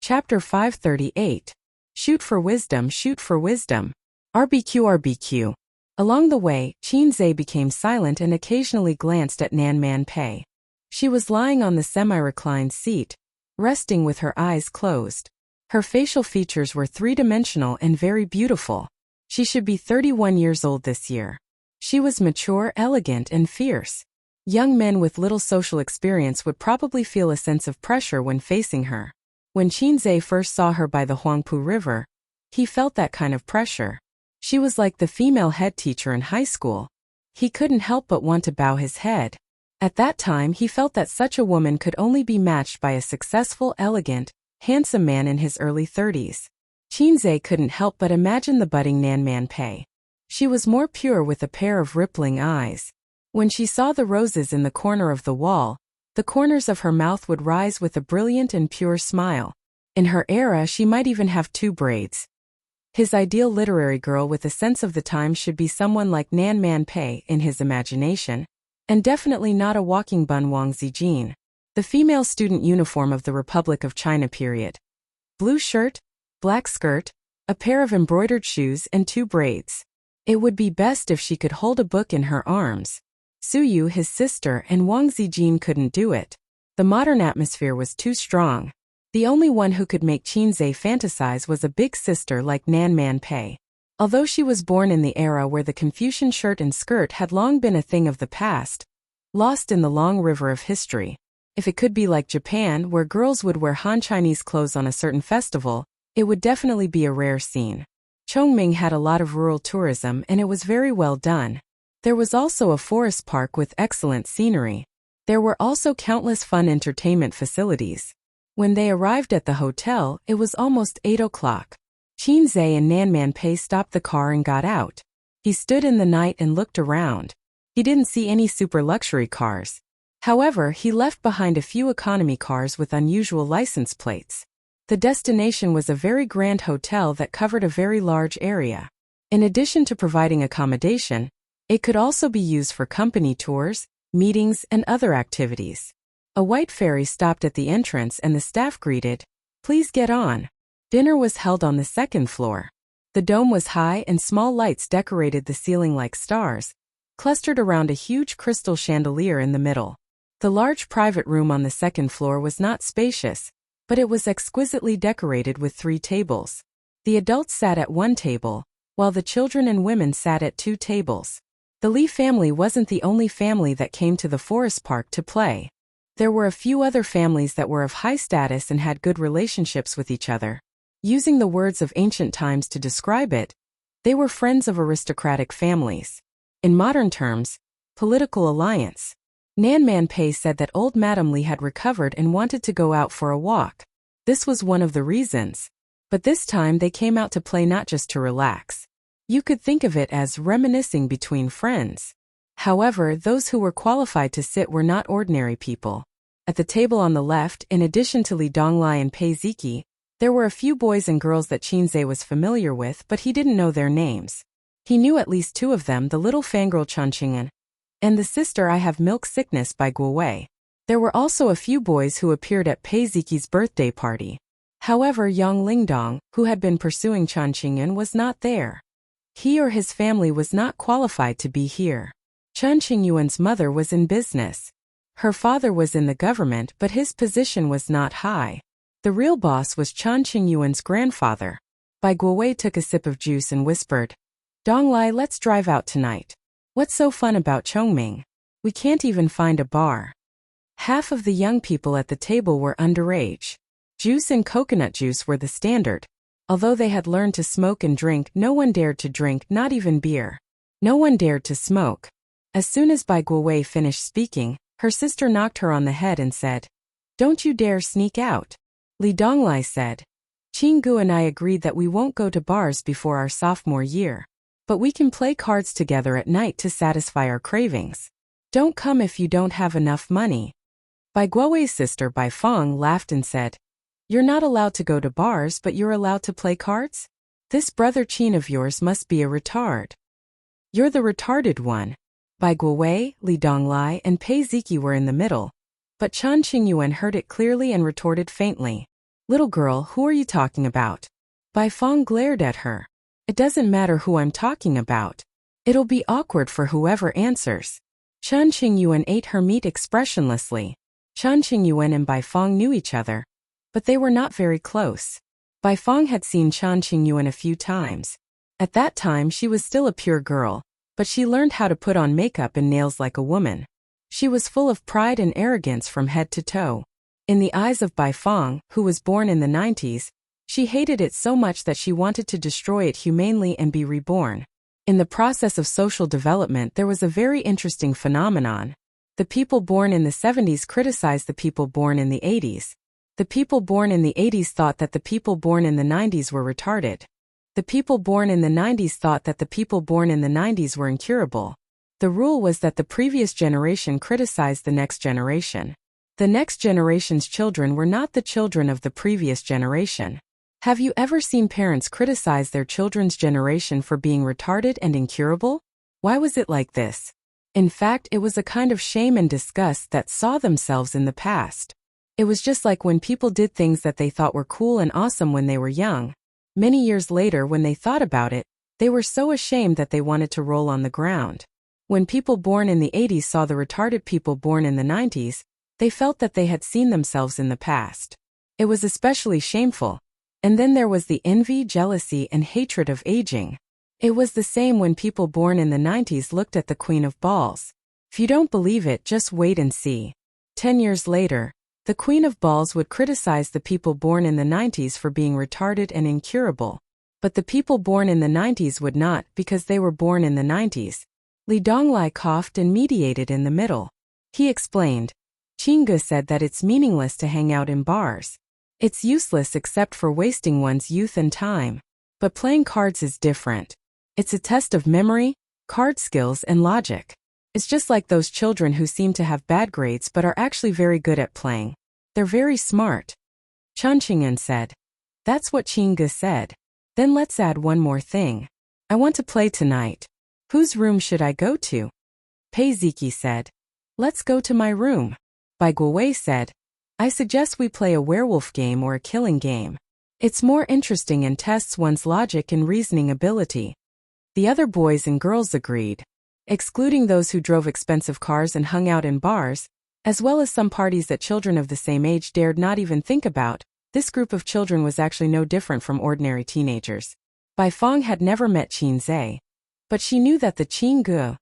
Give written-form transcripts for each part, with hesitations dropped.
Chapter 538. Shoot for wisdom, shoot for wisdom. RBQ, RBQ. Along the way, Qinzhe became silent and occasionally glanced at Nan Man Pei. She was lying on the semi-reclined seat, resting with her eyes closed. Her facial features were three-dimensional and very beautiful. She should be 31 years old this year. She was mature, elegant, and fierce. Young men with little social experience would probably feel a sense of pressure when facing her. When Qinzhe first saw her by the Huangpu River, he felt that kind of pressure. She was like the female head teacher in high school. He couldn't help but want to bow his head. At that time he felt that such a woman could only be matched by a successful, elegant, handsome man in his early 30s. Qinzhe couldn't help but imagine the budding Nan Man Pei. She was more pure with a pair of rippling eyes. When she saw the roses in the corner of the wall, the corners of her mouth would rise with a brilliant and pure smile. In her era she might even have 2 braids. His ideal literary girl with a sense of the times should be someone like Nan Man Pei in his imagination, and definitely not a walking bun Wang Zijin, the female student uniform of the Republic of China period. Blue shirt, black skirt, a pair of embroidered shoes and 2 braids. It would be best if she could hold a book in her arms. Suyu, his sister, and Wang Zijin couldn't do it. The modern atmosphere was too strong. The only one who could make Qinzhe fantasize was a big sister like Nan Man Pei. Although she was born in the era where the Confucian shirt and skirt had long been a thing of the past, lost in the long river of history. If it could be like Japan, where girls would wear Han Chinese clothes on a certain festival, it would definitely be a rare scene. Chongming had a lot of rural tourism and it was very well done. There was also a forest park with excellent scenery. There were also countless fun entertainment facilities. When they arrived at the hotel, it was almost 8 o'clock. Qinzhe and Nan Man Pei stopped the car and got out. He stood in the night and looked around. He didn't see any super luxury cars. However, he left behind a few economy cars with unusual license plates. The destination was a very grand hotel that covered a very large area. In addition to providing accommodation, it could also be used for company tours, meetings, and other activities. A white ferry stopped at the entrance and the staff greeted, "Please get on." Dinner was held on the 2nd floor. The dome was high and small lights decorated the ceiling like stars, clustered around a huge crystal chandelier in the middle. The large private room on the 2nd floor was not spacious, but it was exquisitely decorated with 3 tables. The adults sat at 1 table, while the children and women sat at 2 tables. The Li family wasn't the only family that came to the forest park to play. There were a few other families that were of high status and had good relationships with each other. Using the words of ancient times to describe it, they were friends of aristocratic families. In modern terms, political alliance. Nan Man Pei said that old Madame Li had recovered and wanted to go out for a walk. This was one of the reasons. But this time they came out to play, not just to relax. You could think of it as reminiscing between friends. However, those who were qualified to sit were not ordinary people. At the table on the left, in addition to Li Donglai and Pei Ziki, there were a few boys and girls that Qinzhe was familiar with, but he didn't know their names. He knew at least 2 of them, the little fangirl Changqing'an and the sister I Have Milk Sickness by Guowei. There were also a few boys who appeared at Pei Ziki's birthday party. However, Yang Lingdong, who had been pursuing Changqing'an, was not there. He or his family was not qualified to be here. Chen Qingyuan's mother was in business. Her father was in the government, but his position was not high. The real boss was Chen Qingyuan's grandfather. Bai Guowei took a sip of juice and whispered, "Donglai, let's drive out tonight. What's so fun about Chongming? We can't even find a bar." Half of the young people at the table were underage. Juice and coconut juice were the standard. Although they had learned to smoke and drink, no one dared to drink, not even beer. No one dared to smoke. As soon as Bai Guowei finished speaking, her sister knocked her on the head and said, "Don't you dare sneak out." Li Donglai said, "Qinggu and I agreed that we won't go to bars before our sophomore year. But we can play cards together at night to satisfy our cravings. Don't come if you don't have enough money." Bai Guowei's sister Bai Feng laughed and said, "You're not allowed to go to bars, but you're allowed to play cards? This brother Qin of yours must be a retard." "You're the retarded one." Bai Guowei, Li Donglai, and Pei Ziki were in the middle, but Chen Qingyuan heard it clearly and retorted faintly, Little girl, who are you talking about? Bai Fong glared at her. It doesn't matter who I'm talking about. It'll be awkward for whoever answers. Chen Qingyuan ate her meat expressionlessly. Chen Qingyuan and Bai Fong knew each other, but they were not very close. Bai Fong had seen Chen Qingyuan a few times. At that time she was still a pure girl, but she learned how to put on makeup and nails like a woman. She was full of pride and arrogance from head to toe. In the eyes of Bai Fong, who was born in the 90s, she hated it so much that she wanted to destroy it humanely and be reborn. In the process of social development there was a very interesting phenomenon. The people born in the 70s criticized the people born in the 80s. The people born in the 80s thought that the people born in the 90s were retarded. The people born in the 90s thought that the people born in the 90s were incurable. The rule was that the previous generation criticized the next generation. The next generation's children were not the children of the previous generation. Have you ever seen parents criticize their children's generation for being retarded and incurable? Why was it like this? In fact, it was a kind of shame and disgust that saw themselves in the past. It was just like when people did things that they thought were cool and awesome when they were young. Many years later, when they thought about it, they were so ashamed that they wanted to roll on the ground. When people born in the 80s saw the retarded people born in the 90s, they felt that they had seen themselves in the past. It was especially shameful. And then there was the envy, jealousy, and hatred of aging. It was the same when people born in the 90s looked at the Queen of Balls. If you don't believe it, just wait and see. 10 years later, the Queen of Balls would criticize the people born in the 90s for being retarded and incurable. But the people born in the 90s would not, because they were born in the 90s. Li Donglai coughed and mediated in the middle. He explained. Qingge said that it's meaningless to hang out in bars. It's useless except for wasting one's youth and time. But playing cards is different. It's a test of memory, card skills, and logic. It's just like those children who seem to have bad grades but are actually very good at playing. They're very smart. Chen Qingyuan said. That's what Qingge said. Then let's add one more thing. I want to play tonight. Whose room should I go to? Pei Ziki said. Let's go to my room. Bai Guowei said. I suggest we play a werewolf game or a killing game. It's more interesting and tests one's logic and reasoning ability. The other boys and girls agreed. Excluding those who drove expensive cars and hung out in bars, as well as some parties that children of the same age dared not even think about, this group of children was actually no different from ordinary teenagers. Bai Fong had never met Qin Zhe, but she knew that the Qin Ge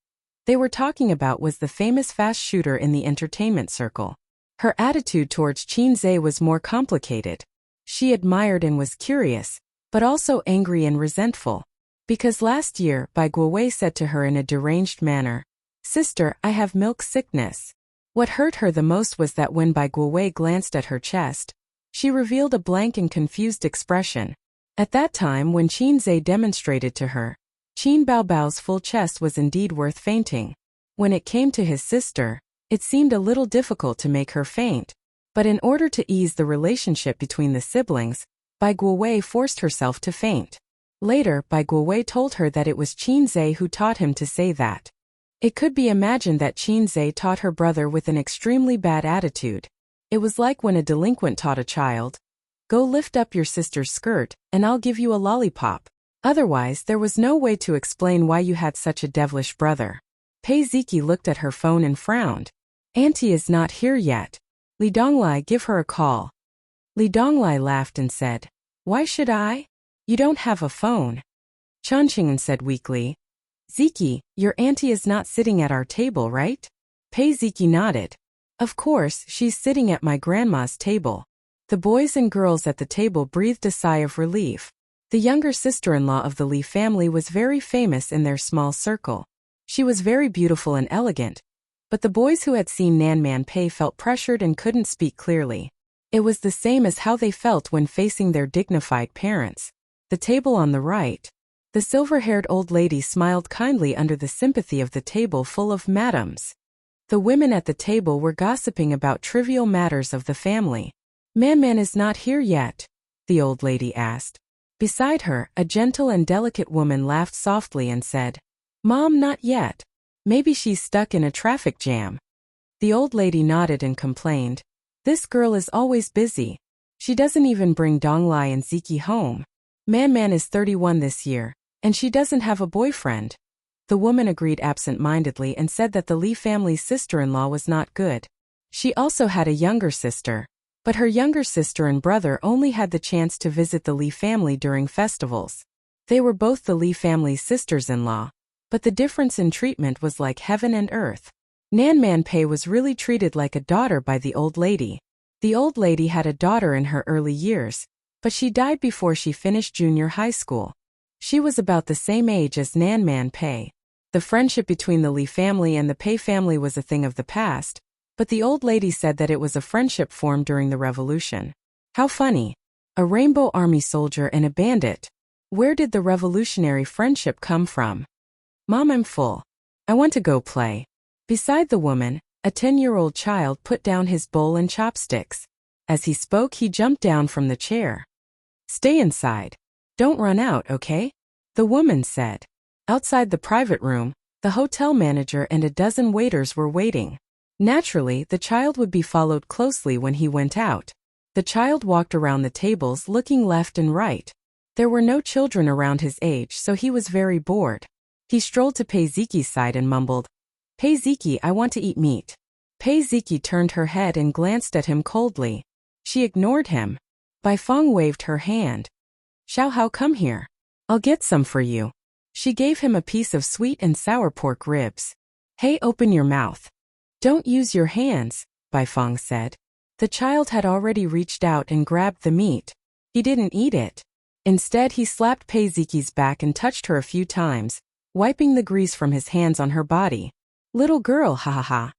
they were talking about was the famous fast shooter in the entertainment circle. Her attitude towards Qin Zhe was more complicated. She admired and was curious, but also angry and resentful. Because last year, Bai Guowei said to her in a deranged manner, Sister, I have milk sickness. What hurt her the most was that when Bai Guowei glanced at her chest, she revealed a blank and confused expression. At that time when Qin Zhe demonstrated to her, Qin Baobao's full chest was indeed worth fainting. When it came to his sister, it seemed a little difficult to make her faint. But in order to ease the relationship between the siblings, Bai Guowei forced herself to faint. Later, Bai Guowei told her that it was Qin Zhe who taught him to say that. It could be imagined that Qin Zhe taught her brother with an extremely bad attitude. It was like when a delinquent taught a child, Go lift up your sister's skirt, and I'll give you a lollipop. Otherwise, there was no way to explain why you had such a devilish brother. Pei Ziki looked at her phone and frowned. Auntie is not here yet. Li Donglai, give her a call. Li Donglai laughed and said, Why should I? You don't have a phone. Chen Qingyuan said weakly. Ziki, your auntie is not sitting at our table, right? Pei Ziki nodded. Of course, she's sitting at my grandma's table. The boys and girls at the table breathed a sigh of relief. The younger sister-in-law of the Li family was very famous in their small circle. She was very beautiful and elegant, but the boys who had seen Nan Man Pei felt pressured and couldn't speak clearly. It was the same as how they felt when facing their dignified parents. The table on the right. The silver-haired old lady smiled kindly under the sympathy of the table full of madams. The women at the table were gossiping about trivial matters of the family. Man is not here yet? The old lady asked. Beside her, a gentle and delicate woman laughed softly and said, Mom, not yet. Maybe she's stuck in a traffic jam. The old lady nodded and complained. This girl is always busy. She doesn't even bring Donglai and Ziki home. Man is 31 this year, and she doesn't have a boyfriend. The woman agreed absent-mindedly and said that the Lee family's sister-in-law was not good. She also had a younger sister, but her younger sister and brother only had the chance to visit the Lee family during festivals. They were both the Lee family's sisters-in-law, but the difference in treatment was like heaven and earth. Nan Man Pei was really treated like a daughter by the old lady. The old lady had a daughter in her early years, but she died before she finished junior high school. She was about the same age as Nan Man Pei. The friendship between the Lee family and the Pei family was a thing of the past, but the old lady said that it was a friendship formed during the revolution. How funny. A Rainbow Army soldier and a bandit. Where did the revolutionary friendship come from? Mom, I'm full. I want to go play. Beside the woman, a 10-year-old child put down his bowl and chopsticks. As he spoke, he jumped down from the chair. Stay inside. Don't run out, okay? The woman said. Outside the private room, the hotel manager and a dozen waiters were waiting. Naturally, the child would be followed closely when he went out. The child walked around the tables looking left and right. There were no children around his age, so he was very bored. He strolled to Pei Ziki's side and mumbled, Pei Ziki, I want to eat meat. Pei Ziki turned her head and glanced at him coldly. She ignored him. Bai Feng waved her hand. Xiao Hao, come here. I'll get some for you. She gave him a piece of sweet and sour pork ribs. Hey, open your mouth. Don't use your hands, Bai Feng said. The child had already reached out and grabbed the meat. He didn't eat it. Instead, he slapped Pei Ziki's back and touched her a few times, wiping the grease from his hands on her body. Little girl, ha ha ha.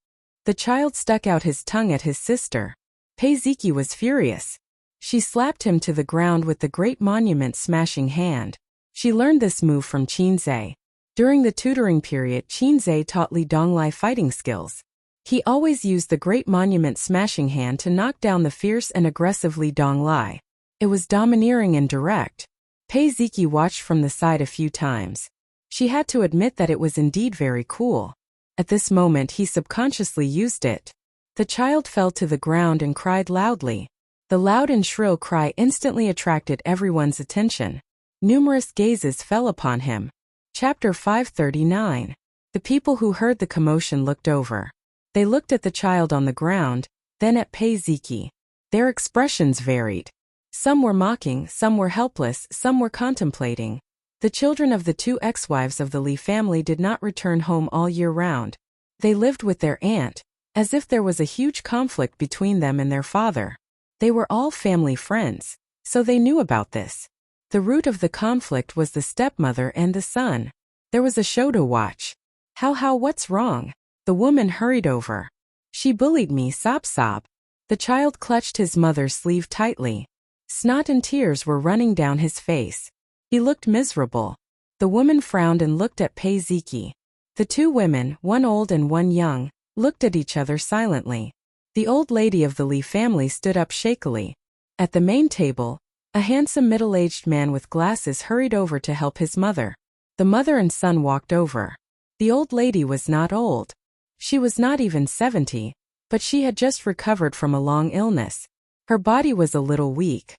The child stuck out his tongue at his sister. Pei Ziki was furious. She slapped him to the ground with the great monument smashing hand. She learned this move from Qinzhe. During the tutoring period, Qinzhe taught Li Donglai fighting skills. He always used the great monument smashing hand to knock down the fierce and aggressive Li Donglai. It was domineering and direct. Pei Ziki watched from the side a few times. She had to admit that it was indeed very cool. At this moment, he subconsciously used it. The child fell to the ground and cried loudly. The loud and shrill cry instantly attracted everyone's attention. Numerous gazes fell upon him. Chapter 539. The people who heard the commotion looked over. They looked at the child on the ground, then at Pei Ziki. Their expressions varied. Some were mocking, some were helpless, some were contemplating. The children of the two ex-wives of the Li family did not return home all year round. They lived with their aunt, as if there was a huge conflict between them and their father. They were all family friends, so they knew about this. The root of the conflict was the stepmother and the son. There was a show to watch. How, what's wrong? The woman hurried over. She bullied me, sob. The child clutched his mother's sleeve tightly. Snot and tears were running down his face. He looked miserable. The woman frowned and looked at Pei Ziki. The two women, one old and one young, looked at each other silently. The old lady of the Li family stood up shakily. At the main table, a handsome middle-aged man with glasses hurried over to help his mother. The mother and son walked over. The old lady was not old. She was not even 70, but she had just recovered from a long illness. Her body was a little weak.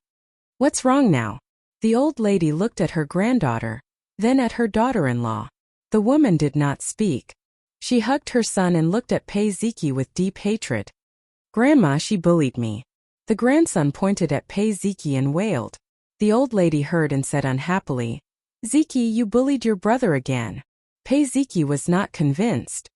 What's wrong now? The old lady looked at her granddaughter, then at her daughter-in-law. The woman did not speak. She hugged her son and looked at Pei Ziki with deep hatred. Grandma, she bullied me. The grandson pointed at Pei Ziki and wailed. The old lady heard and said unhappily, Ziki, you bullied your brother again. Pei Ziki was not convinced.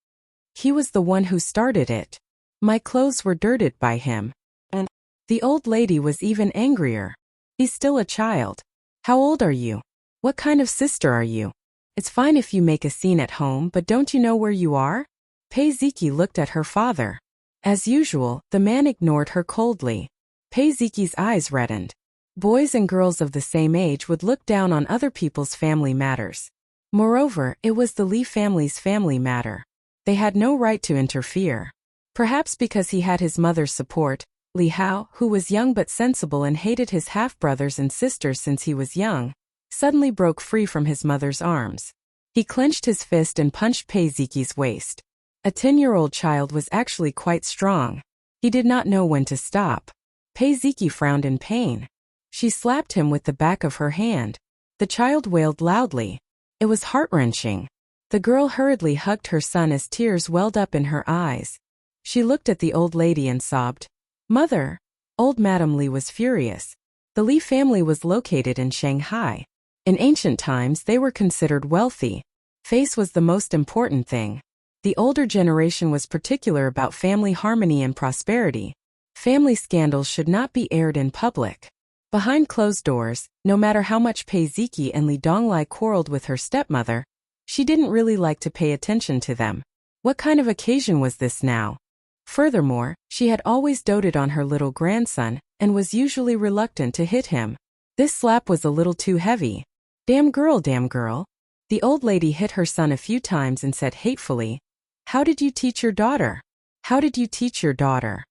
He was the one who started it. My clothes were dirted by him. And the old lady was even angrier. He's still a child. How old are you? What kind of sister are you? It's fine if you make a scene at home, but don't you know where you are? Pei Ziki looked at her father. As usual, the man ignored her coldly. Pei Ziki's eyes reddened. Boys and girls of the same age would look down on other people's family matters. Moreover, it was the Li family's family matter. They had no right to interfere. Perhaps because he had his mother's support, Li Hao, who was young but sensible and hated his half-brothers and sisters since he was young, suddenly broke free from his mother's arms. He clenched his fist and punched Pei Ziki's waist. A 10-year-old child was actually quite strong. He did not know when to stop. Pei Ziki frowned in pain. She slapped him with the back of her hand. The child wailed loudly. It was heart-wrenching. The girl hurriedly hugged her son as tears welled up in her eyes. She looked at the old lady and sobbed. "Mother!" Old Madame Li was furious. The Li family was located in Shanghai. In ancient times they were considered wealthy. Face was the most important thing. The older generation was particular about family harmony and prosperity. Family scandals should not be aired in public. Behind closed doors, no matter how much Pei Ziki and Li Donglai quarreled with her stepmother, she didn't really like to pay attention to them. What kind of occasion was this now? Furthermore, she had always doted on her little grandson and was usually reluctant to hit him. This slap was a little too heavy. Damn girl, damn girl. The old lady hit her son a few times and said hatefully, "How did you teach your daughter? How did you teach your daughter?"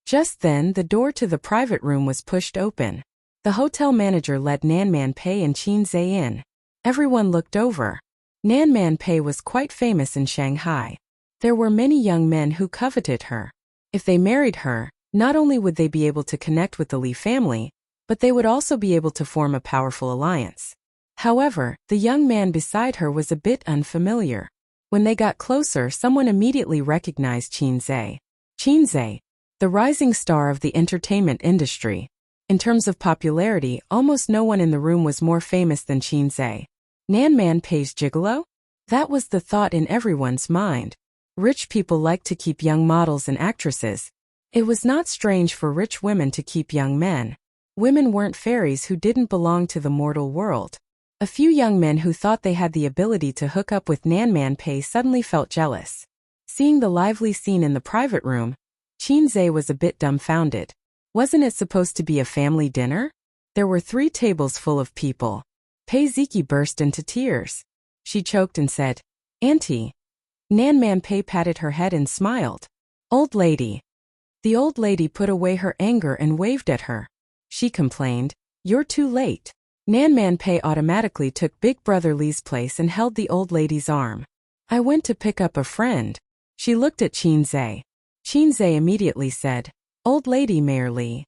Just then, the door to the private room was pushed open. The hotel manager led Nanman Pei and Qin Zhe in. Everyone looked over. Nanman Pei was quite famous in Shanghai. There were many young men who coveted her. If they married her, not only would they be able to connect with the Li family, but they would also be able to form a powerful alliance. However, the young man beside her was a bit unfamiliar. When they got closer, someone immediately recognized Qin Zhe. Qin Zhe, the rising star of the entertainment industry. In terms of popularity, almost no one in the room was more famous than Qin Zhe. Nanman Pei's gigolo? That was the thought in everyone's mind. Rich people like to keep young models and actresses. It was not strange for rich women to keep young men. Women weren't fairies who didn't belong to the mortal world. A few young men who thought they had the ability to hook up with Nanman Pei suddenly felt jealous. Seeing the lively scene in the private room, Qin Zhe was a bit dumbfounded. Wasn't it supposed to be a family dinner? There were 3 tables full of people. Pei Ziki burst into tears. She choked and said, "Auntie." Nanman Pei patted her head and smiled. "Old lady." The old lady put away her anger and waved at her. She complained, "You're too late." Nanman Pei automatically took Big Brother Li's place and held the old lady's arm. "I went to pick up a friend." She looked at Qin Zhe. Qin Zhe immediately said, "Old lady Mayor Li."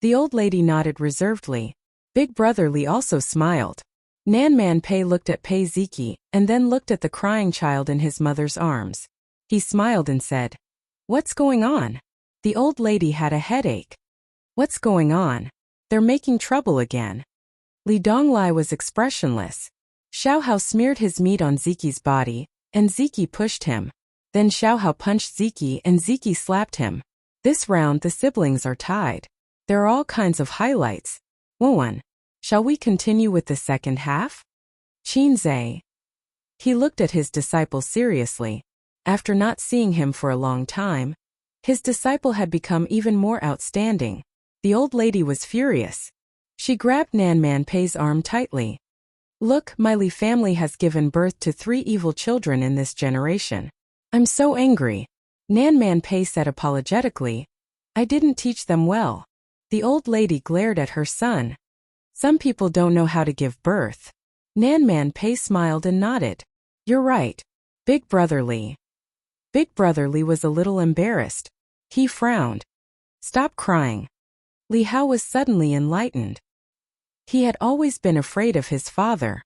The old lady nodded reservedly. Big Brother Li also smiled. Nanman Pei looked at Pei Ziki and then looked at the crying child in his mother's arms. He smiled and said, "What's going on?" The old lady had a headache. "What's going on? They're making trouble again." Li Donglai was expressionless. Xiao Hao smeared his meat on Ziki's body, and Ziki pushed him. Then Xiao Hao punched Ziki and Ziki slapped him. This round the siblings are tied. There are all kinds of highlights. Wuan, shall we continue with the second half? Qin Zhe. He looked at his disciple seriously. After not seeing him for a long time, his disciple had become even more outstanding. The old lady was furious. She grabbed Nanman Pei's arm tightly. "Look, my Li family has given birth to 3 evil children in this generation. I'm so angry." Nanman Pei said apologetically, "I didn't teach them well." The old lady glared at her son. "Some people don't know how to give birth." Nanman Pei smiled and nodded. "You're right. Big Brother Li." Big Brother Li was a little embarrassed. He frowned. "Stop crying." Li Hao was suddenly enlightened. He had always been afraid of his father.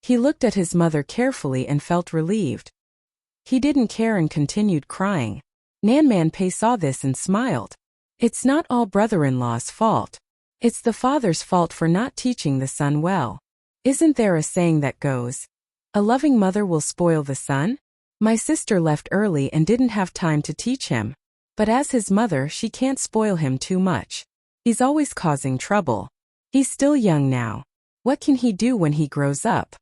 He looked at his mother carefully and felt relieved. He didn't care and continued crying. Nanman Pei saw this and smiled. It's not all brother-in-law's fault. It's the father's fault for not teaching the son well. Isn't there a saying that goes, "A loving mother will spoil the son"? My sister left early and didn't have time to teach him. But as his mother, she can't spoil him too much. He's always causing trouble. He's still young now. What can he do when he grows up?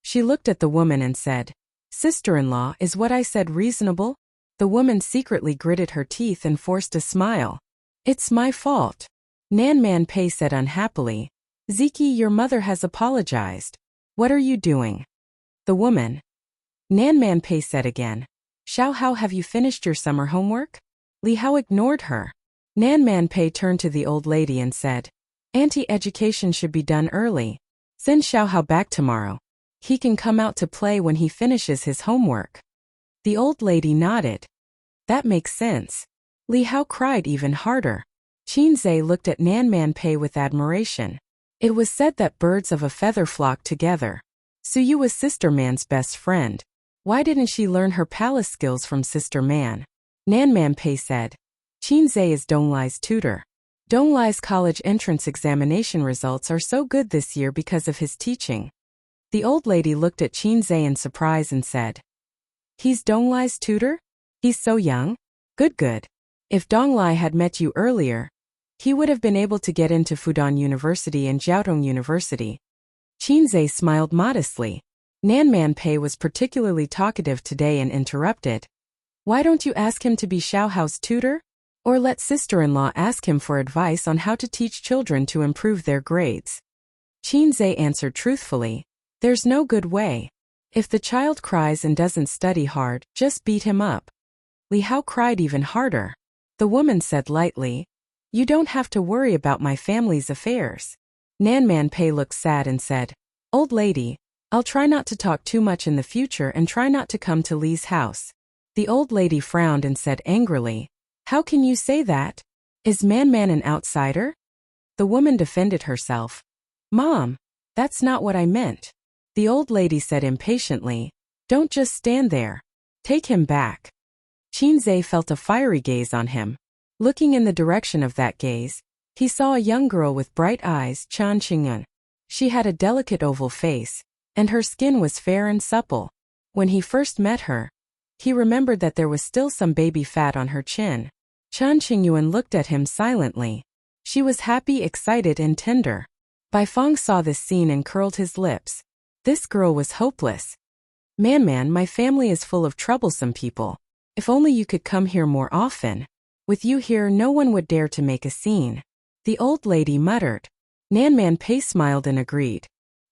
She looked at the woman and said, "Sister-in-law, is what I said reasonable?" The woman secretly gritted her teeth and forced a smile. "It's my fault." Nanman Pei said unhappily, "Ziki, your mother has apologized. What are you doing?" The woman. Nanman Pei said again, "Xiao Hao, have you finished your summer homework?" Li Hao ignored her. Nanman Pei turned to the old lady and said, "Anti-education should be done early. Send Xiao Hao back tomorrow. He can come out to play when he finishes his homework." The old lady nodded. That makes sense. Li Hao cried even harder. Qinzhe looked at Nan Man Pei with admiration. It was said that birds of a feather flock together. Suyu was Sister Man's best friend. Why didn't she learn her palace skills from Sister Man? Nan Man Pei said. Qinzhe is Donglai's tutor. Donglai's college entrance examination results are so good this year because of his teaching. The old lady looked at Qinzhe in surprise and said, He's Donglai's tutor? He's so young? Good. If Donglai had met you earlier, he would have been able to get into Fudan University and Jiaotong University. Qinzhe smiled modestly. Nan Man Pei was particularly talkative today and interrupted. Why don't you ask him to be Xiaohao's tutor? Or let sister-in-law ask him for advice on how to teach children to improve their grades? Qinzhe answered truthfully. There's no good way. If the child cries and doesn't study hard, just beat him up. Li Hao cried even harder. The woman said lightly, You don't have to worry about my family's affairs. Nan Man Pei looked sad and said, Old lady, I'll try not to talk too much in the future and try not to come to Li's house. The old lady frowned and said angrily, How can you say that? Is Man an outsider? The woman defended herself. Mom, that's not what I meant. The old lady said impatiently, Don't just stand there. Take him back. Qinzhe felt a fiery gaze on him. Looking in the direction of that gaze, he saw a young girl with bright eyes, Chan Qingyun. She had a delicate oval face, and her skin was fair and supple. When he first met her, he remembered that there was still some baby fat on her chin. Chan Qingyuan looked at him silently. She was happy, excited, and tender. Bai Fong saw this scene and curled his lips. This girl was hopeless. Man, my family is full of troublesome people. If only you could come here more often. With you here, no one would dare to make a scene. The old lady muttered. Nan Man Pei smiled and agreed.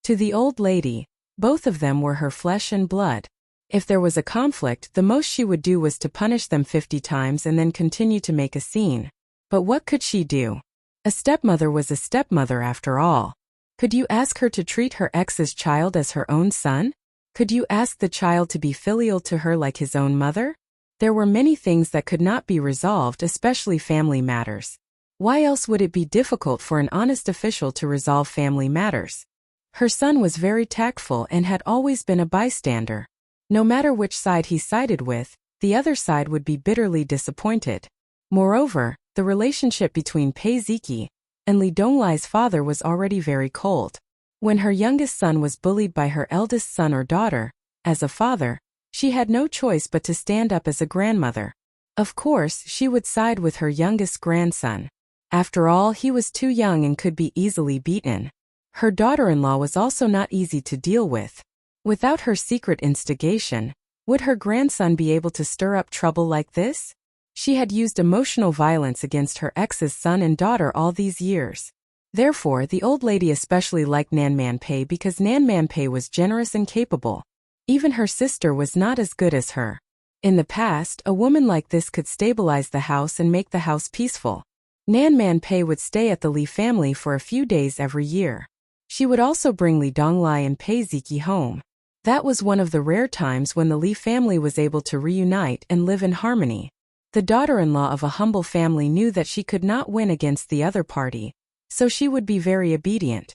To the old lady, both of them were her flesh and blood. If there was a conflict, the most she would do was to punish them 50 times and then continue to make a scene. But what could she do? A stepmother was a stepmother after all. Could you ask her to treat her ex's child as her own son? Could you ask the child to be filial to her like his own mother? There were many things that could not be resolved, especially family matters. Why else would it be difficult for an honest official to resolve family matters? Her son was very tactful and had always been a bystander. No matter which side he sided with, the other side would be bitterly disappointed. Moreover, the relationship between Pei Ziki and Li Donglai's father was already very cold. When her youngest son was bullied by her eldest son or daughter, as a father, she had no choice but to stand up as a grandmother. Of course, she would side with her youngest grandson. After all, he was too young and could be easily beaten. Her daughter-in-law was also not easy to deal with. Without her secret instigation, would her grandson be able to stir up trouble like this? She had used emotional violence against her ex's son and daughter all these years. Therefore, the old lady especially liked Nan Man Pei because Nan Man Pei was generous and capable. Even her sister was not as good as her. In the past, a woman like this could stabilize the house and make the house peaceful. Nan Man Pei would stay at the Li family for a few days every year. She would also bring Li Donglai and Pei Ziki home. That was one of the rare times when the Li family was able to reunite and live in harmony. The daughter-in-law of a humble family knew that she could not win against the other party, so she would be very obedient.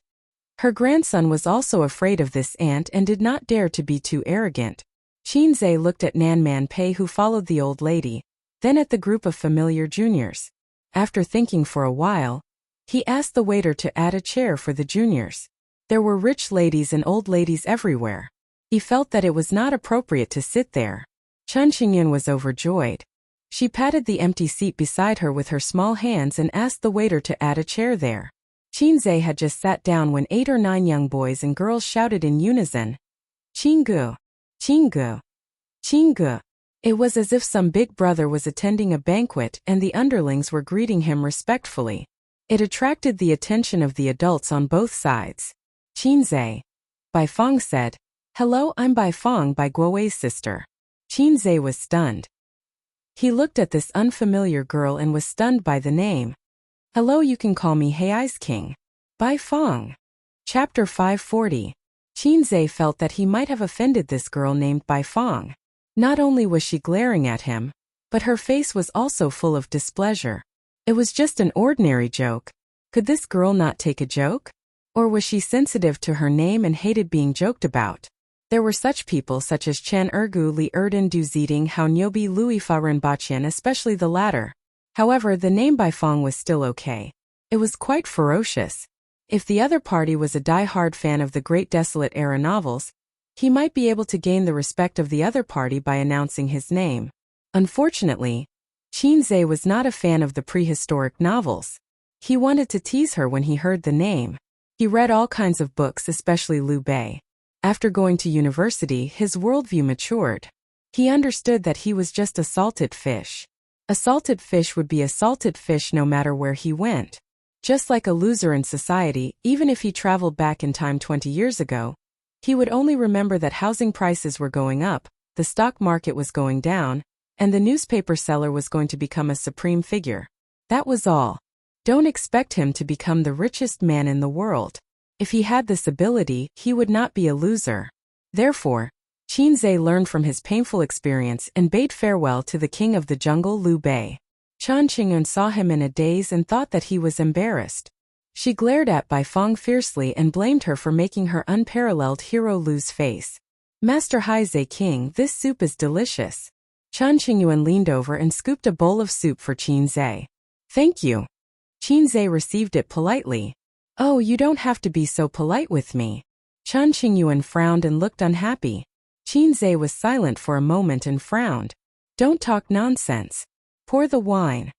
Her grandson was also afraid of this aunt and did not dare to be too arrogant. Qinzhe looked at Nan Man Pei, who followed the old lady, then at the group of familiar juniors. After thinking for a while, he asked the waiter to add a chair for the juniors. There were rich ladies and old ladies everywhere. He felt that it was not appropriate to sit there. Chun Xingyun was overjoyed. She patted the empty seat beside her with her small hands and asked the waiter to add a chair there. Qinzhe had just sat down when 8 or 9 young boys and girls shouted in unison, Qinggu, Qinggu, Qinggu. It was as if some big brother was attending a banquet and the underlings were greeting him respectfully. It attracted the attention of the adults on both sides. Qinzhe, Bai Fong said, Hello, I'm Bai Fong, Bai Guowei's sister. Qinzhe was stunned. He looked at this unfamiliar girl and was stunned by the name. Hello, you can call me Hei's King. Bai Fong. Chapter 540. Qinzhe felt that he might have offended this girl named Bai Fong. Not only was she glaring at him, but her face was also full of displeasure. It was just an ordinary joke. Could this girl not take a joke? Or was she sensitive to her name and hated being joked about? There were such people such as Chen Ergu Li Erden Du Ziding Hao Nyobi Lui Faran Baqian, especially the latter. However, the name Bai Fong was still okay. It was quite ferocious. If the other party was a die-hard fan of the Great Desolate Era novels, he might be able to gain the respect of the other party by announcing his name. Unfortunately, Qin Zhe was not a fan of the prehistoric novels. He wanted to tease her when he heard the name. He read all kinds of books, especially Liu Bei. After going to university, his worldview matured. He understood that he was just a salted fish. A salted fish would be a salted fish no matter where he went. Just like a loser in society, even if he traveled back in time 20 years ago, he would only remember that housing prices were going up, the stock market was going down, and the newspaper seller was going to become a supreme figure. That was all. Don't expect him to become the richest man in the world. If he had this ability, he would not be a loser. Therefore, Qin Zhe learned from his painful experience and bade farewell to the king of the jungle, Liu Bei. Chan Qingyun saw him in a daze and thought that he was embarrassed. She glared at Bai Fong fiercely and blamed her for making her unparalleled hero lose face. Master Hai Zhe King, this soup is delicious. Chan Qingyuan leaned over and scooped a bowl of soup for Qin Zhe. Thank you. Qin Zhe received it politely. Oh, you don't have to be so polite with me. Chan Qingyuan frowned and looked unhappy. Qin Zhe was silent for a moment and frowned. Don't talk nonsense. Pour the wine.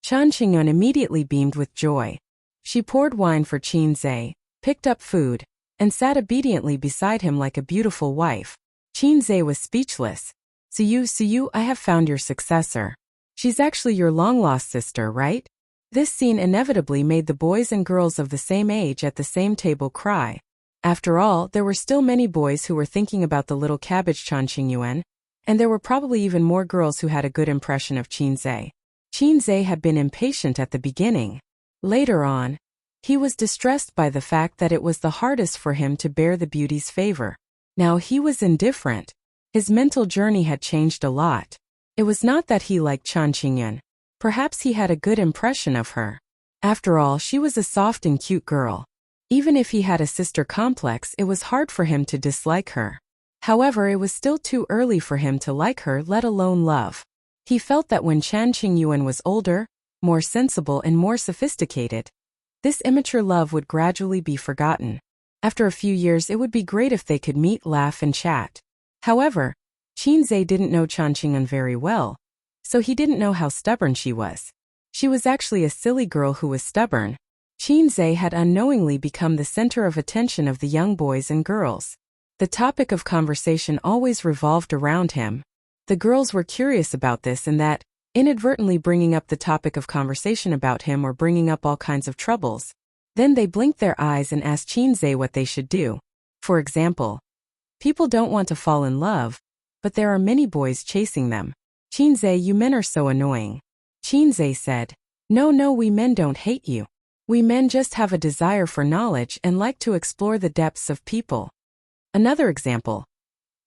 Chan Qingyuan immediately beamed with joy. She poured wine for Qin Zhe, picked up food, and sat obediently beside him like a beautiful wife. Qin Zhe was speechless. Suyu, I have found your successor. She's actually your long-lost sister, right? This scene inevitably made the boys and girls of the same age at the same table cry. After all, there were still many boys who were thinking about the little cabbage Chan Qingyuan, and there were probably even more girls who had a good impression of Qin Zhe. Qin Zhe had been impatient at the beginning. Later on, he was distressed by the fact that it was the hardest for him to bear the beauty's favor. Now he was indifferent. His mental journey had changed a lot. It was not that he liked Chan Qingyuan. Perhaps he had a good impression of her. After all, she was a soft and cute girl. Even if he had a sister complex, it was hard for him to dislike her. However, it was still too early for him to like her, let alone love. He felt that when Chan Qingyuan was older, more sensible and more sophisticated, this immature love would gradually be forgotten. After a few years, it would be great if they could meet, laugh, and chat. However, Qin Zhe didn't know Chan Qingyuan very well, so he didn't know how stubborn she was. She was actually a silly girl who was stubborn. Qin Zhe had unknowingly become the center of attention of the young boys and girls. The topic of conversation always revolved around him. The girls were curious about this and that, inadvertently bringing up the topic of conversation about him or bringing up all kinds of troubles. Then they blinked their eyes and asked Qin Zhe what they should do. For example, people don't want to fall in love, but there are many boys chasing them. Qin Zhe, you men are so annoying. Qin Zhe said, No, we men don't hate you. We men just have a desire for knowledge and like to explore the depths of people. Another example.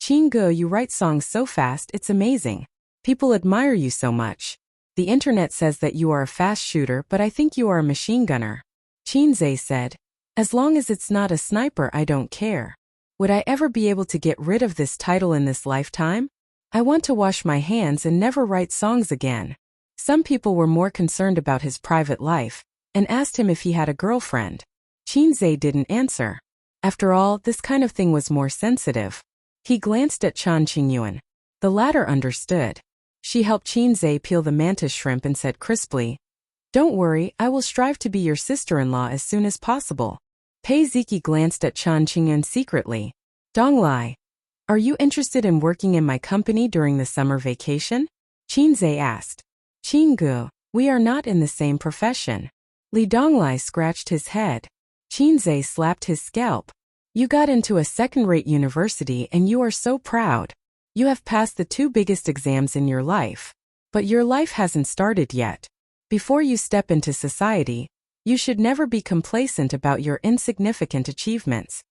Qin Ge, you write songs so fast, it's amazing. People admire you so much. The internet says that you are a fast shooter, but I think you are a machine gunner. Qin Zhe said, As long as it's not a sniper, I don't care. Would I ever be able to get rid of this title in this lifetime? I want to wash my hands and never write songs again. Some people were more concerned about his private life and asked him if he had a girlfriend. Qin Zhe didn't answer. After all, this kind of thing was more sensitive. He glanced at Chan Qingyuan. The latter understood. She helped Qin Zhe peel the mantis shrimp and said crisply, Don't worry, I will strive to be your sister-in-law as soon as possible. Pei Ziki glanced at Chan Qingyuan secretly. Donglai, are you interested in working in my company during the summer vacation? Qin Zhe asked. Qin Ge, we are not in the same profession. Li Donglai scratched his head. Qin Zhe slapped his scalp. You got into a second-rate university and you are so proud. You have passed the 2 biggest exams in your life. But your life hasn't started yet. Before you step into society, you should never be complacent about your insignificant achievements.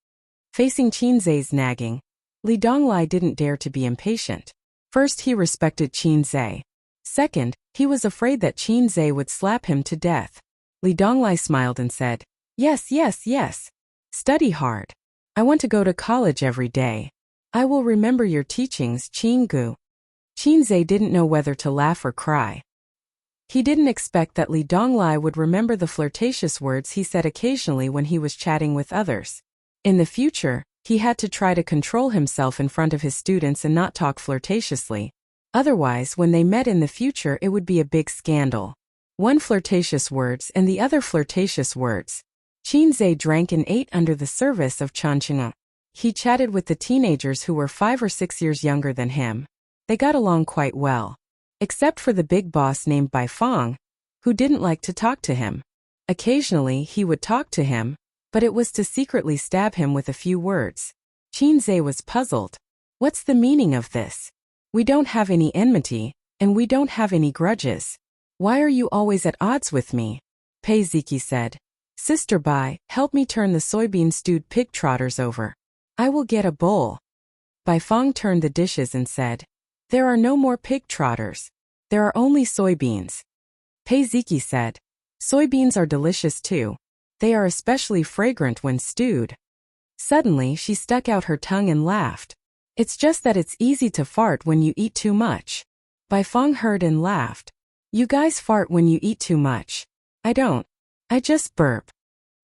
Facing Qin Zhe's nagging, Li Donglai didn't dare to be impatient. First, he respected Qin Zhe. Second, He was afraid that Qin Zhe would slap him to death. Li Donglai smiled and said, "Yes, yes, yes. Study hard. I want to go to college every day. I will remember your teachings, Qin Gu." Qin Zhe didn't know whether to laugh or cry. He didn't expect that Li Donglai would remember the flirtatious words he said occasionally when he was chatting with others. In the future, he had to try to control himself in front of his students and not talk flirtatiously. Otherwise, when they met in the future, it would be a big scandal. One flirtatious words and the other flirtatious words. Qin Zhe drank and ate under the service of Changqing. He chatted with the teenagers who were 5 or 6 years younger than him. They got along quite well. Except for the big boss named Bai Fong, who didn't like to talk to him. Occasionally, he would talk to him, but it was to secretly stab him with a few words. Qin Zhe was puzzled. What's the meaning of this? We don't have any enmity, and we don't have any grudges. Why are you always at odds with me? Pei Ziki said. Sister Bai, help me turn the soybean stewed pig trotters over. I will get a bowl. Bai Fong turned the dishes and said, There are no more pig trotters. There are only soybeans. Pei Ziki said, Soybeans are delicious too. They are especially fragrant when stewed. Suddenly she stuck out her tongue and laughed. It's just that it's easy to fart when you eat too much. Bai Fong heard and laughed. You guys fart when you eat too much. I don't. I just burp.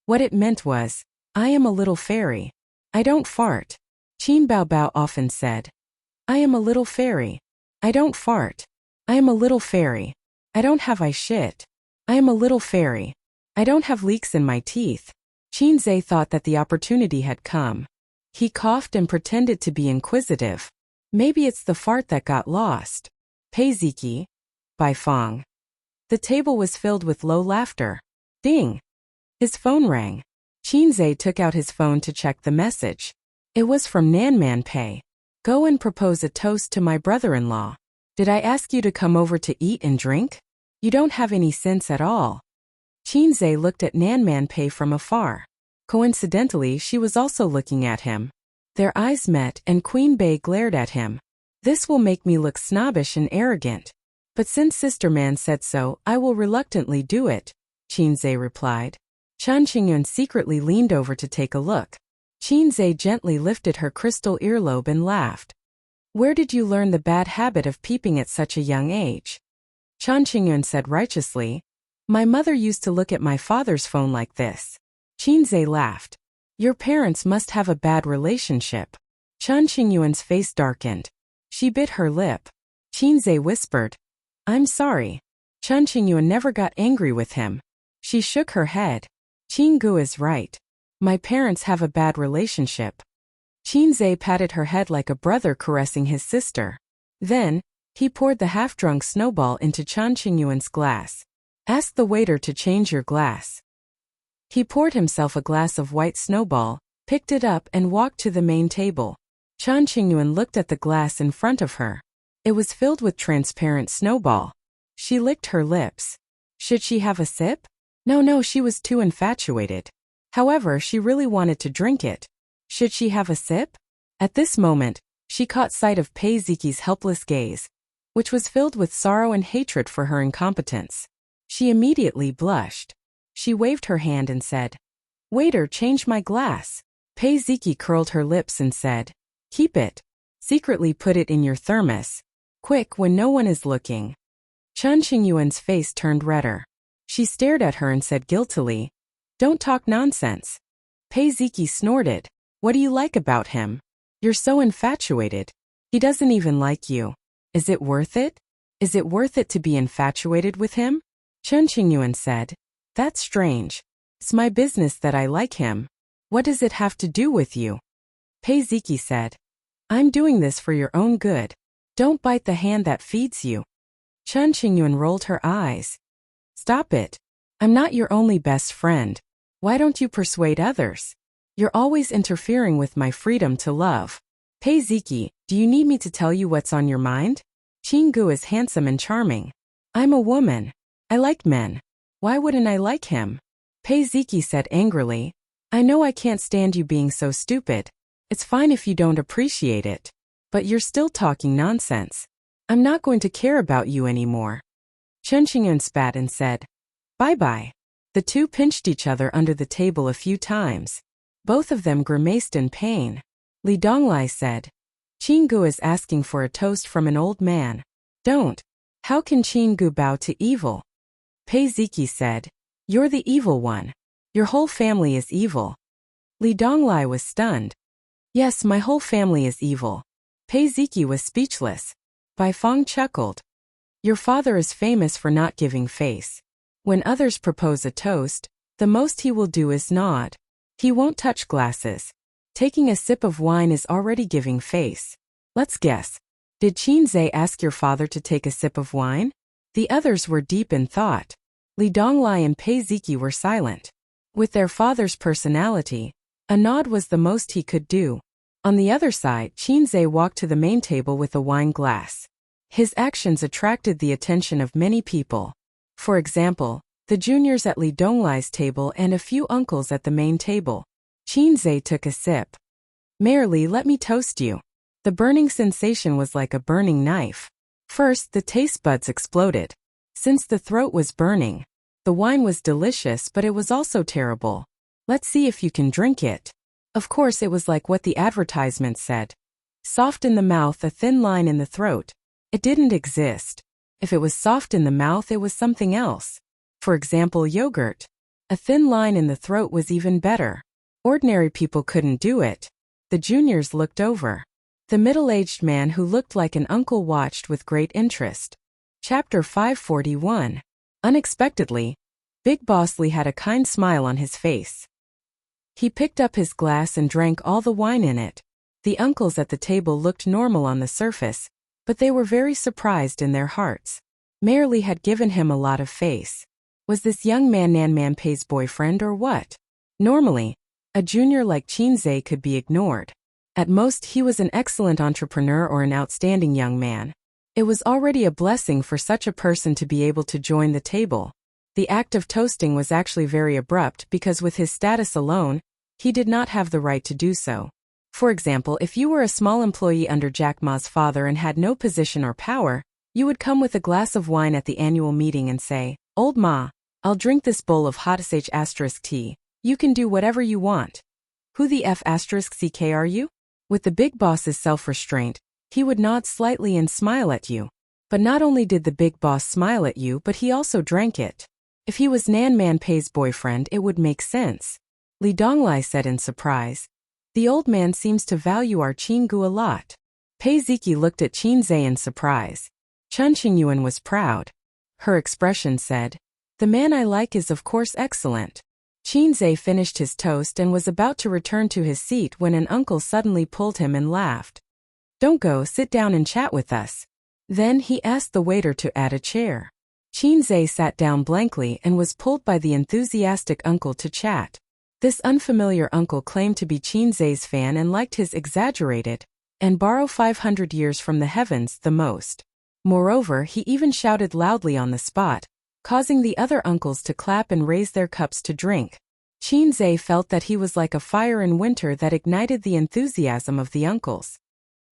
What it meant was, I am a little fairy. I don't fart. Qin Bao Bao often said. I am a little fairy. I don't fart. I am a little fairy. I don't have I shit. I am a little fairy. I don't have leaks in my teeth. Qin Zhe thought that the opportunity had come. He coughed and pretended to be inquisitive. Maybe it's the fart that got lost. Pei Ziki. Bai Fong. The table was filled with low laughter. Ding! His phone rang. Qin Zhe took out his phone to check the message. It was from Nanman Pei. Go and propose a toast to my brother-in-law. Did I ask you to come over to eat and drink? You don't have any sense at all. Qin Zhe looked at Nanman Pei from afar. Coincidentally, she was also looking at him. Their eyes met and Queen Bei glared at him. This will make me look snobbish and arrogant. But since Sister Man said so, I will reluctantly do it, Qin Zhe replied. Chan Qingyun secretly leaned over to take a look. Qin Zhe gently lifted her crystal earlobe and laughed. Where did you learn the bad habit of peeping at such a young age? Chan Qingyun said righteously. My mother used to look at my father's phone like this. Qin Zhe laughed. Your parents must have a bad relationship. Chan Qingyuan's face darkened. She bit her lip. Qin Zhe whispered. I'm sorry. Chan Qingyuan never got angry with him. She shook her head. Qin Gu is right. My parents have a bad relationship. Qin Zhe patted her head like a brother caressing his sister. Then, he poured the half-drunk snowball into Chan Qingyuan's glass. Ask the waiter to change your glass. He poured himself a glass of white snowball, picked it up and walked to the main table. Chan Qingyuan looked at the glass in front of her. It was filled with transparent snowball. She licked her lips. Should she have a sip? No, she was too infatuated. However, she really wanted to drink it. Should she have a sip? At this moment, she caught sight of Pei Ziki's helpless gaze, which was filled with sorrow and hatred for her incompetence. She immediately blushed. She waved her hand and said, Waiter, change my glass. Pei Ziki curled her lips and said, Keep it. Secretly put it in your thermos. Quick, when no one is looking. Chan Qingyuan's face turned redder. She stared at her and said guiltily, Don't talk nonsense. Pei Ziki snorted. What do you like about him? You're so infatuated. He doesn't even like you. Is it worth it? Is it worth it to be infatuated with him? Chan Qingyuan said, That's strange. It's my business that I like him. What does it have to do with you? Pei Ziki said, I'm doing this for your own good. Don't bite the hand that feeds you. Chan Qingyuan rolled her eyes. Stop it. I'm not your only best friend. Why don't you persuade others? You're always interfering with my freedom to love. Pei Ziki, do you need me to tell you what's on your mind? Qin Gu is handsome and charming. I'm a woman. I like men. Why wouldn't I like him? Pei Ziki said angrily, I know I can't stand you being so stupid. It's fine if you don't appreciate it. But you're still talking nonsense. I'm not going to care about you anymore. Chen Qingyun spat and said, "Bye-bye." The two pinched each other under the table a few times. Both of them grimaced in pain. Li Donglai said, "Qinggu is asking for a toast from an old man. Don't. How can Qinggu bow to evil?" Pei Ziki said, "You're the evil one. Your whole family is evil." Li Donglai was stunned. "Yes, my whole family is evil." Pei Ziki was speechless. Bai Fong chuckled. "Your father is famous for not giving face. When others propose a toast, the most he will do is nod. He won't touch glasses. Taking a sip of wine is already giving face. Let's guess. Did Qin Zhe ask your father to take a sip of wine?" The others were deep in thought. Li Donglai and Pei Ziki were silent. With their father's personality, a nod was the most he could do. On the other side, Qin Zhe walked to the main table with a wine glass. His actions attracted the attention of many people. For example, the juniors at Li Donglai's table and a few uncles at the main table. Qin Zhe took a sip. "Mayor Li, let me toast you." The burning sensation was like a burning knife. First, the taste buds exploded. Since the throat was burning, the wine was delicious, but it was also terrible. "Let's see if you can drink it." Of course, it was like what the advertisement said. Soft in the mouth, a thin line in the throat. It didn't exist. If it was soft in the mouth, it was something else. For example, yogurt. A thin line in the throat was even better. Ordinary people couldn't do it. The juniors looked over. The middle-aged man who looked like an uncle watched with great interest. Chapter 541. Unexpectedly, Big Boss Li had a kind smile on his face. He picked up his glass and drank all the wine in it. The uncles at the table looked normal on the surface, but they were very surprised in their hearts. Mayor Li had given him a lot of face. Was this young man Nan Man Pei's boyfriend or what? Normally, a junior like Qin Zhe could be ignored. At most, he was an excellent entrepreneur or an outstanding young man. It was already a blessing for such a person to be able to join the table. The act of toasting was actually very abrupt because with his status alone, he did not have the right to do so. For example, if you were a small employee under Jack Ma's father and had no position or power, you would come with a glass of wine at the annual meeting and say, "Old Ma, I'll drink this bowl of hot tea. You can do whatever you want." Who the F***ck are you? With the big boss's self-restraint, he would nod slightly and smile at you. But not only did the big boss smile at you, but he also drank it. If he was Nan Man Pei's boyfriend, it would make sense. Li Donglai said in surprise. "The old man seems to value our Qinggu a lot." Pei Ziki looked at Qin Zhe in surprise. Chen Qingyuan was proud. Her expression said, "The man I like is of course excellent." Qin Zhe finished his toast and was about to return to his seat when an uncle suddenly pulled him and laughed. "Don't go, sit down and chat with us." Then he asked the waiter to add a chair. Qin Zhe sat down blankly and was pulled by the enthusiastic uncle to chat. This unfamiliar uncle claimed to be Qin Zhe's fan and liked his exaggerated and borrow 500 years from the heavens the most. Moreover, he even shouted loudly on the spot, causing the other uncles to clap and raise their cups to drink. Qin Zhe felt that he was like a fire in winter that ignited the enthusiasm of the uncles.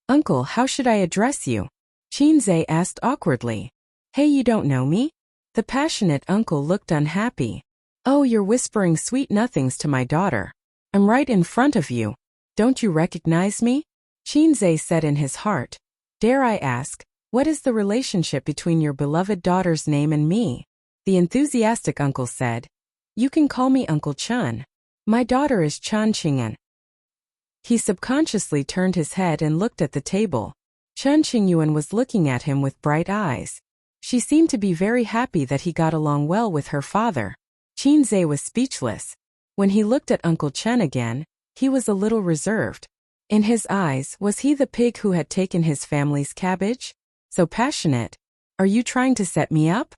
"Uncle, how should I address you?" Qin Zhe asked awkwardly. "Hey, you don't know me?" The passionate uncle looked unhappy. "Oh, you're whispering sweet nothings to my daughter. I'm right in front of you. Don't you recognize me?" Qin Zhe said in his heart. "Dare I ask, what is the relationship between your beloved daughter's name and me?" The enthusiastic uncle said, "You can call me Uncle Chen. My daughter is Chen Qingyuan." He subconsciously turned his head and looked at the table. Chen Qingyuan was looking at him with bright eyes. She seemed to be very happy that he got along well with her father. Qin Zhe was speechless. When he looked at Uncle Chen again, he was a little reserved. In his eyes, was he the pig who had taken his family's cabbage? So passionate. "Are you trying to set me up?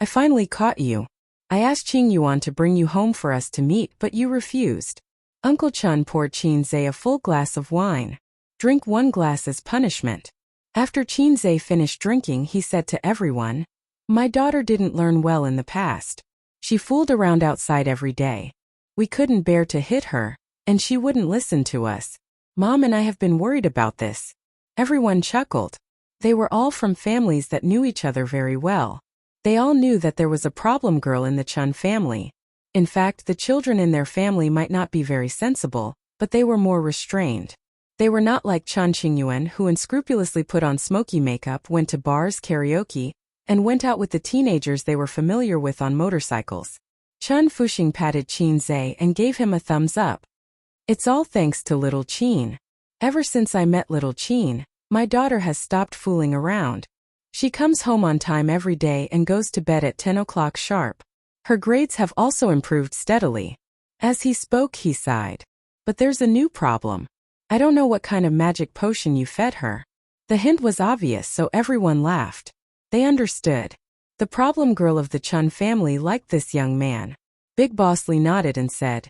I finally caught you. I asked Qing Yuan to bring you home for us to meet, but you refused." Uncle Chen poured Qin Zhe a full glass of wine. "Drink one glass as punishment." After Qin Zhe finished drinking, he said to everyone, "My daughter didn't learn well in the past. She fooled around outside every day. We couldn't bear to hit her, and she wouldn't listen to us. Mom and I have been worried about this." Everyone chuckled. They were all from families that knew each other very well. They all knew that there was a problem girl in the Chun family. In fact, the children in their family might not be very sensible, but they were more restrained. They were not like Chun Qingyuan, who unscrupulously put on smoky makeup, went to bars, karaoke, and went out with the teenagers they were familiar with on motorcycles. Chun Fuxing patted Qin Zhe and gave him a thumbs up. It's all thanks to little Qin. Ever since I met little Qin, my daughter has stopped fooling around. She comes home on time every day and goes to bed at 10 o'clock sharp. Her grades have also improved steadily. As he spoke, he sighed. But there's a new problem. I don't know what kind of magic potion you fed her. The hint was obvious, so everyone laughed. They understood. The problem girl of the Chun family liked this young man. Big Boss Li nodded and said,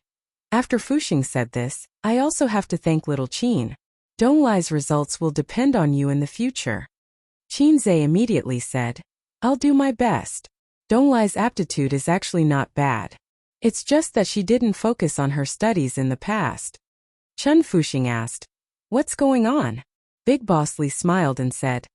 after Fuxing said this, I also have to thank little Qin. Donglai's results will depend on you in the future. Qin Zhe immediately said, I'll do my best. Donglai's aptitude is actually not bad. It's just that she didn't focus on her studies in the past. Chun Fuxing asked, what's going on? Big Boss Li smiled and said,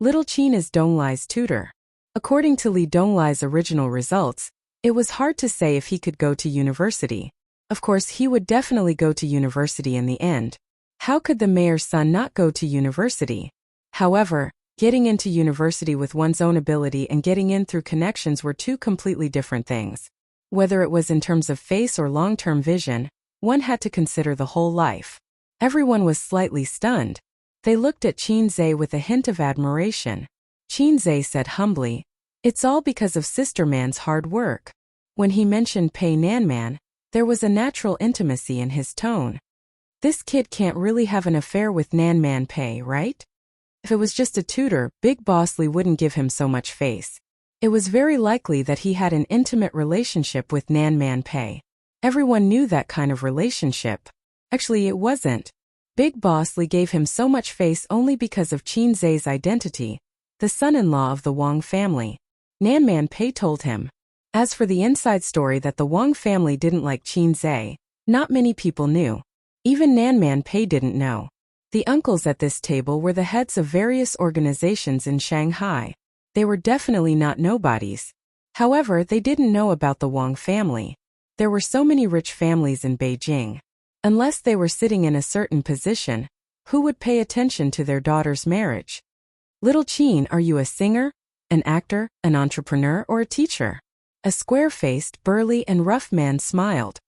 little Qin is Donglai's tutor. According to Li Donglai's original results, it was hard to say if he could go to university. Of course, he would definitely go to university in the end. How could the mayor's son not go to university? However, getting into university with one's own ability and getting in through connections were two completely different things. Whether it was in terms of face or long-term vision, one had to consider the whole life. Everyone was slightly stunned. They looked at Qin Zhe with a hint of admiration. Qin Zhe said humbly, it's all because of Sister Man's hard work. When he mentioned Pei Nanman, there was a natural intimacy in his tone. This kid can't really have an affair with Nanman Pei, right? If it was just a tutor, Big Boss Li wouldn't give him so much face. It was very likely that he had an intimate relationship with Nanman Pei. Everyone knew that kind of relationship. Actually, it wasn't. Big Boss Li gave him so much face only because of Qin Zhe's identity, the son-in-law of the Wang family. Nanman Pei told him. As for the inside story that the Wang family didn't like Qin Zhe, not many people knew. Even Nanman Pei didn't know. The uncles at this table were the heads of various organizations in Shanghai. They were definitely not nobodies. However, they didn't know about the Wang family. There were so many rich families in Beijing. Unless they were sitting in a certain position, who would pay attention to their daughter's marriage? Little Qin, are you a singer, an actor, an entrepreneur, or a teacher? A square-faced, burly, and rough man smiled.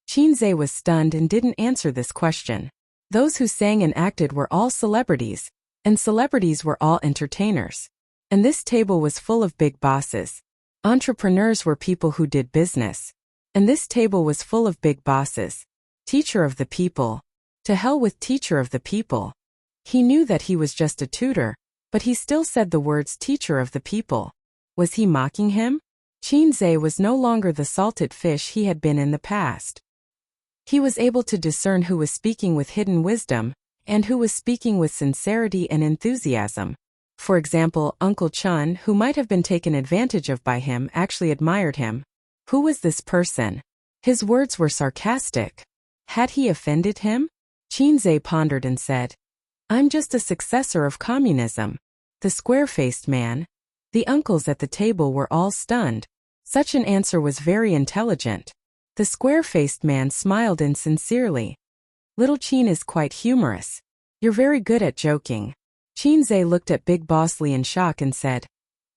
Qin Zhe was stunned and didn't answer this question. Those who sang and acted were all celebrities, and celebrities were all entertainers. And this table was full of big bosses. Entrepreneurs were people who did business. And this table was full of big bosses. Teacher of the people. To hell with teacher of the people. He knew that he was just a tutor, but he still said the words teacher of the people. Was he mocking him? Qin Zhe was no longer the salted fish he had been in the past. He was able to discern who was speaking with hidden wisdom, and who was speaking with sincerity and enthusiasm. For example, Uncle Chun, who might have been taken advantage of by him, actually admired him. Who was this person? His words were sarcastic. Had he offended him? Qin Zhe pondered and said, I'm just a successor of communism. The square-faced man. The uncles at the table were all stunned. Such an answer was very intelligent. The square-faced man smiled insincerely. Little Qin is quite humorous. You're very good at joking. Qin Zhe looked at Big Boss Li in shock and said,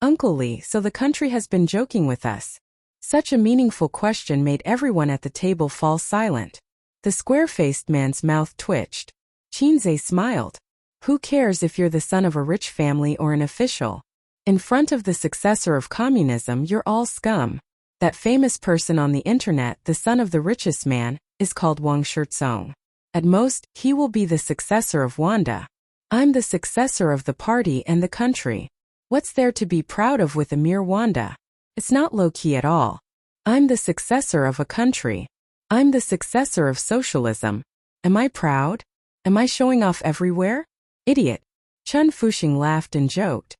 Uncle Li, so the country has been joking with us. Such a meaningful question made everyone at the table fall silent. The square-faced man's mouth twitched. Qin Zhe smiled. Who cares if you're the son of a rich family or an official? In front of the successor of communism, you're all scum. That famous person on the internet, the son of the richest man, is called Wang Shizong. At most, he will be the successor of Wanda. I'm the successor of the party and the country. What's there to be proud of with a mere Wanda? It's not low-key at all. I'm the successor of a country. I'm the successor of socialism. Am I proud? Am I showing off everywhere? Idiot. Chun Fuxing laughed and joked.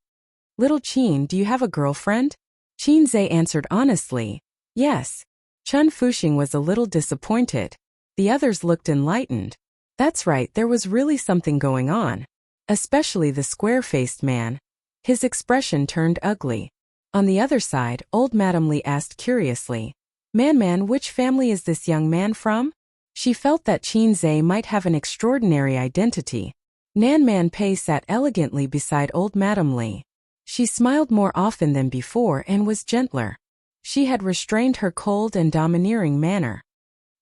Little Qin, do you have a girlfriend? Qin Zhe answered honestly, yes. Chun Fuxing was a little disappointed. The others looked enlightened. That's right, there was really something going on. Especially the square-faced man. His expression turned ugly. On the other side, old Madame Li asked curiously, Man, which family is this young man from? She felt that Qin Zhe might have an extraordinary identity. Man Pei sat elegantly beside old Madame Li. She smiled more often than before and was gentler. She had restrained her cold and domineering manner.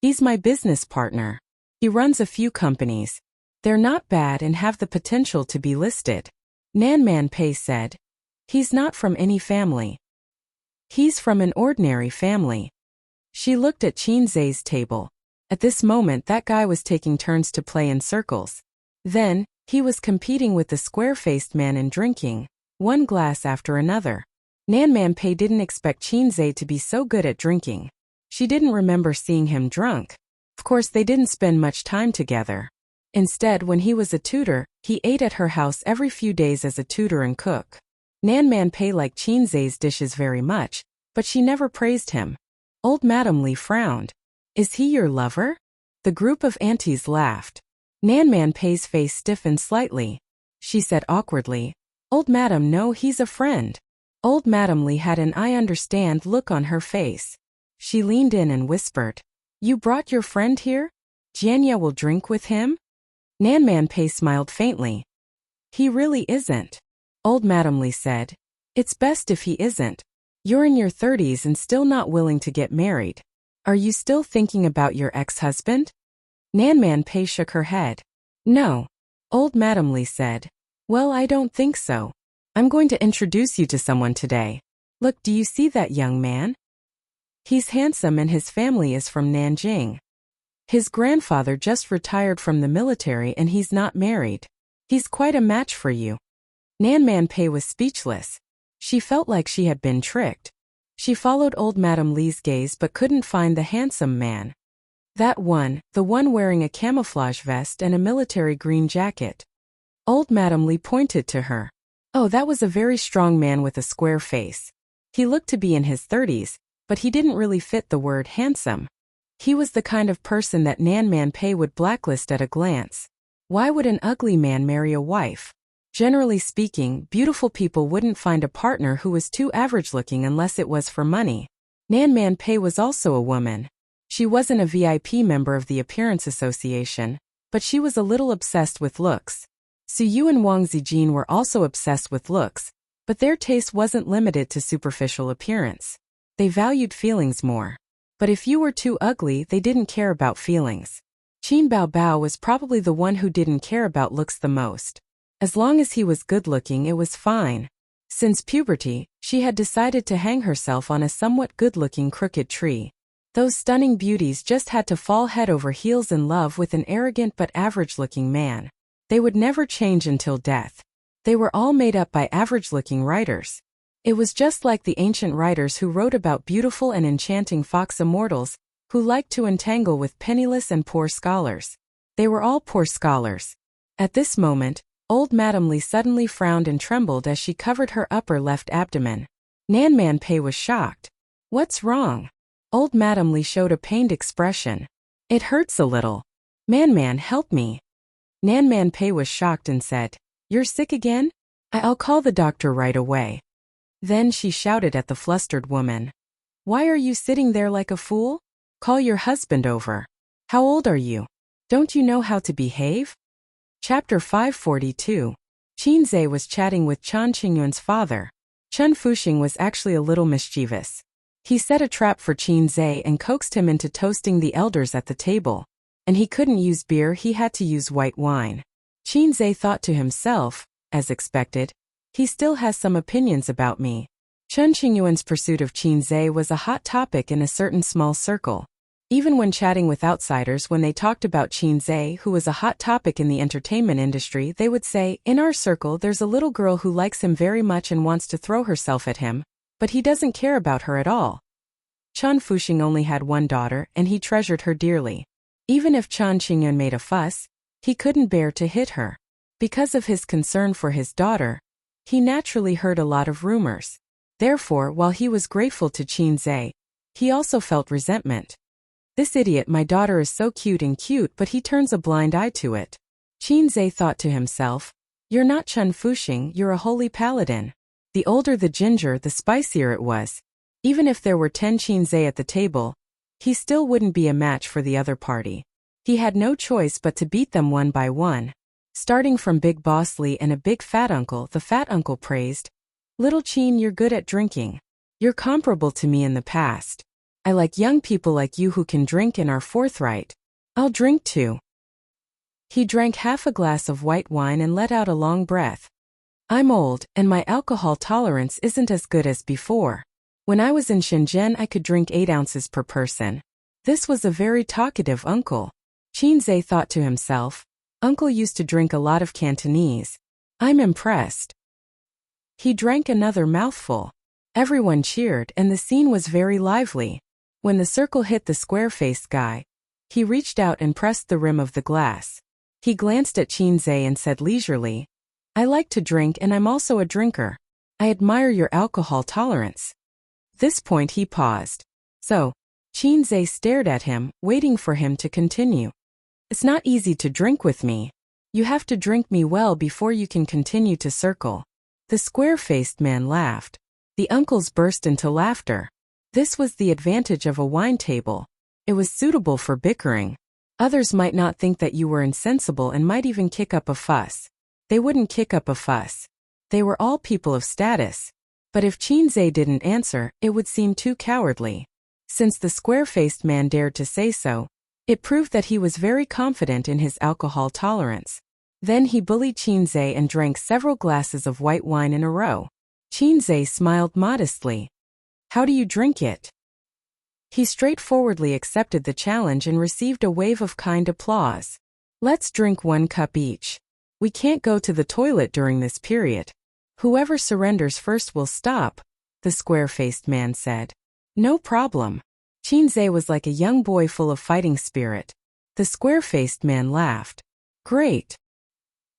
He's my business partner. He runs a few companies. They're not bad and have the potential to be listed. Man Pei said. He's not from any family. He's from an ordinary family. She looked at Qin Zhe's table. At this moment that guy was taking turns to play in circles. Then, he was competing with the square-faced man in drinking, one glass after another. Man Pei didn't expect Qin Zhe to be so good at drinking. She didn't remember seeing him drunk. Of course they didn't spend much time together. Instead, when he was a tutor, he ate at her house every few days as a tutor and cook. Man Pei liked Qin Zhe's dishes very much, but she never praised him. Old Madame Li frowned. Is he your lover? The group of aunties laughed. Man Pei's face stiffened slightly. She said awkwardly, Old Madame, no, he's a friend. Old Madame Li had an I understand look on her face. She leaned in and whispered, You brought your friend here? Jianya will drink with him? Man Pei smiled faintly. He really isn't. Old Madame Li said, It's best if he isn't. You're in your 30s and still not willing to get married. Are you still thinking about your ex-husband? Man Pei shook her head. No. Old Madame Li said, Well, I don't think so. I'm going to introduce you to someone today. Look, do you see that young man? He's handsome and his family is from Nanjing. His grandfather just retired from the military and he's not married. He's quite a match for you. Man Pei was speechless. She felt like she had been tricked. She followed old Madame Li's gaze but couldn't find the handsome man. That one, the one wearing a camouflage vest and a military green jacket. Old Madame Li pointed to her. Oh, that was a very strong man with a square face. He looked to be in his 30s, but he didn't really fit the word handsome. He was the kind of person that Man Pei would blacklist at a glance. Why would an ugly man marry a wife? Generally speaking, beautiful people wouldn't find a partner who was too average-looking unless it was for money. Man Pei was also a woman. She wasn't a VIP member of the Appearance Association, but she was a little obsessed with looks. Su Yu and Wang Zijin were also obsessed with looks, but their taste wasn't limited to superficial appearance. They valued feelings more. But if you were too ugly, they didn't care about feelings. Qin Baobao was probably the one who didn't care about looks the most. As long as he was good-looking, it was fine. Since puberty, she had decided to hang herself on a somewhat good-looking crooked tree. Those stunning beauties just had to fall head over heels in love with an arrogant but average-looking man. They would never change until death. They were all made up by average-looking writers. It was just like the ancient writers who wrote about beautiful and enchanting fox immortals, who liked to entangle with penniless and poor scholars. They were all poor scholars. At this moment, old Madame Li suddenly frowned and trembled as she covered her upper left abdomen. Man Pei was shocked. What's wrong? Old Madame Li showed a pained expression. It hurts a little. Man, help me. Man Pei was shocked and said, You're sick again? I'll call the doctor right away. Then she shouted at the flustered woman. Why are you sitting there like a fool? Call your husband over. How old are you? Don't you know how to behave? Chapter 542. Qin Zhe was chatting with Chen Qingyuan's father. Chen Fuxing was actually a little mischievous. He set a trap for Qin Zhe and coaxed him into toasting the elders at the table. And he couldn't use beer, he had to use white wine. Qin Zhe thought to himself, as expected, he still has some opinions about me. Chen Qingyuan's pursuit of Qin Zhe was a hot topic in a certain small circle. Even when chatting with outsiders, when they talked about Qin Zhe, who was a hot topic in the entertainment industry, they would say, In our circle there's a little girl who likes him very much and wants to throw herself at him, but he doesn't care about her at all. Chen Fuxing only had one daughter, and he treasured her dearly. Even if Chen Qingyuan made a fuss, he couldn't bear to hit her. Because of his concern for his daughter, he naturally heard a lot of rumors. Therefore, while he was grateful to Qin Zhe, he also felt resentment. This idiot, my daughter is so cute, but he turns a blind eye to it. Qin Zhe thought to himself, You're not Chen Fuxing, you're a holy paladin. The older the ginger, the spicier it was. Even if there were 10 Qinzhe at the table, he still wouldn't be a match for the other party. He had no choice but to beat them one by one. Starting from Big Boss Li and a big fat uncle, the fat uncle praised, "Little Qin, you're good at drinking. You're comparable to me in the past. I like young people like you who can drink and are forthright. I'll drink too." He drank half a glass of white wine and let out a long breath. "I'm old, and my alcohol tolerance isn't as good as before. When I was in Shenzhen I could drink 8 ounces per person." This was a very talkative uncle. Qinzhe thought to himself, "Uncle used to drink a lot of Cantonese. I'm impressed." He drank another mouthful. Everyone cheered and the scene was very lively. When the circle hit the square-faced guy, he reached out and pressed the rim of the glass. He glanced at Qinzhe and said leisurely, "I like to drink and I'm also a drinker. I admire your alcohol tolerance." This point he paused. "So?" Qinzhe stared at him, waiting for him to continue. "It's not easy to drink with me. You have to drink me well before you can continue to circle." The square-faced man laughed. The uncles burst into laughter. This was the advantage of a wine table. It was suitable for bickering. Others might not think that you were insensible and might even kick up a fuss. They wouldn't kick up a fuss. They were all people of status. But if Qinzhe didn't answer, it would seem too cowardly. Since the square-faced man dared to say so, it proved that he was very confident in his alcohol tolerance. Then he bullied Qinzhe and drank several glasses of white wine in a row. Qinzhe smiled modestly. "How do you drink it?" He straightforwardly accepted the challenge and received a wave of kind applause. "Let's drink 1 cup each. We can't go to the toilet during this period. Whoever surrenders first will stop," the square-faced man said. "No problem." Qinzhe was like a young boy full of fighting spirit. The square-faced man laughed. "Great."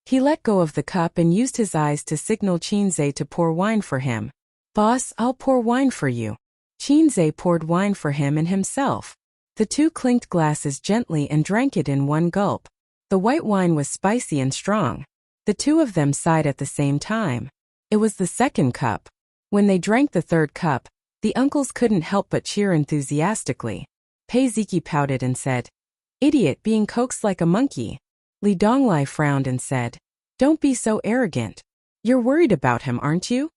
He let go of the cup and used his eyes to signal Qinzhe to pour wine for him. "Boss, I'll pour wine for you." Qinzhe poured wine for him and himself. The two clinked glasses gently and drank it in one gulp. The white wine was spicy and strong. The two of them sighed at the same time. It was the second cup. When they drank the third cup, the uncles couldn't help but cheer enthusiastically. Pei Ziki pouted and said, "Idiot, being coaxed like a monkey." Li Donglai frowned and said, "Don't be so arrogant. You're worried about him, aren't you?"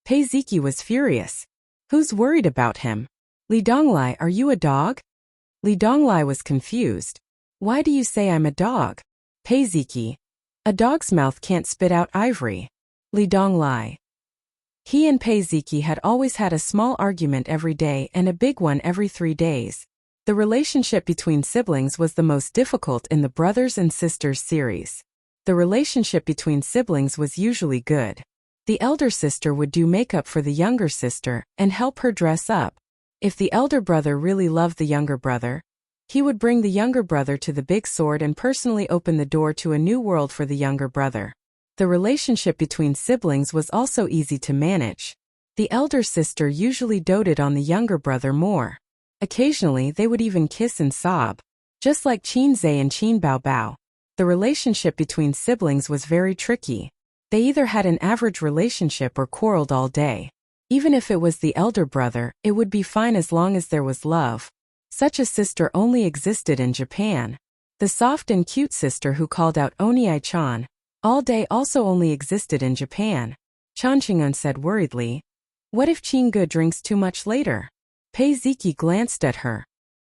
Pei Ziki was furious. "Who's worried about him? Li Donglai, are you a dog?" Li Donglai was confused. "Why do you say I'm a dog?" Pei Ziki, "A dog's mouth can't spit out ivory." Li Donglai. He and Pei Ziki had always had a small argument every day and a big one every 3 days. The relationship between siblings was the most difficult in the brothers and sisters series. The relationship between siblings was usually good. The elder sister would do makeup for the younger sister and help her dress up. If the elder brother really loved the younger brother, he would bring the younger brother to the big sword and personally open the door to a new world for the younger brother. The relationship between siblings was also easy to manage. The elder sister usually doted on the younger brother more. Occasionally they would even kiss and sob. Just like Qinzhe and Qin Baobao, the relationship between siblings was very tricky. They either had an average relationship or quarreled all day. Even if it was the elder brother, it would be fine as long as there was love. Such a sister only existed in Japan. The soft and cute sister who called out Oniai-chan all day also only existed in Japan. Chan Qingun said worriedly, "What if Qingge drinks too much later?" Pei Ziki glanced at her.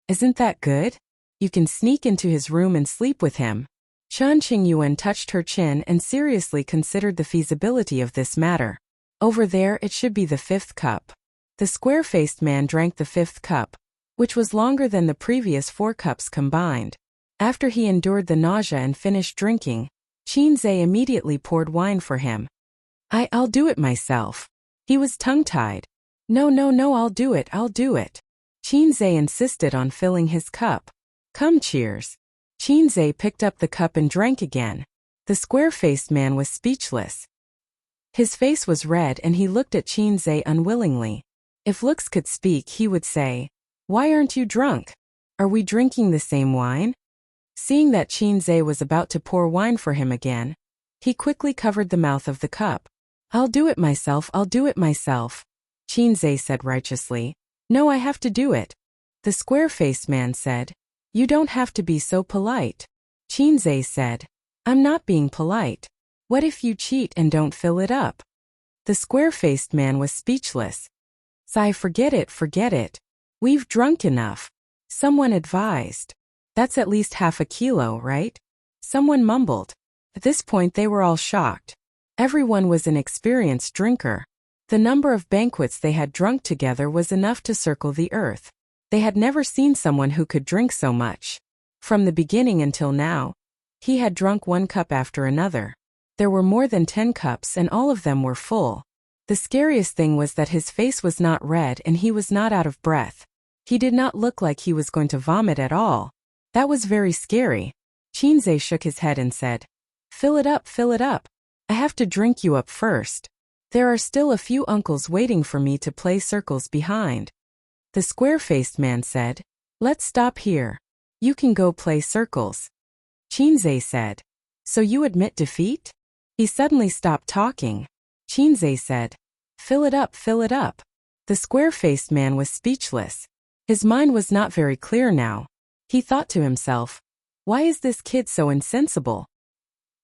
"Isn't that good? You can sneak into his room and sleep with him." Chan Qingyuan touched her chin and seriously considered the feasibility of this matter. "Over there it should be the 5th cup." The square-faced man drank the 5th cup, which was longer than the previous 4 cups combined. After he endured the nausea and finished drinking, Qinzhe immediately poured wine for him. I'll do it myself." He was tongue-tied. No, I'll do it. Qinzhe insisted on filling his cup. "Come, cheers." Qinzhe picked up the cup and drank again. The square-faced man was speechless. His face was red and he looked at Qinzhe unwillingly. If looks could speak, he would say, "Why aren't you drunk? Are we drinking the same wine?" Seeing that Qinzhe was about to pour wine for him again, he quickly covered the mouth of the cup. I'll do it myself, I'll do it myself. Qinzhe said righteously. No, I have to do it. The square-faced man said. You don't have to be so polite. Qinzhe said. I'm not being polite. What if you cheat and don't fill it up? The square-faced man was speechless. Sigh, forget it, forget it. We've drunk enough. Someone advised. That's at least half a kilo, right? Someone mumbled. At this point they were all shocked. Everyone was an experienced drinker. The number of banquets they had drunk together was enough to circle the earth. They had never seen someone who could drink so much. From the beginning until now, he had drunk one cup after another. There were more than 10 cups and all of them were full. The scariest thing was that his face was not red and he was not out of breath. He did not look like he was going to vomit at all. That was very scary. Qinzhe shook his head and said, fill it up, fill it up. I have to drink you up first. There are still a few uncles waiting for me to play circles behind. The square-faced man said, let's stop here. You can go play circles. Qinzhe said, so you admit defeat? He suddenly stopped talking. Qinzhe said, fill it up, fill it up. The square-faced man was speechless. His mind was not very clear now. He thought to himself, why is this kid so insensible?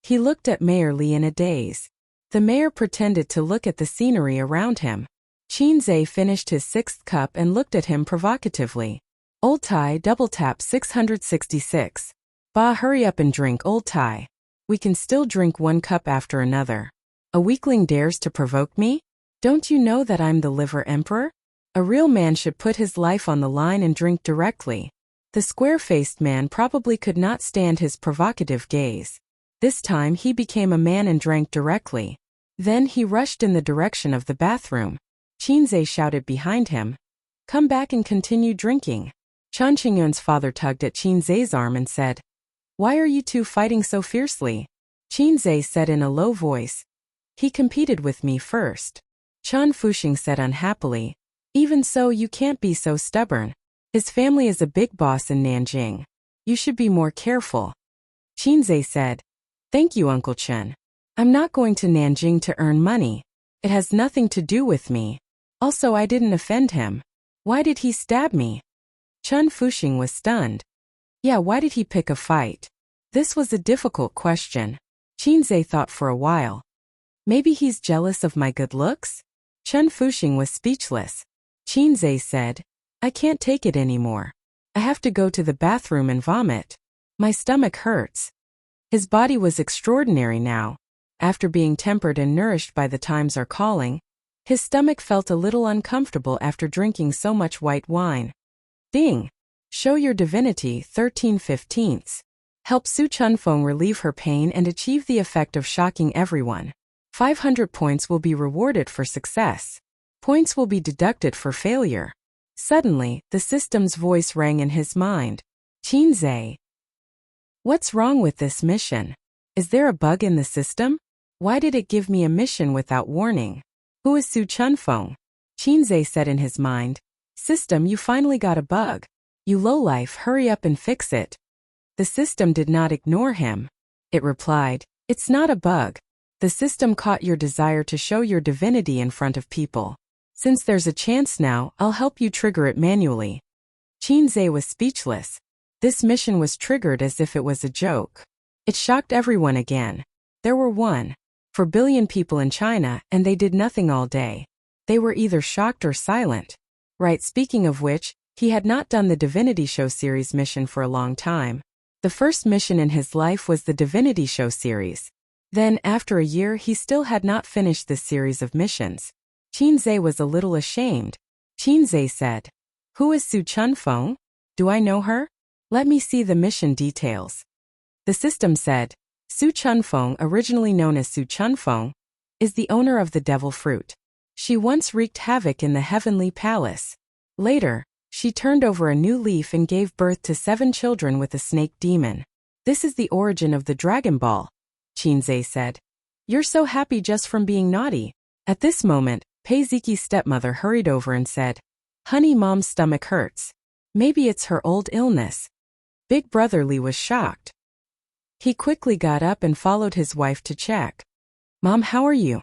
He looked at Mayor Li in a daze. The mayor pretended to look at the scenery around him. Qinzhe finished his 6th cup and looked at him provocatively. Old Tai double tap 666. Bah, hurry up and drink, Old Tai. We can still drink one cup after another. A weakling dares to provoke me? Don't you know that I'm the liver emperor? A real man should put his life on the line and drink directly. The square-faced man probably could not stand his provocative gaze. This time he became a man and drank directly. Then he rushed in the direction of the bathroom. Qinzhe shouted behind him, come back and continue drinking. Chen Qingyun's father tugged at Qinzhe's arm and said, why are you two fighting so fiercely? Qinzhe said in a low voice, he competed with me first. Chen Fuxing said unhappily, even so you can't be so stubborn. His family is a big boss in Nanjing. You should be more careful. Qinzhe said, thank you, Uncle Chen. I'm not going to Nanjing to earn money. It has nothing to do with me. Also, I didn't offend him. Why did he stab me? Chen Fuxing was stunned. Yeah, why did he pick a fight? This was a difficult question. Qinzhe thought for a while. Maybe he's jealous of my good looks? Chen Fuxing was speechless. Qinzhe said, I can't take it anymore. I have to go to the bathroom and vomit. My stomach hurts. His body was extraordinary now. After being tempered and nourished by the times are calling, his stomach felt a little uncomfortable after drinking so much white wine. Ding! Show your divinity 13/15. Help Su Chunfeng relieve her pain and achieve the effect of shocking everyone. 500 points will be rewarded for success. Points will be deducted for failure. Suddenly, the system's voice rang in his mind. Qinzhe. What's wrong with this mission? Is there a bug in the system? Why did it give me a mission without warning? Who is Su Chunfeng? Qinzhe said in his mind. System, you finally got a bug. You lowlife, hurry up and fix it. The system did not ignore him. It replied, it's not a bug. The system caught your desire to show your divinity in front of people. Since there's a chance now, I'll help you trigger it manually. Qinzhe was speechless. This mission was triggered as if it was a joke. It shocked everyone again. There were 1.4 billion people in China, and they did nothing all day. They were either shocked or silent. Right, speaking of which, he had not done the Divinity Show series mission for a long time. The first mission in his life was the Divinity Show series. Then, after a year, he still had not finished this series of missions. Qinzhe was a little ashamed. Qinzhe said, who is Su Chunfeng? Do I know her? Let me see the mission details. The system said, Su Chunfeng, originally known as Su Chunfeng, is the owner of the devil fruit. She once wreaked havoc in the heavenly palace. Later, she turned over a new leaf and gave birth to 7 children with a snake demon. This is the origin of the Dragon Ball, Qinzhe said. You're so happy just from being naughty. At this moment, Pei Ziqi's stepmother hurried over and said, Honey, Mom's stomach hurts. Maybe it's her old illness. Big Brother Li was shocked. He quickly got up and followed his wife to check. Mom, how are you?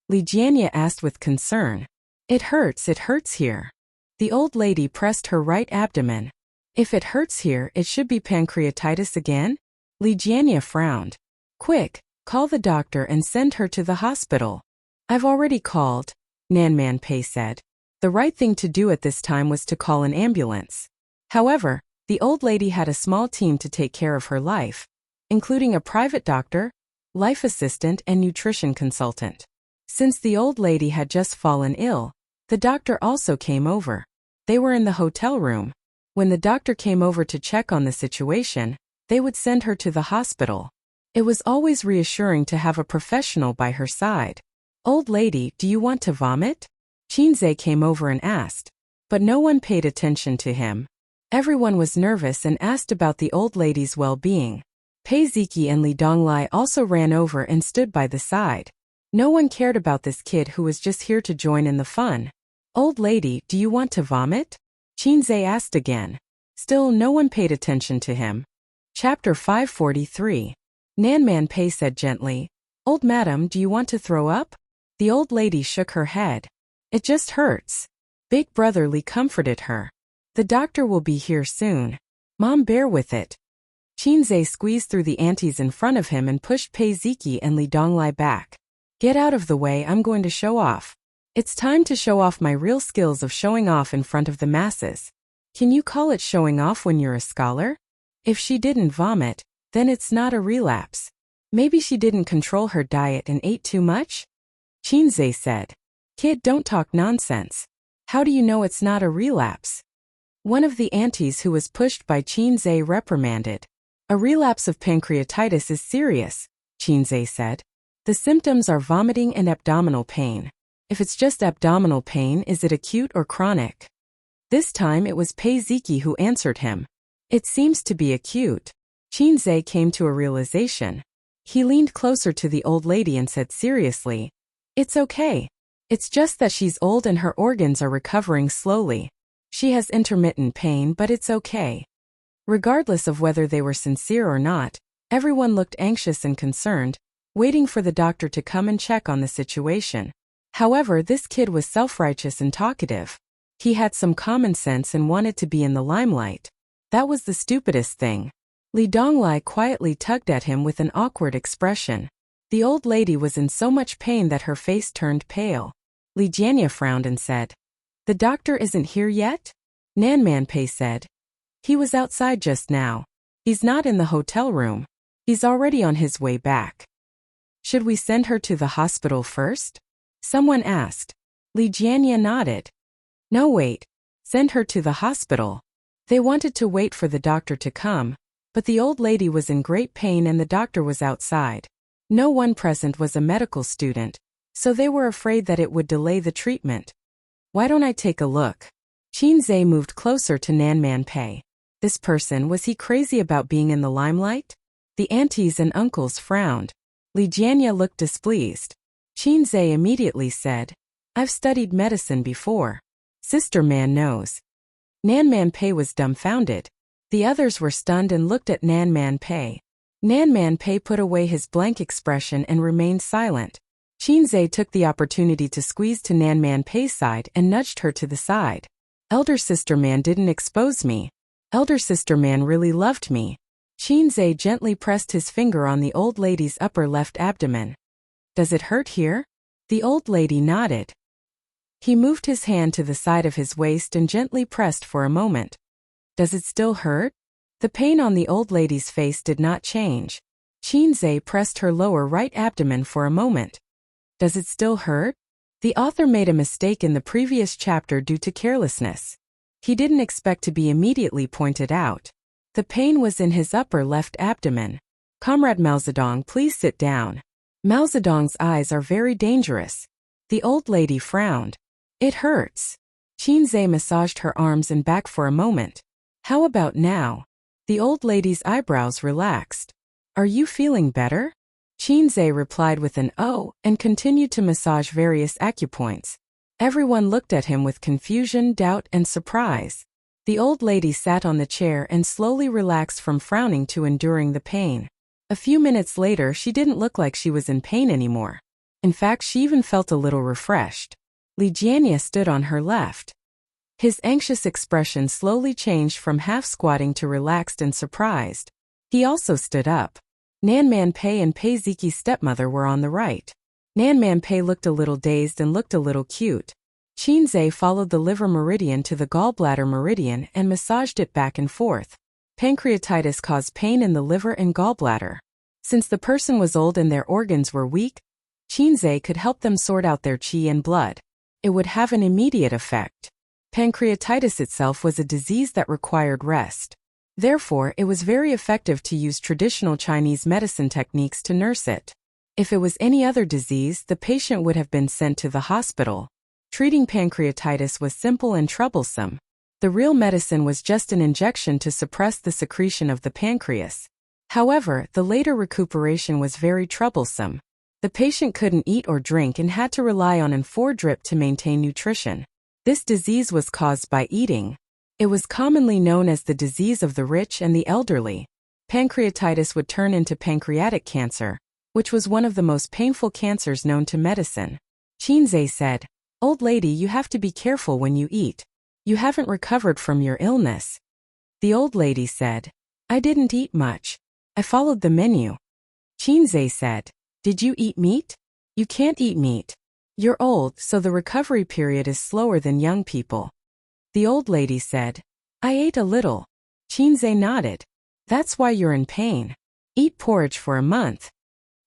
Li Jianya asked with concern. It hurts here. The old lady pressed her right abdomen. If it hurts here, it should be pancreatitis again? Li Jianya frowned. Quick, call the doctor and send her to the hospital. I've already called, Nanman Pei said. The right thing to do at this time was to call an ambulance. However, the old lady had a small team to take care of her life, including a private doctor, life assistant, and nutrition consultant. Since the old lady had just fallen ill, the doctor also came over. They were in the hotel room. When the doctor came over to check on the situation, they would send her to the hospital. It was always reassuring to have a professional by her side. Old lady, do you want to vomit? Qinzhe came over and asked. But no one paid attention to him. Everyone was nervous and asked about the old lady's well-being. Pei Ziki and Li Donglai also ran over and stood by the side. No one cared about this kid who was just here to join in the fun. Old lady, do you want to vomit? Qinzhe asked again. Still no one paid attention to him. Chapter 543. Nanman Pei said gently, Old madam, do you want to throw up? The old lady shook her head. It just hurts. Big brother Li comforted her. The doctor will be here soon. Mom, bear with it. Qinzhe squeezed through the aunties in front of him and pushed Pei Ziki and Li Donglai back. Get out of the way, I'm going to show off. It's time to show off my real skills of showing off in front of the masses. Can you call it showing off when you're a scholar? If she didn't vomit, then it's not a relapse. Maybe she didn't control her diet and ate too much? Qinzhe said. Kid, don't talk nonsense. How do you know it's not a relapse? One of the aunties who was pushed by Qinzhe reprimanded. A relapse of pancreatitis is serious, Qinzhe said. The symptoms are vomiting and abdominal pain. If it's just abdominal pain, is it acute or chronic? This time it was Pei Ziki who answered him. It seems to be acute. Qinzhe came to a realization. He leaned closer to the old lady and said seriously, It's okay. It's just that she's old and her organs are recovering slowly. She has intermittent pain, but it's okay. Regardless of whether they were sincere or not, everyone looked anxious and concerned, waiting for the doctor to come and check on the situation. However, this kid was self-righteous and talkative. He had some common sense and wanted to be in the limelight. That was the stupidest thing. Li Donglai quietly tugged at him with an awkward expression. The old lady was in so much pain that her face turned pale. Li Jianya frowned and said, The doctor isn't here yet? Nanman Pei said. He was outside just now. He's not in the hotel room. He's already on his way back. Should we send her to the hospital first? Someone asked. Li Jianya nodded. No, wait. Send her to the hospital. They wanted to wait for the doctor to come, but the old lady was in great pain and the doctor was outside. No one present was a medical student, so they were afraid that it would delay the treatment. Why don't I take a look? Qinzhe moved closer to Nanman Pei. This person, was he crazy about being in the limelight? The aunties and uncles frowned. Li Jianya looked displeased. Qinzhe immediately said, I've studied medicine before. Sister Man knows. Nanman Pei was dumbfounded. The others were stunned and looked at Nanman Pei. Nanman Pei put away his blank expression and remained silent. Qinzhe took the opportunity to squeeze to Nanman Pei's side and nudged her to the side. Elder Sister Man didn't expose me. Elder Sister Man really loved me. Qinzhe gently pressed his finger on the old lady's upper left abdomen. Does it hurt here? The old lady nodded. He moved his hand to the side of his waist and gently pressed for a moment. Does it still hurt? The pain on the old lady's face did not change. Qinzhe pressed her lower right abdomen for a moment. Does it still hurt? The author made a mistake in the previous chapter due to carelessness. He didn't expect to be immediately pointed out. The pain was in his upper left abdomen. Comrade Mao Zedong, please sit down. Mao Zedong's eyes are very dangerous. The old lady frowned. It hurts. Qinzhe massaged her arms and back for a moment. How about now? The old lady's eyebrows relaxed. Are you feeling better? Qinzhe replied with an "oh" and continued to massage various acupoints. Everyone looked at him with confusion, doubt, and surprise. The old lady sat on the chair and slowly relaxed from frowning to enduring the pain. A few minutes later, she didn't look like she was in pain anymore. In fact, she even felt a little refreshed. Li Jianye stood on her left. His anxious expression slowly changed from half-squatting to relaxed and surprised. He also stood up. Nan Man Pei and Pei Ziqi's stepmother were on the right. Nan Man Pei looked a little dazed and looked a little cute. Qin Zhe followed the liver meridian to the gallbladder meridian and massaged it back and forth. Pancreatitis caused pain in the liver and gallbladder. Since the person was old and their organs were weak, Qin Zhe could help them sort out their qi and blood. It would have an immediate effect. Pancreatitis itself was a disease that required rest. Therefore, it was very effective to use traditional Chinese medicine techniques to nurse it. If it was any other disease, the patient would have been sent to the hospital. Treating pancreatitis was simple and troublesome. The real medicine was just an injection to suppress the secretion of the pancreas. However, the later recuperation was very troublesome. The patient couldn't eat or drink and had to rely on an IV drip to maintain nutrition. This disease was caused by eating. It was commonly known as the disease of the rich and the elderly. Pancreatitis would turn into pancreatic cancer, which was one of the most painful cancers known to medicine. Qin Zhe said, "Old lady, you have to be careful when you eat. You haven't recovered from your illness." The old lady said, "I didn't eat much. I followed the menu." Qin Zhe said, "Did you eat meat? You can't eat meat. You're old, so the recovery period is slower than young people." The old lady said, "I ate a little." Qin Zhe nodded. "That's why you're in pain. Eat porridge for a month."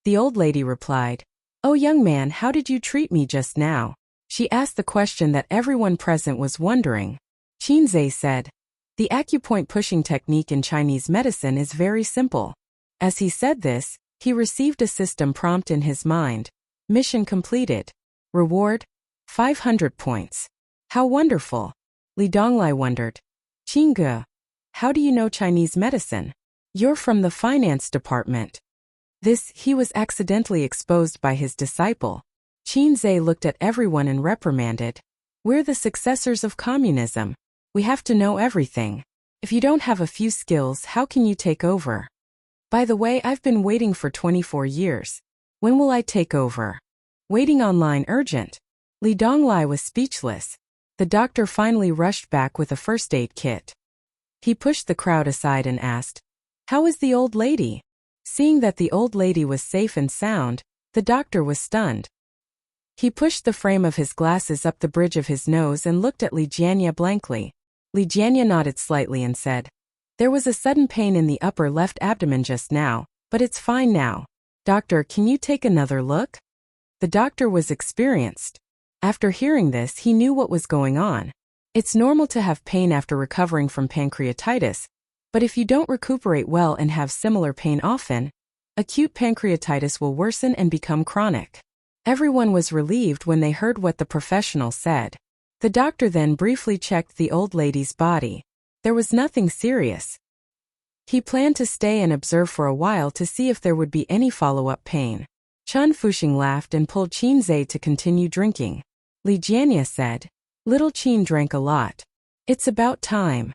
The old lady replied, "Oh young man, how did you treat me just now?" She asked the question that everyone present was wondering. Qin Zhe said, "The acupoint pushing technique in Chinese medicine is very simple." As he said this, he received a system prompt in his mind. Mission completed. Reward, 500 points. How wonderful. Li Donglai wondered. "Qin Ge, how do you know Chinese medicine? You're from the finance department." This, he was accidentally exposed by his disciple. Qin Zhe looked at everyone and reprimanded. "We're the successors of communism. We have to know everything. If you don't have a few skills, how can you take over? By the way, I've been waiting for 24 years. When will I take over? Waiting online urgent." Li Donglai was speechless. The doctor finally rushed back with a first aid kit. He pushed the crowd aside and asked, "How is the old lady?" Seeing that the old lady was safe and sound, the doctor was stunned. He pushed the frame of his glasses up the bridge of his nose and looked at Li Jianye blankly. Li Jianye nodded slightly and said, "There was a sudden pain in the upper left abdomen just now, but it's fine now. Doctor, can you take another look?" The doctor was experienced. After hearing this, he knew what was going on. It's normal to have pain after recovering from pancreatitis, but if you don't recuperate well and have similar pain often, acute pancreatitis will worsen and become chronic. Everyone was relieved when they heard what the professional said. The doctor then briefly checked the old lady's body. There was nothing serious. He planned to stay and observe for a while to see if there would be any follow-up pain. Chun Fuxing laughed and pulled Qin Zhe to continue drinking. Li Jianye said, "Little Qin drank a lot. It's about time."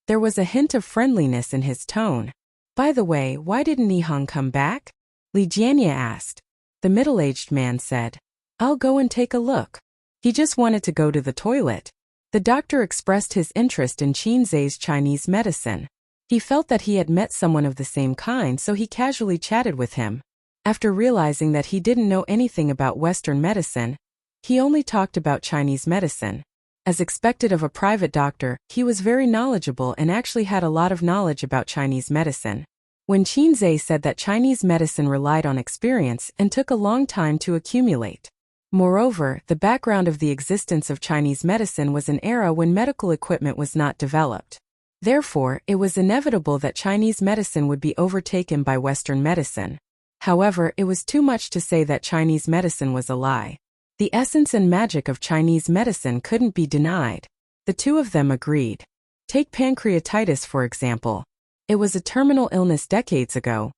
There was a hint of friendliness in his tone. "By the way, why didn't Nihong come back?" Li Jianye asked. The middle-aged man said, "I'll go and take a look. He just wanted to go to the toilet." The doctor expressed his interest in Qin Zhe's Chinese medicine. He felt that he had met someone of the same kind, so he casually chatted with him. After realizing that he didn't know anything about Western medicine, he only talked about Chinese medicine. As expected of a private doctor, he was very knowledgeable and actually had a lot of knowledge about Chinese medicine. When Qin Zhe said that Chinese medicine relied on experience and took a long time to accumulate. Moreover, the background of the existence of Chinese medicine was an era when medical equipment was not developed. Therefore, it was inevitable that Chinese medicine would be overtaken by Western medicine. However, it was too much to say that Chinese medicine was a lie. The essence and magic of Chinese medicine couldn't be denied. The two of them agreed. Take pancreatitis, for example. It was a terminal illness decades ago.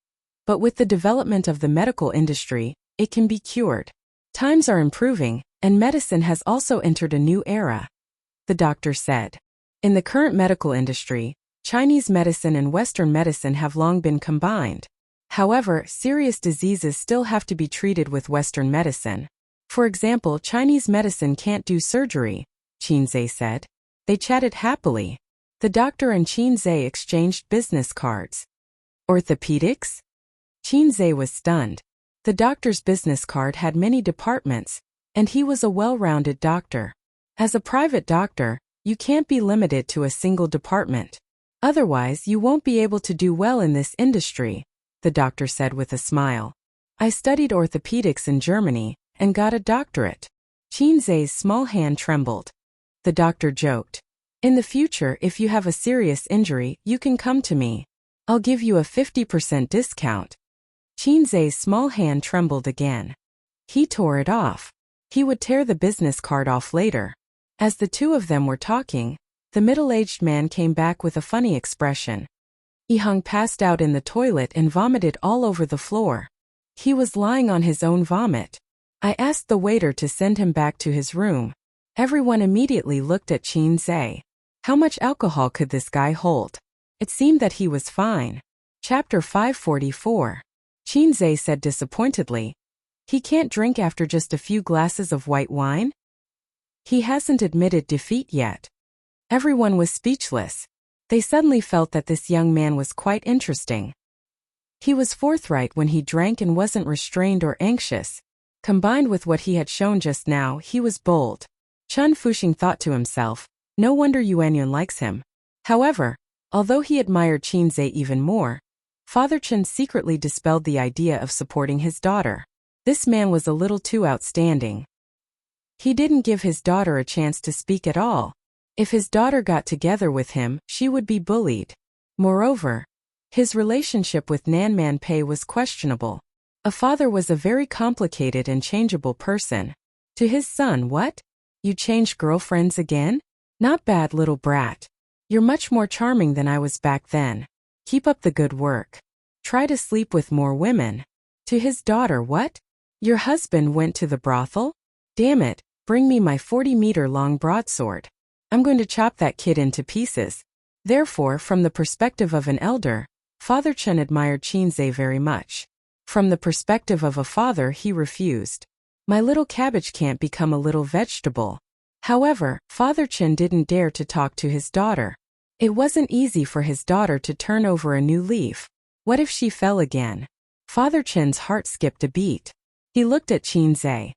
But with the development of the medical industry, it can be cured. Times are improving, and medicine has also entered a new era. The doctor said. In the current medical industry, Chinese medicine and Western medicine have long been combined. However, serious diseases still have to be treated with Western medicine. For example, Chinese medicine can't do surgery, Qinzhe said. They chatted happily. The doctor and Qinzhe exchanged business cards. Orthopedics? Qinzhe was stunned. The doctor's business card had many departments, and he was a well-rounded doctor. As a private doctor, you can't be limited to a single department. Otherwise, you won't be able to do well in this industry, the doctor said with a smile. I studied orthopedics in Germany and got a doctorate. Qinzhe's small hand trembled. The doctor joked. In the future, if you have a serious injury, you can come to me. I'll give you a 50% discount. Qinzhe's small hand trembled again. He tore it off. He would tear the business card off later. As the two of them were talking, the middle-aged man came back with a funny expression. Yiheng passed out in the toilet and vomited all over the floor. He was lying on his own vomit. I asked the waiter to send him back to his room. Everyone immediately looked at Qinzhe. How much alcohol could this guy hold? It seemed that he was fine. Chapter 544. Qinzhe said disappointedly. He can't drink after just a few glasses of white wine? He hasn't admitted defeat yet. Everyone was speechless. They suddenly felt that this young man was quite interesting. He was forthright when he drank and wasn't restrained or anxious. Combined with what he had shown just now, he was bold. Chun Fuxing thought to himself, no wonder Yuanyuan likes him. However, although he admired Qinzhe even more, Father Chen secretly dispelled the idea of supporting his daughter. This man was a little too outstanding. He didn't give his daughter a chance to speak at all. If his daughter got together with him, she would be bullied. Moreover, his relationship with Nanman Pei was questionable. A father was a very complicated and changeable person. To his son, what? You changed girlfriends again? Not bad, little brat. You're much more charming than I was back then. Keep up the good work. Try to sleep with more women. To his daughter, what? Your husband went to the brothel? Damn it, bring me my 40-meter-long broadsword. I'm going to chop that kid into pieces. Therefore, from the perspective of an elder, Father Chen admired Qinzhe very much. From the perspective of a father, he refused. My little cabbage can't become a little vegetable. However, Father Chen didn't dare to talk to his daughter. It wasn't easy for his daughter to turn over a new leaf. What if she fell again? Father Chen's heart skipped a beat. He looked at Qinzhe.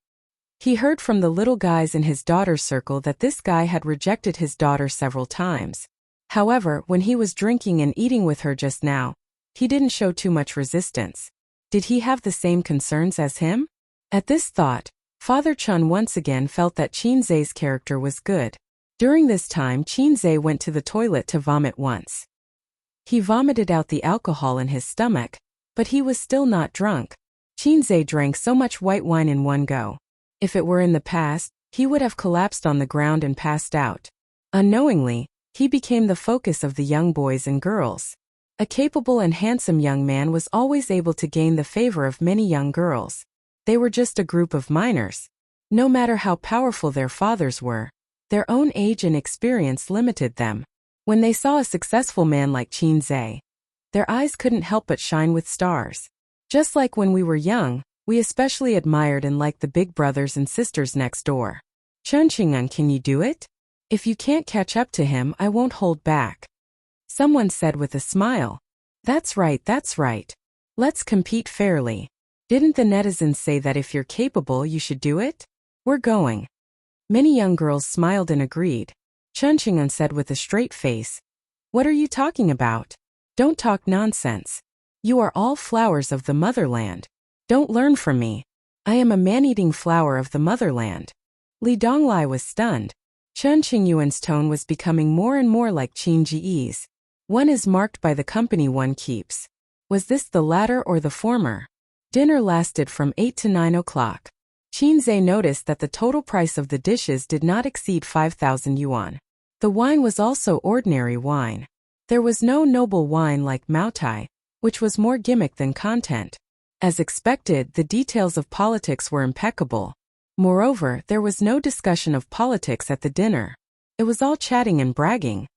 He heard from the little guys in his daughter's circle that this guy had rejected his daughter several times. However, when he was drinking and eating with her just now, he didn't show too much resistance. Did he have the same concerns as him? At this thought, Father Chen once again felt that Qinzhe's character was good. During this time, Qinzhe went to the toilet to vomit once. He vomited out the alcohol in his stomach, but he was still not drunk. Qinzhe drank so much white wine in one go. If it were in the past, he would have collapsed on the ground and passed out. Unknowingly, he became the focus of the young boys and girls. A capable and handsome young man was always able to gain the favor of many young girls. They were just a group of minors. No matter how powerful their fathers were, their own age and experience limited them. When they saw a successful man like Qinzhe, their eyes couldn't help but shine with stars. Just like when we were young, we especially admired and liked the big brothers and sisters next door. Chen Qingyun, can you do it? If you can't catch up to him, I won't hold back. Someone said with a smile. That's right, that's right. Let's compete fairly. Didn't the netizens say that if you're capable, you should do it? We're going. Many young girls smiled and agreed. Chen Qingyun said with a straight face. What are you talking about? Don't talk nonsense. You are all flowers of the motherland. Don't learn from me. I am a man-eating flower of the motherland. Li Donglai was stunned. Chen Qingyuan's tone was becoming more and more like Qin Ji's. One is marked by the company one keeps. Was this the latter or the former? Dinner lasted from 8 to 9 o'clock. Qinzhe noticed that the total price of the dishes did not exceed 5,000 yuan. The wine was also ordinary wine. There was no noble wine like Maotai, which was more gimmick than content. As expected, the details of politics were impeccable. Moreover, there was no discussion of politics at the dinner. It was all chatting and bragging.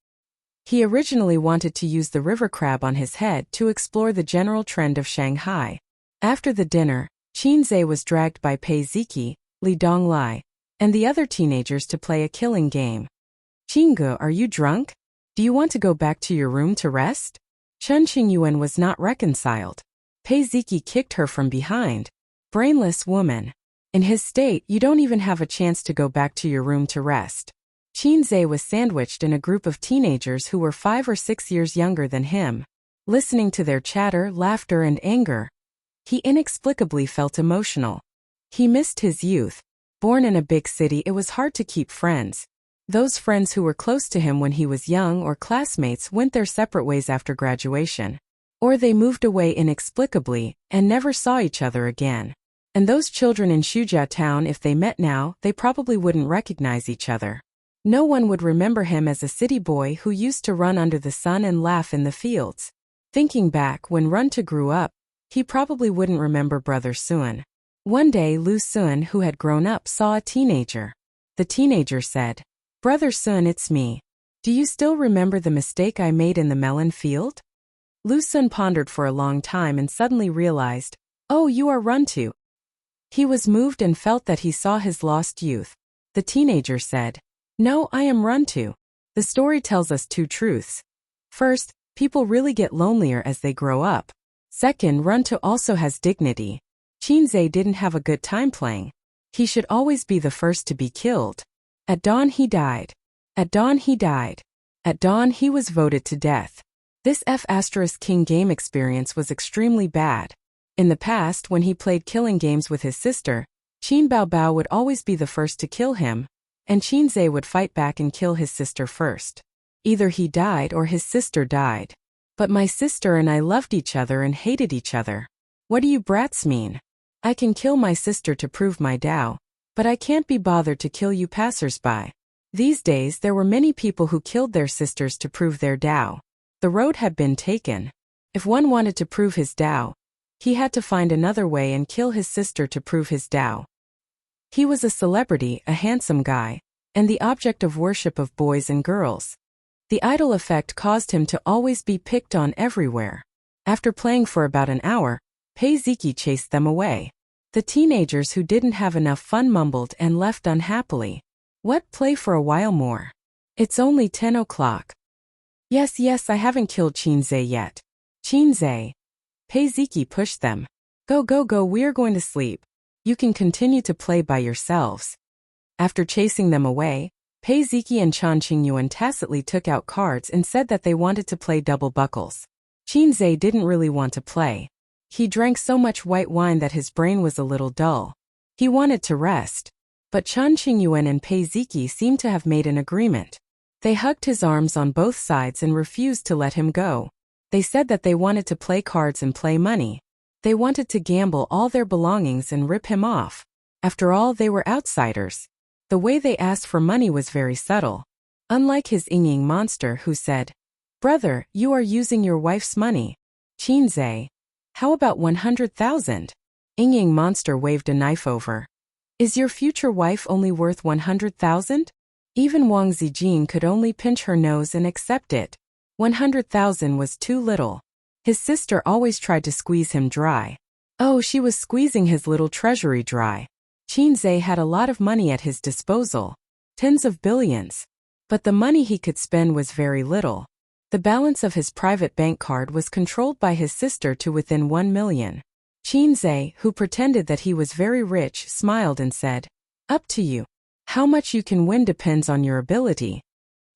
He originally wanted to use the river crab on his head to explore the general trend of Shanghai. After the dinner, Qinzhe was dragged by Pei Ziki, Li Donglai, and the other teenagers to play a killing game. "Qingge, are you drunk? Do you want to go back to your room to rest?" Chen Qingyuan was not reconciled. Pei Ziki kicked her from behind. "Brainless woman. In his state, you don't even have a chance to go back to your room to rest." Qinzhe was sandwiched in a group of teenagers who were 5 or 6 years younger than him. Listening to their chatter, laughter, and anger, he inexplicably felt emotional. He missed his youth. Born in a big city, it was hard to keep friends. Those friends who were close to him when he was young or classmates went their separate ways after graduation. Or they moved away inexplicably and never saw each other again. And those children in Shujia town, if they met now, they probably wouldn't recognize each other. No one would remember him as a city boy who used to run under the sun and laugh in the fields. Thinking back, when Runta grew up, he probably wouldn't remember Brother Sun. One day Lu Sun, who had grown up, saw a teenager. The teenager said, "Brother Sun, it's me. Do you still remember the mistake I made in the melon field?" Lu Sun pondered for a long time and suddenly realized, "Oh, you are Runtu." He was moved and felt that he saw his lost youth. The teenager said, "No, I am Runtu." The story tells us two truths. First, people really get lonelier as they grow up. Second, Runtu also has dignity. Qinzhe didn't have a good time playing. He should always be the first to be killed. At dawn he died. At dawn he died. At dawn he was voted to death. This F*King game experience was extremely bad. In the past, when he played killing games with his sister, Qin Baobao would always be the first to kill him, and Qinzhe would fight back and kill his sister first. Either he died or his sister died. But my sister and I loved each other and hated each other. What do you brats mean? I can kill my sister to prove my Tao, but I can't be bothered to kill you passers-by. These days there were many people who killed their sisters to prove their Tao. The road had been taken. If one wanted to prove his Tao, he had to find another way and kill his sister to prove his Tao. He was a celebrity, a handsome guy, and the object of worship of boys and girls. The idol effect caused him to always be picked on everywhere. After playing for about an hour, Pei Ziki chased them away. The teenagers who didn't have enough fun mumbled and left unhappily. "What, play for a while more? It's only 10 o'clock. Yes, I haven't killed Qinzhe yet." "Qinzhe." Pei Ziki pushed them. Go, we're going to sleep. You can continue to play by yourselves." After chasing them away, Pei Ziki and Chen Qingyuan tacitly took out cards and said that they wanted to play double buckles. Qinzhe didn't really want to play. He drank so much white wine that his brain was a little dull. He wanted to rest. But Chen Qingyuan and Pei Ziki seemed to have made an agreement. They hugged his arms on both sides and refused to let him go. They said that they wanted to play cards and play money. They wanted to gamble all their belongings and rip him off. After all, they were outsiders. The way they asked for money was very subtle. Unlike his Ying monster who said, "Brother, you are using your wife's money." "Qinzhe, how about 100,000? Ying monster waved a knife over. "Is your future wife only worth 100,000? Even Wang Zijin could only pinch her nose and accept it. 100,000 was too little. His sister always tried to squeeze him dry. Oh, she was squeezing his little treasury dry. Qinzhe had a lot of money at his disposal. Tens of billions. But the money he could spend was very little. The balance of his private bank card was controlled by his sister to within 1 million. Qinzhe, who pretended that he was very rich, smiled and said, "Up to you. How much you can win depends on your ability."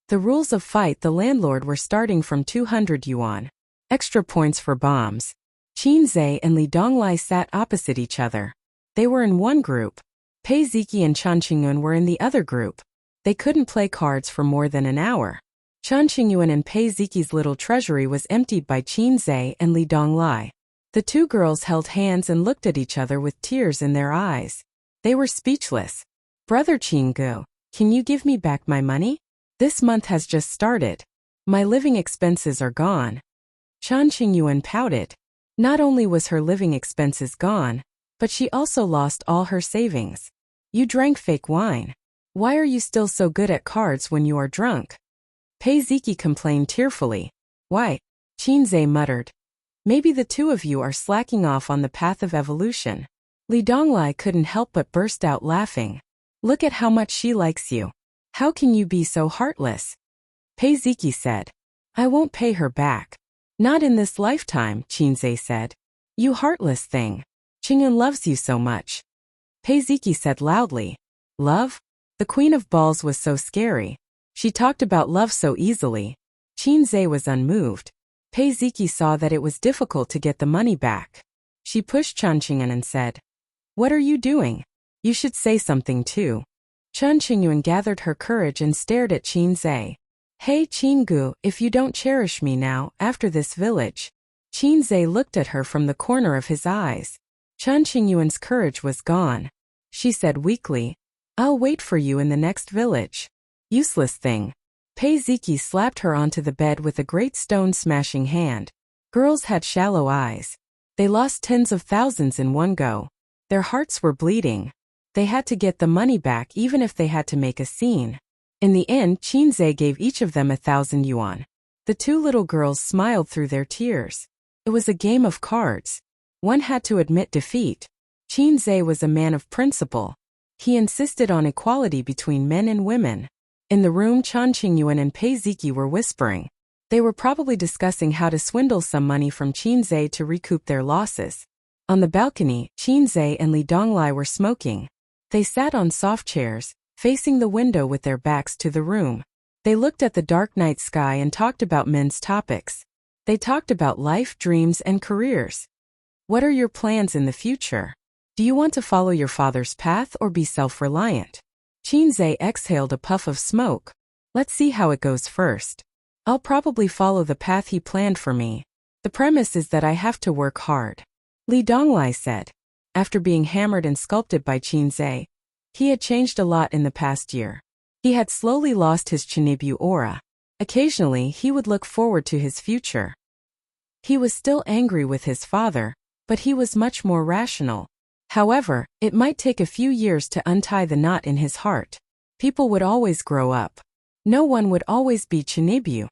The rules of fight: the landlord were starting from 200 yuan. Extra points for bombs. Qinzhe and Li Donglai sat opposite each other. They were in one group. Pei Ziki and Chen Qingyuan were in the other group. They couldn't play cards for more than an hour. Chen Qingyuan and Pei Ziki's little treasury was emptied by Qinzhe and Li Donglai. The two girls held hands and looked at each other with tears in their eyes. They were speechless. "Brother Qinggu, can you give me back my money? This month has just started. My living expenses are gone." Chen Qingyuan pouted. Not only was her living expenses gone, but she also lost all her savings. "You drank fake wine. Why are you still so good at cards when you are drunk?" Pei Ziki complained tearfully. Why? Qinze muttered. Maybe the two of you are slacking off on the path of evolution. Li Donglai couldn't help but burst out laughing. Look at how much she likes you. How can you be so heartless? Pei Ziki said. I won't pay her back. Not in this lifetime, Qinze said. You heartless thing. Qingyun loves you so much. Pei Ziki said loudly. Love? The Queen of Balls was so scary. She talked about love so easily. Qinze was unmoved. Pei Ziki saw that it was difficult to get the money back. She pushed Chen Qingyun and said, What are you doing? You should say something too. Chen Qingyun gathered her courage and stared at Qinze. Hey Qingu, if you don't cherish me now, after this village. Qinze looked at her from the corner of his eyes. Chen Qingyuan's courage was gone. She said weakly, I'll wait for you in the next village. Useless thing. Pei Ziki slapped her onto the bed with a great stone-smashing hand. Girls had shallow eyes. They lost tens of thousands in one go. Their hearts were bleeding. They had to get the money back even if they had to make a scene. In the end, Qinze gave each of them 1,000 yuan. The two little girls smiled through their tears. It was a game of cards. One had to admit defeat. Qinze was a man of principle. He insisted on equality between men and women. In the room, Chen Qingyuan and Pei Ziki were whispering. They were probably discussing how to swindle some money from Qinze to recoup their losses. On the balcony, Qinze and Li Donglai were smoking. They sat on soft chairs, facing the window with their backs to the room. They looked at the dark night sky and talked about men's topics. They talked about life, dreams, and careers. What are your plans in the future? Do you want to follow your father's path or be self-reliant? Qinze exhaled a puff of smoke. Let's see how it goes first. I'll probably follow the path he planned for me. The premise is that I have to work hard. Li Donglai said. After being hammered and sculpted by Qinze, he had changed a lot in the past year. He had slowly lost his Chinibyu aura. Occasionally, he would look forward to his future. He was still angry with his father, but he was much more rational. However, it might take a few years to untie the knot in his heart. People would always grow up. No one would always be Chinibyu.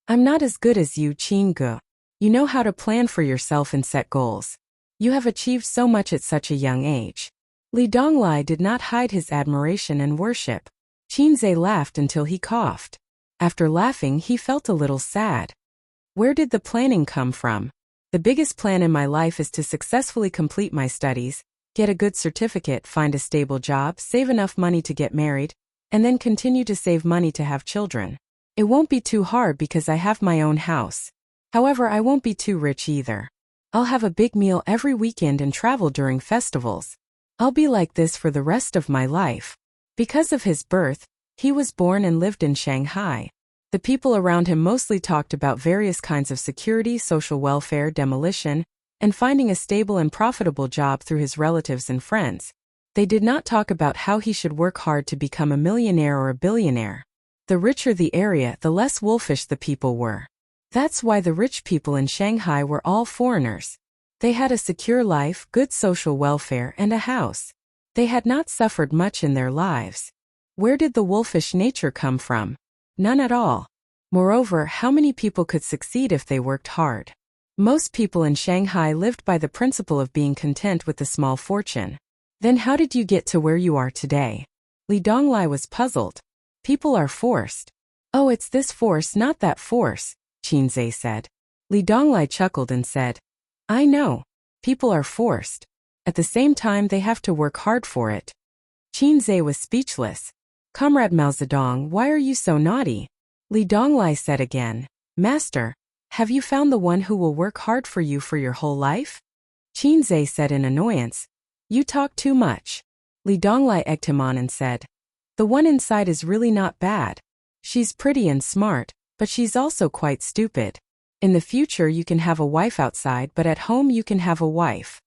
I'm not as good as you, Qingu. You know how to plan for yourself and set goals. You have achieved so much at such a young age. Li Donglai did not hide his admiration and worship. Qinze laughed until he coughed. After laughing, he felt a little sad. Where did the planning come from? The biggest plan in my life is to successfully complete my studies, get a good certificate, find a stable job, save enough money to get married, and then continue to save money to have children. It won't be too hard because I have my own house. However, I won't be too rich either. I'll have a big meal every weekend and travel during festivals. I'll be like this for the rest of my life. Because of his birth, he was born and lived in Shanghai. The people around him mostly talked about various kinds of security, social welfare, demolition, and finding a stable and profitable job through his relatives and friends. They did not talk about how he should work hard to become a millionaire or a billionaire. The richer the area, the less wolfish the people were. That's why the rich people in Shanghai were all foreigners. They had a secure life, good social welfare, and a house. They had not suffered much in their lives. Where did the wolfish nature come from? None at all. Moreover, how many people could succeed if they worked hard? Most people in Shanghai lived by the principle of being content with a small fortune. Then how did you get to where you are today? Li Donglai was puzzled. People are forced. Oh, it's this force, not that force, Qinze said. Li Donglai chuckled and said, I know. People are forced. At the same time, they have to work hard for it. Qinze was speechless. Comrade Mao Zedong, why are you so naughty? Li Donglai said again, Master, have you found the one who will work hard for you for your whole life? Qinze said in annoyance, You talk too much. Li Donglai egged him on and said, The one inside is really not bad. She's pretty and smart, but she's also quite stupid. In the future you can have a wife outside, but at home you can have a wife.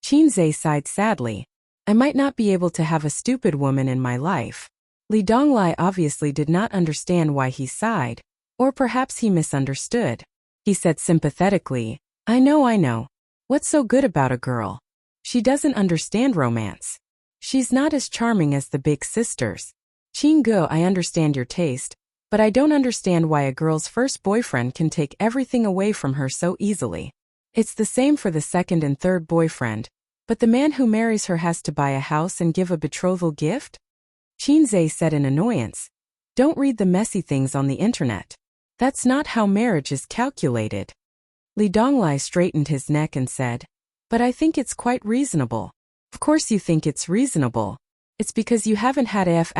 Qinze sighed sadly. I might not be able to have a stupid woman in my life. Li Donglai obviously did not understand why he sighed, or perhaps he misunderstood. He said sympathetically, I know. What's so good about a girl? She doesn't understand romance. She's not as charming as the big sisters. Qingu, I understand your taste, But I don't understand why a girl's first boyfriend can take everything away from her so easily. It's the same for the second and third boyfriend, but the man who marries her has to buy a house and give a betrothal gift? Qinzhe said in annoyance. Don't read the messy things on the internet. That's not how marriage is calculated. Li Donglai straightened his neck and said, but I think it's quite reasonable. Of course you think it's reasonable. It's because you haven't had a F***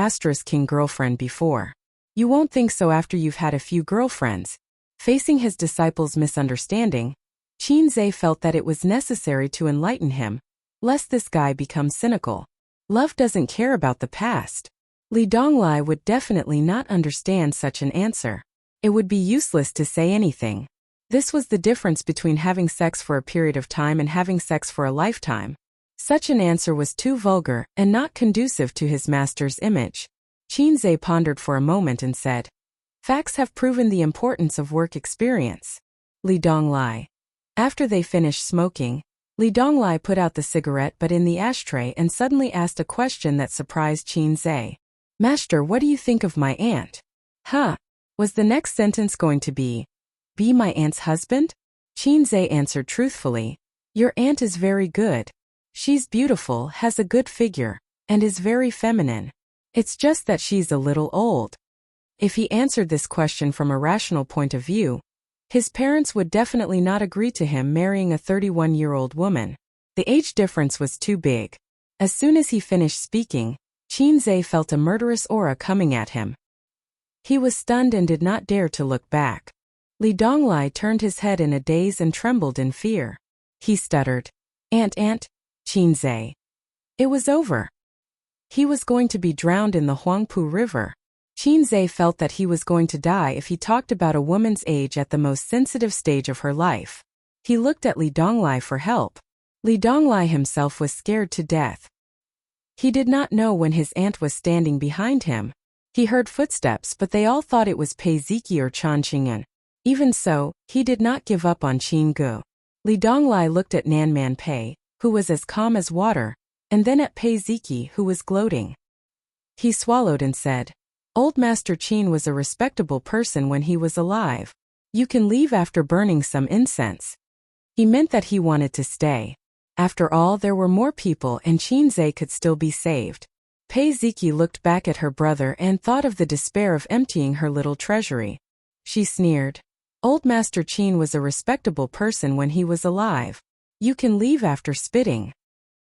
girlfriend before. You won't think so after you've had a few girlfriends. Facing his disciple's misunderstanding, Qinzhe felt that it was necessary to enlighten him, lest this guy become cynical. Love doesn't care about the past. Li Donglai would definitely not understand such an answer. It would be useless to say anything. This was the difference between having sex for a period of time and having sex for a lifetime. Such an answer was too vulgar and not conducive to his master's image. Qinzhe pondered for a moment and said, facts have proven the importance of work experience. Li Donglai. After they finished smoking, Li Donglai put out the cigarette butt in the ashtray and suddenly asked a question that surprised Qinzhe. Master, what do you think of my aunt? Huh? Was the next sentence going to be my aunt's husband? Qinzhe answered truthfully, your aunt is very good. She's beautiful, has a good figure, and is very feminine. It's just that she's a little old. If he answered this question from a rational point of view, his parents would definitely not agree to him marrying a 31-year-old woman. The age difference was too big. As soon as he finished speaking, Qinzhe felt a murderous aura coming at him. He was stunned and did not dare to look back. Li Donglai turned his head in a daze and trembled in fear. He stuttered, Aunt, Qinzhe. It was over. He was going to be drowned in the Huangpu River. Qinzhe felt that he was going to die if he talked about a woman's age at the most sensitive stage of her life. He looked at Li Donglai for help. Li Donglai himself was scared to death. He did not know when his aunt was standing behind him. He heard footsteps, but they all thought it was Pei Ziki or Chan Qingyan. Even so, he did not give up on Qin Gu. Li Donglai looked at Nanman Pei, who was as calm as water, and then at Pei Ziki, who was gloating. He swallowed and said, Old Master Qin was a respectable person when he was alive. You can leave after burning some incense. He meant that he wanted to stay. After all, there were more people and Qinzhe could still be saved. Pei Ziki looked back at her brother and thought of the despair of emptying her little treasury. She sneered. Old Master Qin was a respectable person when he was alive. You can leave after spitting.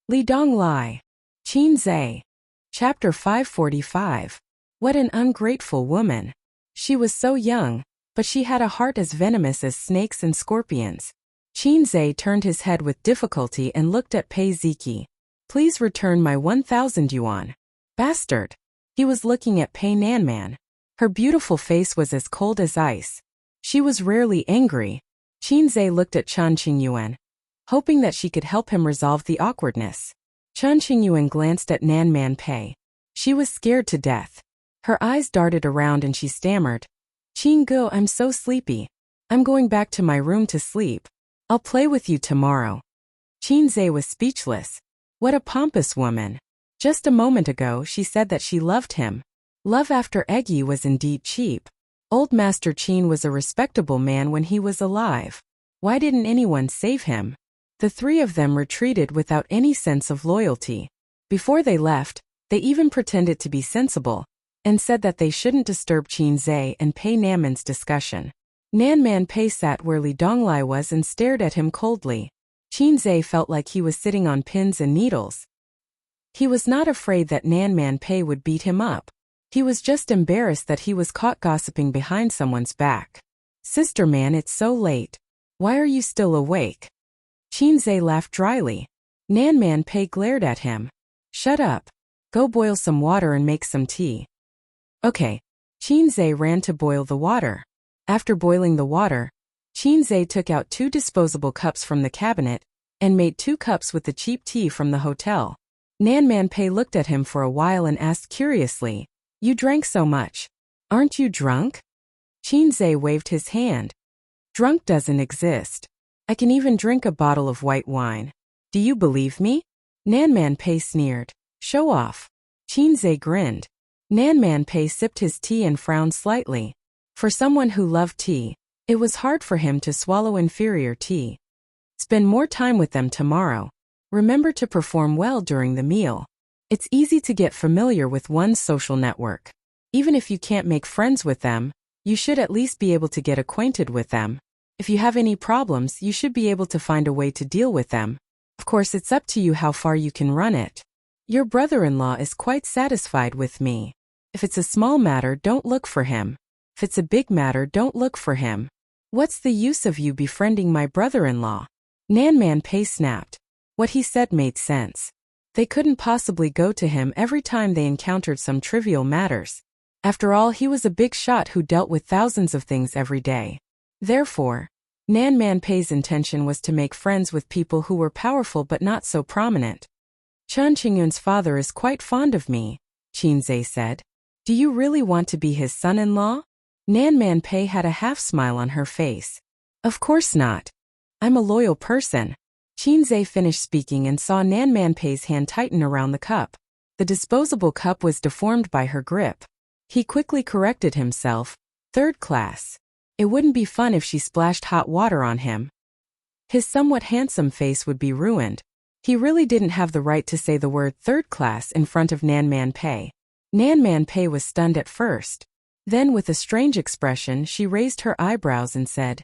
Li Donglai. Qinzhe. Chapter 545. What an ungrateful woman. She was so young, but she had a heart as venomous as snakes and scorpions. Qinzhe turned his head with difficulty and looked at Pei Ziki. Please return my 1,000 yuan. Bastard. He was looking at Pei Nanman. Her beautiful face was as cold as ice. She was rarely angry. Qinzhe looked at Chan Qingyuan, hoping that she could help him resolve the awkwardness. Chan Qingyuan glanced at Nanman Pei. She was scared to death. Her eyes darted around and she stammered. Qinggu, I'm so sleepy. I'm going back to my room to sleep. I'll play with you tomorrow. Qinzhe was speechless. What a pompous woman. Just a moment ago she said that she loved him. Love after Eggy was indeed cheap. Old Master Qin was a respectable man when he was alive. Why didn't anyone save him? The three of them retreated without any sense of loyalty. Before they left, they even pretended to be sensible, and said that they shouldn't disturb Qinzhe and Pei Nanman's discussion. Nanman Pei sat where Li Donglai was and stared at him coldly. Qinzhe felt like he was sitting on pins and needles. He was not afraid that Nanman Pei would beat him up. He was just embarrassed that he was caught gossiping behind someone's back. Sister man, it's so late. Why are you still awake? Qinzhe laughed dryly. Nanman Pei glared at him. Shut up. Go boil some water and make some tea. Okay. Qinzhe ran to boil the water. After boiling the water, Qinzhe took out 2 disposable cups from the cabinet and made 2 cups with the cheap tea from the hotel. Nanman Pei looked at him for a while and asked curiously, You drank so much. Aren't you drunk? Qinzhe waved his hand. Drunk doesn't exist. I can even drink a bottle of white wine. Do you believe me? Nanman Pei sneered. Show off. Qinzhe grinned. Nan Man Pei sipped his tea and frowned slightly. For someone who loved tea, it was hard for him to swallow inferior tea. Spend more time with them tomorrow. Remember to perform well during the meal. It's easy to get familiar with one's social network. Even if you can't make friends with them, you should at least be able to get acquainted with them. If you have any problems, you should be able to find a way to deal with them. Of course, it's up to you how far you can run it. Your brother-in-law is quite satisfied with me. If it's a small matter, don't look for him. If it's a big matter, don't look for him. What's the use of you befriending my brother-in-law? Nan Man Pei snapped. What he said made sense. They couldn't possibly go to him every time they encountered some trivial matters. After all, he was a big shot who dealt with thousands of things every day. Therefore, Nan Man Pei's intention was to make friends with people who were powerful but not so prominent. Chen Qingyun's father is quite fond of me, Qin Zhe said. Do you really want to be his son-in-law? Nan Man Pei had a half-smile on her face. Of course not. I'm a loyal person. Qin Zhe finished speaking and saw Nan Man Pei's hand tighten around the cup. The disposable cup was deformed by her grip. He quickly corrected himself. Third class. It wouldn't be fun if she splashed hot water on him. His somewhat handsome face would be ruined. He really didn't have the right to say the word third class in front of Nan Man Pei. Nan Man Pei was stunned at first. Then with a strange expression she raised her eyebrows and said,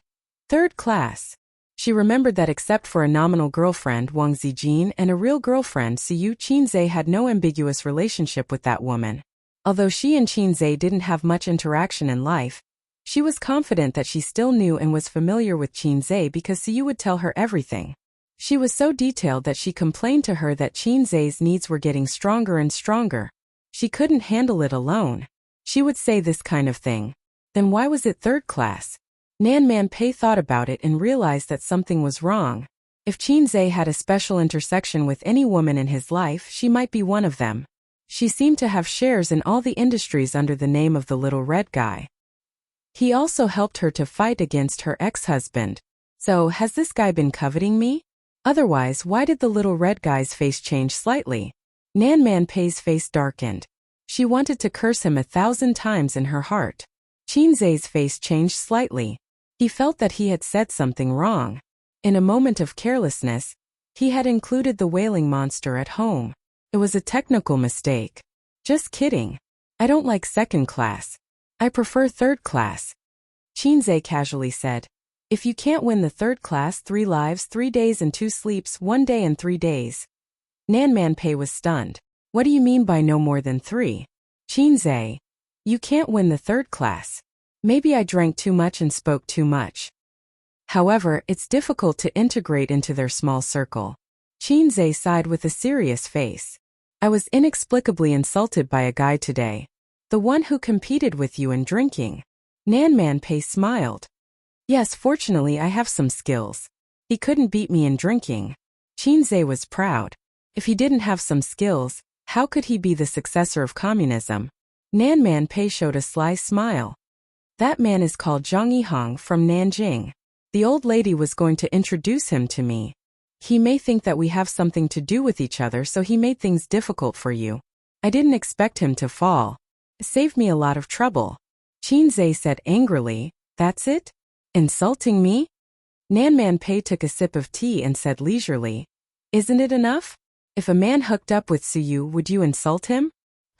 Third class. She remembered that except for a nominal girlfriend Wang Zijin and a real girlfriend Siyu, Qin Zhe had no ambiguous relationship with that woman. Although she and Qin Zhe didn't have much interaction in life, she was confident that she still knew and was familiar with Qin Zhe because Siyu would tell her everything. She was so detailed that she complained to her that Qin Zhe's needs were getting stronger and stronger. She couldn't handle it alone. She would say this kind of thing. Then why was it third class? Nan Man Pei thought about it and realized that something was wrong. If Qin Zhe had a special intersection with any woman in his life, she might be one of them. She seemed to have shares in all the industries under the name of the little red guy. He also helped her to fight against her ex-husband. So, has this guy been coveting me? Otherwise, why did the little red guy's face change slightly? Nan Man Pei's face darkened. She wanted to curse him 1,000 times in her heart. Qin Zhe's face changed slightly. He felt that he had said something wrong. In a moment of carelessness, he had included the wailing monster at home. It was a technical mistake. Just kidding. I don't like second class. I prefer third class. Qin Zhe casually said. If you can't win the third class, 3 lives, 3 days and 2 sleeps, 1 day and 3 days. Nan Man Pei was stunned. What do you mean by no more than 3? Qin Zhe. You can't win the third class. Maybe I drank too much and spoke too much. However, it's difficult to integrate into their small circle. Qin Zhe sighed with a serious face. I was inexplicably insulted by a guy today. The one who competed with you in drinking. Nan Man Pei smiled. Yes, fortunately I have some skills. He couldn't beat me in drinking. Qin Zhe was proud. If he didn't have some skills, how could he be the successor of communism? Nan Man Pei showed a sly smile. That man is called Zhang Yihang from Nanjing. The old lady was going to introduce him to me. He may think that we have something to do with each other, so he made things difficult for you. I didn't expect him to fall. It saved me a lot of trouble. Qin Zhe said angrily, That's it? Insulting me? Nan Man Pei took a sip of tea and said leisurely, Isn't it enough? If a man hooked up with Suyu, would you insult him?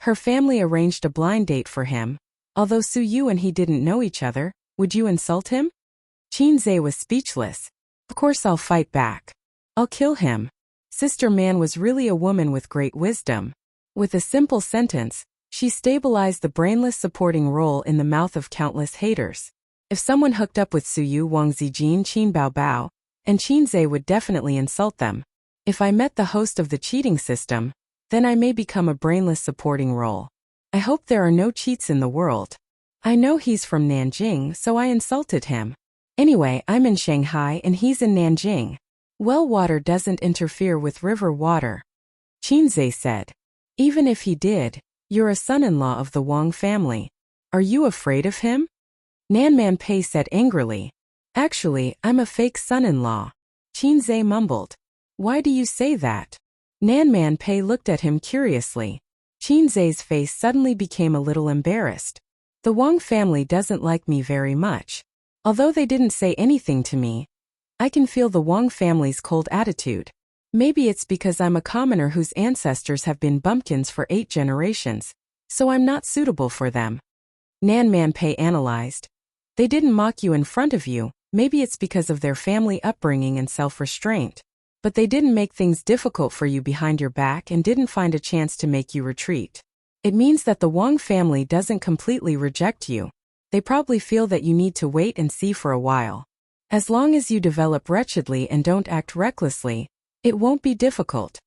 Her family arranged a blind date for him. Although Suyu and he didn't know each other, would you insult him? Qin Zhe was speechless. Of course I'll fight back. I'll kill him. Sister Man was really a woman with great wisdom. With a simple sentence, she stabilized the brainless supporting role in the mouth of countless haters. If someone hooked up with Suyu, Wang Zijin, Qin Baobao, and Qin Zhe would definitely insult them. If I met the host of the cheating system, then I may become a brainless supporting role. I hope there are no cheats in the world. I know he's from Nanjing, so I insulted him. Anyway, I'm in Shanghai and he's in Nanjing. Well water doesn't interfere with river water. Qin Zhe said. Even if he did, you're a son-in-law of the Wang family. Are you afraid of him? Nan Man Pei said angrily. Actually, I'm a fake son-in-law. Qin Zhe mumbled. Why do you say that? Nan Man Pei looked at him curiously. Qin Zai's face suddenly became a little embarrassed. The Wang family doesn't like me very much. Although they didn't say anything to me, I can feel the Wang family's cold attitude. Maybe it's because I'm a commoner whose ancestors have been bumpkins for 8 generations, so I'm not suitable for them. Nan Man Pei analyzed. They didn't mock you in front of you, maybe it's because of their family upbringing and self-restraint. But they didn't make things difficult for you behind your back and didn't find a chance to make you retreat. It means that the Wang family doesn't completely reject you. They probably feel that you need to wait and see for a while. As long as you develop wretchedly and don't act recklessly, it won't be difficult.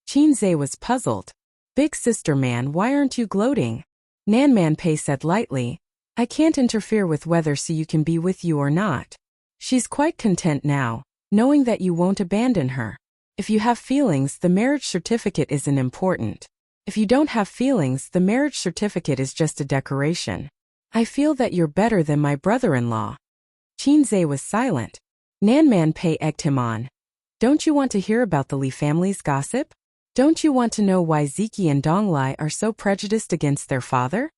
Qin Zai was puzzled. Big sister man, why aren't you gloating? Nan Man Pei said lightly, I can't interfere with whether Siyu can be with you or not. She's quite content now, knowing that you won't abandon her. If you have feelings, the marriage certificate isn't important. If you don't have feelings, the marriage certificate is just a decoration. I feel that you're better than my brother-in-law. Qin Zai was silent. Nan Man Pei egged him on. Don't you want to hear about the Li family's gossip? Don't you want to know why Ziki and Donglai are so prejudiced against their father?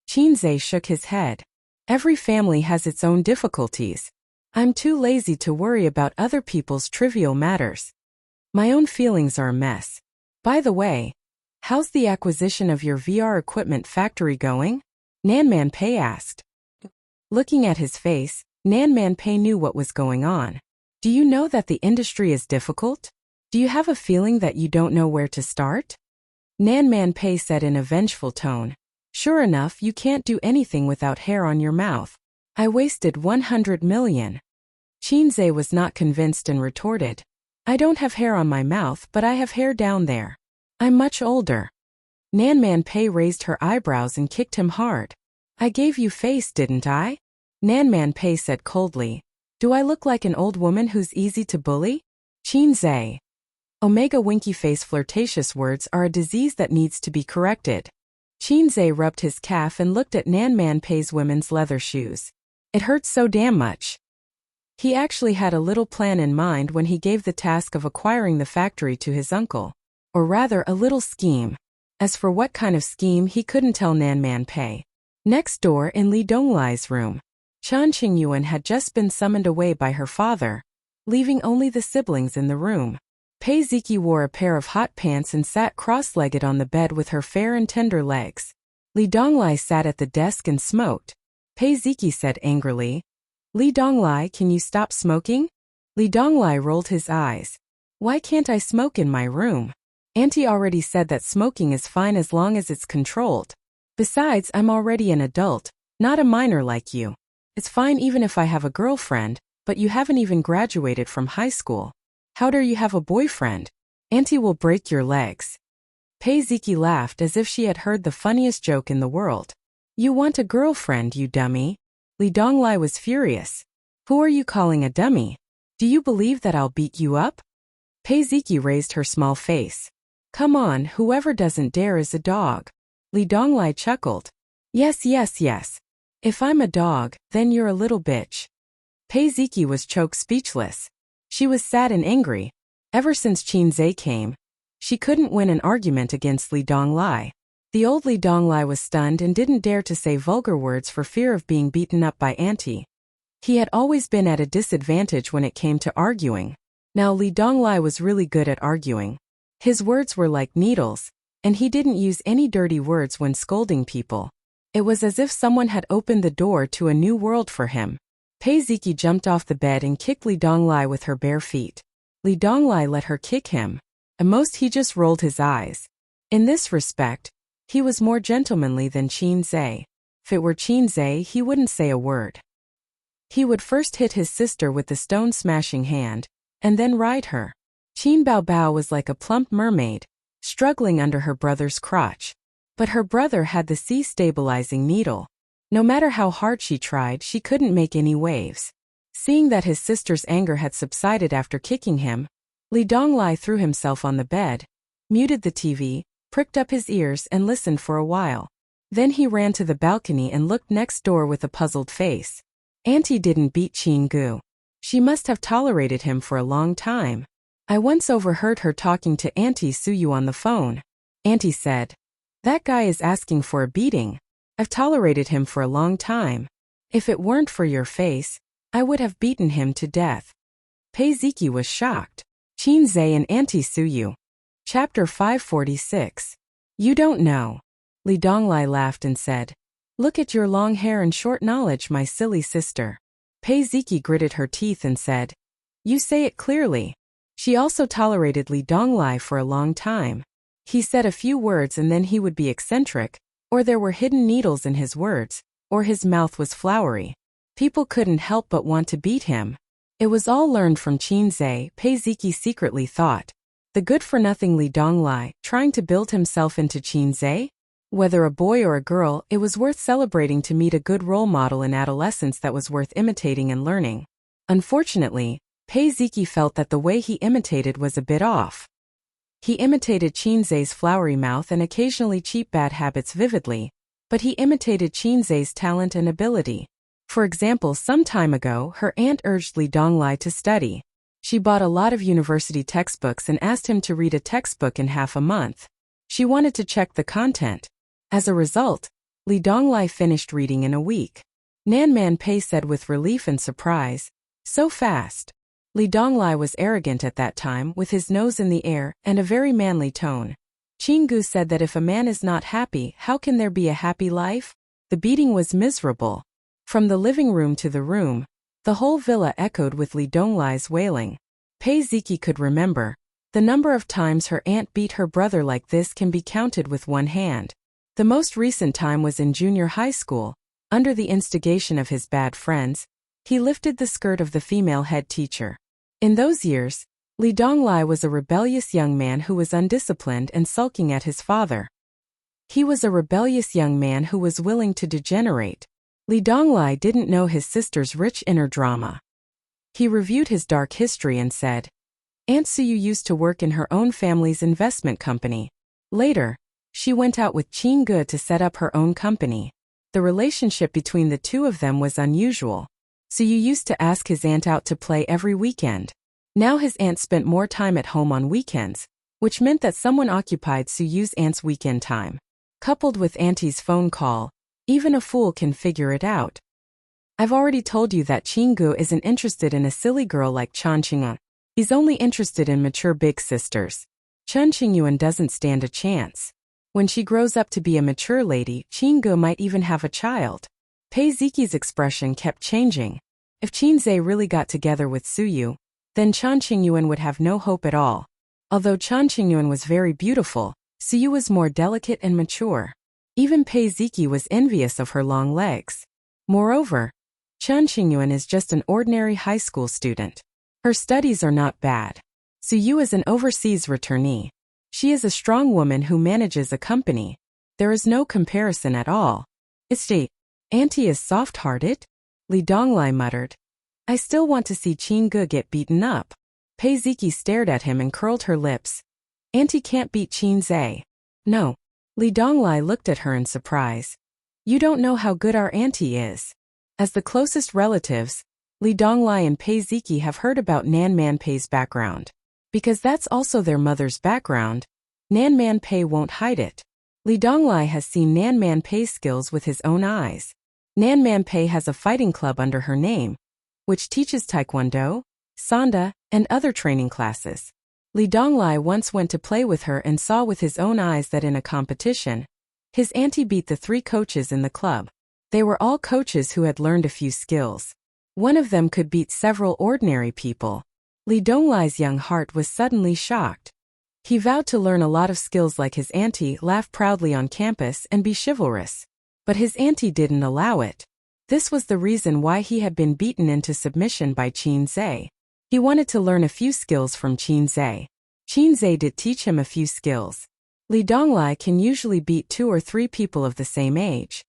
Qin Zai shook his head. Every family has its own difficulties. I'm too lazy to worry about other people's trivial matters. My own feelings are a mess. By the way, how's the acquisition of your VR equipment factory going? Nan Man Pei asked. Looking at his face, Nan Man Pei knew what was going on. Do you know that the industry is difficult? Do you have a feeling that you don't know where to start? Nan Man Pei said in a vengeful tone. Sure enough, you can't do anything without hair on your mouth. I wasted 100 million. Qin Zai was not convinced and retorted. I don't have hair on my mouth, but I have hair down there. I'm much older. Nan Man Pei raised her eyebrows and kicked him hard. I gave you face, didn't I? Nan Man Pei said coldly. Do I look like an old woman who's easy to bully? Qin Zai. Omega winky face flirtatious words are a disease that needs to be corrected. Qin Zai rubbed his calf and looked at Nan Man Pei's women's leather shoes. It hurts so damn much. He actually had a little plan in mind when he gave the task of acquiring the factory to his uncle. Or rather, a little scheme. As for what kind of scheme, he couldn't tell Nan Man Pei. Next door in Li Donglai's room, Chan Qingyuan had just been summoned away by her father, leaving only the siblings in the room. Pei Ziki wore a pair of hot pants and sat cross-legged on the bed with her fair and tender legs. Li Donglai sat at the desk and smoked. Pei Ziki said angrily, Li Donglai, can you stop smoking? Li Donglai rolled his eyes. Why can't I smoke in my room? Auntie already said that smoking is fine as long as it's controlled. Besides, I'm already an adult, not a minor like you. It's fine even if I have a girlfriend, but you haven't even graduated from high school. How dare you have a boyfriend? Auntie will break your legs. Pei Ziki laughed as if she had heard the funniest joke in the world. You want a girlfriend, you dummy? Li Donglai was furious. Who are you calling a dummy? Do you believe that I'll beat you up? Pei Ziki raised her small face. Come on, whoever doesn't dare is a dog. Li Donglai chuckled. Yes, yes, yes. If I'm a dog, then you're a little bitch. Pei Ziki was choked speechless. She was sad and angry. Ever since Qin Zai came, she couldn't win an argument against Li Donglai. The old Li Donglai was stunned and didn't dare to say vulgar words for fear of being beaten up by Auntie. He had always been at a disadvantage when it came to arguing. Now Li Donglai was really good at arguing. His words were like needles, and he didn't use any dirty words when scolding people. It was as if someone had opened the door to a new world for him. Pei Ziki jumped off the bed and kicked Li Donglai with her bare feet. Li Donglai let her kick him. At most he just rolled his eyes. In this respect, he was more gentlemanly than Qin Zai. If it were Qin Zai, he wouldn't say a word. He would first hit his sister with the stone-smashing hand, and then ride her. Qin Bao Bao was like a plump mermaid, struggling under her brother's crotch. But her brother had the sea-stabilizing needle. No matter how hard she tried, she couldn't make any waves. Seeing that his sister's anger had subsided after kicking him, Li Donglai threw himself on the bed, muted the TV, pricked up his ears and listened for a while. Then he ran to the balcony and looked next door with a puzzled face. Auntie didn't beat Qin Gu. She must have tolerated him for a long time. I once overheard her talking to Auntie Suyu on the phone. Auntie said, That guy is asking for a beating. I've tolerated him for a long time. If it weren't for your face, I would have beaten him to death. Pei Ziki was shocked. Qin Zhe and Auntie Suyu. Chapter 546. You don't know. Li Donglai laughed and said, Look at your long hair and short knowledge, my silly sister. Pei Ziki gritted her teeth and said, You say it clearly. She also tolerated Li Donglai for a long time. He said a few words and then he would be eccentric, or there were hidden needles in his words, or his mouth was flowery. People couldn't help but want to beat him. It was all learned from Qin Zhe, Pei Ziki secretly thought. The good-for-nothing Li Donglai, trying to build himself into Qin Zhe? Whether a boy or a girl, it was worth celebrating to meet a good role model in adolescence that was worth imitating and learning. Unfortunately, Pei Ziki felt that the way he imitated was a bit off. He imitated Qin Zhe's flowery mouth and occasionally cheap bad habits vividly, but he imitated Qin Zhe's talent and ability. For example, some time ago, her aunt urged Li Donglai to study. She bought a lot of university textbooks and asked him to read a textbook in half a month. She wanted to check the content. As a result, Li Donglai finished reading in a week. Nanman Pei said with relief and surprise, So fast. Li Donglai was arrogant at that time, with his nose in the air and a very manly tone. Qinggu said that if a man is not happy, how can there be a happy life? The beating was miserable. From the living room to the room, the whole villa echoed with Li Donglai's wailing. Pei Ziki could remember. The number of times her aunt beat her brother like this can be counted with one hand. The most recent time was in junior high school. Under the instigation of his bad friends, he lifted the skirt of the female head teacher. In those years, Li Donglai was a rebellious young man who was undisciplined and sulking at his father. He was a rebellious young man who was willing to degenerate. Li Donglai didn't know his sister's rich inner drama. He reviewed his dark history and said, Aunt Suyu used to work in her own family's investment company. Later, she went out with Qinggu to set up her own company. The relationship between the two of them was unusual. Suyu used to ask his aunt out to play every weekend. Now his aunt spent more time at home on weekends, which meant that someone occupied Suyu's aunt's weekend time. Coupled with Auntie's phone call, even a fool can figure it out. I've already told you that Qinggu isn't interested in a silly girl like Chan Qingyuan. He's only interested in mature big sisters. Chen Qingyuan doesn't stand a chance. When she grows up to be a mature lady, Qinggu might even have a child. Pei Ziki's expression kept changing. If Qin Zhe really got together with Suyu, then Chan Qingyuan would have no hope at all. Although Chan Qingyuan was very beautiful, Suyu was more delicate and mature. Even Pei Ziki was envious of her long legs. Moreover, Chan Qingyuan is just an ordinary high school student. Her studies are not bad. Suyu is an overseas returnee. She is a strong woman who manages a company. There is no comparison at all. Auntie is soft-hearted? Li Donglai muttered. I still want to see Qinggu get beaten up. Pei Ziki stared at him and curled her lips. Auntie can't beat Qin Zhe. No. Li Donglai looked at her in surprise. You don't know how good our auntie is. As the closest relatives, Li Donglai and Pei Ziki have heard about Nanman Pei's background. Because that's also their mother's background, Nanman Pei won't hide it. Li Donglai has seen Nanman Pei's skills with his own eyes. Nanman Pei has a fighting club under her name, which teaches taekwondo, sanda, and other training classes. Li Donglai once went to play with her and saw with his own eyes that in a competition, his auntie beat the 3 coaches in the club. They were all coaches who had learned a few skills. One of them could beat several ordinary people. Li Donglai's young heart was suddenly shocked. He vowed to learn a lot of skills like his auntie, laugh proudly on campus, and be chivalrous. But his auntie didn't allow it. This was the reason why he had been beaten into submission by Qin Zhe. He wanted to learn a few skills from Qin Zhe. Qin Zhe did teach him a few skills. Li Donglai can usually beat 2 or 3 people of the same age.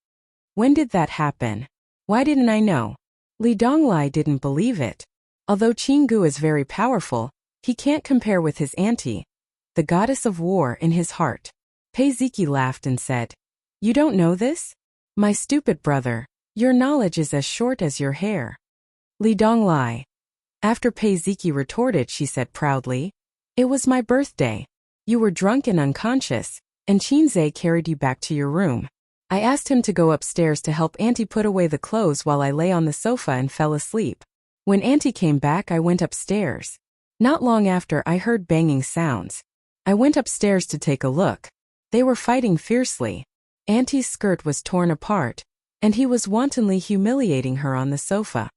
When did that happen? Why didn't I know? Li Donglai didn't believe it. Although Qinggu is very powerful, he can't compare with his auntie, the goddess of war in his heart. Pei Ziki laughed and said, You don't know this? My stupid brother, your knowledge is as short as your hair. Li Donglai. After Pei Ziki retorted, she said proudly, It was my birthday. You were drunk and unconscious. and Chinze carried you back to your room. I asked him to go upstairs to help Auntie put away the clothes while I lay on the sofa and fell asleep. When Auntie came back, I went upstairs. Not long after, I heard banging sounds. I went upstairs to take a look. They were fighting fiercely. Auntie's skirt was torn apart, and he was wantonly humiliating her on the sofa.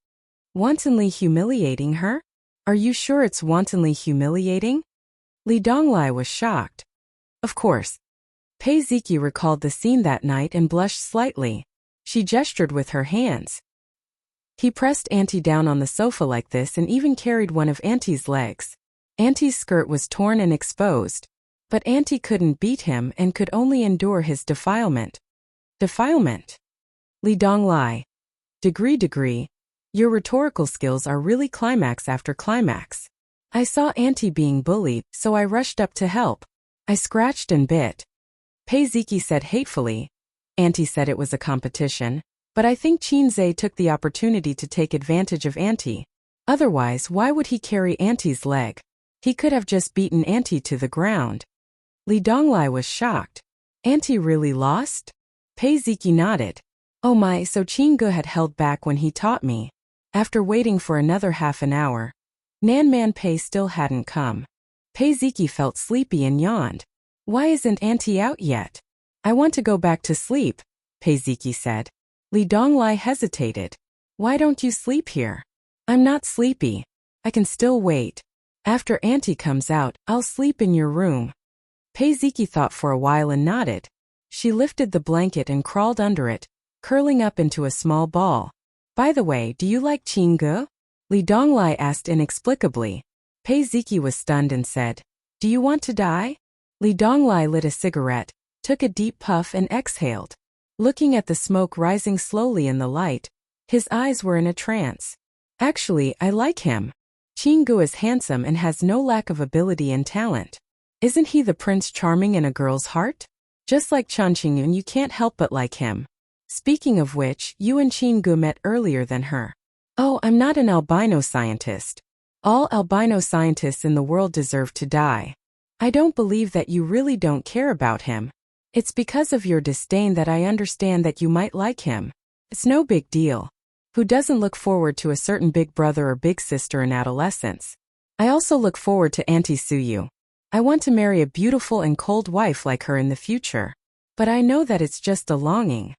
Wantonly humiliating her? Are you sure it's wantonly humiliating? Li Donglai was shocked. Of course. Pei Ziki recalled the scene that night and blushed slightly. She gestured with her hands. He pressed Auntie down on the sofa like this and even carried one of Auntie's legs. Auntie's skirt was torn and exposed, but Auntie couldn't beat him and could only endure his defilement. Defilement? Li Donglai. Degree. Your rhetorical skills are really climax after climax. I saw Auntie being bullied, so I rushed up to help. I scratched and bit. Pei Ziki said hatefully. Auntie said it was a competition, but I think Chinze took the opportunity to take advantage of Auntie. Otherwise, why would he carry Auntie's leg? He could have just beaten Auntie to the ground. Li Donglai was shocked. Auntie really lost? Pei Ziki nodded. Oh my, so Chingu had held back when he taught me. After waiting for another half an hour, Nanman Pei still hadn't come. Pei Ziki felt sleepy and yawned. Why isn't Auntie out yet? I want to go back to sleep, Pei Ziki said. Li Donglai hesitated. Why don't you sleep here? I'm not sleepy. I can still wait. After Auntie comes out, I'll sleep in your room. Pei Ziki thought for a while and nodded. She lifted the blanket and crawled under it, curling up into a small ball. By the way, do you like Chingu? Li Donglai asked inexplicably. Pei Ziki was stunned and said, Do you want to die? Li Donglai lit a cigarette, took a deep puff and exhaled. Looking at the smoke rising slowly in the light, his eyes were in a trance. Actually, I like him. Chingu is handsome and has no lack of ability and talent. Isn't he the Prince Charming in a girl's heart? Just like Chanqingyun, you can't help but like him. Speaking of which, you and Chingu met earlier than her. Oh, I'm not an albino scientist. All albino scientists in the world deserve to die. I don't believe that you really don't care about him. It's because of your disdain that I understand that you might like him. It's no big deal. Who doesn't look forward to a certain big brother or big sister in adolescence? I also look forward to Auntie Suyu. I want to marry a beautiful and cold wife like her in the future. But I know that it's just a longing.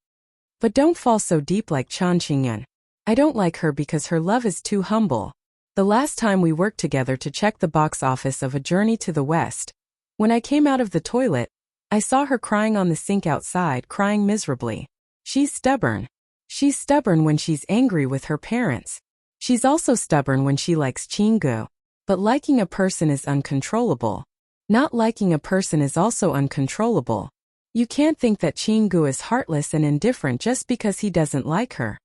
But don't fall so deep like Chanqingyun. I don't like her because her love is too humble. The last time we worked together to check the box office of A Journey to the West, when I came out of the toilet, I saw her crying on the sink outside, crying miserably. She's stubborn. She's stubborn when she's angry with her parents. She's also stubborn when she likes Chingu. But liking a person is uncontrollable. Not liking a person is also uncontrollable. You can't think that Chingu is heartless and indifferent just because he doesn't like her.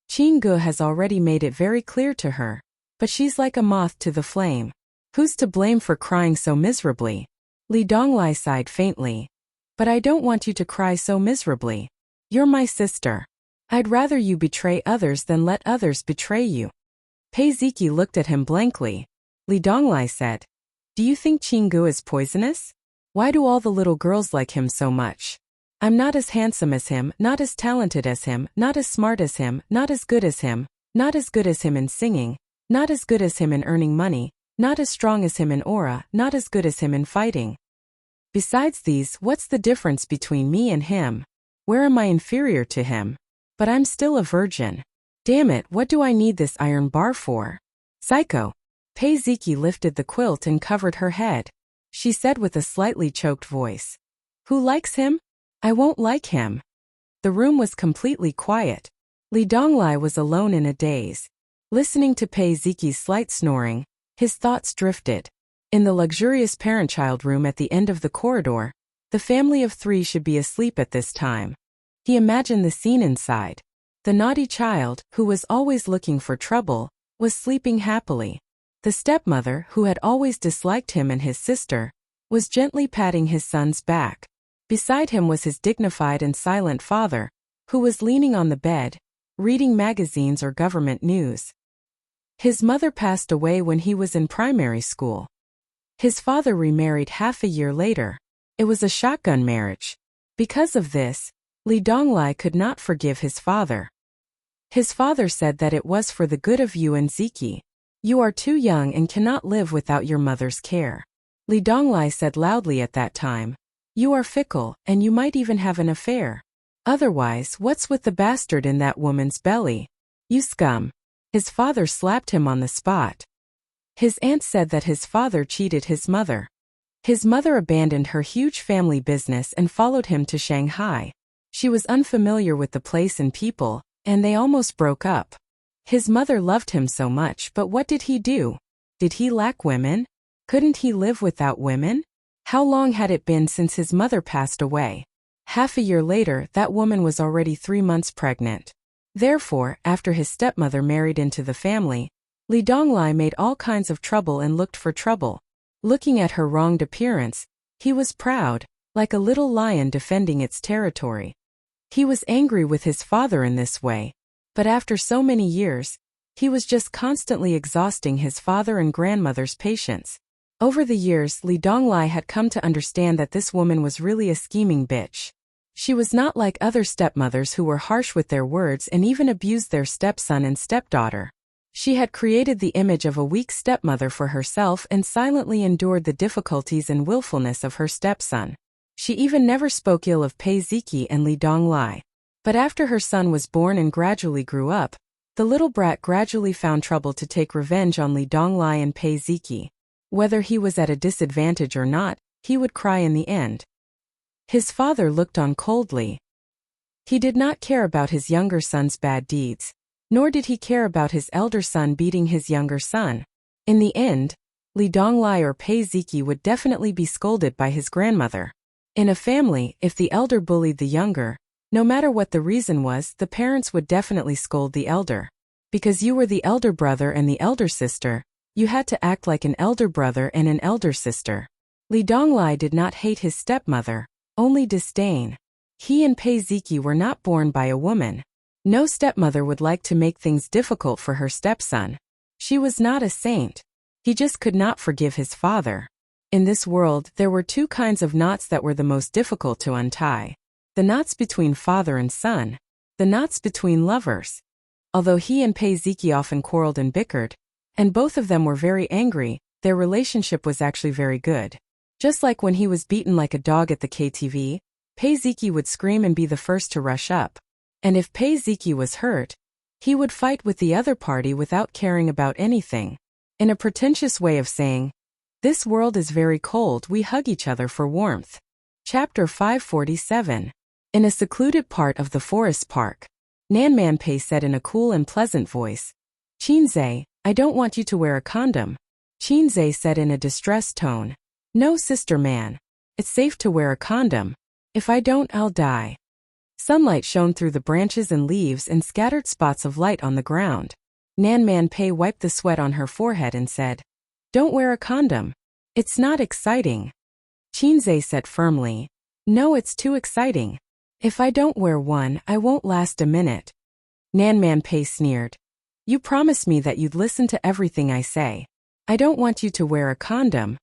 Chingu has already made it very clear to her. But she's like a moth to the flame. Who's to blame for crying so miserably? Li Donglai sighed faintly. But I don't want you to cry so miserably. You're my sister. I'd rather you betray others than let others betray you. Pei Ziki looked at him blankly. Li Donglai said, Do you think Chingu is poisonous? Why do all the little girls like him so much? I'm not as handsome as him, not as talented as him, not as smart as him, not as good as him, not as good as him in singing, not as good as him in earning money, not as strong as him in aura, not as good as him in fighting. Besides these, what's the difference between me and him? Where am I inferior to him? But I'm still a virgin. Damn it, what do I need this iron bar for? Psycho. Pei Ziki lifted the quilt and covered her head. She said with a slightly choked voice. Who likes him? I won't like him. The room was completely quiet. Li Donglai was alone in a daze. Listening to Pei Ziki's slight snoring, his thoughts drifted. In the luxurious parent-child room at the end of the corridor, the family of 3 should be asleep at this time. He imagined the scene inside. The naughty child, who was always looking for trouble, was sleeping happily. The stepmother, who had always disliked him and his sister, was gently patting his son's back. Beside him was his dignified and silent father, who was leaning on the bed, reading magazines or government news. His mother passed away when he was in primary school. His father remarried half a year later. It was a shotgun marriage. Because of this, Li Donglai could not forgive his father. His father said that it was for the good of you and Ziki. You are too young and cannot live without your mother's care. Li Donglai said loudly at that time. You are fickle, and you might even have an affair. Otherwise, what's with the bastard in that woman's belly? You scum. His father slapped him on the spot. His aunt said that his father cheated his mother. His mother abandoned her huge family business and followed him to Shanghai. She was unfamiliar with the place and people, and they almost broke up. His mother loved him so much, but what did he do? Did he lack women? Couldn't he live without women? How long had it been since his mother passed away? Half a year later, that woman was already 3 months pregnant. Therefore, after his stepmother married into the family, Li Donglai made all kinds of trouble and looked for trouble. Looking at her wronged appearance, he was proud, like a little lion defending its territory. He was angry with his father in this way, but after so many years, he was just constantly exhausting his father and grandmother's patience. Over the years, Li Donglai had come to understand that this woman was really a scheming bitch. She was not like other stepmothers who were harsh with their words and even abused their stepson and stepdaughter. She had created the image of a weak stepmother for herself and silently endured the difficulties and willfulness of her stepson. She even never spoke ill of Pei Ziki and Li Donglai. But after her son was born and gradually grew up, the little brat gradually found trouble to take revenge on Li Donglai and Pei Ziki. Whether he was at a disadvantage or not, he would cry in the end. His father looked on coldly. He did not care about his younger son's bad deeds, nor did he care about his elder son beating his younger son. In the end, Li Donglai or Pei Ziki would definitely be scolded by his grandmother. In a family, if the elder bullied the younger, no matter what the reason was, the parents would definitely scold the elder. Because you were the elder brother and the elder sister, you had to act like an elder brother and an elder sister. Li Donglai did not hate his stepmother, only disdain. He and Pei Ziki were not born by a woman. No stepmother would like to make things difficult for her stepson. She was not a saint. He just could not forgive his father. In this world, there were 2 kinds of knots that were the most difficult to untie. The knots between father and son. The knots between lovers. Although he and Pei Ziki often quarreled and bickered, and both of them were very angry, their relationship was actually very good. Just like when he was beaten like a dog at the KTV, Pei Ziki would scream and be the first to rush up. And if Pei Ziki was hurt, he would fight with the other party without caring about anything. In a pretentious way of saying, this world is very cold, we hug each other for warmth. Chapter 547. In a secluded part of the forest park, Nanman Pei said in a cool and pleasant voice, Qinzai, I don't want you to wear a condom. Qinzai said in a distressed tone, No, sister man. It's safe to wear a condom. If I don't, I'll die. Sunlight shone through the branches and leaves and scattered spots of light on the ground. Nanman Pei wiped the sweat on her forehead and said, Don't wear a condom. It's not exciting. Qinzai said firmly, No, it's too exciting. If I don't wear one, I won't last a minute. Nanman Pei sneered. You promised me that you'd listen to everything I say. I don't want you to wear a condom.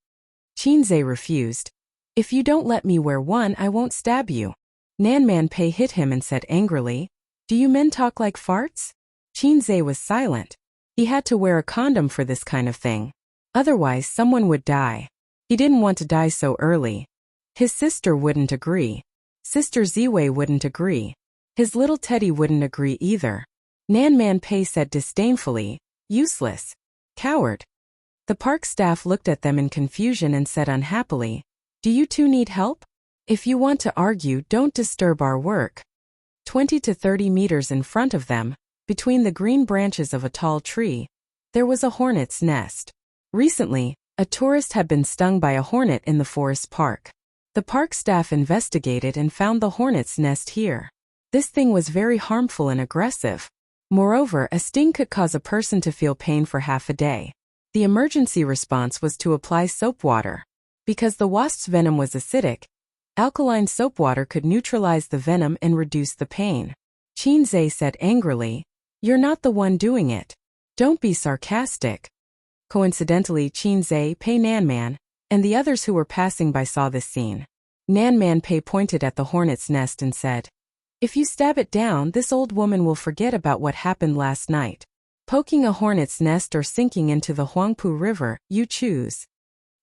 Qinzai refused. If you don't let me wear one, I won't stab you. Nanman Pei hit him and said angrily, Do you men talk like farts? Qinzai was silent. He had to wear a condom for this kind of thing. Otherwise, someone would die. He didn't want to die so early. His sister wouldn't agree. Sister Ziwei wouldn't agree. His little Teddy wouldn't agree either. Nanman Pei said disdainfully, Useless. Coward. The park staff looked at them in confusion and said unhappily, Do you two need help? If you want to argue, don't disturb our work. 20 to 30 meters in front of them, between the green branches of a tall tree, there was a hornet's nest. Recently, a tourist had been stung by a hornet in the forest park. The park staff investigated and found the hornet's nest here. This thing was very harmful and aggressive. Moreover, a sting could cause a person to feel pain for half a day. The emergency response was to apply soap water. Because the wasp's venom was acidic, alkaline soap water could neutralize the venom and reduce the pain. Qinzai said angrily, You're not the one doing it. Don't be sarcastic. Coincidentally, Qinzai, Pei Nanman, and the others who were passing by saw this scene. Nan Man Pei pointed at the hornet's nest and said, "If you stab it down, this old woman will forget about what happened last night. Poking a hornet's nest or sinking into the Huangpu River, you choose."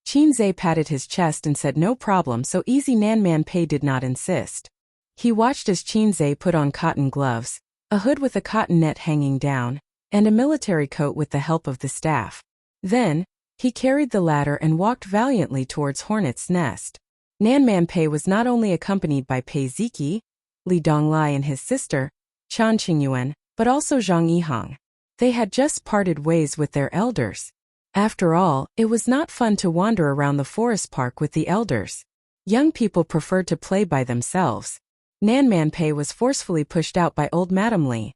Qin Zhe patted his chest and said no problem, so easy. Nan Man Pei did not insist. He watched as Qin Zhe put on cotton gloves, a hood with a cotton net hanging down, and a military coat with the help of the staff. Then, he carried the ladder and walked valiantly towards Hornet's Nest. Nan Man Pei was not only accompanied by Pei Ziki, Li Donglai and his sister, Chan Qingyuan, but also Zhang Yihang. They had just parted ways with their elders. After all, it was not fun to wander around the forest park with the elders. Young people preferred to play by themselves. Nan Man Pei was forcefully pushed out by old Madam Li.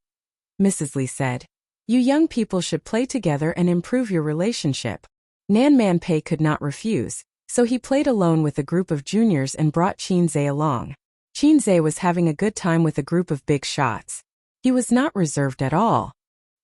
Mrs. Li said, "You young people should play together and improve your relationship." Nan Man Pei could not refuse, so he played alone with a group of juniors and brought Qin Zhe along. Qin Zhe was having a good time with a group of big shots. He was not reserved at all.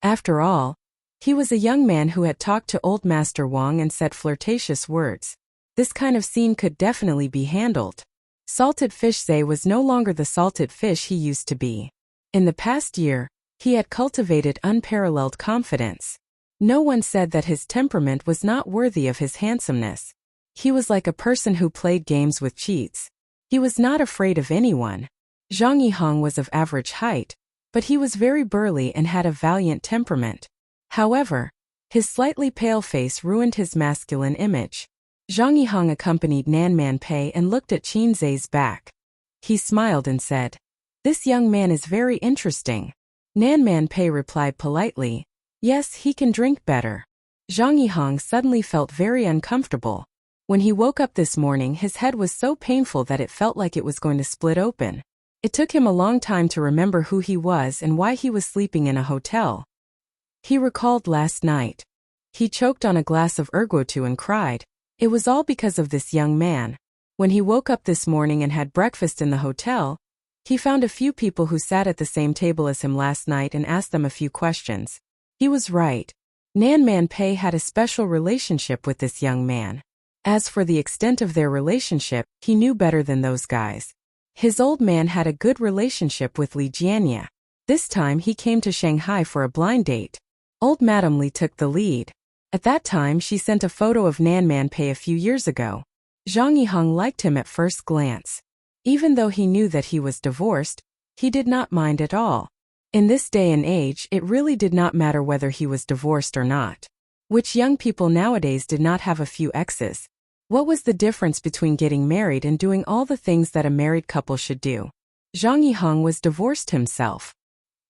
After all, he was a young man who had talked to old Master Wang and said flirtatious words. This kind of scene could definitely be handled. Salted Fish Zhe was no longer the salted fish he used to be. In the past year, he had cultivated unparalleled confidence. No one said that his temperament was not worthy of his handsomeness. He was like a person who played games with cheats. He was not afraid of anyone. Zhang Yihang was of average height, but he was very burly and had a valiant temperament. However, his slightly pale face ruined his masculine image. Zhang Yihang accompanied Nan Man Pei and looked at Qin Zhe's back. He smiled and said, "This young man is very interesting." Nan Man Pei replied politely, "Yes, he can drink better." Zhang Yihang suddenly felt very uncomfortable. When he woke up this morning, his head was so painful that it felt like it was going to split open. It took him a long time to remember who he was and why he was sleeping in a hotel. He recalled last night. He choked on a glass of ergotu and cried. It was all because of this young man. When he woke up this morning and had breakfast in the hotel, he found a few people who sat at the same table as him last night and asked them a few questions. He was right. Nan Man Pei had a special relationship with this young man. As for the extent of their relationship, he knew better than those guys. His old man had a good relationship with Li Jianya. This time he came to Shanghai for a blind date. Old Madam Li took the lead. At that time she sent a photo of Nan Man Pei a few years ago. Zhang Yihang liked him at first glance. Even though he knew that he was divorced, he did not mind at all. In this day and age, it really did not matter whether he was divorced or not. Which young people nowadays did not have a few exes? What was the difference between getting married and doing all the things that a married couple should do? Zhang Yihang was divorced himself.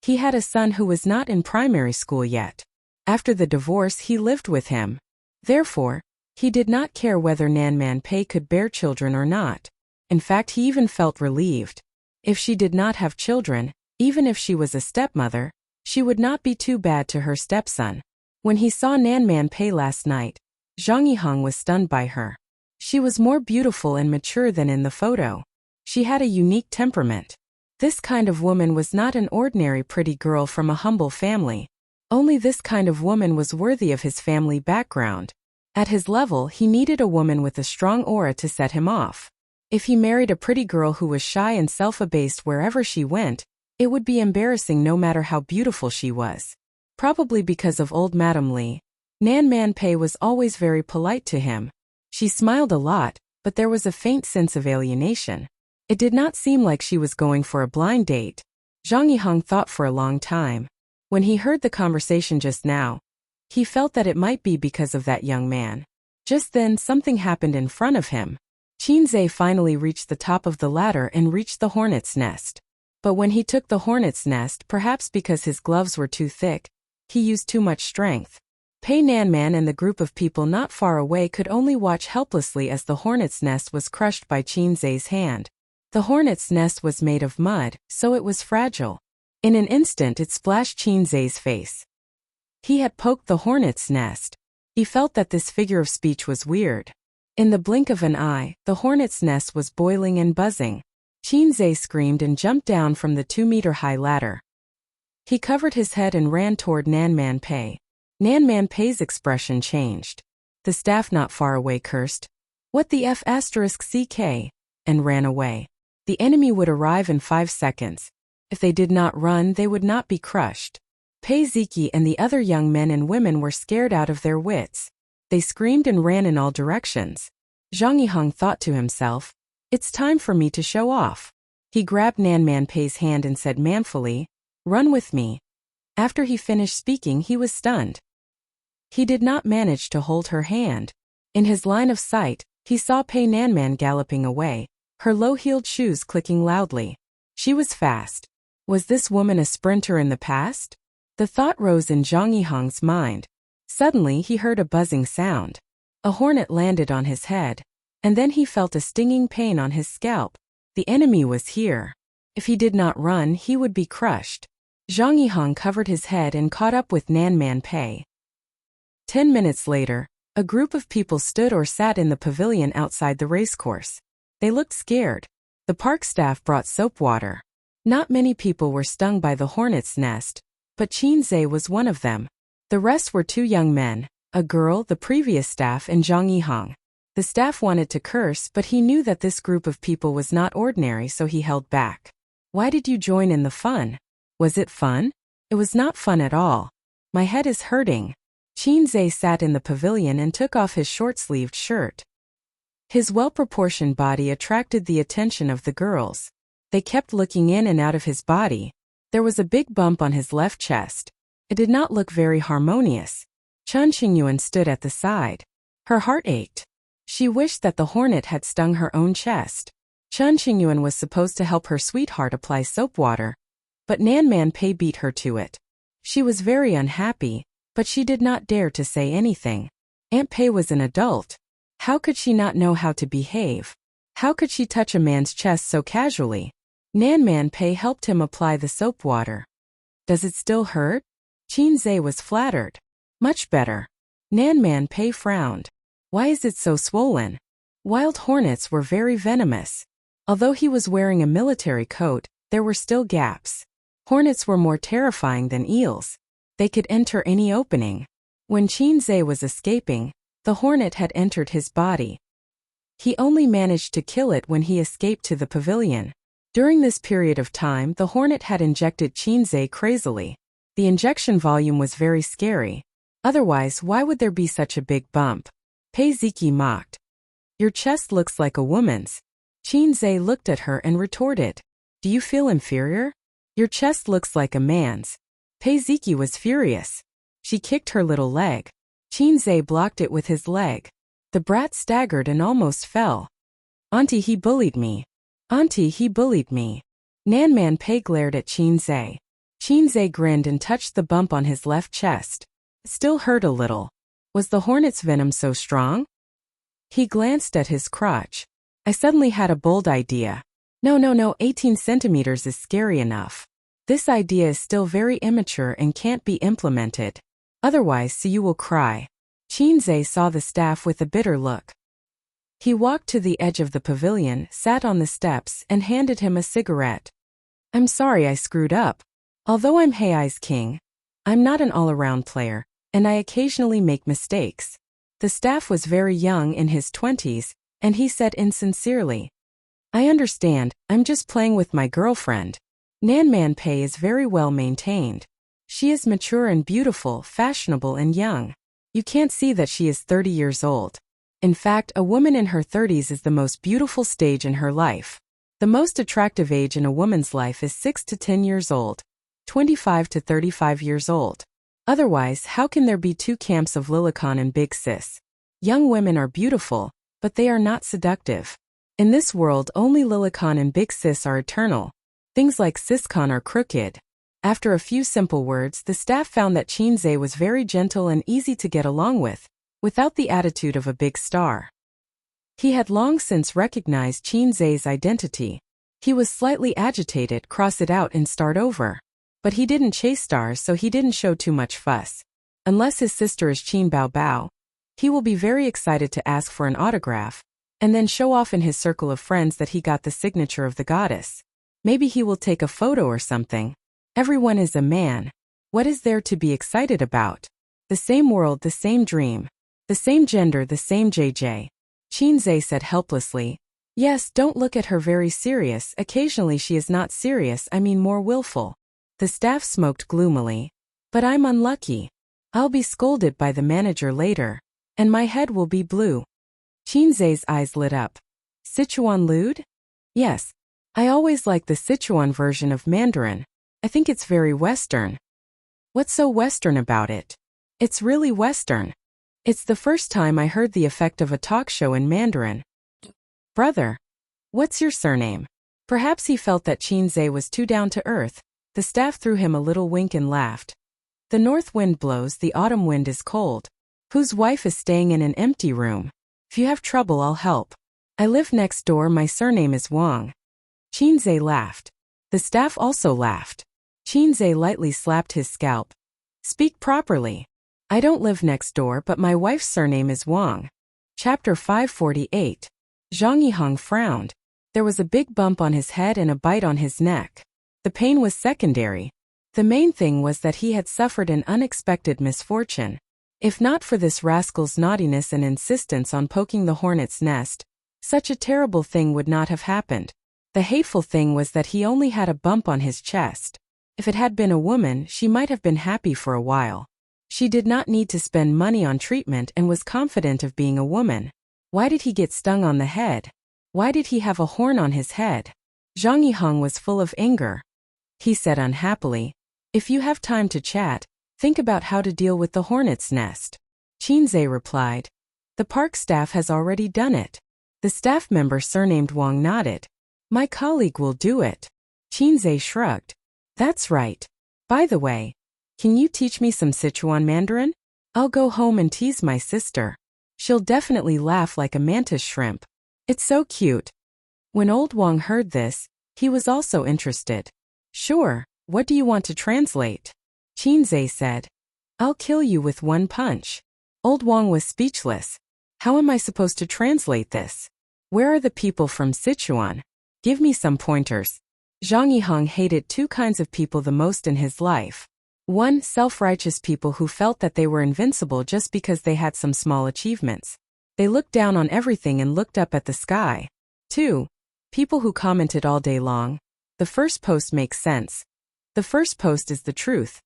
He had a son who was not in primary school yet. After the divorce, he lived with him. Therefore, he did not care whether Nan Man Pei could bear children or not. In fact, he even felt relieved. If she did not have children, even if she was a stepmother, she would not be too bad to her stepson. When he saw Nan Man Pei last night, Zhang Yihang was stunned by her. She was more beautiful and mature than in the photo. She had a unique temperament. This kind of woman was not an ordinary pretty girl from a humble family. Only this kind of woman was worthy of his family background. At his level, he needed a woman with a strong aura to set him off. If he married a pretty girl who was shy and self-abased wherever she went, it would be embarrassing no matter how beautiful she was. Probably because of old Madam Li, Nan Man Pei was always very polite to him. She smiled a lot, but there was a faint sense of alienation. It did not seem like she was going for a blind date. Zhang Yihang thought for a long time. When he heard the conversation just now, he felt that it might be because of that young man. Just then, something happened in front of him. Qin Zhe finally reached the top of the ladder and reached the hornet's nest. But when he took the hornet's nest, perhaps because his gloves were too thick, he used too much strength. Pei Nanman and the group of people not far away could only watch helplessly as the hornet's nest was crushed by Qin Zhe's hand. The hornet's nest was made of mud, so it was fragile. In an instant it splashed Qin Zhe's face. He had poked the hornet's nest. He felt that this figure of speech was weird. In the blink of an eye, the hornet's nest was boiling and buzzing. Qin Zhe screamed and jumped down from the 2-meter-high ladder. He covered his head and ran toward Nan Man Pei. Nan Man Pei's expression changed. The staff not far away cursed. "What the F***ck?" and ran away. The enemy would arrive in 5 seconds. If they did not run, they would not be crushed. Pei Ziki and the other young men and women were scared out of their wits. They screamed and ran in all directions. Zhang Yiheng thought to himself, "It's time for me to show off." He grabbed Nanman Pei's hand and said manfully, "Run with me." After he finished speaking, he was stunned. He did not manage to hold her hand. In his line of sight, he saw Pei Nanman galloping away, her low-heeled shoes clicking loudly. She was fast. Was this woman a sprinter in the past? The thought rose in Zhang Yiheng's mind. Suddenly he heard a buzzing sound. A hornet landed on his head, and then he felt a stinging pain on his scalp. The enemy was here. If he did not run, he would be crushed. Zhang Yiheng covered his head and caught up with Nanman Pei. 10 minutes later, a group of people stood or sat in the pavilion outside the racecourse. They looked scared. The park staff brought soap water. Not many people were stung by the hornet's nest, but Qin Zhe was one of them. The rest were 2 young men, a girl, the previous staff, and Zhang Yiheng. The staff wanted to curse, but he knew that this group of people was not ordinary, so he held back. "Why did you join in the fun? Was it fun?" "It was not fun at all. My head is hurting." Qin Zhe sat in the pavilion and took off his short-sleeved shirt. His well-proportioned body attracted the attention of the girls. They kept looking in and out of his body. There was a big bump on his left chest. It did not look very harmonious. Chen Qingyuan stood at the side. Her heart ached. She wished that the hornet had stung her own chest. Chen Qingyuan was supposed to help her sweetheart apply soap water, but Nanman Pei beat her to it. She was very unhappy, but she did not dare to say anything. Aunt Pei was an adult. How could she not know how to behave? How could she touch a man's chest so casually? Nanman Pei helped him apply the soap water. "Does it still hurt?" Qin Zhe was flattered. "Much better." Nanman Pei frowned. "Why is it so swollen?" Wild hornets were very venomous. Although he was wearing a military coat, there were still gaps. Hornets were more terrifying than eels. They could enter any opening. When Qin Zhe was escaping, the hornet had entered his body. He only managed to kill it when he escaped to the pavilion. During this period of time, the hornet had injected Qin Zhe crazily. The injection volume was very scary. Otherwise, why would there be such a big bump? Pei Ziki mocked. "Your chest looks like a woman's." Qin Zhe looked at her and retorted, "Do you feel inferior? Your chest looks like a man's." Pei Ziki was furious. She kicked her little leg. Qin Zhe blocked it with his leg. The brat staggered and almost fell. "Auntie, he bullied me. Auntie, he bullied me." Nanman Pei glared at Qin Zhe. Qin Zhe grinned and touched the bump on his left chest. It still hurt a little. Was the hornet's venom so strong? He glanced at his crotch. "I suddenly had a bold idea." No, 18 centimeters is scary enough. This idea is still very immature and can't be implemented. Otherwise, so you will cry." Qin Zhe saw the staff with a bitter look. He walked to the edge of the pavilion, sat on the steps, and handed him a cigarette. "I'm sorry I screwed up. Although I'm Heiai's king, I'm not an all-around player, and I occasionally make mistakes." The staff was very young, in his 20s, and he said insincerely, "I understand, I'm just playing with my girlfriend." Nanman Pei is very well maintained. She is mature and beautiful, fashionable and young. You can't see that she is 30 years old. In fact, a woman in her 30s is the most beautiful stage in her life. The most attractive age in a woman's life is 6 to 10 years old, 25 to 35 years old. Otherwise, how can there be 2 camps of Lilicon and Big Sis? Young women are beautiful, but they are not seductive. In this world, only Lilicon and Big Sis are eternal. Things like Siscon are crooked. After a few simple words, the staff found that Qin Zhe was very gentle and easy to get along with, without the attitude of a big star. He had long since recognized Qin Zhe's identity. He was slightly agitated, cross it out and start over. But he didn't chase stars, so he didn't show too much fuss. Unless his sister is Qin Bao Bao, he will be very excited to ask for an autograph, and then show off in his circle of friends that he got the signature of the goddess. Maybe he will take a photo or something. Everyone is a man. What is there to be excited about? The same world, the same dream. The same gender, the same JJ. Qin Zhe said helplessly, Yes, don't look at her very serious. Occasionally she is not serious, I mean more willful. The staff smoked gloomily. But I'm unlucky. I'll be scolded by the manager later. And my head will be blue. Qinzhe's eyes lit up. Sichuan lewd? Yes. I always like the Sichuan version of Mandarin. I think it's very Western. What's so Western about it? It's really Western. It's the first time I heard the effect of a talk show in Mandarin. Brother. What's your surname? Perhaps he felt that Qinzhe was too down to earth. The staff threw him a little wink and laughed. The north wind blows, the autumn wind is cold. Whose wife is staying in an empty room? If you have trouble, I'll help. I live next door, my surname is Wang. Qinzhe laughed. The staff also laughed. Qinzhe lightly slapped his scalp. Speak properly. I don't live next door, but my wife's surname is Wang. Chapter 548. Zhang Yihang frowned. There was a big bump on his head and a bite on his neck. The pain was secondary. The main thing was that he had suffered an unexpected misfortune. If not for this rascal's naughtiness and insistence on poking the hornet's nest, such a terrible thing would not have happened. The hateful thing was that he only had a bump on his chest. If it had been a woman, she might have been happy for a while. She did not need to spend money on treatment and was confident of being a woman. Why did he get stung on the head? Why did he have a horn on his head? Zhang Yihang was full of anger. He said unhappily, "If you have time to chat, think about how to deal with the hornet's nest." Qinzhe replied, "The park staff has already done it." The staff member surnamed Wang nodded. "My colleague will do it." Qinzhe shrugged. "That's right. By the way, can you teach me some Sichuan Mandarin? I'll go home and tease my sister. She'll definitely laugh like a mantis shrimp. It's so cute." When old Wang heard this, he was also interested. "Sure, what do you want to translate?" Qinzhe said. "I'll kill you with one punch." Old Wang was speechless. How am I supposed to translate this? Where are the people from Sichuan? Give me some pointers. Zhang Yihang hated two kinds of people the most in his life. One, self-righteous people who felt that they were invincible just because they had some small achievements. They looked down on everything and looked up at the sky. Two, people who commented all day long. The first post makes sense. The first post is the truth.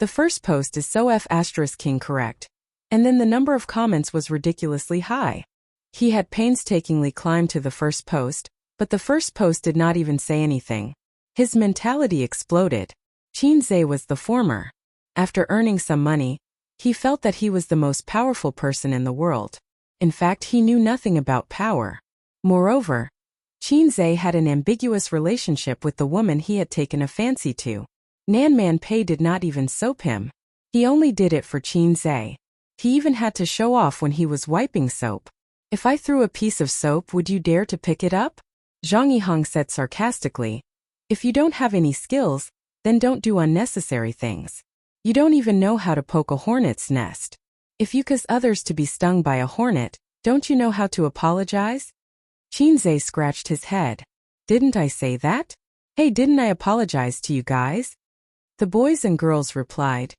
The first post is so F*** correct. And then the number of comments was ridiculously high. He had painstakingly climbed to the first post, but the first post did not even say anything. His mentality exploded. Qinzhe was the former. After earning some money, he felt that he was the most powerful person in the world. In fact, he knew nothing about power. Moreover, Qinzhe had an ambiguous relationship with the woman he had taken a fancy to. Nanman Pei did not even soap him. He only did it for Qinzhe. He even had to show off when he was wiping soap. "If I threw a piece of soap, would you dare to pick it up?" Zhang Yihang said sarcastically. "If you don't have any skills, then don't do unnecessary things. You don't even know how to poke a hornet's nest. If you cause others to be stung by a hornet, don't you know how to apologize?" Qinzhe scratched his head. "Didn't I say that? Hey, didn't I apologize to you guys?" The boys and girls replied.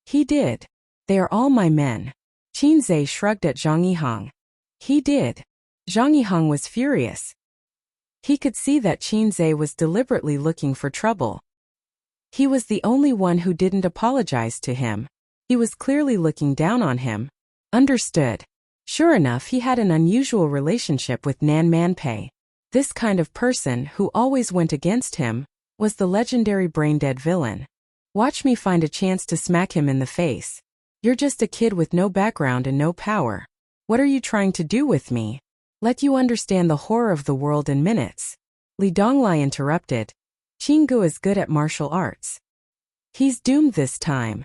"He did. They are all my men." Qinzhe shrugged at Zhang Yihang. "He did." Zhang Yihang was furious. He could see that Qinzhe was deliberately looking for trouble. He was the only one who didn't apologize to him. He was clearly looking down on him. Understood. Sure enough, he had an unusual relationship with Nanman Pei. This kind of person, who always went against him, was the legendary brain-dead villain. Watch me find a chance to smack him in the face. You're just a kid with no background and no power. What are you trying to do with me? Let you understand the horror of the world in minutes. Li Donglai interrupted. Qinggu is good at martial arts. He's doomed this time.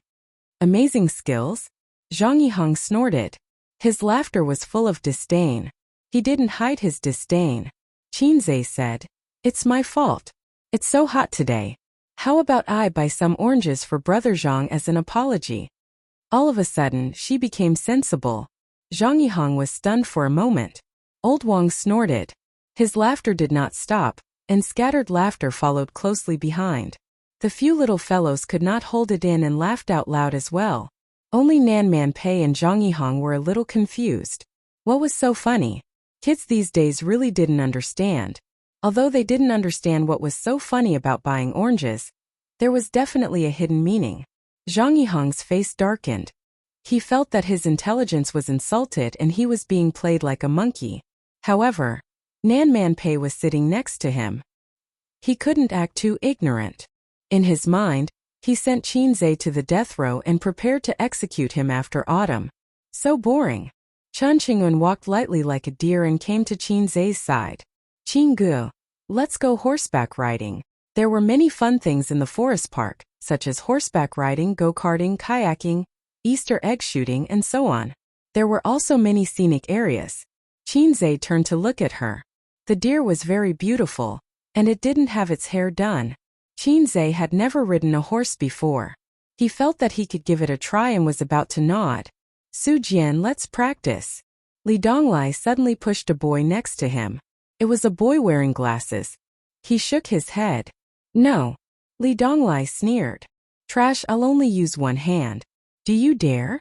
Amazing skills? Zhang Yihang snorted. His laughter was full of disdain. He didn't hide his disdain. Qinzhe said, "It's my fault. It's so hot today. How about I buy some oranges for Brother Zhang as an apology?" All of a sudden, she became sensible. Zhang Yihang was stunned for a moment. Old Wang snorted. His laughter did not stop, and scattered laughter followed closely behind. The few little fellows could not hold it in and laughed out loud as well. Only Nanman Pei and Zhang Yihang were a little confused. What was so funny? Kids these days really didn't understand. Although they didn't understand what was so funny about buying oranges, there was definitely a hidden meaning. Zhang Yihang's face darkened. He felt that his intelligence was insulted and he was being played like a monkey. However, Nan Manpei was sitting next to him. He couldn't act too ignorant. In his mind, he sent Qinzhe to the death row and prepared to execute him after autumn. So boring. Chen Qingyun walked lightly like a deer and came to Qinzhe's side. Qinggu, let's go horseback riding. There were many fun things in the forest park, such as horseback riding, go-karting, kayaking, Easter egg shooting, and so on. There were also many scenic areas. Qinzhe turned to look at her. The deer was very beautiful, and it didn't have its hair done. Qinzhe had never ridden a horse before. He felt that he could give it a try and was about to nod. Su Jian, let's practice. Li Donglai suddenly pushed a boy next to him. It was a boy wearing glasses. He shook his head. No. Li Donglai sneered. Trash, I'll only use one hand. Do you dare?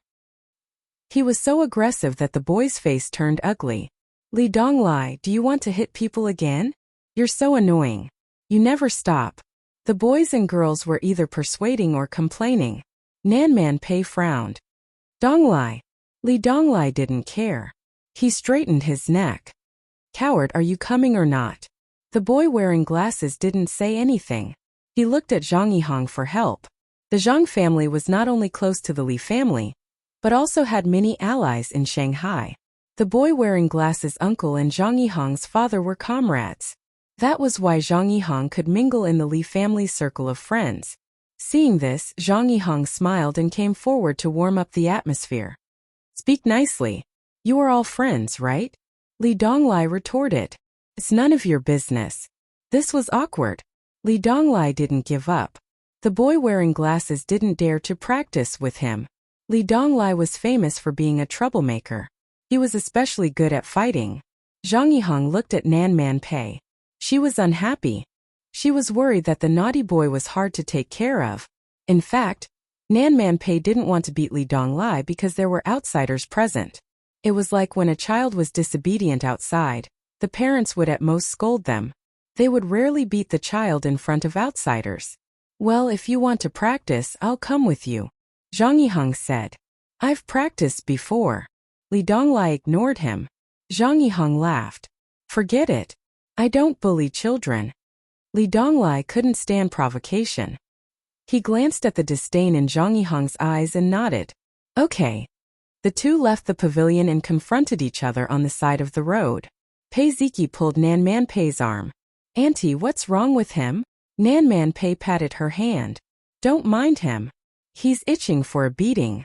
He was so aggressive that the boy's face turned ugly. Li Donglai, do you want to hit people again? You're so annoying. You never stop. The boys and girls were either persuading or complaining. Nan Manpei frowned. Donglai. Li Donglai didn't care. He straightened his neck. Coward, are you coming or not? The boy wearing glasses didn't say anything. He looked at Zhang Yihang for help. The Zhang family was not only close to the Li family, but also had many allies in Shanghai. The boy wearing glasses' uncle and Zhang Yihang's father were comrades. That was why Zhang Yihang could mingle in the Li family's circle of friends. Seeing this, Zhang Yihang smiled and came forward to warm up the atmosphere. Speak nicely. You are all friends, right? Li Donglai retorted. It's none of your business. This was awkward. Li Donglai didn't give up. The boy wearing glasses didn't dare to practice with him. Li Donglai was famous for being a troublemaker. He was especially good at fighting. Zhang Yihang looked at Nan Manpei. She was unhappy. She was worried that the naughty boy was hard to take care of. In fact, Nan Manpei didn't want to beat Li Donglai because there were outsiders present. It was like when a child was disobedient outside, the parents would at most scold them. They would rarely beat the child in front of outsiders. Well, if you want to practice, I'll come with you, Zhang Yihang said. I've practiced before. Li Donglai ignored him. Zhang Yihang laughed. Forget it. I don't bully children. Li Donglai couldn't stand provocation. He glanced at the disdain in Zhang Yihang's eyes and nodded. Okay. The two left the pavilion and confronted each other on the side of the road. Pei Ziki pulled Nan Manpei's arm. Auntie, what's wrong with him? Nan Manpei patted her hand. Don't mind him. He's itching for a beating.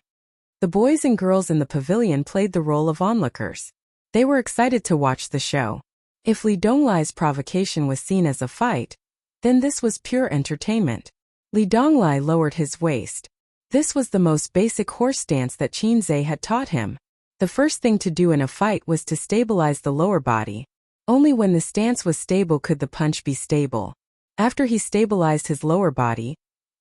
The boys and girls in the pavilion played the role of onlookers. They were excited to watch the show. If Li Donglai's provocation was seen as a fight, then this was pure entertainment. Li Donglai lowered his waist. This was the most basic horse stance that Qinzhe had taught him. The first thing to do in a fight was to stabilize the lower body. Only when the stance was stable could the punch be stable. After he stabilized his lower body,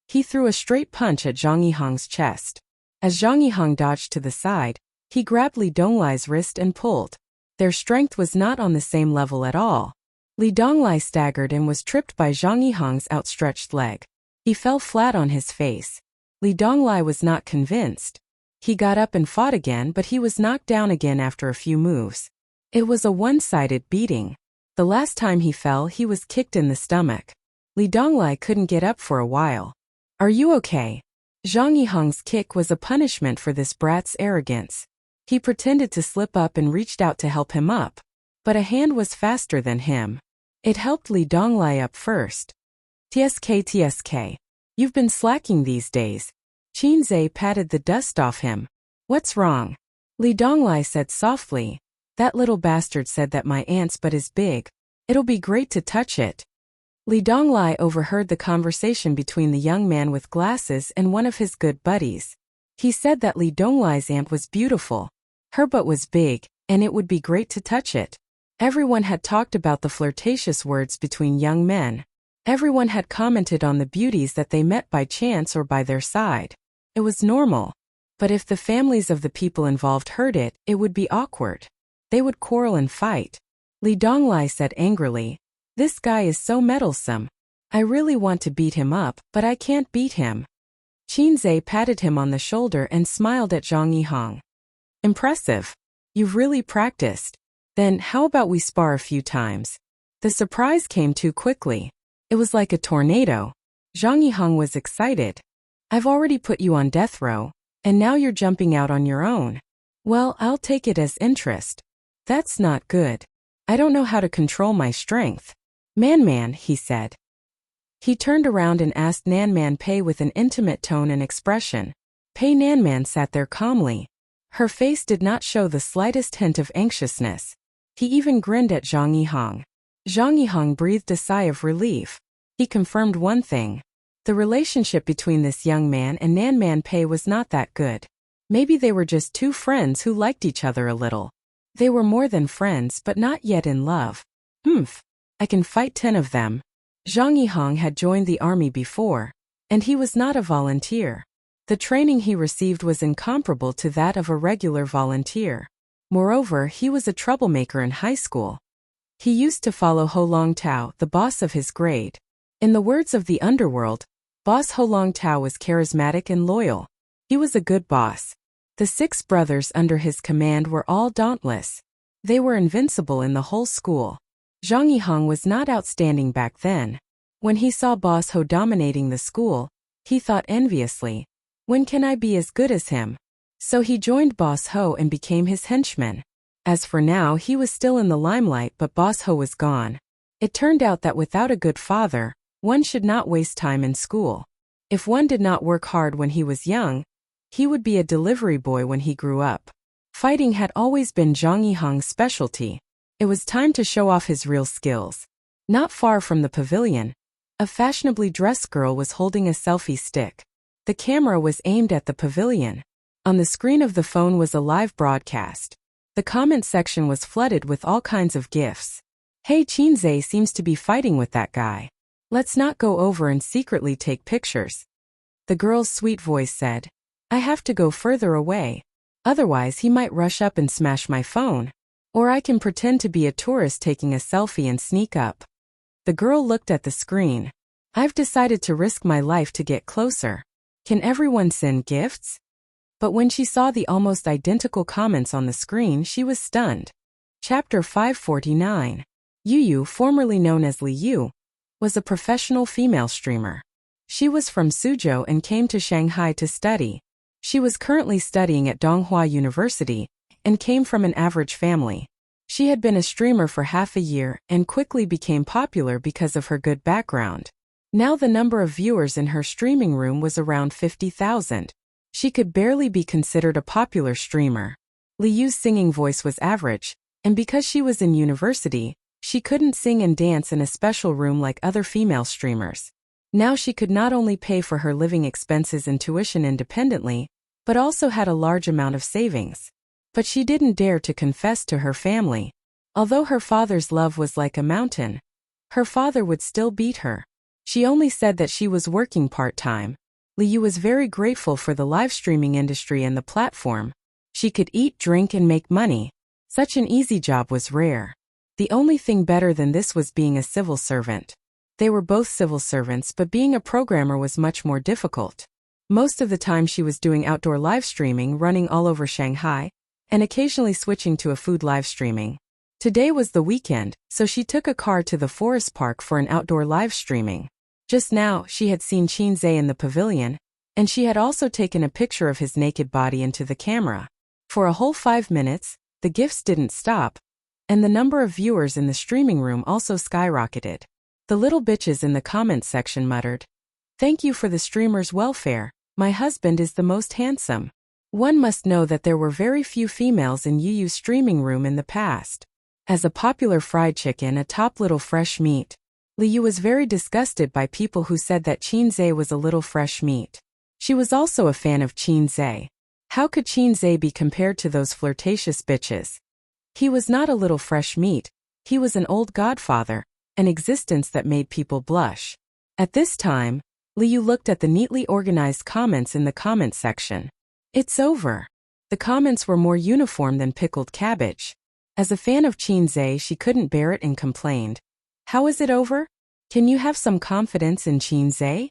he threw a straight punch at Zhang Yihang's chest. As Zhang Yihang dodged to the side, he grabbed Li Donglai's wrist and pulled. Their strength was not on the same level at all. Li Donglai staggered and was tripped by Zhang Yihang's outstretched leg. He fell flat on his face. Li Donglai was not convinced. He got up and fought again, but he was knocked down again after a few moves. It was a one-sided beating. The last time he fell, he was kicked in the stomach. Li Donglai couldn't get up for a while. Are you okay? Zhang Yihang's kick was a punishment for this brat's arrogance. He pretended to slip up and reached out to help him up. But a hand was faster than him. It helped Li Donglai up first. TSK. You've been slacking these days. Qinzhe patted the dust off him. What's wrong? Li Donglai said softly. That little bastard said that my aunt's butt is big. It'll be great to touch it. Li Donglai overheard the conversation between the young man with glasses and one of his good buddies. He said that Li Donglai's aunt was beautiful. Her butt was big, and it would be great to touch it. Everyone had talked about the flirtatious words between young men. Everyone had commented on the beauties that they met by chance or by their side. It was normal. But if the families of the people involved heard it, it would be awkward. They would quarrel and fight. Li Donglai said angrily. This guy is so meddlesome. I really want to beat him up, but I can't beat him. Qinzhe patted him on the shoulder and smiled at Zhang Yihang. Impressive. You've really practiced. Then how about we spar a few times? The surprise came too quickly. It was like a tornado. Zhang Yihang was excited. I've already put you on death row, and now you're jumping out on your own. Well, I'll take it as interest. That's not good. I don't know how to control my strength. Man, he said. He turned around and asked Nanman Pei with an intimate tone and expression. Pei Nanman sat there calmly. Her face did not show the slightest hint of anxiousness. He even grinned at Zhang Yihang. Zhang Yihang breathed a sigh of relief. He confirmed one thing. The relationship between this young man and Nanman Pei was not that good. Maybe they were just two friends who liked each other a little. They were more than friends but not yet in love. I can fight 10 of them. Zhang Yihang had joined the army before, and he was not a volunteer. The training he received was incomparable to that of a regular volunteer. Moreover, he was a troublemaker in high school. He used to follow Ho Longtao, the boss of his grade. In the words of the underworld, Boss Ho Longtao was charismatic and loyal. He was a good boss. The 6 brothers under his command were all dauntless. They were invincible in the whole school. Zhang Yihang was not outstanding back then. When he saw Boss Ho dominating the school, he thought enviously, when can I be as good as him? So he joined Boss Ho and became his henchman. As for now, he was still in the limelight, but Boss Ho was gone. It turned out that without a good father, one should not waste time in school. If one did not work hard when he was young, he would be a delivery boy when he grew up. Fighting had always been Zhang Yihang's specialty. It was time to show off his real skills. Not far from the pavilion, a fashionably dressed girl was holding a selfie stick. The camera was aimed at the pavilion. On the screen of the phone was a live broadcast. The comment section was flooded with all kinds of gifs. Hey, Qinzhe seems to be fighting with that guy. Let's not go over and secretly take pictures. The girl's sweet voice said. I have to go further away. Otherwise he might rush up and smash my phone. Or I can pretend to be a tourist taking a selfie and sneak up. The girl looked at the screen. I've decided to risk my life to get closer. Can everyone send gifts? But when she saw the almost identical comments on the screen, she was stunned. Chapter 549. Yu, formerly known as Li Yu, was a professional female streamer. She was from Suzhou and came to Shanghai to study. She was currently studying at Donghua University and came from an average family. She had been a streamer for half a year and quickly became popular because of her good background. Now the number of viewers in her streaming room was around 50,000. She could barely be considered a popular streamer. Li Yu's singing voice was average, and because she was in university, she couldn't sing and dance in a special room like other female streamers. Now she could not only pay for her living expenses and tuition independently, but also had a large amount of savings. But she didn't dare to confess to her family. Although her father's love was like a mountain, her father would still beat her. She only said that she was working part-time. Li Yu was very grateful for the live streaming industry and the platform. She could eat, drink, and make money. Such an easy job was rare. The only thing better than this was being a civil servant. They were both civil servants, but being a programmer was much more difficult. Most of the time she was doing outdoor live streaming, running all over Shanghai, and occasionally switching to a food live streaming. Today was the weekend, so she took a car to the forest park for an outdoor live streaming. Just now, she had seen Qinzhe in the pavilion, and she had also taken a picture of his naked body into the camera. For a whole 5 minutes, the gifts didn't stop, and the number of viewers in the streaming room also skyrocketed. The little bitches in the comments section muttered, "Thank you for the streamer's welfare. My husband is the most handsome." One must know that there were very few females in Yuyu's streaming room in the past. As a popular fried chicken, a top little fresh meat, Li Yu was very disgusted by people who said that Qinzhe was a little fresh meat. She was also a fan of Qinzhe. How could Qinzhe be compared to those flirtatious bitches? He was not a little fresh meat, he was an old godfather, an existence that made people blush. At this time, Li Yu looked at the neatly organized comments in the comment section. It's over. The comments were more uniform than pickled cabbage. As a fan of Qinzhe, she couldn't bear it and complained. How is it over? Can you have some confidence in Qinzhe?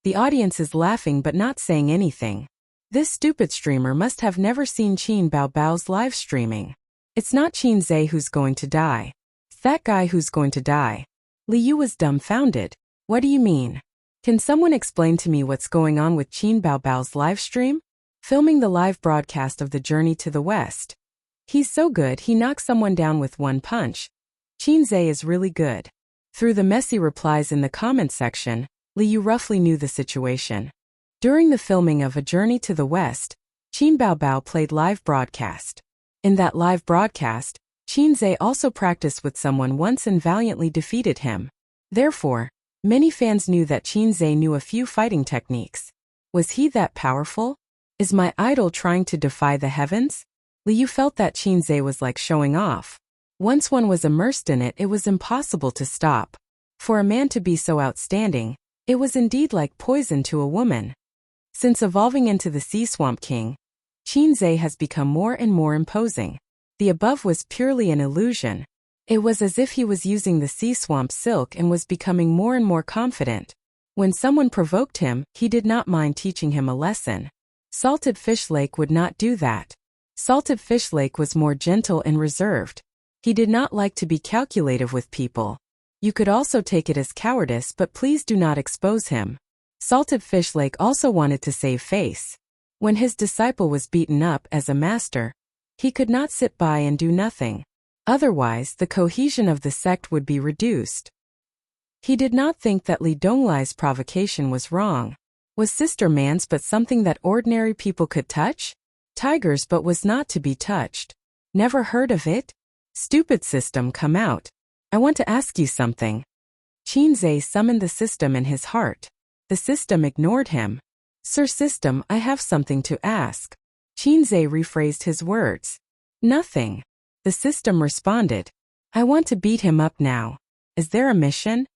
The audience is laughing but not saying anything. This stupid streamer must have never seen Qin Baobao's live streaming. It's not Qinzhe who's going to die. It's that guy who's going to die. Liu was dumbfounded. What do you mean? Can someone explain to me what's going on with Qin Baobao's live stream? Filming the live broadcast of the Journey to the West. He's so good he knocks someone down with one punch. Qinzhe is really good. Through the messy replies in the comment section, Liu roughly knew the situation. During the filming of A Journey to the West, Qin Baobao played live broadcast. In that live broadcast, Qinzhe also practiced with someone once and valiantly defeated him. Therefore, many fans knew that Qinzhe knew a few fighting techniques. Was he that powerful? Is my idol trying to defy the heavens? Liu felt that Qinzhe was like showing off. Once one was immersed in it, it was impossible to stop. For a man to be so outstanding, it was indeed like poison to a woman. Since evolving into the Sea Swamp King, Qinzhe has become more and more imposing. The above was purely an illusion. It was as if he was using the sea swamp silk and was becoming more and more confident. When someone provoked him, he did not mind teaching him a lesson. Salted Fish Lake would not do that. Salted Fish Lake was more gentle and reserved. He did not like to be calculative with people. You could also take it as cowardice, but please do not expose him. Salted Fish Lake also wanted to save face. When his disciple was beaten up as a master, he could not sit by and do nothing. Otherwise, the cohesion of the sect would be reduced. He did not think that Li Donglai's provocation was wrong. Was Sister Man's but something that ordinary people could touch? Tigers but was not to be touched. Never heard of it? Stupid system, come out. I want to ask you something. Qinzhe summoned the system in his heart. The system ignored him. Sir System, I have something to ask. Qinzhe rephrased his words. Nothing. The system responded. I want to beat him up now. Is there a mission?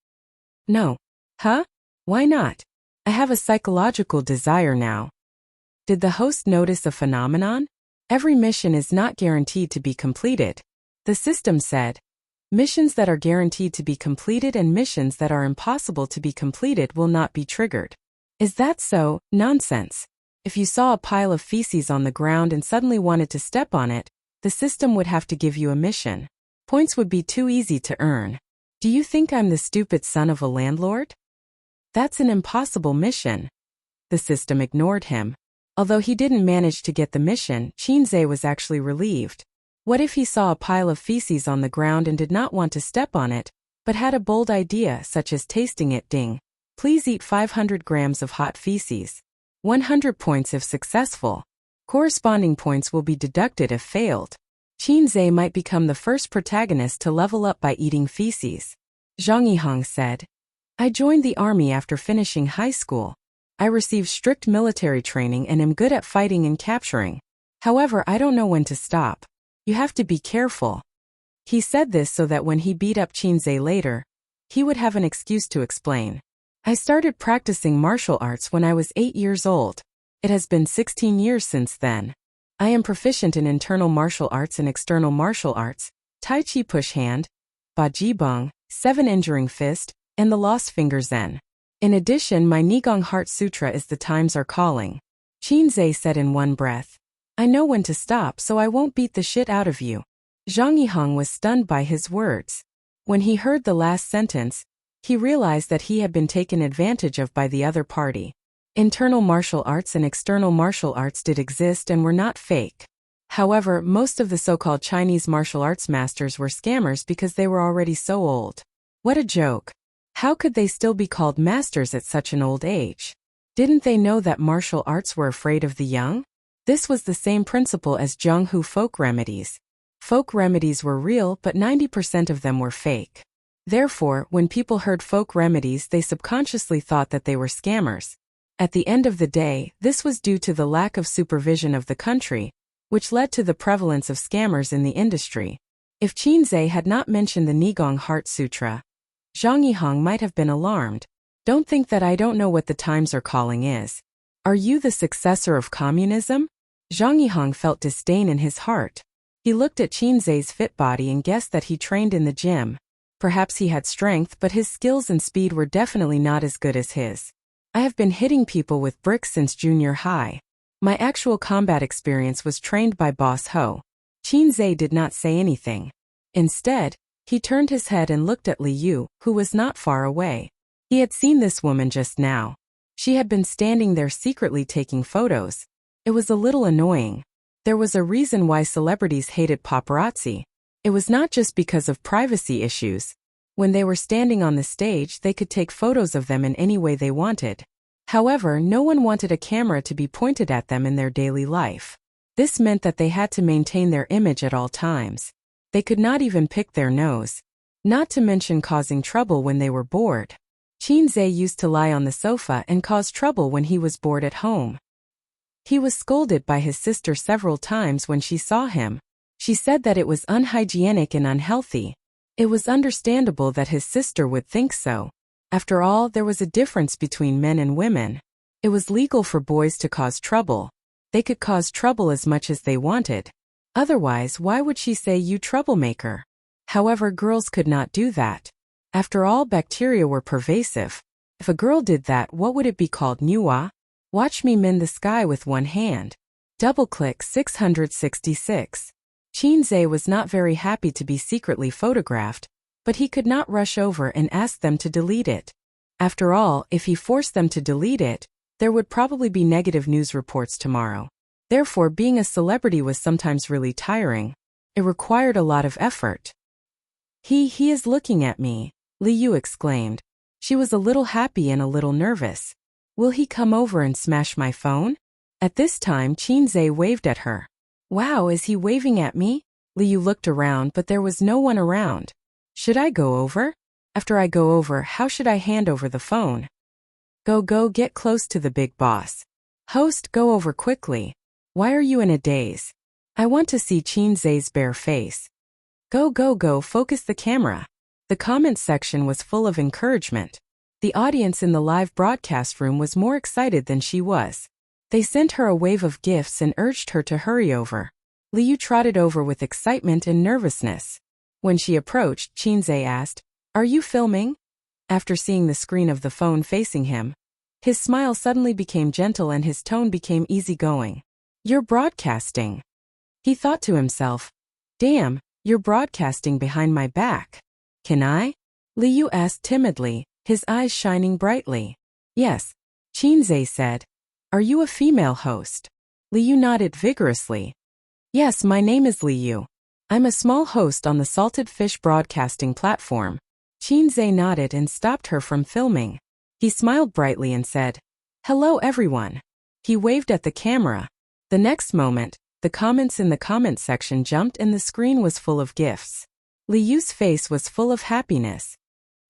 No. Huh? Why not? I have a psychological desire now. Did the host notice a phenomenon? Every mission is not guaranteed to be completed. The system said, missions that are guaranteed to be completed and missions that are impossible to be completed will not be triggered. Is that so? Nonsense. If you saw a pile of feces on the ground and suddenly wanted to step on it, the system would have to give you a mission. Points would be too easy to earn. Do you think I'm the stupid son of a landlord? That's an impossible mission. The system ignored him. Although he didn't manage to get the mission, Qinzhe was actually relieved. What if he saw a pile of feces on the ground and did not want to step on it, but had a bold idea such as tasting it? Ding. Please eat 500 grams of hot feces. 100 points if successful. Corresponding points will be deducted if failed. Qinzhe might become the first protagonist to level up by eating feces. Zhang Yihang said, I joined the army after finishing high school. I received strict military training and am good at fighting and capturing. However, I don't know when to stop. You have to be careful. He said this so that when he beat up Qinzhe later, he would have an excuse to explain. I started practicing martial arts when I was 8 years old. It has been 16 years since then. I am proficient in internal martial arts and external martial arts, Tai Chi push hand, Ba Ji Bang, 7 injuring fist, and the lost finger Zen. In addition, my Nigong Heart Sutra is the times are calling. Qinzhe said in one breath. I know when to stop, so I won't beat the shit out of you. Zhang Yihang was stunned by his words. When he heard the last sentence, he realized that he had been taken advantage of by the other party. Internal martial arts and external martial arts did exist and were not fake. However, most of the so-called Chinese martial arts masters were scammers because they were already so old. What a joke. How could they still be called masters at such an old age? Didn't they know that martial arts were afraid of the young? This was the same principle as Zhenghu folk remedies. Folk remedies were real, but 90% of them were fake. Therefore, when people heard folk remedies, they subconsciously thought that they were scammers. At the end of the day, this was due to the lack of supervision of the country, which led to the prevalence of scammers in the industry. If Qinzhe had not mentioned the Nigong Heart Sutra, Zhang Yihang might have been alarmed. Don't think that I don't know what the times are calling is. Are you the successor of communism? Zhang Yihang felt disdain in his heart. He looked at Qinzhe's fit body and guessed that he trained in the gym. Perhaps he had strength, but his skills and speed were definitely not as good as his. I have been hitting people with bricks since junior high. My actual combat experience was trained by Boss Ho. Qinzhe did not say anything. Instead, he turned his head and looked at Li Yu, who was not far away. He had seen this woman just now. She had been standing there secretly taking photos. It was a little annoying. There was a reason why celebrities hated paparazzi. It was not just because of privacy issues. When they were standing on the stage, they could take photos of them in any way they wanted. However, no one wanted a camera to be pointed at them in their daily life. This meant that they had to maintain their image at all times. They could not even pick their nose. Not to mention causing trouble when they were bored. Qinzhe used to lie on the sofa and cause trouble when he was bored at home. He was scolded by his sister several times when she saw him. She said that it was unhygienic and unhealthy. It was understandable that his sister would think so. After all, there was a difference between men and women. It was legal for boys to cause trouble. They could cause trouble as much as they wanted. Otherwise, why would she say, "You troublemaker"? However, girls could not do that. After all, bacteria were pervasive. If a girl did that, what would it be called? Nua? Watch me mend the sky with one hand. Double-click 666. Qinzhe was not very happy to be secretly photographed, but he could not rush over and ask them to delete it. After all, if he forced them to delete it, there would probably be negative news reports tomorrow. Therefore, being a celebrity was sometimes really tiring. It required a lot of effort. He is looking at me," Li Yu exclaimed. She was a little happy and a little nervous. Will he come over and smash my phone? At this time, Qinzhe waved at her. Wow, is he waving at me? Li Yu looked around, but there was no one around. Should I go over? After I go over, how should I hand over the phone? Go get close to the big boss. Host, go over quickly. Why are you in a daze? I want to see Qinzhe's bare face. Go, focus the camera. The comment section was full of encouragement. The audience in the live broadcast room was more excited than she was. They sent her a wave of gifts and urged her to hurry over. Li Yu trotted over with excitement and nervousness. When she approached, Qinzhe asked, "Are you filming?" After seeing the screen of the phone facing him, his smile suddenly became gentle and his tone became easygoing. You're broadcasting. He thought to himself, damn, you're broadcasting behind my back. Can I? Li Yu asked timidly, his eyes shining brightly. Yes, Qinzhe said. Are you a female host? Li Yu nodded vigorously. Yes, my name is Li Yu. I'm a small host on the Salted Fish broadcasting platform. Qinzhe nodded and stopped her from filming. He smiled brightly and said, Hello everyone. He waved at the camera. The next moment, the comments in the comment section jumped and the screen was full of gifts. Li Yu's face was full of happiness.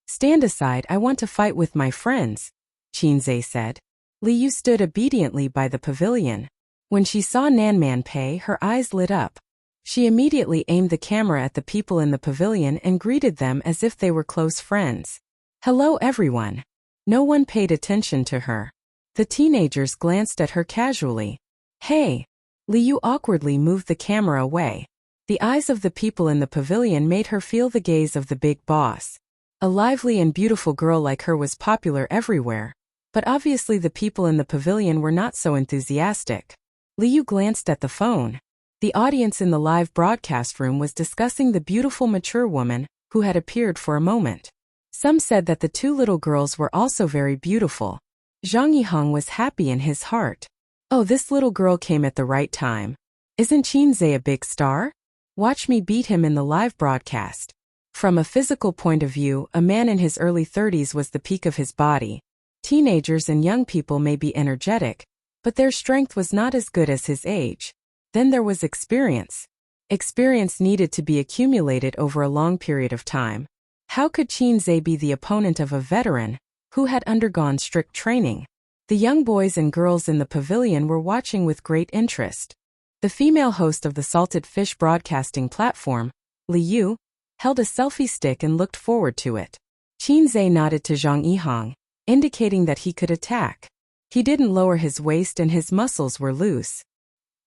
Stand aside, I want to fight with my friends, Qinzhe said. Li Yu stood obediently by the pavilion. When she saw Nanman Pei, her eyes lit up. She immediately aimed the camera at the people in the pavilion and greeted them as if they were close friends. Hello everyone. No one paid attention to her. The teenagers glanced at her casually. Hey! Li Yu awkwardly moved the camera away. The eyes of the people in the pavilion made her feel the gaze of the big boss. A lively and beautiful girl like her was popular everywhere. But obviously the people in the pavilion were not so enthusiastic. Li Yu glanced at the phone. The audience in the live broadcast room was discussing the beautiful mature woman who had appeared for a moment. Some said that the two little girls were also very beautiful. Zhang Yihang was happy in his heart. Oh, this little girl came at the right time. Isn't Qinzhe a big star? Watch me beat him in the live broadcast. From a physical point of view, a man in his early 30s was the peak of his body. Teenagers and young people may be energetic, but their strength was not as good as his age. Then there was experience. Experience needed to be accumulated over a long period of time. How could Qinzhe be the opponent of a veteran who had undergone strict training? The young boys and girls in the pavilion were watching with great interest. The female host of the Salted Fish broadcasting platform, Li Yu, held a selfie stick and looked forward to it. Qinzhe nodded to Zhang Yihang, indicating that he could attack. He didn't lower his waist and his muscles were loose.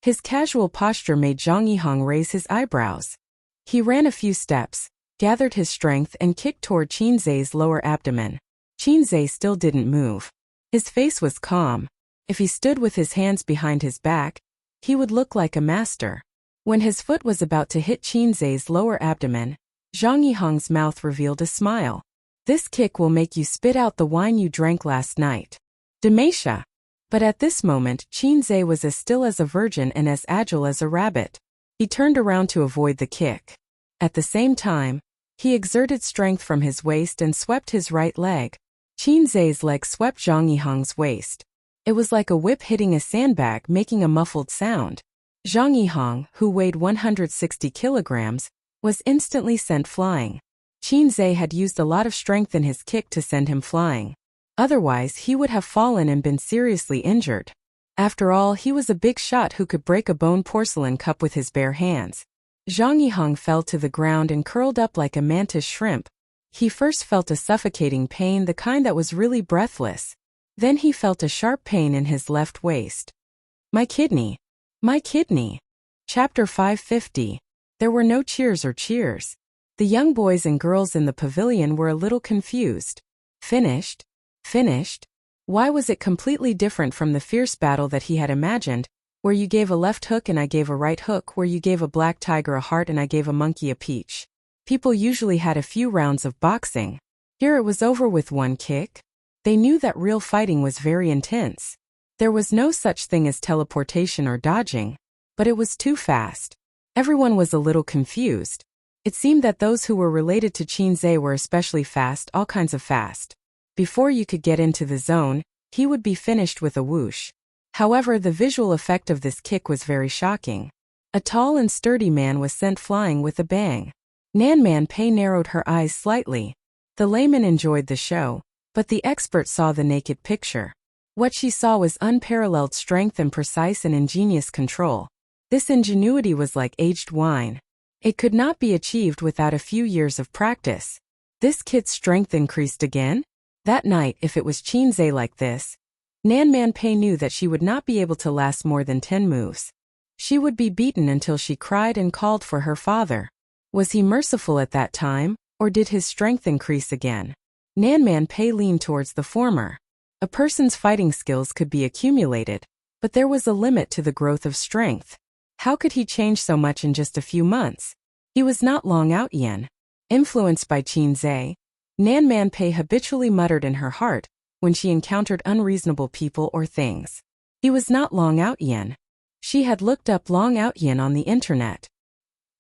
His casual posture made Zhang Yihang raise his eyebrows. He ran a few steps, gathered his strength and kicked toward Qin Zhe's lower abdomen. Qin Zhe still didn't move. His face was calm. If he stood with his hands behind his back, he would look like a master. When his foot was about to hit Qin Zhe's lower abdomen, Zhang Yihang's mouth revealed a smile. This kick will make you spit out the wine you drank last night. Demasha. But at this moment, Qin Zhe was as still as a virgin and as agile as a rabbit. He turned around to avoid the kick. At the same time, he exerted strength from his waist and swept his right leg. Qin Zhe's leg swept Zhang Yihang's waist. It was like a whip hitting a sandbag, making a muffled sound. Zhang Yihang, who weighed 160 kilograms, was instantly sent flying. Qin Zhe had used a lot of strength in his kick to send him flying. Otherwise, he would have fallen and been seriously injured. After all, he was a big shot who could break a bone porcelain cup with his bare hands. Zhang Yihang fell to the ground and curled up like a mantis shrimp. He first felt a suffocating pain, the kind that was really breathless. Then he felt a sharp pain in his left waist. My kidney. My kidney. Chapter 550. There were no cheers or cheers. The young boys and girls in the pavilion were a little confused. Finished? Finished? Why was it completely different from the fierce battle that he had imagined, where you gave a left hook and I gave a right hook, where you gave a black tiger a heart and I gave a monkey a peach? People usually had a few rounds of boxing. Here it was over with one kick. They knew that real fighting was very intense. There was no such thing as teleportation or dodging, but it was too fast. Everyone was a little confused. It seemed that those who were related to Qin Zhe were especially fast, all kinds of fast. Before you could get into the zone, he would be finished with a whoosh. However, the visual effect of this kick was very shocking. A tall and sturdy man was sent flying with a bang. Nan Man Pei narrowed her eyes slightly. The layman enjoyed the show, but the expert saw the naked picture. What she saw was unparalleled strength and precise and ingenious control. This ingenuity was like aged wine. It could not be achieved without a few years of practice. This kid's strength increased again? That night, if it was Qin Zhe like this, Nan Man Pei knew that she would not be able to last more than 10 moves. She would be beaten until she cried and called for her father. Was he merciful at that time, or did his strength increase again? Nan Man Pei leaned towards the former. A person's fighting skills could be accumulated, but there was a limit to the growth of strength. How could he change so much in just a few months? He was not Long Out Yen. Influenced by Qin Zhe, Nan Man Pei habitually muttered in her heart when she encountered unreasonable people or things. He was not Long Out Yen. She had looked up Long Out Yen on the internet.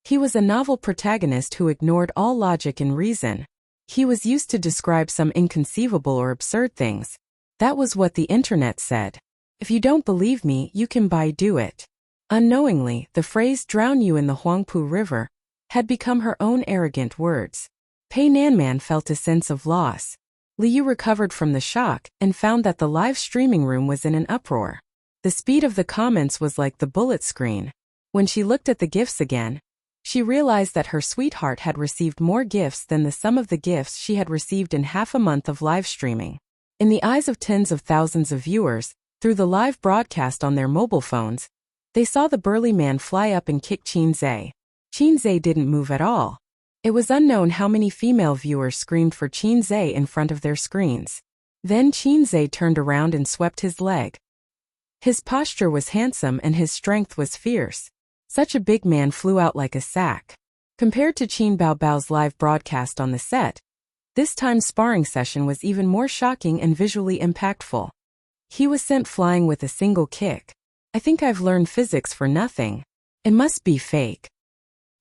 He was a novel protagonist who ignored all logic and reason. He was used to describe some inconceivable or absurd things. That was what the internet said. If you don't believe me, you can do it. Unknowingly, the phrase drown you in the Huangpu River had become her own arrogant words. Pei Nanman felt a sense of loss. Liu recovered from the shock and found that the live streaming room was in an uproar. The speed of the comments was like the bullet screen. When she looked at the gifts again, she realized that her sweetheart had received more gifts than the sum of the gifts she had received in half a month of live streaming. In the eyes of tens of thousands of viewers, through the live broadcast on their mobile phones, they saw the burly man fly up and kick Qin Zhe. Qin Zhe didn't move at all. It was unknown how many female viewers screamed for Qin Zhe in front of their screens. Then Qin Zhe turned around and swept his leg. His posture was handsome and his strength was fierce. Such a big man flew out like a sack. Compared to Qin Baobao's live broadcast on the set, this time's sparring session was even more shocking and visually impactful. He was sent flying with a single kick. I think I've learned physics for nothing. It must be fake.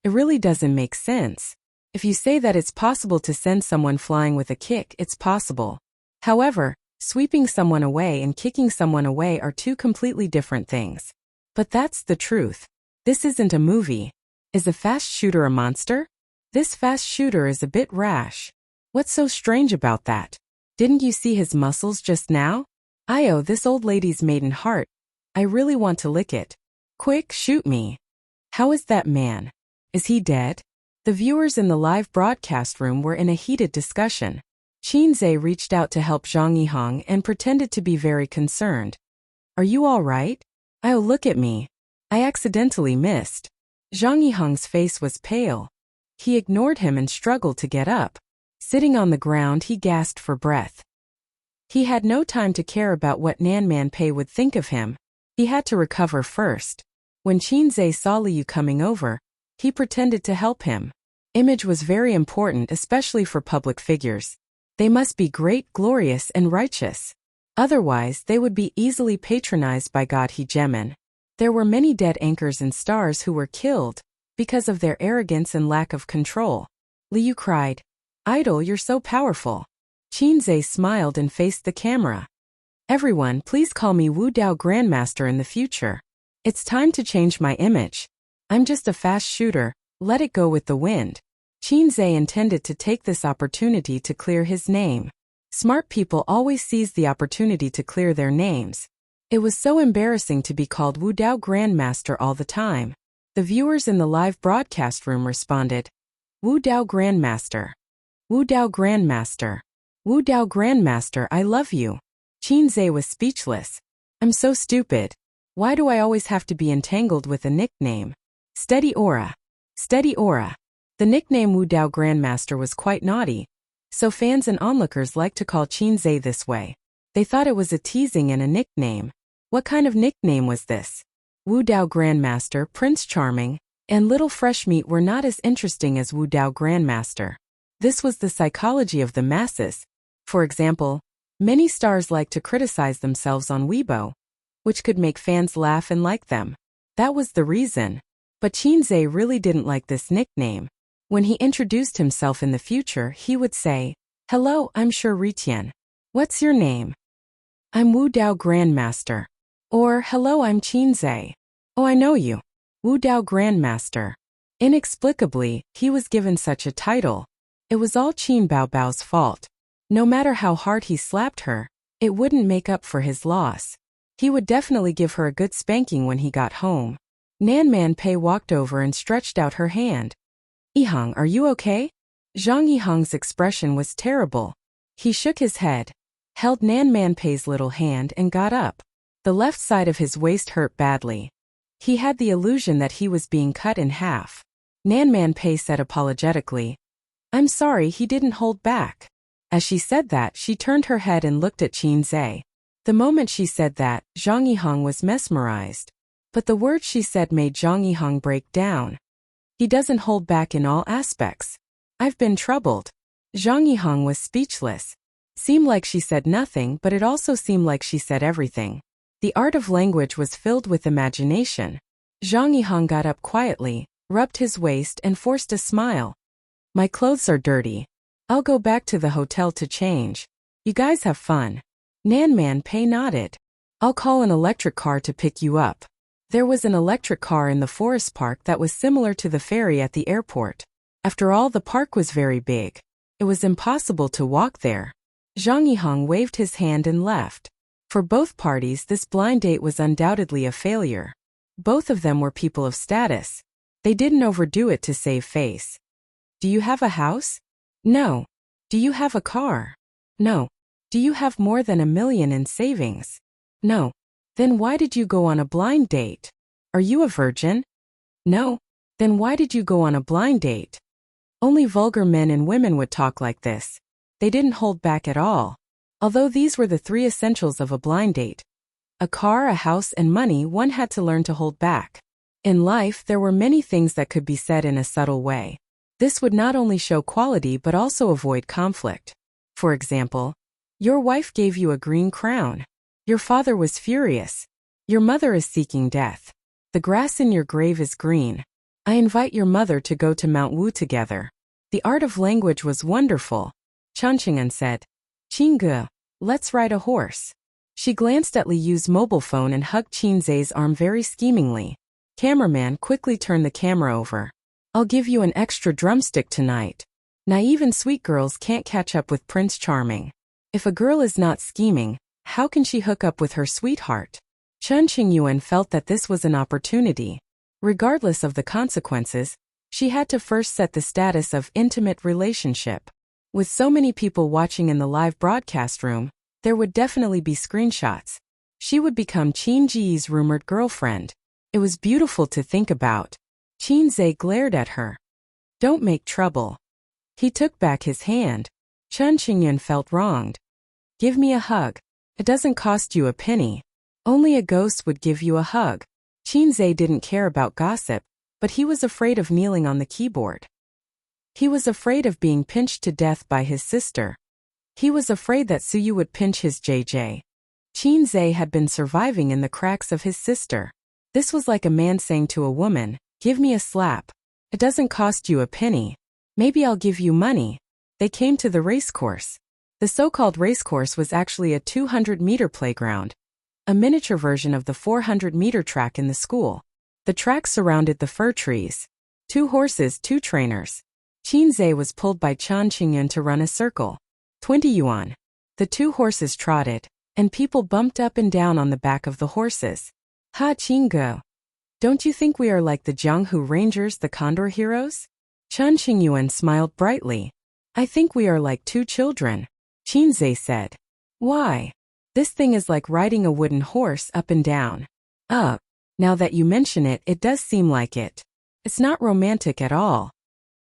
It really doesn't make sense. If you say that it's possible to send someone flying with a kick, it's possible. However, sweeping someone away and kicking someone away are two completely different things. But that's the truth. This isn't a movie. Is a fast shooter a monster? This fast shooter is a bit rash. What's so strange about that? Didn't you see his muscles just now? Io, this old lady's maiden heart. I really want to lick it. Quick, shoot me. How is that man? Is he dead? The viewers in the live broadcast room were in a heated discussion. Qin Zhe reached out to help Zhang Yihang and pretended to be very concerned. Are you all right? Io, look at me. I accidentally missed. Zhang Yiheng's face was pale. He ignored him and struggled to get up. Sitting on the ground, he gasped for breath. He had no time to care about what Nan Man Pei would think of him. He had to recover first. When Qin Zhe saw Liu coming over, he pretended to help him. Image was very important, especially for public figures. They must be great, glorious, and righteous. Otherwise, they would be easily patronized by God Hegemon. There were many dead anchors and stars who were killed because of their arrogance and lack of control. Liu cried, "Idol, you're so powerful." Qin Zhe smiled and faced the camera. "Everyone, please call me Wu Dao Grandmaster in the future. It's time to change my image. I'm just a fast shooter, let it go with the wind." Qin Zhe intended to take this opportunity to clear his name. Smart people always seize the opportunity to clear their names. It was so embarrassing to be called Wu Dao Grandmaster all the time. The viewers in the live broadcast room responded, "Wu Dao Grandmaster. Wu Dao Grandmaster. Wu Dao Grandmaster, I love you." Qin Zhe was speechless. "I'm so stupid. Why do I always have to be entangled with a nickname? Steady aura. Steady aura." The nickname Wu Dao Grandmaster was quite naughty, so fans and onlookers liked to call Qin Zhe this way. They thought it was a teasing and a nickname. What kind of nickname was this? Wu Dao Grandmaster, Prince Charming, and Little Fresh Meat were not as interesting as Wu Dao Grandmaster. This was the psychology of the masses. For example, many stars like to criticize themselves on Weibo, which could make fans laugh and like them. That was the reason. But Qin Zhe really didn't like this nickname. When he introduced himself in the future, he would say, "Hello, I'm Shi Ritian. What's your name?" "I'm Wu Dao Grandmaster." Or, "Hello, I'm Qin Zhe. Oh, I know you. Wu Dao Grandmaster." Inexplicably, he was given such a title. It was all Qin Baobao's fault. No matter how hard he slapped her, it wouldn't make up for his loss. He would definitely give her a good spanking when he got home. Nan Man Pei walked over and stretched out her hand. "Yiheng, are you okay?" Zhang Yiheng's expression was terrible. He shook his head, held Nan Man Pei's little hand and got up. The left side of his waist hurt badly. He had the illusion that he was being cut in half. Nan Man Pei said apologetically, "I'm sorry," he didn't hold back. As she said that, she turned her head and looked at Qin Zhe. The moment she said that, Zhang Yiheng was mesmerized. But the words she said made Zhang Yiheng break down. He doesn't hold back in all aspects. I've been troubled. Zhang Yiheng was speechless. Seemed like she said nothing, but it also seemed like she said everything. The art of language was filled with imagination. Zhang Yiheng got up quietly, rubbed his waist and forced a smile. "My clothes are dirty. I'll go back to the hotel to change. You guys have fun." Nan Man Pei nodded. "I'll call an electric car to pick you up." There was an electric car in the forest park that was similar to the ferry at the airport. After all, the park was very big. It was impossible to walk there. Zhang Yiheng waved his hand and left. For both parties, this blind date was undoubtedly a failure. Both of them were people of status. They didn't overdo it to save face. "Do you have a house?" "No." "Do you have a car?" "No." "Do you have more than $1 million in savings?" "No." "Then why did you go on a blind date? Are you a virgin?" "No." "Then why did you go on a blind date?" Only vulgar men and women would talk like this. They didn't hold back at all. Although these were the 3 essentials of a blind date: a car, a house, and money, one had to learn to hold back. In life, there were many things that could be said in a subtle way. This would not only show quality but also avoid conflict. For example, your wife gave you a green crown. Your father was furious. Your mother is seeking death. The grass in your grave is green. I invite your mother to go to Mount Wu together. The art of language was wonderful. Changqing'an said, "Qingge, let's ride a horse." She glanced at Liu's mobile phone and hugged Qin Zhe's arm very schemingly. Cameraman quickly turned the camera over. "I'll give you an extra drumstick tonight. Naive and sweet girls can't catch up with Prince Charming. If a girl is not scheming, how can she hook up with her sweetheart?" Chen Qingyuan felt that this was an opportunity. Regardless of the consequences, she had to first set the status of intimate relationship. With so many people watching in the live broadcast room, there would definitely be screenshots. She would become Qin Ji's rumored girlfriend. It was beautiful to think about. Qinze glared at her. Don't make trouble. He took back his hand. Chen Qingyun felt wronged. Give me a hug. It doesn't cost you a penny. Only a ghost would give you a hug. Qinze didn't care about gossip, but he was afraid of kneeling on the keyboard. He was afraid of being pinched to death by his sister. He was afraid that Suyu would pinch his JJ. Qinze had been surviving in the cracks of his sister. This was like a man saying to a woman, give me a slap. It doesn't cost you a penny. Maybe I'll give you money. They came to the racecourse. The so-called racecourse was actually a 200-meter playground, a miniature version of the 400-meter track in the school. The track surrounded the fir trees. 2 horses, 2 trainers. Qinze was pulled by Chen Qingyun to run a circle. 20 yuan. The 2 horses trotted, and people bumped up and down on the back of the horses. Ha Qingge. Don't you think we are like the Jianghu Rangers, the Condor heroes? Chen Qingyuan smiled brightly. I think we are like 2 children. Qinze said. Why? This thing is like riding a wooden horse up and down. Now that you mention it, it does seem like it. It's not romantic at all.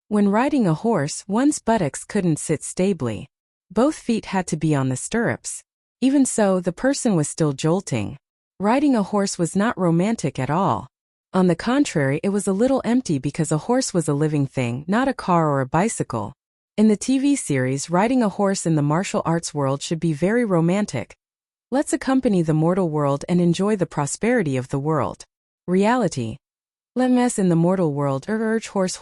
When riding a horse, one's buttocks couldn't sit stably. Both feet had to be on the stirrups. Even so, the person was still jolting. Riding a horse was not romantic at all. On the contrary, it was a little empty because a horse was a living thing, not a car or a bicycle. In the TV series, riding a horse in the martial arts world should be very romantic. Let's accompany the mortal world and enjoy the prosperity of the world. Reality. Let mess in the mortal world, urge horse.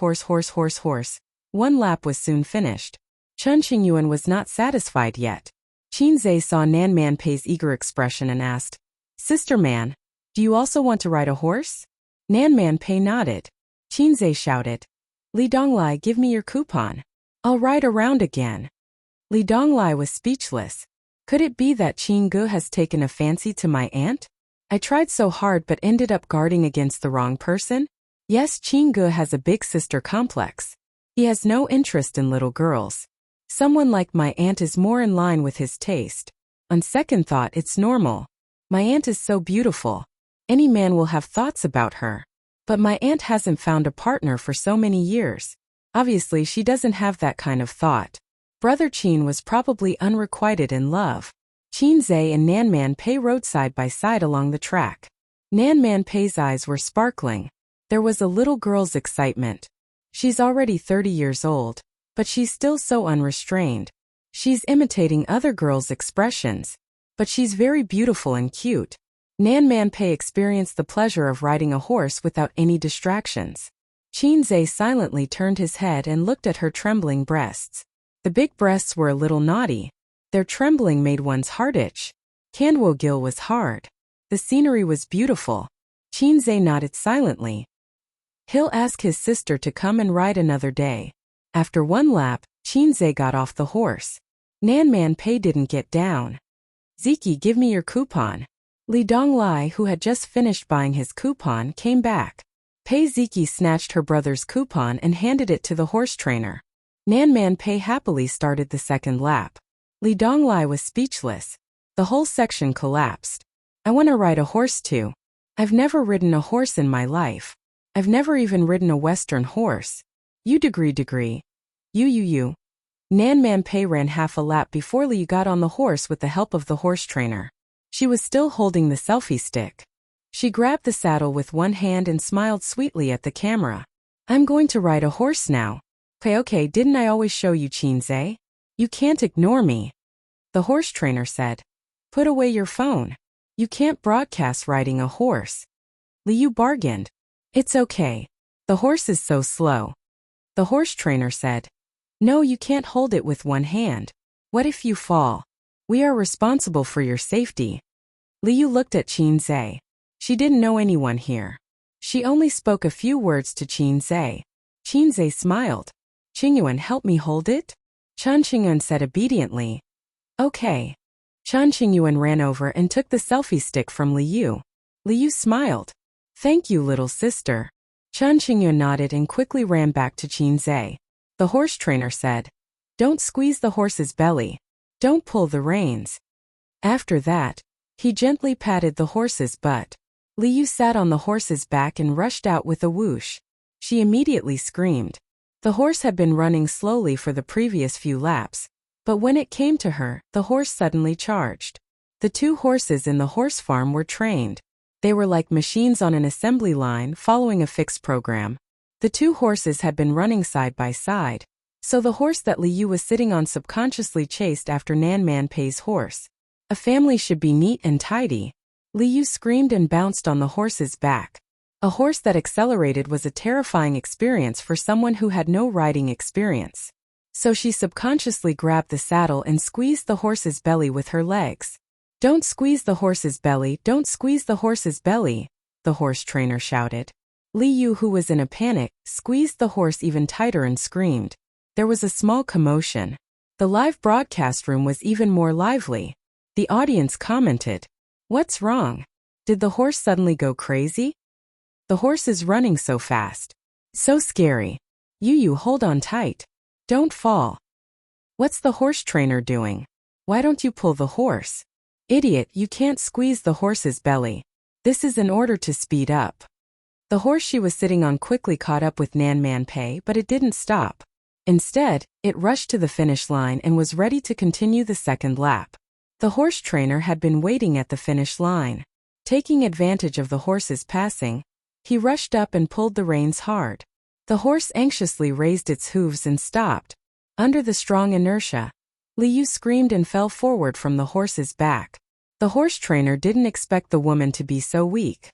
1 lap was soon finished. Chen Qingyuan was not satisfied yet. Qinze saw Nan Man Pei's eager expression and asked, Sister Man, do you also want to ride a horse? Nan Man Pei nodded. Qinze shouted, Li Donglai, give me your coupon. I'll ride around again. Li Donglai was speechless. Could it be that Qingge has taken a fancy to my aunt? I tried so hard but ended up guarding against the wrong person? Yes, Qingge has a big sister complex. He has no interest in little girls. Someone like my aunt is more in line with his taste. On second thought, it's normal. My aunt is so beautiful. Any man will have thoughts about her. But my aunt hasn't found a partner for so many years. Obviously, she doesn't have that kind of thought. Brother Qin was probably unrequited in love. Qinze and Nan Man Pei rode side by side along the track. Nan Man Pei's eyes were sparkling. There was a little girl's excitement. She's already 30 years old, but she's still so unrestrained. She's imitating other girls' expressions, but she's very beautiful and cute. Nan Man Pei experienced the pleasure of riding a horse without any distractions. Qinze silently turned his head and looked at her trembling breasts. The big breasts were a little naughty. Their trembling made one's heart itch. Candwo Gil was hard. The scenery was beautiful. Qinze nodded silently. He'll ask his sister to come and ride another day. After 1 lap, Qinze got off the horse. Nan Man Pei didn't get down. Ziki, give me your coupon. Li Donglai, who had just finished buying his coupon, came back. Pei Ziki snatched her brother's coupon and handed it to the horse trainer. Nan Man Pei happily started the 2nd lap. Li Donglai was speechless. The whole section collapsed. I want to ride a horse too. I've never ridden a horse in my life. I've never even ridden a Western horse. You. You. Nan Man Pei ran half a lap before Li got on the horse with the help of the horse trainer. She was still holding the selfie stick. She grabbed the saddle with one hand and smiled sweetly at the camera. I'm going to ride a horse now. Okay, didn't I always show you, Qinze? You can't ignore me. The horse trainer said. Put away your phone. You can't broadcast riding a horse. Liu bargained. It's okay. The horse is so slow. The horse trainer said. No, you can't hold it with one hand. What if you fall? We are responsible for your safety. Liu looked at Qinze. She didn't know anyone here. She only spoke a few words to Qinze. Qinze smiled. Qingyuan, help me hold it? Chen Qingyuan said obediently. Okay. Chen Qingyuan ran over and took the selfie stick from Liu. Liu smiled. Thank you, little sister. Chen Qingyuan nodded and quickly ran back to Qinze. The horse trainer said, Don't squeeze the horse's belly. Don't pull the reins. After that, he gently patted the horse's butt. Liu sat on the horse's back and rushed out with a whoosh. She immediately screamed. The horse had been running slowly for the previous few laps, but when it came to her, the horse suddenly charged. The two horses in the horse farm were trained. They were like machines on an assembly line following a fixed program. The two horses had been running side by side, so the horse that Liu was sitting on subconsciously chased after Nan Man Pei's horse. A family should be neat and tidy. Liu screamed and bounced on the horse's back. A horse that accelerated was a terrifying experience for someone who had no riding experience. So she subconsciously grabbed the saddle and squeezed the horse's belly with her legs. "Don't squeeze the horse's belly, don't squeeze the horse's belly," the horse trainer shouted. Liu, who was in a panic, squeezed the horse even tighter and screamed. There was a small commotion. The live broadcast room was even more lively. The audience commented, "What's wrong? Did the horse suddenly go crazy? The horse is running so fast. So scary. You hold on tight. Don't fall. What's the horse trainer doing? Why don't you pull the horse? Idiot, you can't squeeze the horse's belly. This is in order to speed up." The horse she was sitting on quickly caught up with Nan Man Pei, but it didn't stop. Instead, it rushed to the finish line and was ready to continue the second lap. The horse trainer had been waiting at the finish line. Taking advantage of the horse's passing, he rushed up and pulled the reins hard. The horse anxiously raised its hooves and stopped. Under the strong inertia, Liu screamed and fell forward from the horse's back. The horse trainer didn't expect the woman to be so weak.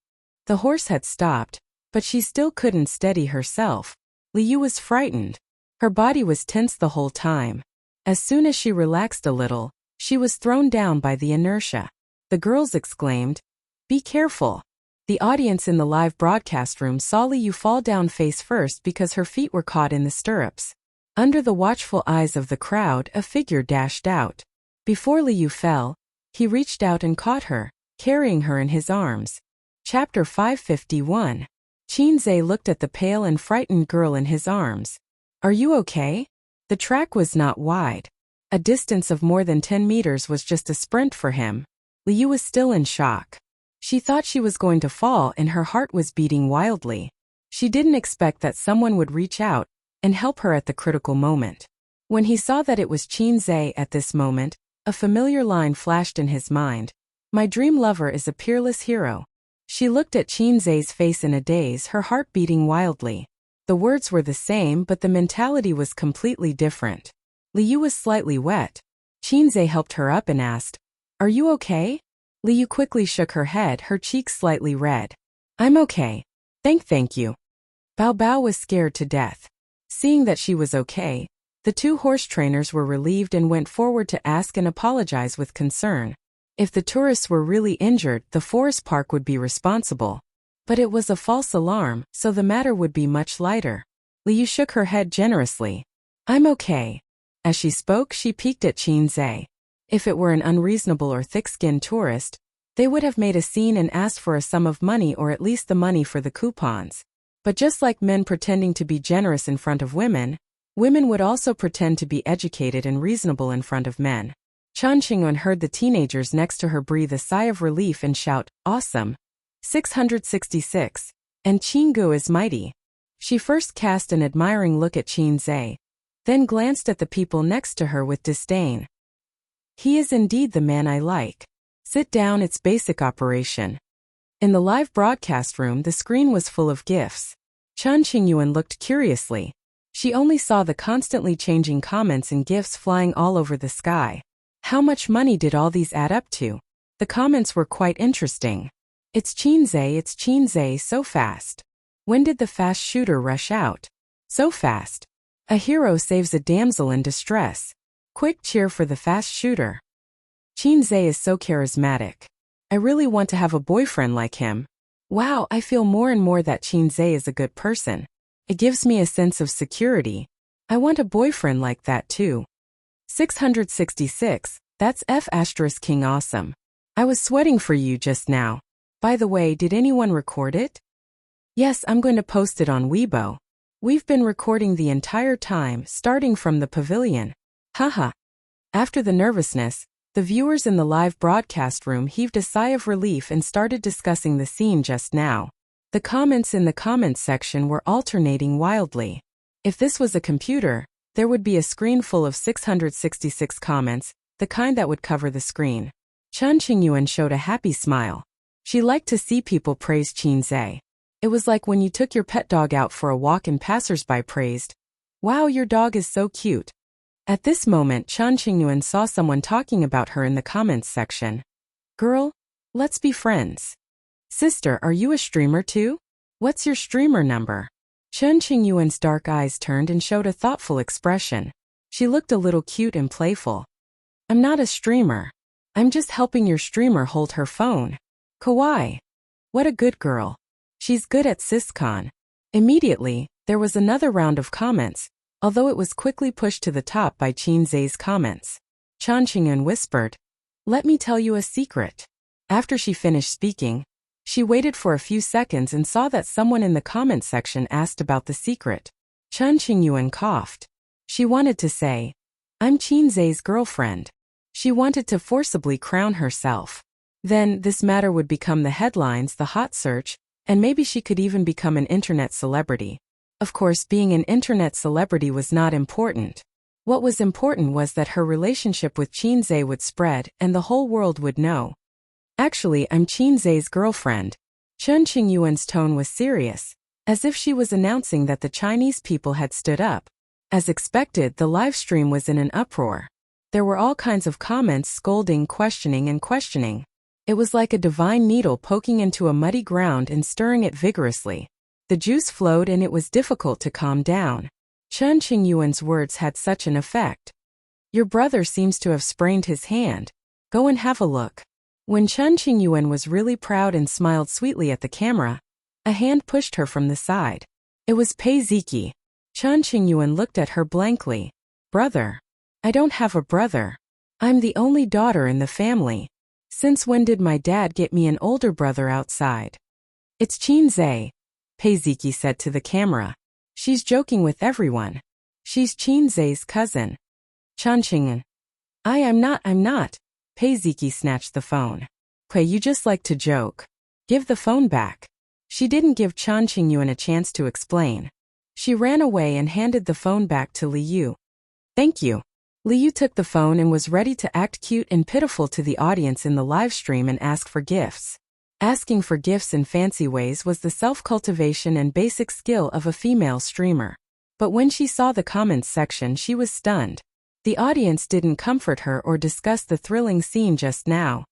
The horse had stopped, but she still couldn't steady herself. Liu was frightened. Her body was tense the whole time. As soon as she relaxed a little, she was thrown down by the inertia. The girls exclaimed, "Be careful." The audience in the live broadcast room saw Liu fall down face first because her feet were caught in the stirrups. Under the watchful eyes of the crowd, a figure dashed out. Before Liu fell, he reached out and caught her, carrying her in his arms. Chapter 551. Qinzhe looked at the pale and frightened girl in his arms. "Are you okay?" The track was not wide. A distance of more than 10 meters was just a sprint for him. Liu was still in shock. She thought she was going to fall and her heart was beating wildly. She didn't expect that someone would reach out and help her at the critical moment. When he saw that it was Qinzhe at this moment, a familiar line flashed in his mind. "My dream lover is a peerless hero." She looked at Qinzhe's face in a daze, her heart beating wildly. The words were the same, but the mentality was completely different. Liu was slightly wet. Qinzhe helped her up and asked, "Are you okay?" Liu quickly shook her head, her cheeks slightly red. "I'm okay. Thank you." Bao Bao was scared to death. Seeing that she was okay, the two horse trainers were relieved and went forward to ask and apologize with concern. If the tourists were really injured, the forest park would be responsible. But it was a false alarm, so the matter would be much lighter. Liu shook her head generously. "I'm okay." As she spoke, she peeked at Qinzhe. If it were an unreasonable or thick-skinned tourist, they would have made a scene and asked for a sum of money or at least the money for the coupons. But just like men pretending to be generous in front of women, women would also pretend to be educated and reasonable in front of men. Chen Qingyuan heard the teenagers next to her breathe a sigh of relief and shout, "Awesome!" 666. And Qinggu is mighty. She first cast an admiring look at Qinzhe, then glanced at the people next to her with disdain. "He is indeed the man I like. Sit down, it's basic operation." In the live broadcast room, the screen was full of gifs. Chen Qingyuan looked curiously. She only saw the constantly changing comments and gifs flying all over the sky. How much money did all these add up to? The comments were quite interesting. It's Qinzhe, so fast. When did the fast shooter rush out? So fast. A hero saves a damsel in distress. Quick cheer for the fast shooter. Qinzhe is so charismatic. I really want to have a boyfriend like him. Wow, I feel more and more that Qinzhe is a good person. It gives me a sense of security. I want a boyfriend like that too. 666, that's F*King awesome. I was sweating for you just now. By the way, did anyone record it? Yes, I'm going to post it on Weibo. We've been recording the entire time, starting from the pavilion. Haha. After the nervousness, The viewers in the live broadcast room heaved a sigh of relief and started discussing the scene just now. The comments in the comments section were alternating wildly. If this was a computer, there would be a screen full of 666 comments, the kind that would cover the screen. Chen Qingyuan showed a happy smile. She liked to see people praise Qin Zhe. It was like when you took your pet dog out for a walk and passersby praised, "Wow, your dog is so cute." At this moment, Chen Qingyuan saw someone talking about her in the comments section. "Girl, let's be friends." "Sister, are you a streamer too? What's your streamer number?" Chen Qingyuan's dark eyes turned and showed a thoughtful expression. She looked a little cute and playful. "I'm not a streamer. I'm just helping your streamer hold her phone." "Kawaii. What a good girl. She's good at Syscon." Immediately, there was another round of comments, although it was quickly pushed to the top by Qin Zhe's comments. Chen Qingyuan whispered, "Let me tell you a secret." After she finished speaking, she waited for a few seconds and saw that someone in the comment section asked about the secret. Chen Qingyuan coughed. She wanted to say, "I'm Qin Zhe's girlfriend." She wanted to forcibly crown herself. Then, this matter would become the headlines, the hot search, and maybe she could even become an internet celebrity. Of course, being an internet celebrity was not important. What was important was that her relationship with Qin Zhe would spread and the whole world would know. "Actually, I'm Qin Zhe's girlfriend." Chen Qingyuan's tone was serious, as if she was announcing that the Chinese people had stood up. As expected, the live stream was in an uproar. There were all kinds of comments scolding, questioning, and questioning. It was like a divine needle poking into a muddy ground and stirring it vigorously. The juice flowed and it was difficult to calm down. Chen Qingyuan's words had such an effect. "Your brother seems to have sprained his hand. Go and have a look." When Chen Qingyuan was really proud and smiled sweetly at the camera, a hand pushed her from the side. It was Pei Ziki. Chen Qingyuan looked at her blankly. "Brother? I don't have a brother. I'm the only daughter in the family. Since when did my dad get me an older brother outside?" "It's Qin Zhe," Pei Ziki said to the camera. "She's joking with everyone. She's Qin Zhe's cousin." Chen Qingyuan. I'm not. Pei Ziki snatched the phone. "Pei, you just like to joke. Give the phone back." She didn't give Chen Qingyuan a chance to explain. She ran away and handed the phone back to Li Yu. "Thank you." Li Yu took the phone and was ready to act cute and pitiful to the audience in the live stream and ask for gifts. Asking for gifts in fancy ways was the self-cultivation and basic skill of a female streamer. But when she saw the comments section, she was stunned. The audience didn't comfort her or discuss the thrilling scene just now.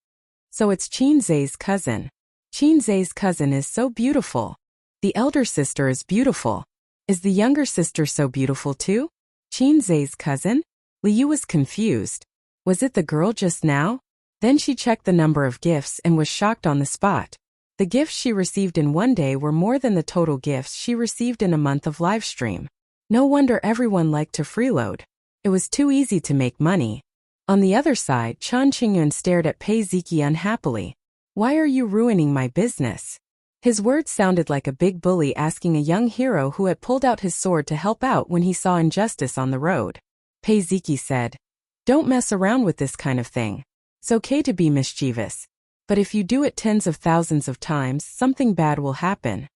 "So it's Qin Zhe's cousin. Qin Zhe's cousin is so beautiful. The elder sister is beautiful. Is the younger sister so beautiful too? Qin Zhe's cousin?" Li Yu was confused. Was it the girl just now? Then she checked the number of gifts and was shocked on the spot. The gifts she received in one day were more than the total gifts she received in a month of live stream. No wonder everyone liked to freeload. It was too easy to make money. On the other side, Chen Qingyuan stared at Pei Ziki unhappily. "Why are you ruining my business?" His words sounded like a big bully asking a young hero who had pulled out his sword to help out when he saw injustice on the road. Pei Ziki said, "Don't mess around with this kind of thing. It's okay to be mischievous. But if you do it tens of thousands of times, something bad will happen."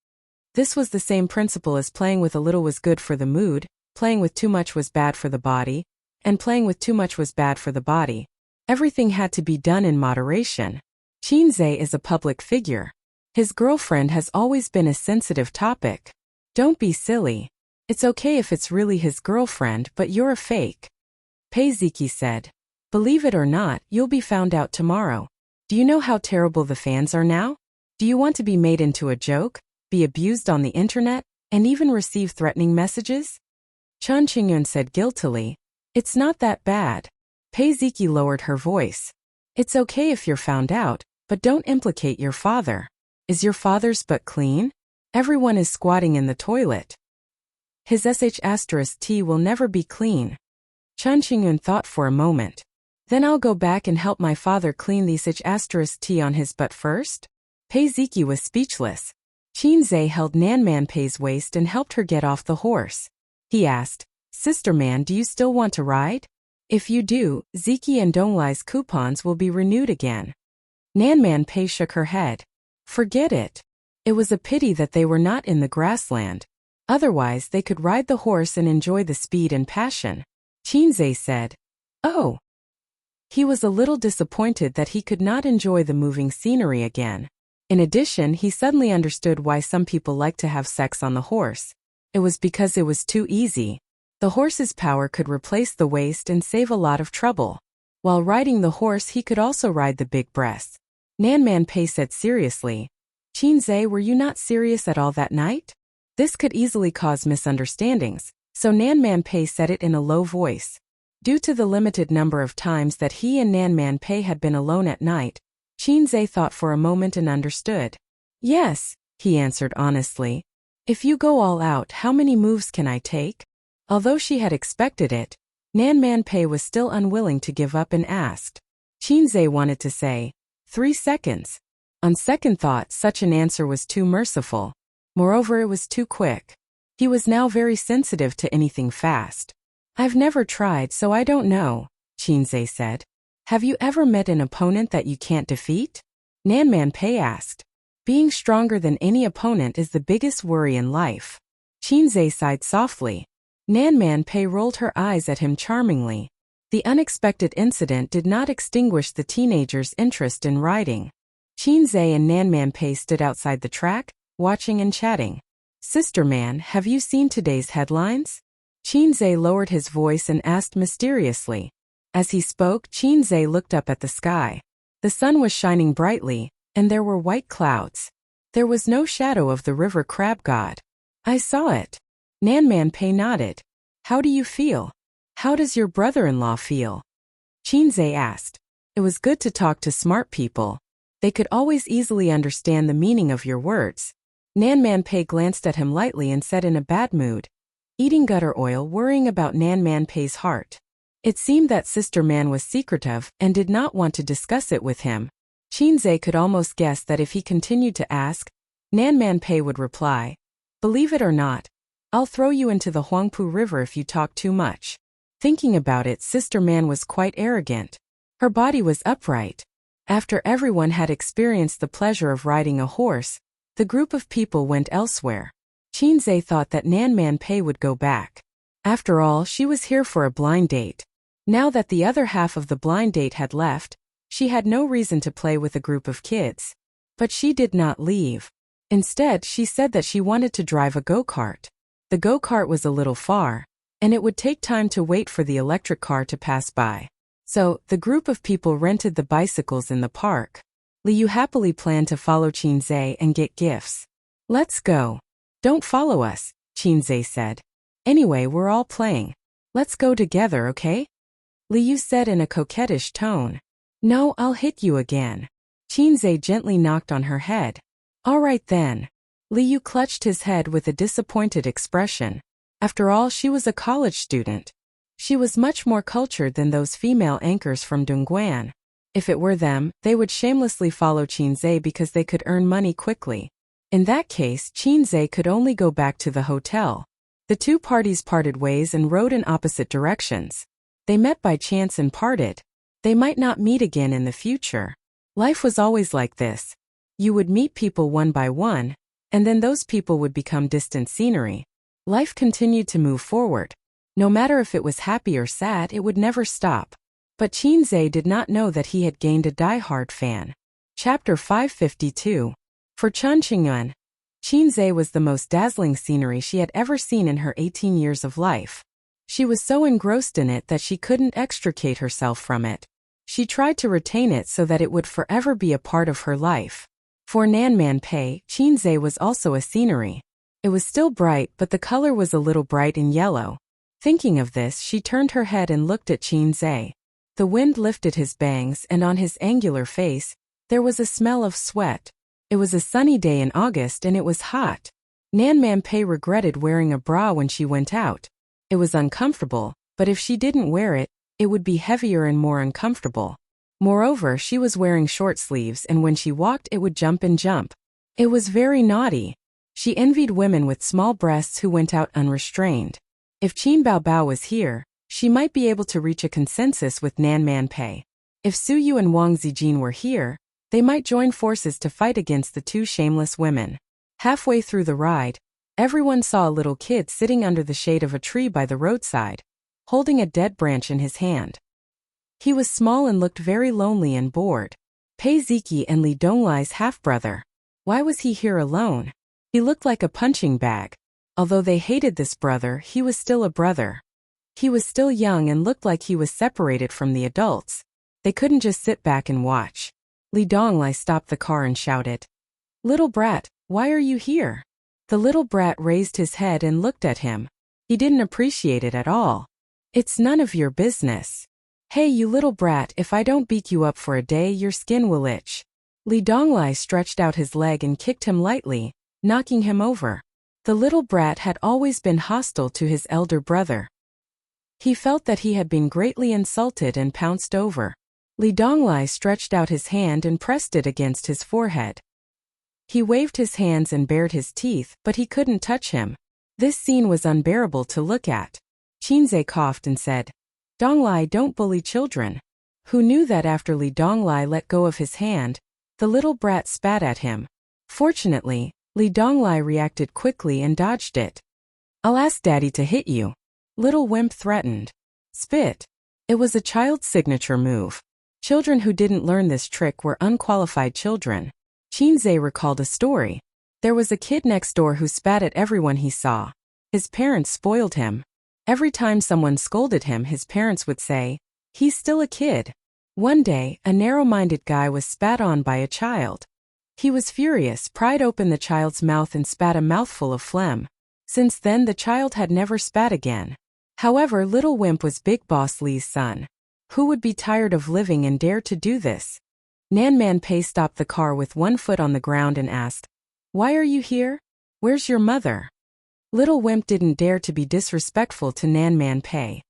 This was the same principle as playing with a little was good for the mood, playing with too much was bad for the body, and playing with too much was bad for the body. Everything had to be done in moderation. Qin Zhe is a public figure. His girlfriend has always been a sensitive topic. Don't be silly. It's okay if it's really his girlfriend, but you're a fake. Pei Ziki said. "Believe it or not, you'll be found out tomorrow. Do you know how terrible the fans are now? Do you want to be made into a joke, be abused on the internet, and even receive threatening messages?" Chen Qingyuan said guiltily, "It's not that bad." Pei Ziki lowered her voice. "It's okay if you're found out, but don't implicate your father. Is your father's butt clean? Everyone is squatting in the toilet. His sh*t will never be clean." Chen Qingyuan thought for a moment. "Then I'll go back and help my father clean the sh*t on his butt first?" Pei Ziki was speechless. Qin Zhe held Nanman Pei's waist and helped her get off the horse. He asked, "Sister man, do you still want to ride?" If you do, Ziki and Donglai's coupons will be renewed again. Nanman Pei shook her head. Forget it. It was a pity that they were not in the grassland. Otherwise they could ride the horse and enjoy the speed and passion. Qinzhe said. Oh. He was a little disappointed that he could not enjoy the moving scenery again. In addition, he suddenly understood why some people like to have sex on the horse. It was because it was too easy. The horse's power could replace the waist and save a lot of trouble. While riding the horse, he could also ride the big breasts. Nanman Pei said seriously. Qinzhe, were you not serious at all that night? This could easily cause misunderstandings, so Nanman Pei said it in a low voice. Due to the limited number of times that he and Nanman Pei had been alone at night, Qinzhe thought for a moment and understood. Yes, he answered honestly. If you go all out, how many moves can I take? Although she had expected it, Nanman Pei was still unwilling to give up and asked. Qinzhe wanted to say, 3 seconds. On second thought, such an answer was too merciful. Moreover, it was too quick. He was now very sensitive to anything fast. I've never tried, so I don't know, Qinzhe said. Have you ever met an opponent that you can't defeat? Nanman Pei asked. Being stronger than any opponent is the biggest worry in life. Qinzhe sighed softly. Nanman Pei rolled her eyes at him charmingly. The unexpected incident did not extinguish the teenager's interest in riding. Qinzhe and Nanman Pei stood outside the track, watching and chatting. Sister man, have you seen today's headlines? Qinzhe lowered his voice and asked mysteriously. As he spoke, Qinzhe looked up at the sky. The sun was shining brightly, and there were white clouds. There was no shadow of the river crab god. I saw it. Nanman Pei nodded. How do you feel? How does your brother-in-law feel? Qinzhe asked. It was good to talk to smart people. They could always easily understand the meaning of your words. Nanman Pei glanced at him lightly and said in a bad mood. Eating gutter oil, worrying about Nanman Pei's heart. It seemed that Sister Man was secretive and did not want to discuss it with him. Qinzhe could almost guess that if he continued to ask, Nanman Pei would reply, believe it or not, I'll throw you into the Huangpu River if you talk too much. Thinking about it, Sister Man was quite arrogant. Her body was upright. After everyone had experienced the pleasure of riding a horse, the group of people went elsewhere. Qinzhe thought that Nanman Pei would go back. After all, she was here for a blind date. Now that the other half of the blind date had left, she had no reason to play with a group of kids. But she did not leave. Instead, she said that she wanted to drive a go-kart. The go-kart was a little far, and it would take time to wait for the electric car to pass by. So, the group of people rented the bicycles in the park. Liu happily planned to follow Qinzhe and get gifts. Let's go. Don't follow us, Qinzhe said. Anyway, we're all playing. Let's go together, okay? Liu said in a coquettish tone. No, I'll hit you again. Qinzhe gently knocked on her head. All right then. Liu clutched his head with a disappointed expression. After all, she was a college student. She was much more cultured than those female anchors from Dongguan. If it were them, they would shamelessly follow Qinzhe because they could earn money quickly. In that case, Qinzhe could only go back to the hotel. The two parties parted ways and rode in opposite directions. They met by chance and parted. They might not meet again in the future. Life was always like this. You would meet people one by one, and then those people would become distant scenery. Life continued to move forward. No matter if it was happy or sad, it would never stop. But Qinzhe did not know that he had gained a die-hard fan. Chapter 552. For Chen Qingyuan, Qinzhe was the most dazzling scenery she had ever seen in her 18 years of life. She was so engrossed in it that she couldn't extricate herself from it. She tried to retain it so that it would forever be a part of her life. For Nanman Pei, Qinzhe was also a scenery. It was still bright, but the color was a little bright and yellow. Thinking of this, she turned her head and looked at Qinzhe. The wind lifted his bangs, and on his angular face, there was a smell of sweat. It was a sunny day in August and it was hot. Nanman Pei regretted wearing a bra when she went out. It was uncomfortable, but if she didn't wear it, it would be heavier and more uncomfortable. Moreover, she was wearing short sleeves and when she walked it would jump and jump. It was very naughty. She envied women with small breasts who went out unrestrained. If Qin Baobao was here, She might be able to reach a consensus with Nan Man Pei. If Su Yu and Wang Zijin were here, they might join forces to fight against the two shameless women. Halfway through the ride, everyone saw a little kid sitting under the shade of a tree by the roadside, holding a dead branch in his hand. He was small and looked very lonely and bored. Pei Ziki and Li Donglai's half-brother. Why was he here alone? He looked like a punching bag. Although they hated this brother, he was still a brother. He was still young and looked like he was separated from the adults. They couldn't just sit back and watch. Li Donglai stopped the car and shouted, "Little brat, why are you here?" The little brat raised his head and looked at him. He didn't appreciate it at all. "It's none of your business. Hey, you little brat, if I don't beat you up for a day, your skin will itch." Li Donglai stretched out his leg and kicked him lightly, knocking him over. The little brat had always been hostile to his elder brother. He felt that he had been greatly insulted and pounced over. Li Donglai stretched out his hand and pressed it against his forehead. He waved his hands and bared his teeth, but he couldn't touch him. This scene was unbearable to look at. Qinzhe coughed and said, "Donglai, don't bully children." Who knew that after Li Donglai let go of his hand, the little brat spat at him. Fortunately, Li Donglai reacted quickly and dodged it. "I'll ask Daddy to hit you," Little Wimp threatened. Spit. It was a child's signature move. Children who didn't learn this trick were unqualified children. Qinzhe recalled a story. There was a kid next door who spat at everyone he saw. His parents spoiled him. Every time someone scolded him, his parents would say, "He's still a kid." One day, a narrow-minded guy was spat on by a child. He was furious, pried open the child's mouth and spat a mouthful of phlegm. Since then the child had never spat again. However, Little Wimp was Big Boss Li's son. Who would be tired of living and dare to do this? Nan Man Pei stopped the car with one foot on the ground and asked, "Why are you here? Where's your mother?" Little Wimp didn't dare to be disrespectful to Nan Man Pei.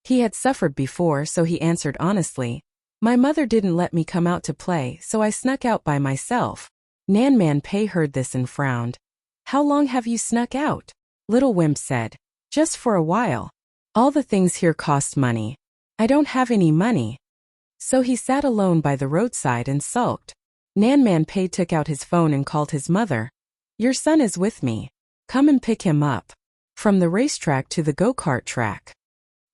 He had suffered before, so he answered honestly, "My mother didn't let me come out to play, so I snuck out by myself." Nan Man Pei heard this and frowned. "How long have you snuck out?" Little Wimp said, "Just for a while. All the things here cost money. I don't have any money." So he sat alone by the roadside and sulked. Nan Man Pei took out his phone and called his mother. "Your son is with me. Come and pick him up." From the racetrack to the go-kart track.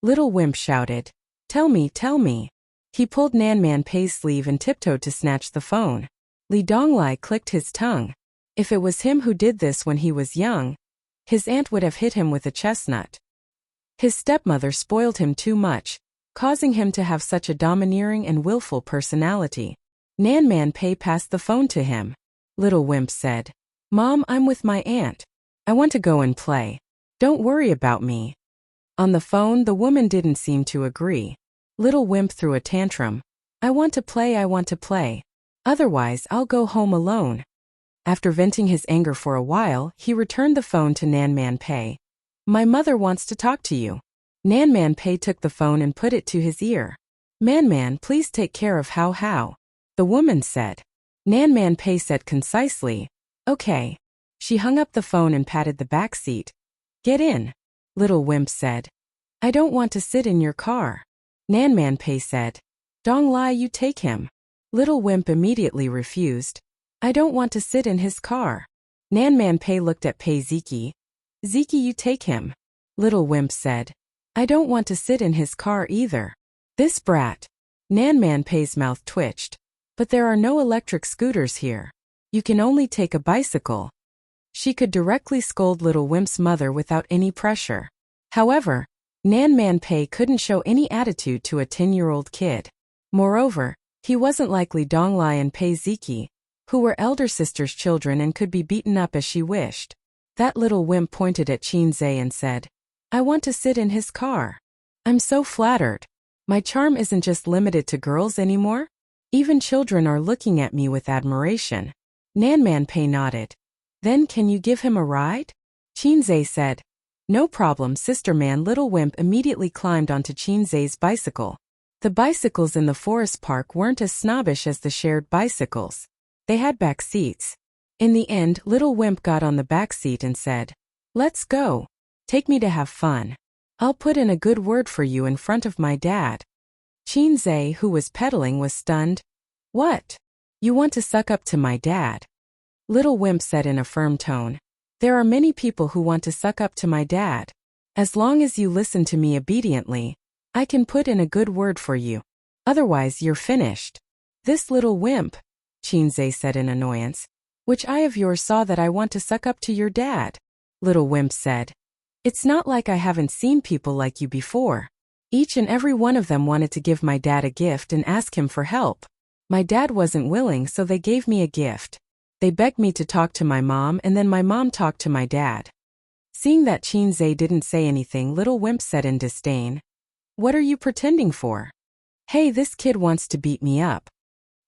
Little Wimp shouted, "Tell me, tell me." He pulled Nan Man Pei's sleeve and tiptoed to snatch the phone. Li Donglai clicked his tongue. If it was him who did this when he was young, his aunt would have hit him with a chestnut. His stepmother spoiled him too much, causing him to have such a domineering and willful personality. Nan Man Pei passed the phone to him. Little Wimp said, "Mom, I'm with my aunt. I want to go and play. Don't worry about me." On the phone, the woman didn't seem to agree. Little Wimp threw a tantrum. I want to play. Otherwise, I'll go home alone." After venting his anger for a while, he returned the phone to Nan Man Pei. "My mother wants to talk to you." Nan Man Pei took the phone and put it to his ear. Man, please take care of how," the woman said. Nan Man Pei said concisely, "Okay." She hung up the phone and patted the back seat. "Get in," Little Wimp said. "I don't want to sit in your car." Nan Man Pei said, "Donglai, you take him." Little Wimp immediately refused. "I don't want to sit in his car." Nan Man Pei looked at Pei Ziki. "Ziki, you take him." Little Wimp said, "I don't want to sit in his car either." This brat. Nan Man Pei's mouth twitched. "But there are no electric scooters here. You can only take a bicycle." She could directly scold Little Wimp's mother without any pressure. However, Nan Man Pei couldn't show any attitude to a 10-year-old kid. Moreover, he wasn't like Li Donglai and Pei Ziki, who were elder sister's children and could be beaten up as she wished. That Little Wimp pointed at Qinzhe and said, "I want to sit in his car. I'm so flattered. My charm isn't just limited to girls anymore. Even children are looking at me with admiration." Nan Man Pei nodded. "Then can you give him a ride?" Qinzhe said. "No problem, sister man." Little Wimp immediately climbed onto Qinzhe's bicycle. The bicycles in the forest park weren't as snobbish as the shared bicycles. They had back seats. In the end, Little Wimp got on the back seat and said, "Let's go. Take me to have fun." I'll put in a good word for you in front of my dad. Qinze, who was pedaling, was stunned. What? You want to suck up to my dad? Little Wimp said in a firm tone. There are many people who want to suck up to my dad. As long as you listen to me obediently, I can put in a good word for you. Otherwise, you're finished. This little wimp, Qinze said in annoyance. Which eye of yours saw that I want to suck up to your dad? Little Wimp said. It's not like I haven't seen people like you before. Each and every one of them wanted to give my dad a gift and ask him for help. My dad wasn't willing, so they gave me a gift. They begged me to talk to my mom, and then my mom talked to my dad. Seeing that Qinze didn't say anything, Little Wimp said in disdain. What are you pretending for? Hey, this kid wants to beat me up.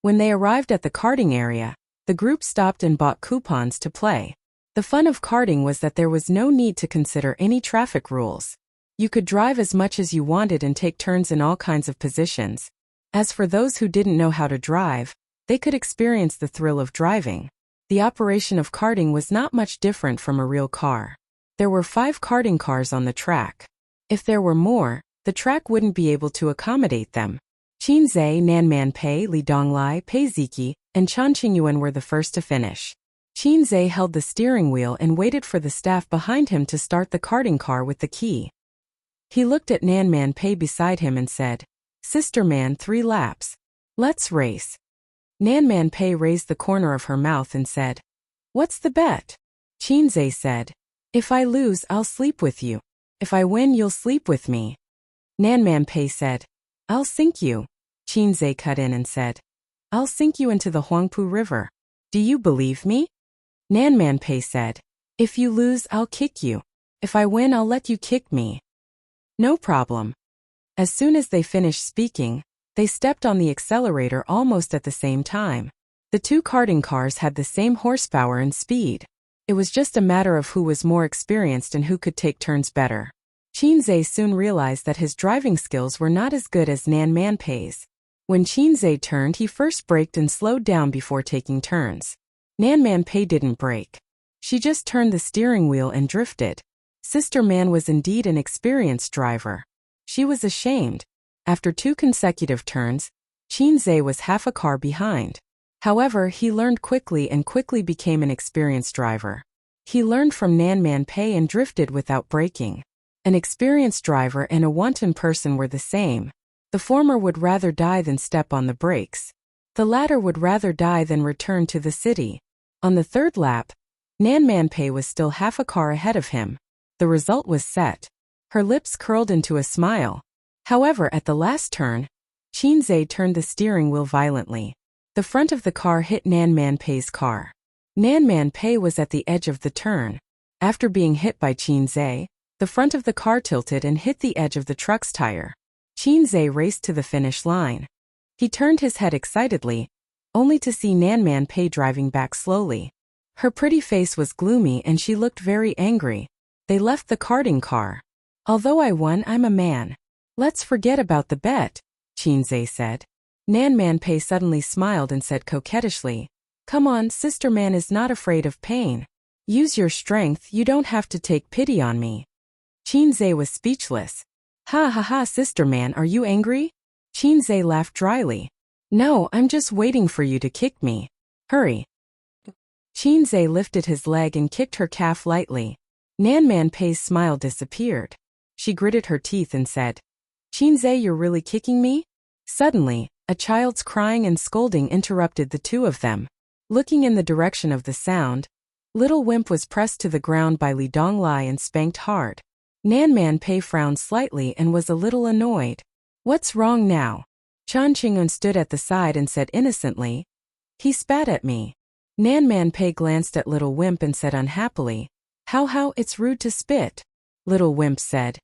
When they arrived at the karting area, the group stopped and bought coupons to play. The fun of karting was that there was no need to consider any traffic rules. You could drive as much as you wanted and take turns in all kinds of positions. As for those who didn't know how to drive, they could experience the thrill of driving. The operation of karting was not much different from a real car. There were 5 karting cars on the track. If there were more, the track wouldn't be able to accommodate them. Qinze, Nanman Pei, Li Donglai, Pei Ziki, and Chan Qingyuan were the first to finish. Qinze held the steering wheel and waited for the staff behind him to start the karting car with the key. He looked at Nanman Pei beside him and said, Sister Man, 3 laps. Let's race. Nanman Pei raised the corner of her mouth and said, What's the bet? Qinze said, If I lose, I'll sleep with you. If I win, you'll sleep with me. Nanman Pei said, I'll sink you. Qinze cut in and said, I'll sink you into the Huangpu River. Do you believe me? Nanman Pei said, If you lose, I'll kick you. If I win, I'll let you kick me. No problem. As soon as they finished speaking, they stepped on the accelerator almost at the same time. The 2 karting cars had the same horsepower and speed. It was just a matter of who was more experienced and who could take turns better. Qinze soon realized that his driving skills were not as good as Nanman Pei's. When Qinze turned, he first braked and slowed down before taking turns. Nanman Pei didn't brake. She just turned the steering wheel and drifted. Sister Man was indeed an experienced driver. She was ashamed. After 2 consecutive turns, Qinze was half a car behind. However, he learned quickly and quickly became an experienced driver. He learned from Nanman Pei and drifted without braking. An experienced driver and a wanton person were the same. The former would rather die than step on the brakes. The latter would rather die than return to the city. On the 3rd lap, Nanman Pei was still half a car ahead of him. The result was set. Her lips curled into a smile. However, at the last turn, Qinze turned the steering wheel violently. The front of the car hit Nanman Pei's car. Nanman Pei was at the edge of the turn. After being hit by Qinze, the front of the car tilted and hit the edge of the truck's tire. Qinze raced to the finish line. He turned his head excitedly, only to see Nanman Pei driving back slowly. Her pretty face was gloomy and she looked very angry. They left the karting car. Although I won, I'm a man. Let's forget about the bet, Qinze said. Nanman Pei suddenly smiled and said coquettishly, Come on, Sister Man is not afraid of pain. Use your strength, you don't have to take pity on me. Qinze was speechless. Ha ha ha, Sister Man, are you angry? Qinze laughed dryly. No, I'm just waiting for you to kick me. Hurry. Qinze lifted his leg and kicked her calf lightly. Nanman Pei's smile disappeared. She gritted her teeth and said, Qinze, you're really kicking me? Suddenly, a child's crying and scolding interrupted the 2 of them. Looking in the direction of the sound, Little Wimp was pressed to the ground by Li Donglai and spanked hard. Nanman Pei frowned slightly and was a little annoyed. What's wrong now? Chan Qingyuan stood at the side and said innocently, He spat at me. Nanman Pei glanced at Little Wimp and said unhappily, How, it's rude to spit. Little Wimp said,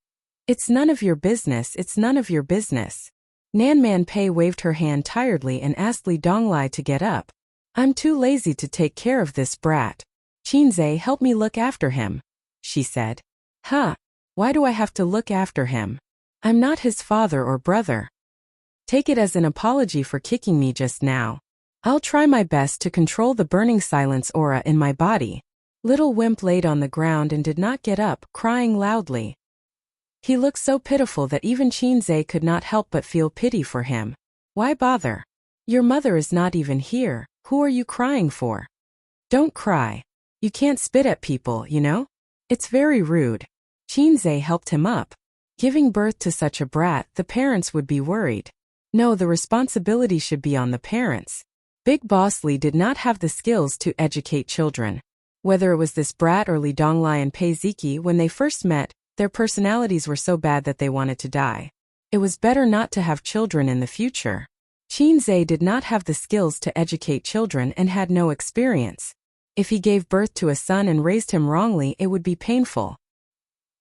It's none of your business, it's none of your business. Nanman Pei waved her hand tiredly and asked Li Donglai to get up. I'm too lazy to take care of this brat. Qinze, help me look after him, she said. Huh? Why do I have to look after him? I'm not his father or brother. Take it as an apology for kicking me just now. I'll try my best to control the burning silence aura in my body. Little Wimp laid on the ground and did not get up, crying loudly. He looked so pitiful that even Qinzhe could not help but feel pity for him. Why bother? Your mother is not even here, who are you crying for? Don't cry. You can't spit at people, you know? It's very rude. Qinzhe helped him up. Giving birth to such a brat, the parents would be worried. No, the responsibility should be on the parents. Big Boss Li did not have the skills to educate children. Whether it was this brat or Li Donglai and Pei Ziki, when they first met, their personalities were so bad that they wanted to die. It was better not to have children in the future. Qinzhe did not have the skills to educate children and had no experience. If he gave birth to a son and raised him wrongly, it would be painful.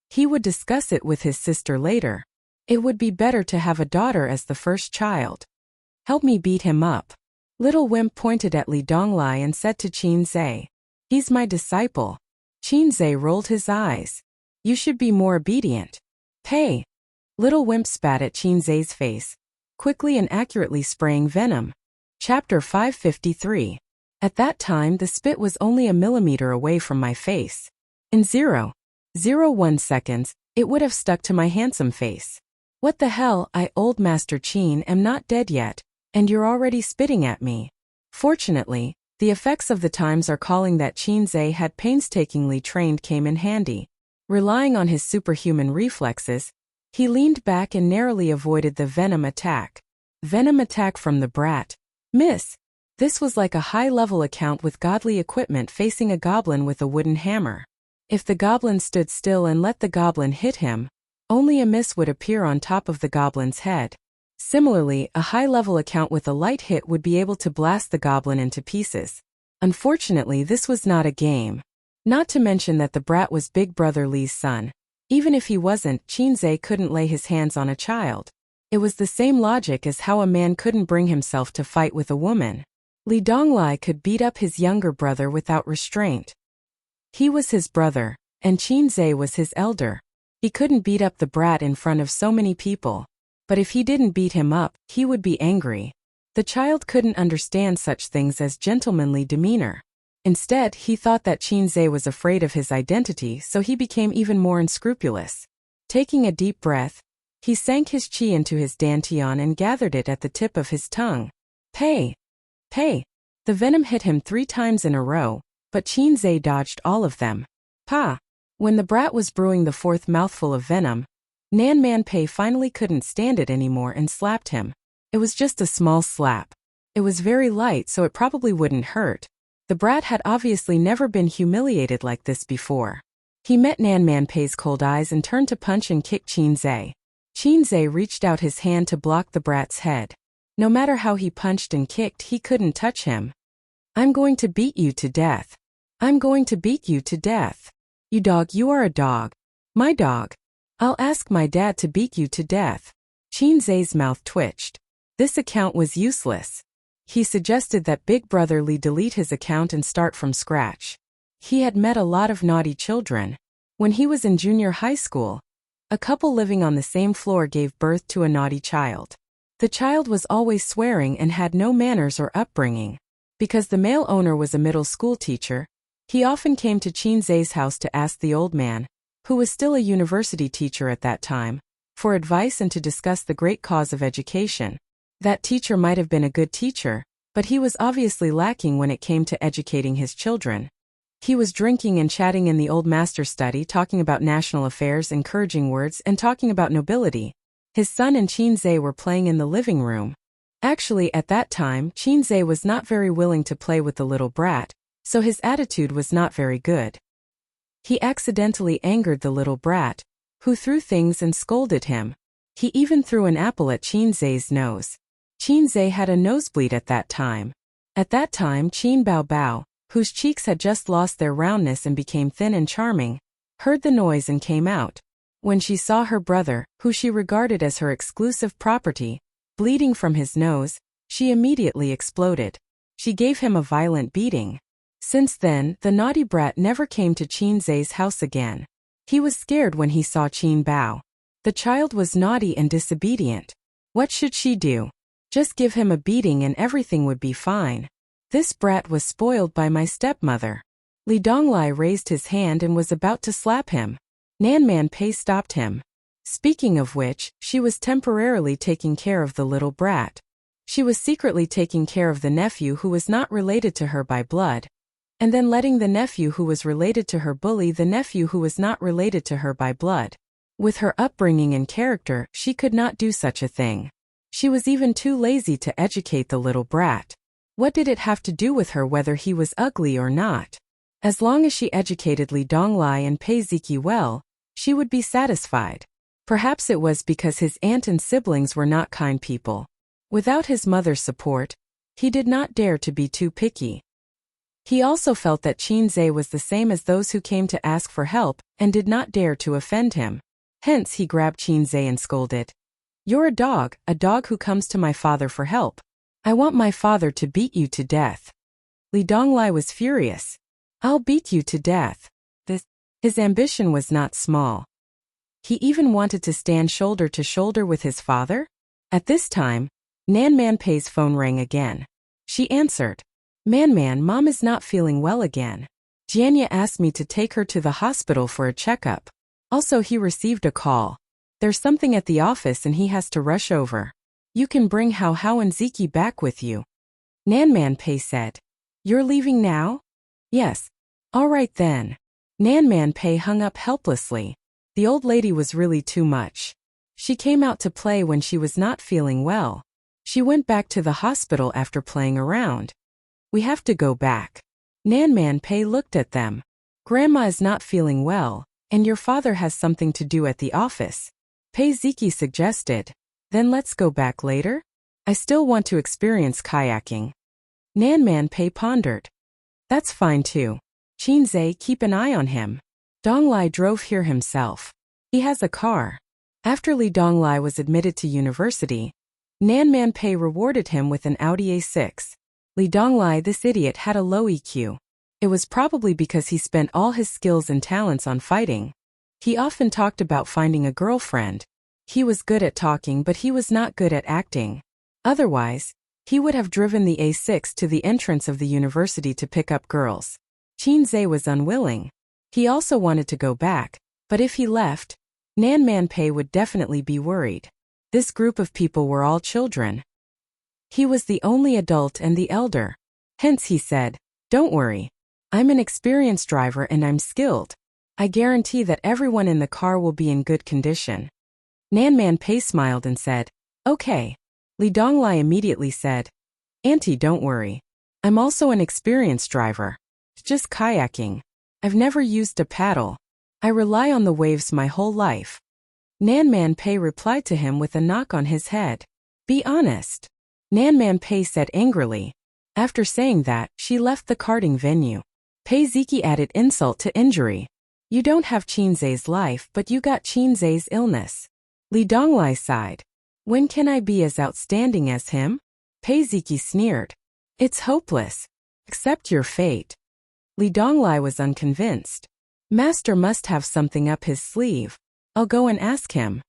He would discuss it with his sister later. It would be better to have a daughter as the first child. Help me beat him up. Little Wimp pointed at Li Donglai and said to Qinzhe, "He's my disciple." Qinzhe rolled his eyes. "You should be more obedient." "Pay." Little Wimp spat at Qinzhe's face, quickly and accurately spraying venom. Chapter 553. At that time the spit was only a millimeter away from my face. In 0.01 seconds, it would have stuck to my handsome face. What the hell, I old Master Qin am not dead yet, and you're already spitting at me. Fortunately, the effects of the times are calling that Qinzhe had painstakingly trained came in handy. Relying on his superhuman reflexes, he leaned back and narrowly avoided the venom attack. Venom attack from the brat. Miss. This was like a high-level account with godly equipment facing a goblin with a wooden hammer. If the goblin stood still and let the goblin hit him, only a miss would appear on top of the goblin's head. Similarly, a high-level account with a light hit would be able to blast the goblin into pieces. Unfortunately, this was not a game. Not to mention that the brat was Big Brother Li's son. Even if he wasn't, Qinzhe couldn't lay his hands on a child. It was the same logic as how a man couldn't bring himself to fight with a woman. Li Donglai could beat up his younger brother without restraint. He was his brother, and Qinzhe was his elder. He couldn't beat up the brat in front of so many people. But if he didn't beat him up, he would be angry. The child couldn't understand such things as gentlemanly demeanor. Instead, he thought that Qinzhe was afraid of his identity, so he became even more unscrupulous. Taking a deep breath, he sank his qi into his dantian and gathered it at the tip of his tongue. Pei! Pei! The venom hit him 3 times in a row, but Qinzhe dodged all of them. Pa! When the brat was brewing the 4th mouthful of venom, Nan Pei finally couldn't stand it anymore and slapped him. It was just a small slap. It was very light, so it probably wouldn't hurt. The brat had obviously never been humiliated like this before. He met Nan Pei's cold eyes and turned to punch and kick Qinzhe. Qinzhe reached out his hand to block the brat's head. No matter how he punched and kicked, he couldn't touch him. "I'm going to beat you to death. I'm going to beat you to death. You dog, you are a dog. My dog. I'll ask my dad to beat you to death." Qinzhe's mouth twitched. This account was useless. He suggested that Big Brother Li delete his account and start from scratch. He had met a lot of naughty children. When he was in junior high school, a couple living on the same floor gave birth to a naughty child. The child was always swearing and had no manners or upbringing. Because the male owner was a middle school teacher, he often came to Qinzhe's house to ask the old man, who was still a university teacher at that time, for advice and to discuss the great cause of education. That teacher might have been a good teacher, but he was obviously lacking when it came to educating his children. He was drinking and chatting in the old master's study, talking about national affairs, encouraging words, and talking about nobility. His son and Qinzhe were playing in the living room. Actually, at that time, Qinzhe was not very willing to play with the little brat, so his attitude was not very good. He accidentally angered the little brat, who threw things and scolded him. He even threw an apple at Qinzhe's nose. Qinzhe had a nosebleed at that time. At that time, Qin Bao Bao, whose cheeks had just lost their roundness and became thin and charming, heard the noise and came out. When she saw her brother, who she regarded as her exclusive property, bleeding from his nose, she immediately exploded. She gave him a violent beating. Since then, the naughty brat never came to Qinzhe's house again. He was scared when he saw Qin Bao. The child was naughty and disobedient. What should she do? Just give him a beating and everything would be fine. This brat was spoiled by my stepmother. Li Donglai raised his hand and was about to slap him. Nan Pei stopped him. Speaking of which, she was temporarily taking care of the little brat. She was secretly taking care of the nephew who was not related to her by blood, and then letting the nephew who was related to her bully the nephew who was not related to her by blood. With her upbringing and character, she could not do such a thing. She was even too lazy to educate the little brat. What did it have to do with her whether he was ugly or not? As long as she educated Li Donglai and Pei Ziqi well, she would be satisfied. Perhaps it was because his aunt and siblings were not kind people. Without his mother's support, he did not dare to be too picky. He also felt that Qinzhe was the same as those who came to ask for help and did not dare to offend him. Hence he grabbed Qinzhe and scolded. "You're a dog who comes to my father for help. I want my father to beat you to death." Li Donglai was furious. "I'll beat you to death." His ambition was not small. He even wanted to stand shoulder to shoulder with his father? At this time, Nan Manpei's phone rang again. She answered. Man, Mom is not feeling well again. Jianya asked me to take her to the hospital for a checkup. Also, he received a call. There's something at the office and he has to rush over. You can bring Hao and Ziki back with you. Nan Manpei said. You're leaving now? Yes. All right then. Nan Manpei hung up helplessly. The old lady was really too much. She came out to play when she was not feeling well. She went back to the hospital after playing around. We have to go back. Nan Manpei looked at them. Grandma is not feeling well, and your father has something to do at the office. Pei Ziki suggested. Then let's go back later? I still want to experience kayaking. Nan Manpei pondered. That's fine too. Qinzhe, keep an eye on him. Donglai drove here himself. He has a car. After Li Donglai was admitted to university, Nan Manpei rewarded him with an Audi A6. Li Donglai, this idiot, had a low EQ. It was probably because he spent all his skills and talents on fighting. He often talked about finding a girlfriend. He was good at talking, but he was not good at acting. Otherwise, he would have driven the A6 to the entrance of the university to pick up girls. Qinzhe was unwilling. He also wanted to go back, but if he left, Nan Manpei would definitely be worried. This group of people were all children. He was the only adult and the elder. Hence he said, don't worry. I'm an experienced driver and I'm skilled. I guarantee that everyone in the car will be in good condition. Nan Manpei smiled and said, okay. Li Donglai immediately said, Auntie, don't worry. I'm also an experienced driver. Just kayaking. I've never used a paddle. I rely on the waves my whole life. Nan Manpei replied to him with a knock on his head. Be honest. Nan Manpei said angrily. After saying that, she left the karting venue. Pei Ziki added insult to injury. You don't have Qinzhe's life, but you got Qinzhe's illness. Li Donglai sighed. When can I be as outstanding as him? Pei Ziki sneered. It's hopeless. Accept your fate. Li Donglai was unconvinced. Master must have something up his sleeve. I'll go and ask him.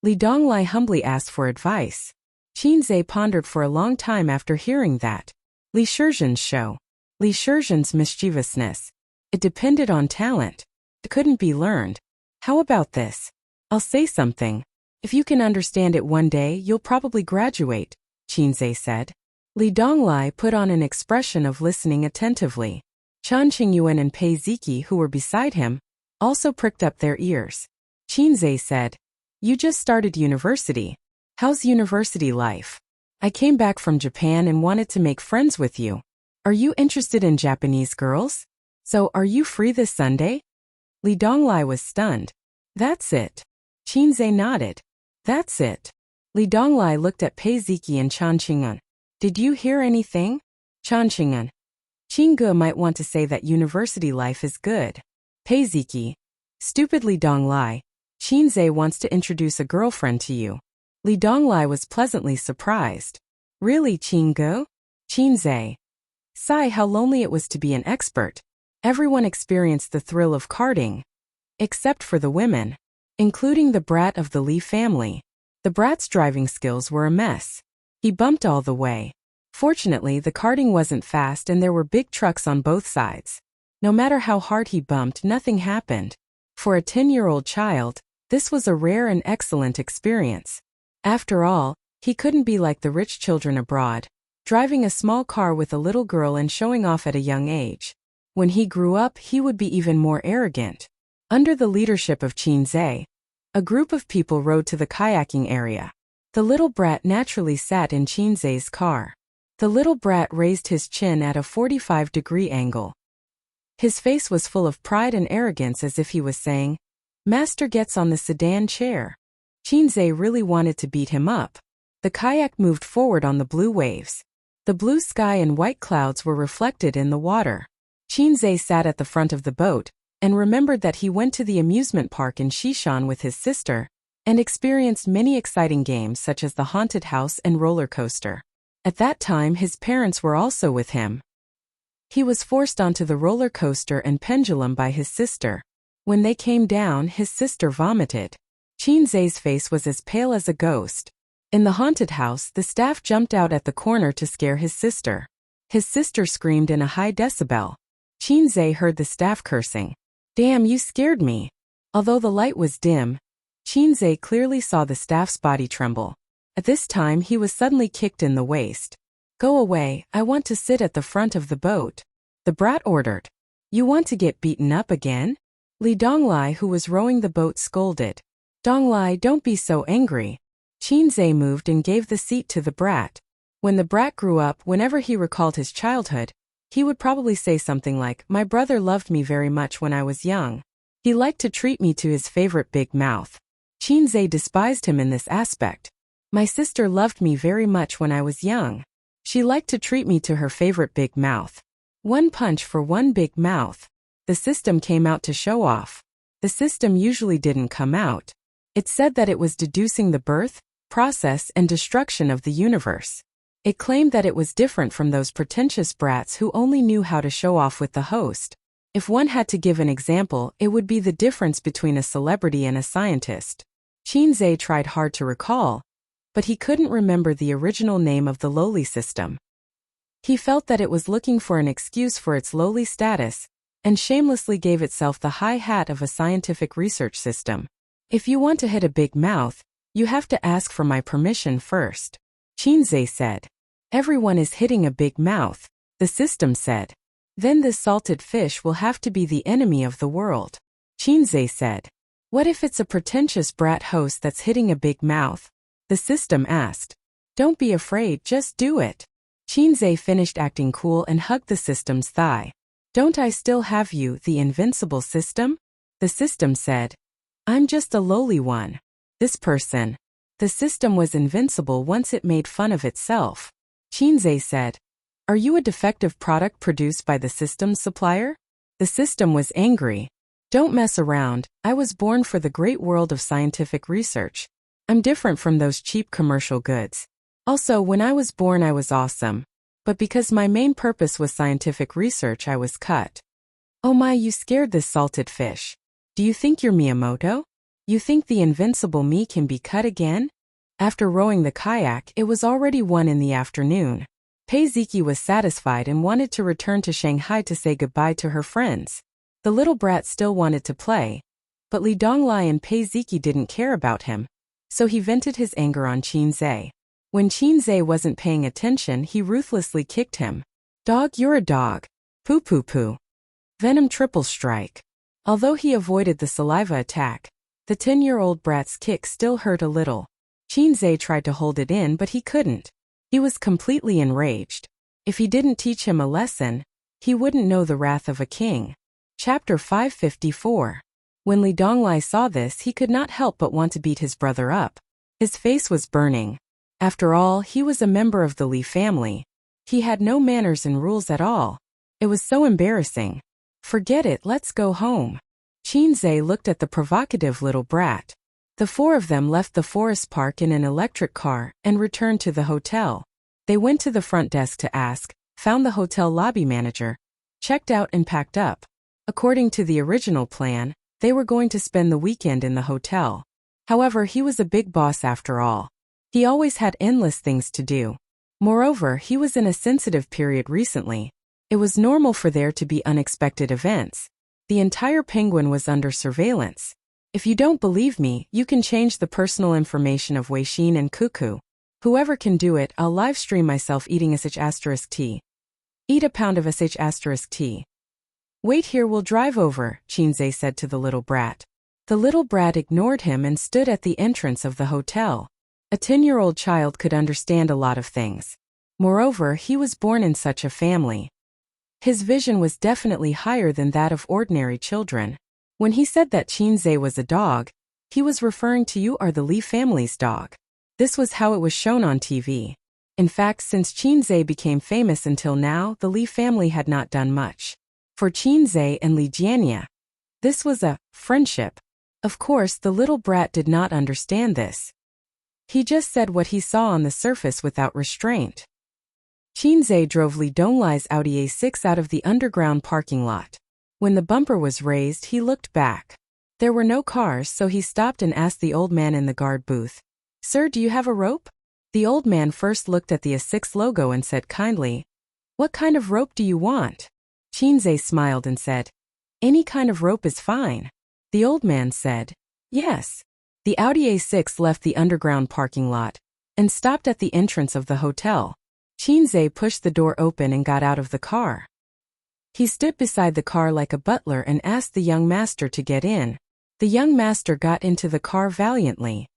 Li Donglai humbly asked for advice. Qinzhe pondered for a long time after hearing that. Li Shizhen's show. Li Shizhen's mischievousness. It depended on talent. It couldn't be learned. How about this? I'll say something. If you can understand it one day, you'll probably graduate, Qinzhe said. Li Donglai put on an expression of listening attentively. Chan Qingyuan and Pei Ziki, who were beside him, also pricked up their ears. Qinzhe said, You just started university. How's university life? I came back from Japan and wanted to make friends with you. Are you interested in Japanese girls? So, are you free this Sunday? Li Donglai was stunned. That's it. Qinzhe nodded. That's it. Li Donglai looked at Pei Ziki and Chan Qingyuan. Did you hear anything? Chan Qingyuan. Qingge might want to say that university life is good. Pei Ziki. Stupid Li Donglai. Qinzhe wants to introduce a girlfriend to you. Li Donglai was pleasantly surprised. Really, Qingge? Qinzhe. Sigh, how lonely it was to be an expert. Everyone experienced the thrill of karting. Except for the women. Including the brat of the Li family. The brat's driving skills were a mess. He bumped all the way. Fortunately, the karting wasn't fast and there were big trucks on both sides. No matter how hard he bumped, nothing happened. For a 10-year-old child, This was a rare and excellent experience. After all, he couldn't be like the rich children abroad, driving a small car with a little girl and showing off at a young age. When he grew up, he would be even more arrogant. Under the leadership of Qinzhe, a group of people rode to the kayaking area. The little brat naturally sat in Qinzhe's car. The little brat raised his chin at a 45-degree angle. His face was full of pride and arrogance, as if he was saying, "Master gets on the sedan chair." Qinzhe really wanted to beat him up. The kayak moved forward on the blue waves. The blue sky and white clouds were reflected in the water. Qinzhe sat at the front of the boat and remembered that he went to the amusement park in Xishan with his sister and experienced many exciting games such as the haunted house and roller coaster. At that time, his parents were also with him. He was forced onto the roller coaster and pendulum by his sister. When they came down, his sister vomited. Qinzhe's face was as pale as a ghost. In the haunted house, the staff jumped out at the corner to scare his sister. His sister screamed in a high decibel. Qinzhe heard the staff cursing. "Damn, you scared me." Although the light was dim, Qinzhe clearly saw the staff's body tremble. At this time, he was suddenly kicked in the waist. "Go away, I want to sit at the front of the boat," the brat ordered. "You want to get beaten up again?" Li Donglai, who was rowing the boat, scolded. "Donglai, don't be so angry." Qinzhe moved and gave the seat to the brat. When the brat grew up, whenever he recalled his childhood, he would probably say something like, "My brother loved me very much when I was young. He liked to treat me to his favorite big mouth." Qinzhe despised him in this aspect. "My sister loved me very much when I was young. She liked to treat me to her favorite big mouth." One punch for one big mouth. The system came out to show off. The system usually didn't come out. It said that it was deducing the birth, process, and destruction of the universe. It claimed that it was different from those pretentious brats who only knew how to show off with the host. If one had to give an example, it would be the difference between a celebrity and a scientist. Qinzhe tried hard to recall, but he couldn't remember the original name of the lowly system. He felt that it was looking for an excuse for its lowly status, and shamelessly gave itself the high hat of a scientific research system. "If you want to hit a big mouth, you have to ask for my permission first," Qinzhe said. "Everyone is hitting a big mouth," the system said. "Then this salted fish will have to be the enemy of the world," Qinzhe said. "What if it's a pretentious brat host that's hitting a big mouth?" the system asked. "Don't be afraid, just do it." Qinzhe finished acting cool and hugged the system's thigh. "Don't I still have you, the invincible system?" the system said. "I'm just a lowly one. This person." The system was invincible once it made fun of itself. Qinzhe said, "Are you a defective product produced by the system's supplier?" The system was angry. "Don't mess around, I was born for the great world of scientific research. I'm different from those cheap commercial goods. Also, when I was born I was awesome. But because my main purpose was scientific research, I was cut." "Oh my, you scared this salted fish. Do you think you're Miyamoto? You think the invincible me can be cut again?" After rowing the kayak, it was already 1 in the afternoon. Peiziki was satisfied and wanted to return to Shanghai to say goodbye to her friends. The little brat still wanted to play, but Li Donglai and Peiziki didn't care about him, so he vented his anger on Qinzhe. When Qinzhe wasn't paying attention, he ruthlessly kicked him. "Dog, you're a dog. Poo poo poo." Venom triple strike. Although he avoided the saliva attack, the 10-year-old brat's kick still hurt a little. Qinzhe tried to hold it in, but he couldn't. He was completely enraged. If he didn't teach him a lesson, he wouldn't know the wrath of a king. Chapter 554. When Li Donglai saw this, he could not help but want to beat his brother up. His face was burning. After all, he was a member of the Li family. He had no manners and rules at all. It was so embarrassing. "Forget it, let's go home." Qinzhe looked at the provocative little brat. The 4 of them left the forest park in an electric car and returned to the hotel. They went to the front desk to ask, found the hotel lobby manager, checked out and packed up. According to the original plan, they were going to spend the weekend in the hotel. However, he was a big boss after all. He always had endless things to do. Moreover, he was in a sensitive period recently. It was normal for there to be unexpected events. The entire penguin was under surveillance. If you don't believe me, you can change the personal information of Weixin and Cuckoo. Whoever can do it, I'll live stream myself eating sh*t. Eat a pound of sh*t. Wait here, we'll drive over, Qinzhe said to the little brat. The little brat ignored him and stood at the entrance of the hotel. A 10-year-old child could understand a lot of things. Moreover, he was born in such a family. His vision was definitely higher than that of ordinary children. When he said that Qinzhe was a dog, he was referring to you are the Li family's dog. This was how it was shown on TV. In fact, since Qinzhe became famous until now, the Li family had not done much. For Qinzhe and Li Jianya, this was a friendship. Of course, the little brat did not understand this. He just said what he saw on the surface without restraint. Qinzhe drove Li Donglai's Audi A6 out of the underground parking lot. When the bumper was raised, he looked back. There were no cars, so he stopped and asked the old man in the guard booth, "Sir, do you have a rope?" The old man first looked at the A6 logo and said kindly, "What kind of rope do you want?" Qinzhe smiled and said, "Any kind of rope is fine." The old man said, "Yes." The Audi A6 left the underground parking lot and stopped at the entrance of the hotel. Qinzhe pushed the door open and got out of the car. He stood beside the car like a butler and asked the young master to get in. The young master got into the car valiantly.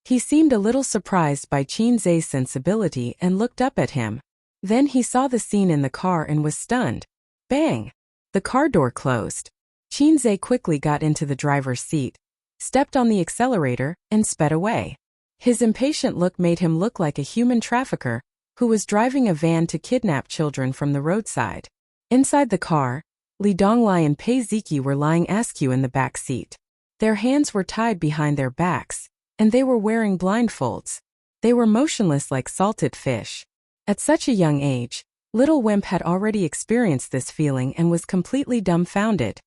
He seemed a little surprised by Qinzhe's sensibility and looked up at him. Then he saw the scene in the car and was stunned. Bang! The car door closed. Qinzhe quickly got into the driver's seat, stepped on the accelerator, and sped away. His impatient look made him look like a human trafficker who was driving a van to kidnap children from the roadside. Inside the car, Li Donglai and Pei Ziki were lying askew in the back seat. Their hands were tied behind their backs, and they were wearing blindfolds. They were motionless like salted fish. At such a young age, little Wimp had already experienced this feeling and was completely dumbfounded.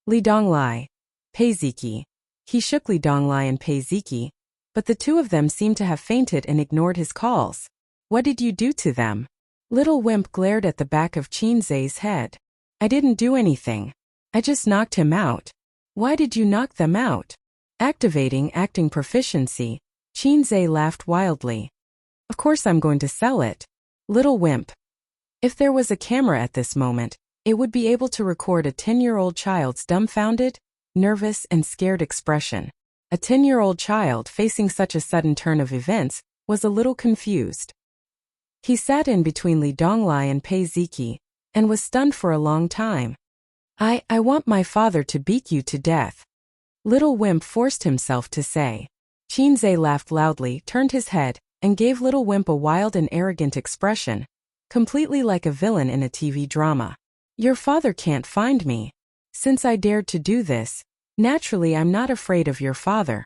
Li Donglai, Pei Ziki. He shook Li Donglai and Pei Ziki, but the two of them seemed to have fainted and ignored his calls. What did you do to them? Little Wimp glared at the back of Qinzhe's head. I didn't do anything. I just knocked him out. Why did you knock them out? Activating acting proficiency, Qinzhe laughed wildly. Of course I'm going to sell it. Little Wimp. If there was a camera at this moment, it would be able to record a 10-year-old child's dumbfounded, nervous, and scared expression. A 10-year-old child facing such a sudden turn of events was a little confused. He sat in between Li Donglai and Pei Ziki, and was stunned for a long time. I want my father to beat you to death. Little Wimp forced himself to say. Qinzhe laughed loudly, turned his head, and gave Little Wimp a wild and arrogant expression, completely like a villain in a TV drama. Your father can't find me. Since I dared to do this, naturally I'm not afraid of your father.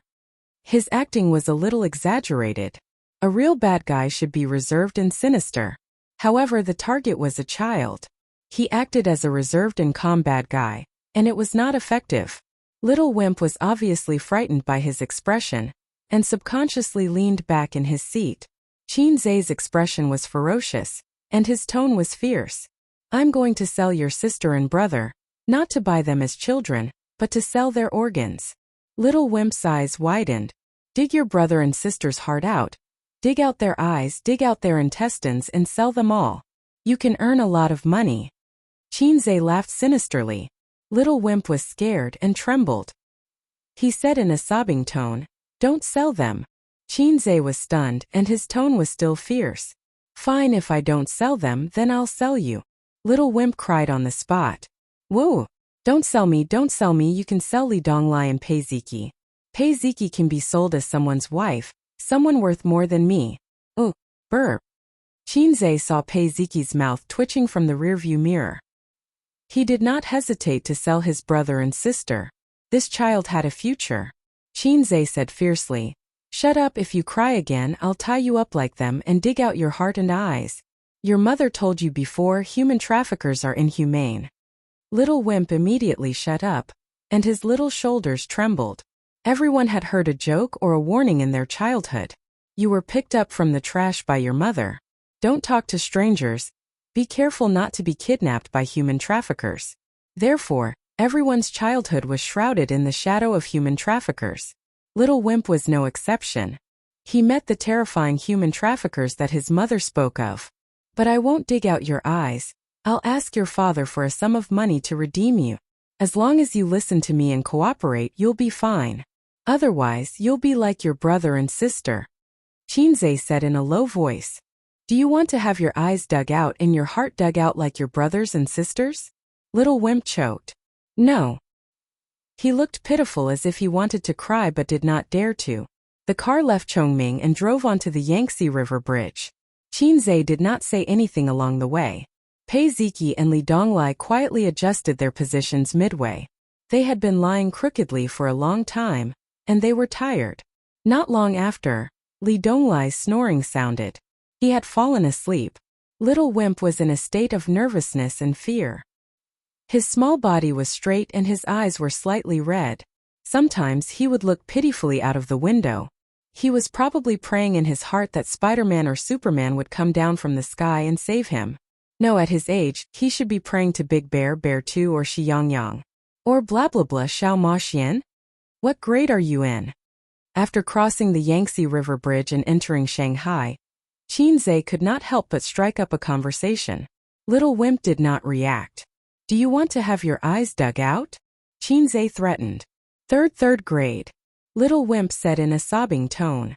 His acting was a little exaggerated. A real bad guy should be reserved and sinister. However, the target was a child. He acted as a reserved and calm bad guy, and it was not effective. Little Wimp was obviously frightened by his expression, and subconsciously leaned back in his seat. Qinzhe's expression was ferocious, and his tone was fierce. I'm going to sell your sister and brother, not to buy them as children, but to sell their organs. Little Wimp's eyes widened. Dig your brother and sister's heart out. Dig out their eyes, dig out their intestines and sell them all. You can earn a lot of money. Qinzhe laughed sinisterly. Little Wimp was scared and trembled. He said in a sobbing tone, Don't sell them. Qinzhe was stunned and his tone was still fierce. Fine, if I don't sell them, then I'll sell you. Little Wimp cried on the spot. Whoa! Don't sell me, you can sell Li Donglai and Pei Ziki. Pei Ziki can be sold as someone's wife. Someone worth more than me. Oh, burp. Qinzhe saw Pei Ziki's mouth twitching from the rearview mirror. He did not hesitate to sell his brother and sister. This child had a future. Qinzhe said fiercely, Shut up, if you cry again I'll tie you up like them and dig out your heart and eyes. Your mother told you before, human traffickers are inhumane. Little Wimp immediately shut up, and his little shoulders trembled. Everyone had heard a joke or a warning in their childhood. You were picked up from the trash by your mother. Don't talk to strangers. Be careful not to be kidnapped by human traffickers. Therefore, Everyone's childhood was shrouded in the shadow of human traffickers. Little Wimp was no exception. He met the terrifying human traffickers that his mother spoke of. But I won't dig out your eyes. I'll ask your father for a sum of money to redeem you. As long as you listen to me and cooperate, you'll be fine. Otherwise, you'll be like your brother and sister. Chinze said in a low voice. Do you want to have your eyes dug out and your heart dug out like your brothers and sisters? Little Wimp choked. No. He looked pitiful as if he wanted to cry but did not dare to. The car left Chongming and drove onto the Yangtze River Bridge. Chinze did not say anything along the way. Pei Ziki and Li Donglai quietly adjusted their positions midway. They had been lying crookedly for a long time, and they were tired. Not long after, Li Donglai's snoring sounded. He had fallen asleep. Little Wimp was in a state of nervousness and fear. His small body was straight and his eyes were slightly red. Sometimes he would look pitifully out of the window. He was probably praying in his heart that Spider-Man or Superman would come down from the sky and save him. No, at his age, he should be praying to Big Bear, Bear 2 or Xi Yang Yang. Or blah blah blah Xiao Ma Xian? What grade are you in? After crossing the Yangtze River Bridge and entering Shanghai, Chinze could not help but strike up a conversation. Little Wimp did not react. Do you want to have your eyes dug out? Chinze threatened. Third grade. Little Wimp said in a sobbing tone.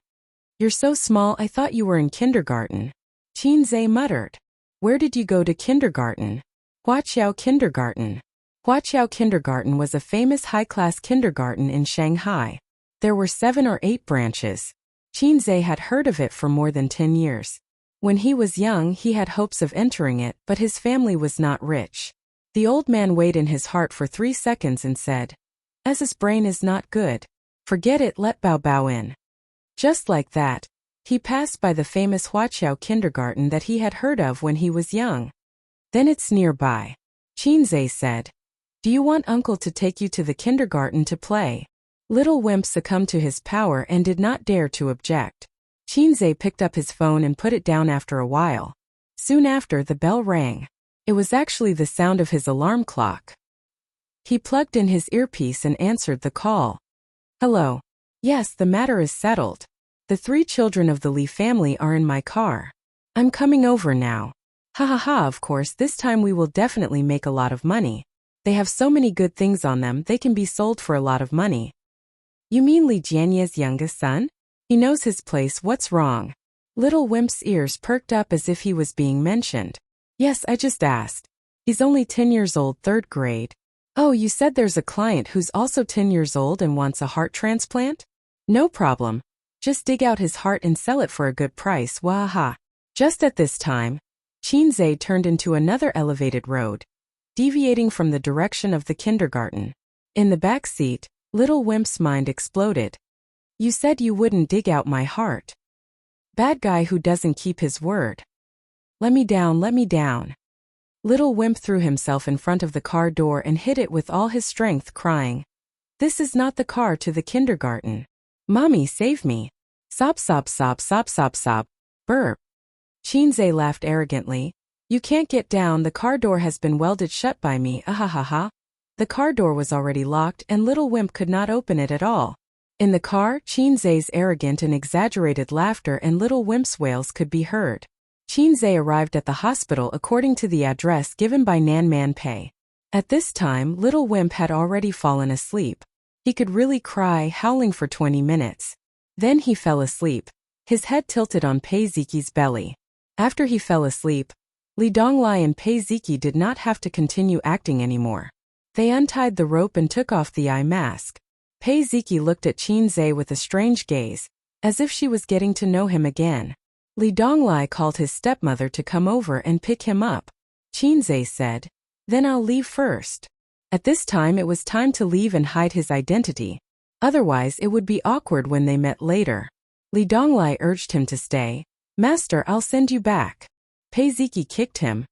You're so small I thought you were in kindergarten. Chinze muttered. Where did you go to kindergarten? Huaqiao Kindergarten. Huaqiao Kindergarten was a famous high-class kindergarten in Shanghai. There were 7 or 8 branches. Chinze had heard of it for more than 10 years. When he was young, he had hopes of entering it, but his family was not rich. The old man weighed in his heart for 3 seconds and said, as his brain is not good. Forget it, let Bao Bao in. Just like that, he passed by the famous Huaqiao Kindergarten that he had heard of when he was young. Then it's nearby. Chinze said. Do you want uncle to take you to the kindergarten to play? Little Wimp succumbed to his power and did not dare to object. Chinze picked up his phone and put it down after a while. Soon after, the bell rang. It was actually the sound of his alarm clock. He plugged in his earpiece and answered the call. Hello. Yes, the matter is settled. The 3 children of the Li family are in my car. I'm coming over now. Ha ha ha, of course, this time we will definitely make a lot of money. They have so many good things on them, they can be sold for a lot of money. You mean Li Jianye's youngest son? He knows his place, what's wrong? Little Wimp's ears perked up as if he was being mentioned. Yes, I just asked. He's only 10 years old, 3rd grade. Oh, you said there's a client who's also 10 years old and wants a heart transplant? No problem. Just dig out his heart and sell it for a good price, waha. Just at this time, Chinze turned into another elevated road, deviating from the direction of the kindergarten. In the back seat, Little Wimp's mind exploded. You said you wouldn't dig out my heart. Bad guy who doesn't keep his word. Let me down, let me down. Little Wimp threw himself in front of the car door and hit it with all his strength, crying, This is not the car to the kindergarten. Mommy, save me. Sob sob sob sob sob sob. Burp. Chinze laughed arrogantly. You can't get down, the car door has been welded shut by me, ahahaha. The car door was already locked and Little Wimp could not open it at all. In the car, Chinze's arrogant and exaggerated laughter and Little Wimp's wails could be heard. Chinze arrived at the hospital according to the address given by Nan Man Pei. At this time, Little Wimp had already fallen asleep. He could really cry, howling for 20 minutes. Then he fell asleep, his head tilted on Pei Ziki's belly. After he fell asleep, Li Donglai and Pei Ziki did not have to continue acting anymore. They untied the rope and took off the eye mask. Pei Ziki looked at Chinze with a strange gaze, as if she was getting to know him again. Li Donglai called his stepmother to come over and pick him up. Chinze said, Then I'll leave first. At this time it was time to leave and hide his identity. Otherwise it would be awkward when they met later. Li Donglai urged him to stay. Master, I'll send you back. Pei Ziki kicked him.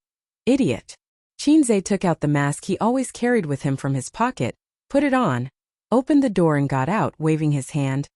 Idiot. Chinze took out the mask he always carried with him from his pocket, put it on, opened the door and got out, waving his hand.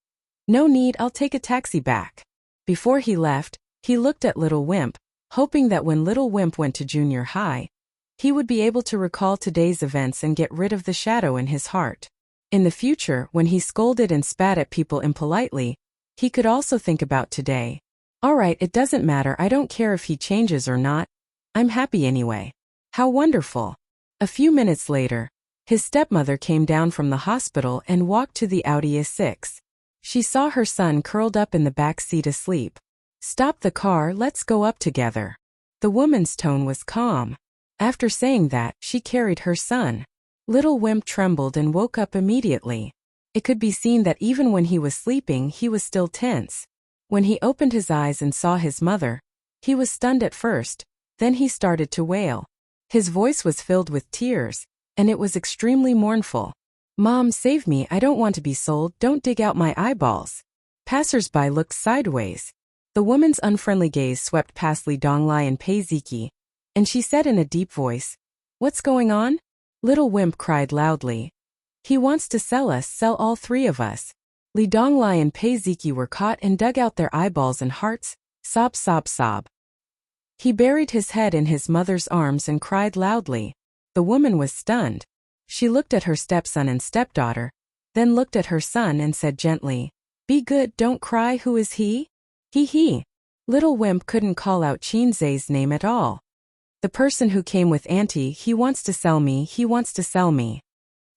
No need, I'll take a taxi back. Before he left, he looked at Little Wimp, hoping that when Little Wimp went to junior high, He would be able to recall today's events and get rid of the shadow in his heart. In the future, when he scolded and spat at people impolitely, he could also think about today. Alright, it doesn't matter, I don't care if he changes or not. I'm happy anyway. How wonderful. A few minutes later, his stepmother came down from the hospital and walked to the Audi A6. She saw her son curled up in the back seat asleep. Stop the car, let's go up together. The woman's tone was calm. After saying that, she carried her son. Little Wimp trembled and woke up immediately. It could be seen that even when he was sleeping, he was still tense. When he opened his eyes and saw his mother, he was stunned at first, then he started to wail. His voice was filled with tears, and it was extremely mournful. Mom, save me, I don't want to be sold, don't dig out my eyeballs. Passers-by looked sideways. The woman's unfriendly gaze swept past Li Donglai and Pei Ziki, and she said in a deep voice, "What's going on?" Little Wimp cried loudly. "He wants to sell us, sell all three of us." Li Donglai and Pei Ziki were caught and dug out their eyeballs and hearts, sob sob sob. He buried his head in his mother's arms and cried loudly. The woman was stunned. She looked at her stepson and stepdaughter, then looked at her son and said gently, "Be good, don't cry, who is he?" He. Little Wimp couldn't call out Qinzai's name at all. "The person who came with Auntie, he wants to sell me, he wants to sell me,"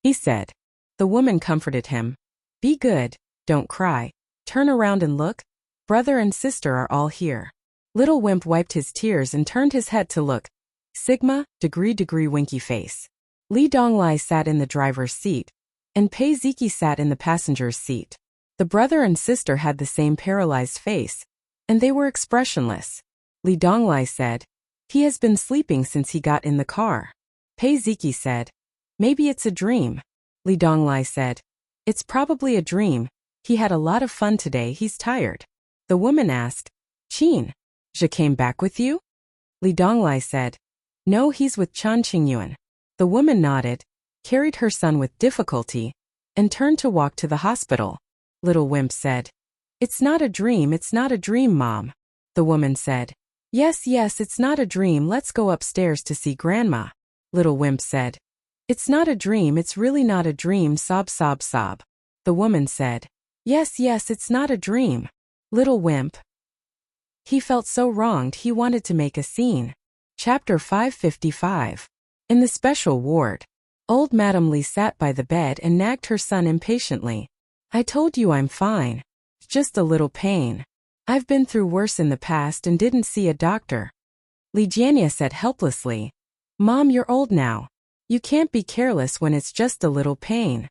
he said. The woman comforted him. "Be good, don't cry. Turn around and look. Brother and sister are all here." Little Wimp wiped his tears and turned his head to look. Sigma, degree winky face. Li Donglai sat in the driver's seat, and Pei Ziki sat in the passenger's seat. The brother and sister had the same paralyzed face, and they were expressionless. Li Donglai said, "He has been sleeping since he got in the car." Pei Ziki said, "Maybe it's a dream." Li Donglai said, "It's probably a dream. He had a lot of fun today, he's tired." The woman asked, "Qin, Je came back with you?" Li Donglai said, "No, he's with Chan Qingyuan." The woman nodded, carried her son with difficulty, and turned to walk to the hospital. Little Wimp said, it's not a dream, Mom." The woman said, Yes, it's not a dream, let's go upstairs to see Grandma." Little Wimp said, "It's not a dream, it's really not a dream, sob sob sob." The woman said, Yes, it's not a dream." Little Wimp. He felt so wronged he wanted to make a scene. Chapter 555. In the special ward. Old Madame Li sat by the bed and nagged her son impatiently. "I told you I'm fine. Just a little pain. I've been through worse in the past and didn't see a doctor." Li Jianya said helplessly, "Mom, you're old now. You can't be careless when it's just a little pain."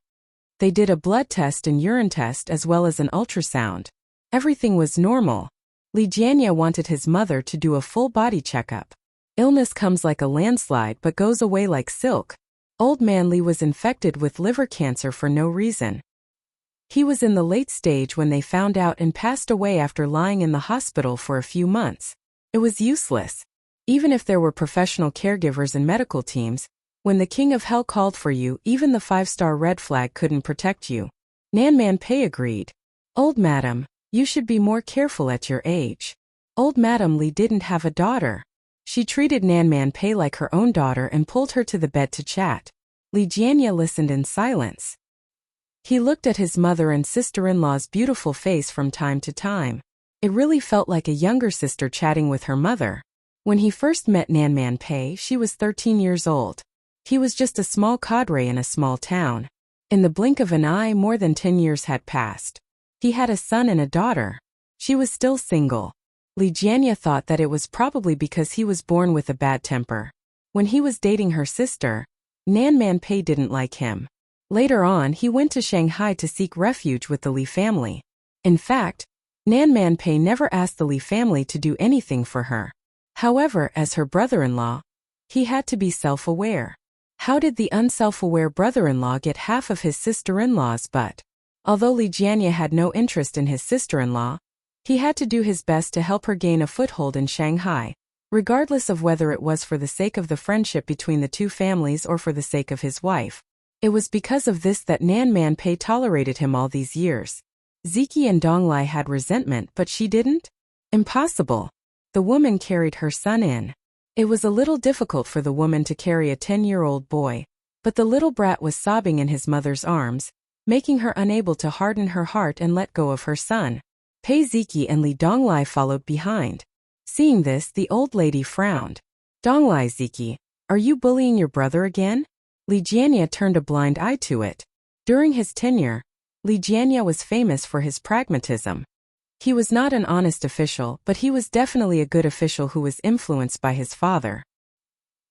They did a blood test and urine test as well as an ultrasound. Everything was normal. Li Jianya wanted his mother to do a full body checkup. Illness comes like a landslide but goes away like silk. Old man Li was infected with liver cancer for no reason. He was in the late stage when they found out and passed away after lying in the hospital for a few months. It was useless. Even if there were professional caregivers and medical teams, when the King of Hell called for you, even the 5-star red flag couldn't protect you. Nanman Pei agreed. "Old Madam, you should be more careful at your age." Old Madam Li didn't have a daughter. She treated Nanman Pei like her own daughter and pulled her to the bed to chat. Li Jianya listened in silence. He looked at his mother and sister-in-law's beautiful face from time to time. It really felt like a younger sister chatting with her mother. When he first met Nanman Pei, she was 13 years old. He was just a small cadre in a small town. In the blink of an eye, more than 10 years had passed. He had a son and a daughter. She was still single. Li Jianya thought that it was probably because he was born with a bad temper. When he was dating her sister, Nanman Pei didn't like him. Later on, he went to Shanghai to seek refuge with the Li family. In fact, Nanman Pei never asked the Li family to do anything for her. However, as her brother-in-law, he had to be self-aware. How did the unself-aware brother-in-law get half of his sister-in-law's butt? Although Li Jianya had no interest in his sister-in-law, he had to do his best to help her gain a foothold in Shanghai, regardless of whether it was for the sake of the friendship between the two families or for the sake of his wife. It was because of this that Nanman Pei tolerated him all these years. Ziki and Donglai had resentment, but she didn't? Impossible. The woman carried her son in. It was a little difficult for the woman to carry a 10-year-old boy, but the little brat was sobbing in his mother's arms, making her unable to harden her heart and let go of her son. Pei Ziki and Li Donglai followed behind. Seeing this, the old lady frowned. Donglai Ziki, are you bullying your brother again? Li Jianya turned a blind eye to it. During his tenure, Li Jianya was famous for his pragmatism. He was not an honest official, but he was definitely a good official who was influenced by his father.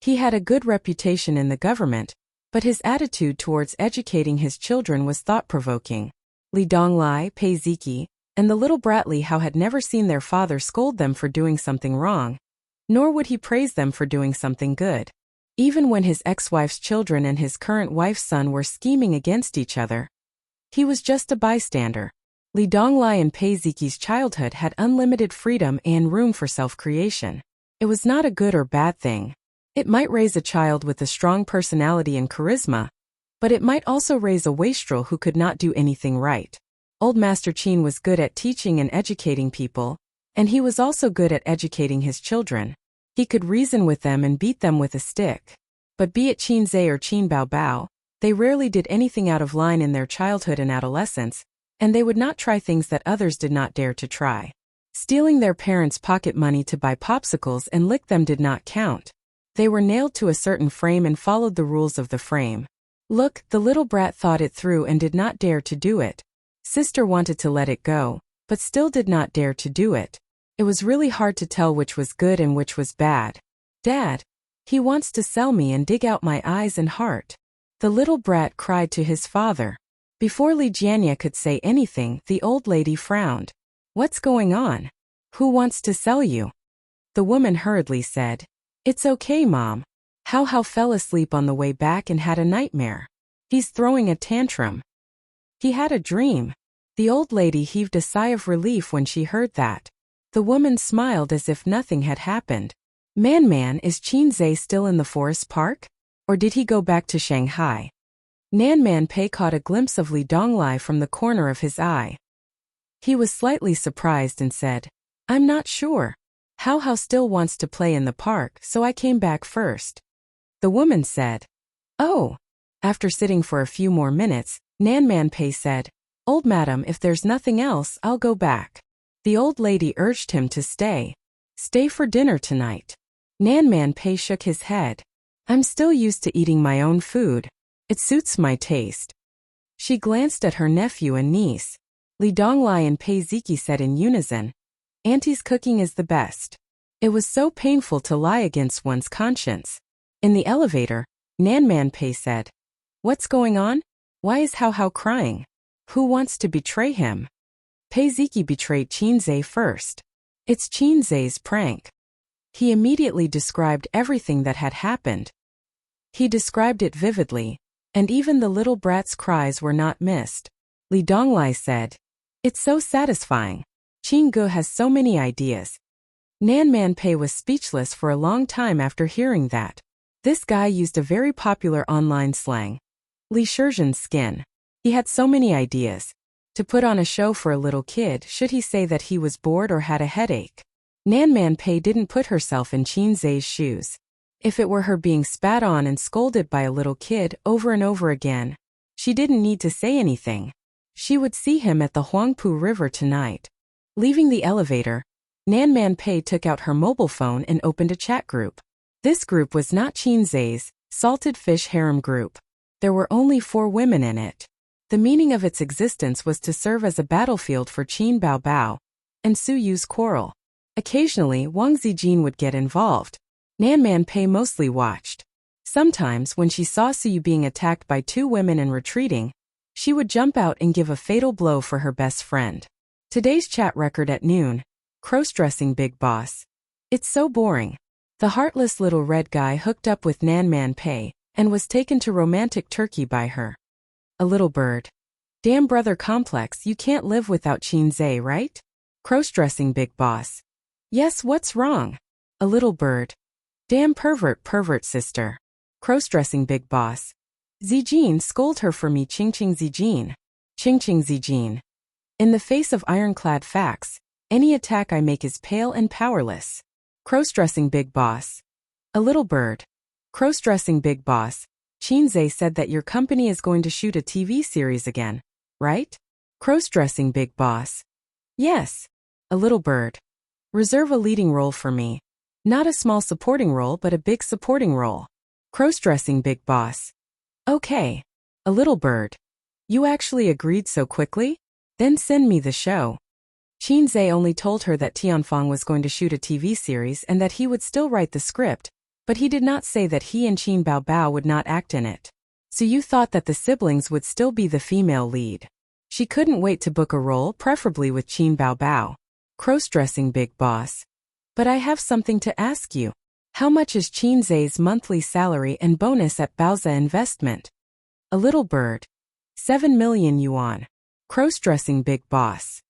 He had a good reputation in the government, but his attitude towards educating his children was thought-provoking. Li Donglai, Pei Ziki, and the little brat Li Hao had never seen their father scold them for doing something wrong, nor would he praise them for doing something good. Even when his ex-wife's children and his current wife's son were scheming against each other, he was just a bystander. Li Donglai and Pei Ziki's childhood had unlimited freedom and room for self-creation. It was not a good or bad thing. It might raise a child with a strong personality and charisma, but it might also raise a wastrel who could not do anything right. Old Master Qin was good at teaching and educating people, and he was also good at educating his children. He could reason with them and beat them with a stick. But be it Qin Zhe or Qin Bao Bao, they rarely did anything out of line in their childhood and adolescence, and they would not try things that others did not dare to try. Stealing their parents' pocket money to buy popsicles and lick them did not count. They were nailed to a certain frame and followed the rules of the frame. Look, the little brat thought it through and did not dare to do it. Sister wanted to let it go, but still did not dare to do it. It was really hard to tell which was good and which was bad. Dad, he wants to sell me and dig out my eyes and heart. The little brat cried to his father. Before Li Jianya could say anything, the old lady frowned. What's going on? Who wants to sell you? The woman hurriedly said, It's okay, Mom. Hao fell asleep on the way back and had a nightmare. He's throwing a tantrum. He had a dream. The old lady heaved a sigh of relief when she heard that. The woman smiled as if nothing had happened. Man, is Qin Zhe still in the forest park? Or did he go back to Shanghai? Nan Pei caught a glimpse of Li Donglai from the corner of his eye. He was slightly surprised and said, I'm not sure. Hao still wants to play in the park, so I came back first. The woman said, Oh. After sitting for a few more minutes, Nan Pei said, Old madam, if there's nothing else, I'll go back. The old lady urged him to stay. Stay for dinner tonight. Nan Pei shook his head. I'm still used to eating my own food. It suits my taste. She glanced at her nephew and niece. Li Donglai and Pei Ziki said in unison, Auntie's cooking is the best. It was so painful to lie against one's conscience. In the elevator, Nan Pei said, What's going on? Why is Hao crying? Who wants to betray him? Pei Ziki betrayed Qin Zhe first. It's Qin Zhe's prank. He immediately described everything that had happened. He described it vividly, and even the little brat's cries were not missed. Li Donglai said, It's so satisfying. Qin Ge has so many ideas. Nan Pei was speechless for a long time after hearing that. This guy used a very popular online slang. Li Shizhen's skin. He had so many ideas. To put on a show for a little kid, should he say that he was bored or had a headache? Nan Pei didn't put herself in Qin Zhe's shoes. If it were her being spat on and scolded by a little kid over and over again, she didn't need to say anything. She would see him at the Huangpu River tonight. Leaving the elevator, Nan Pei took out her mobile phone and opened a chat group. This group was not Qin Zhe's salted fish harem group. There were only 4 women in it. The meaning of its existence was to serve as a battlefield for Qin Bao Bao and Su Yu's quarrel. Occasionally, Wang Zijin would get involved. Nan Pei mostly watched. Sometimes, when she saw Su Yu being attacked by 2 women and retreating, she would jump out and give a fatal blow for her best friend. Today's chat record at noon. Cross-dressing big boss. It's so boring. The heartless little red guy hooked up with Nan Pei and was taken to romantic Turkey by her. A little bird. Damn brother complex, you can't live without Qin Zhe, right? Cross-dressing big boss. Yes, what's wrong? A little bird. Damn pervert sister. Cross-dressing big boss. Zijin, scold her for me, Ching Zijin. Ching Zijin. In the face of ironclad facts, any attack I make is pale and powerless. Cross-dressing big boss. A little bird. Cross-dressing big boss. Chinze said that your company is going to shoot a TV series again, right? Cross-dressing big boss. Yes. A little bird. Reserve a leading role for me. Not a small supporting role but a big supporting role. Cross-dressing big boss. Okay. A little bird. You actually agreed so quickly? Then send me the show. Chinze only told her that Tianfang was going to shoot a TV series and that he would still write the script, but he did not say that he and Qin Baobao would not act in it. So you thought that the siblings would still be the female lead. She couldn't wait to book a role, preferably with Qin Baobao. Cross-dressing big boss. But I have something to ask you. How much is Chinze's monthly salary and bonus at Baoza Investment? A little bird. 7 million yuan. Cross-dressing big boss.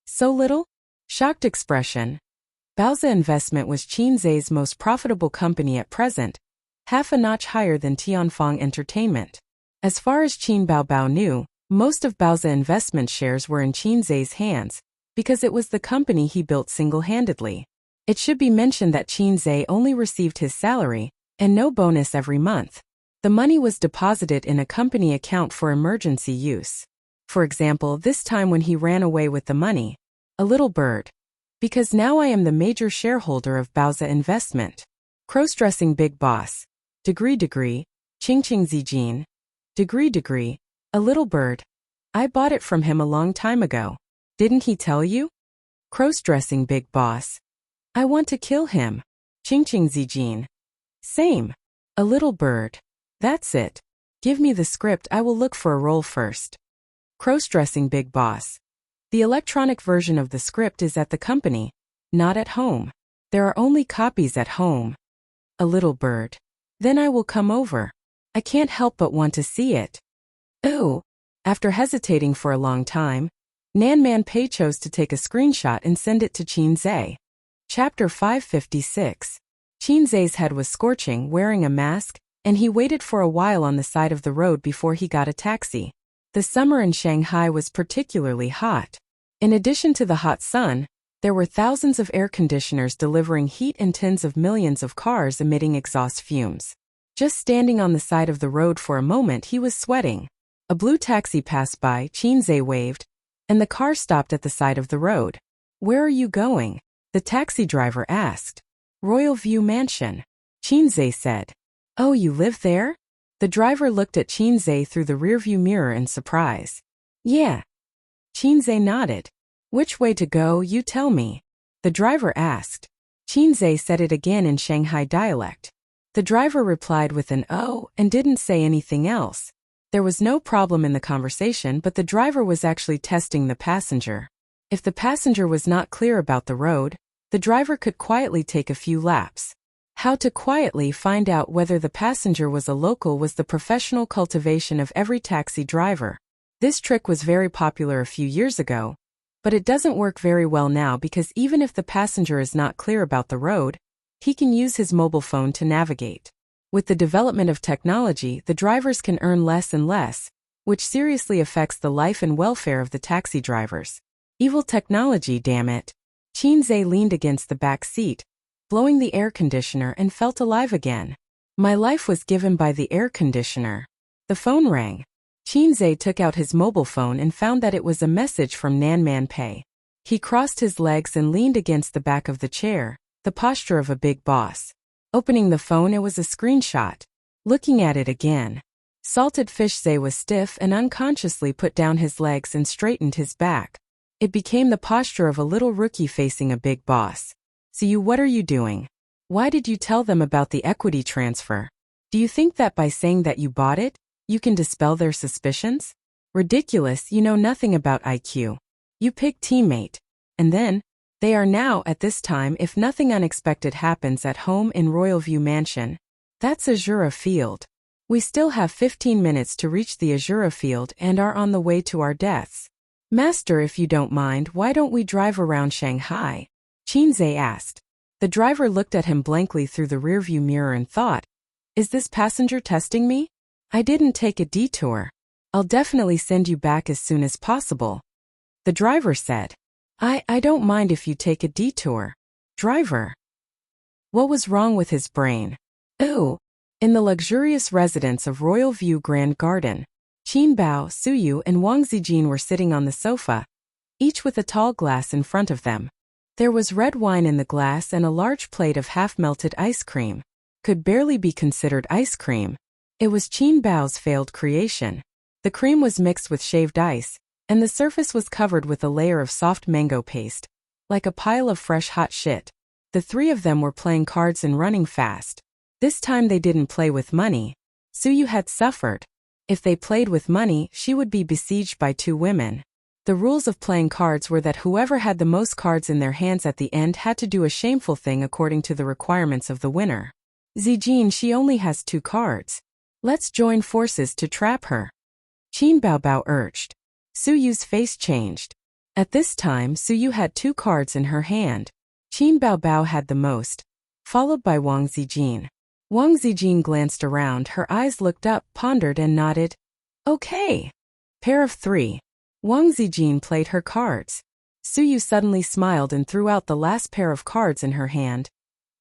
So little? Shocked expression. Baoza Investment was Chinze's most profitable company at present, half a notch higher than Tianfang Entertainment. As far as Qin Baobao knew, most of Baoza Investment shares were in Chinze's hands, because it was the company he built single-handedly. It should be mentioned that Chinze only received his salary, and no bonus every month. The money was deposited in a company account for emergency use. For example, this time when he ran away with the money. A little bird. Because now I am the major shareholder of Baoza Investment. Cross-dressing big boss. Degree. Ching zijin. Degree. A little bird. I bought it from him a long time ago. Didn't he tell you? Cross-dressing big boss. I want to kill him. Ching zijin. Same. A little bird. That's it. Give me the script, I will look for a role first. Cross-dressing big boss. The electronic version of the script is at the company, not at home. There are only copies at home. A little bird. Then I will come over. I can't help but want to see it. Ooh. After hesitating for a long time, Nanman Pei chose to take a screenshot and send it to Chinze. Chapter 556. Chinze's head was scorching, wearing a mask, and he waited for a while on the side of the road before he got a taxi. The summer in Shanghai was particularly hot. In addition to the hot sun, there were thousands of air conditioners delivering heat and tens of millions of cars emitting exhaust fumes. Just standing on the side of the road for a moment he was sweating. A blue taxi passed by, Chinze waved, and the car stopped at the side of the road. Where are you going? The taxi driver asked. Royal View Mansion. Chinze said. Oh, you live there? The driver looked at Chinze through the rearview mirror in surprise. Yeah. Chinze nodded. Which way to go, you tell me. The driver asked. Chinze said it again in Shanghai dialect. The driver replied with an oh and didn't say anything else. There was no problem in the conversation, but the driver was actually testing the passenger. If the passenger was not clear about the road, the driver could quietly take a few laps. How to quietly find out whether the passenger was a local was the professional cultivation of every taxi driver. This trick was very popular a few years ago, but it doesn't work very well now because even if the passenger is not clear about the road, he can use his mobile phone to navigate. With the development of technology, the drivers can earn less and less, which seriously affects the life and welfare of the taxi drivers. Evil technology, damn it. Chinze leaned against the back seat, blowing the air conditioner and felt alive again. My life was given by the air conditioner. The phone rang. Chinze took out his mobile phone and found that it was a message from Nanman Pei. He crossed his legs and leaned against the back of the chair, the posture of a big boss. Opening the phone, it was a screenshot. Looking at it again. Salted Fish Zay was stiff and unconsciously put down his legs and straightened his back. It became the posture of a little rookie facing a big boss. So what are you doing? Why did you tell them about the equity transfer? Do you think that by saying that you bought it, you can dispel their suspicions? Ridiculous, you know nothing about IQ. You pick teammate. And then, they are now at this time if nothing unexpected happens at home in Royal View Mansion. That's Azura Field. We still have 15 minutes to reach the Azura Field and are on the way to our deaths. Master, if you don't mind, why don't we drive around Shanghai? Chinze asked. The driver looked at him blankly through the rearview mirror and thought, is this passenger testing me? I didn't take a detour. I'll definitely send you back as soon as possible. The driver said, I don't mind if you take a detour. Driver. What was wrong with his brain? Ooh! In the luxurious residence of Royal View Grand Garden, Qin Bao, Suyu, and Wang Zijin were sitting on the sofa, each with a tall glass in front of them. There was red wine in the glass and a large plate of half-melted ice cream. Could barely be considered ice cream. It was Qin Bao's failed creation. The cream was mixed with shaved ice, and the surface was covered with a layer of soft mango paste, like a pile of fresh hot shit. The three of them were playing cards and running fast. This time they didn't play with money. Suyu had suffered. If they played with money, she would be besieged by two women. The rules of playing cards were that whoever had the most cards in their hands at the end had to do a shameful thing according to the requirements of the winner. Zijin, she only has 2 cards. Let's join forces to trap her. Qin Bao urged. Suyu's face changed. At this time, Suyu had 2 cards in her hand. Qin Bao had the most, followed by Wang Zijin. Wang Zijin glanced around, her eyes looked up, pondered and nodded. Okay. Pair of 3. Wang Zijin played her cards. Suyu suddenly smiled and threw out the last pair of cards in her hand.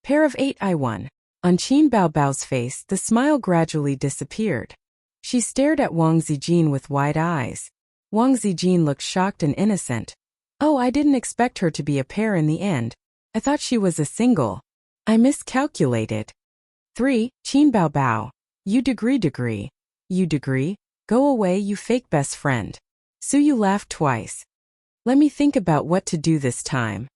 Pair of 8. I won. On Qin Bao's face, the smile gradually disappeared. She stared at Wang Zijin with wide eyes. Wang Zijin looked shocked and innocent. Oh, I didn't expect her to be a pair in the end. I thought she was a single. I miscalculated. 3. Qin Bao. You degree. You degree? Go away, you fake best friend. Suyu laughed twice. Let me think about what to do this time.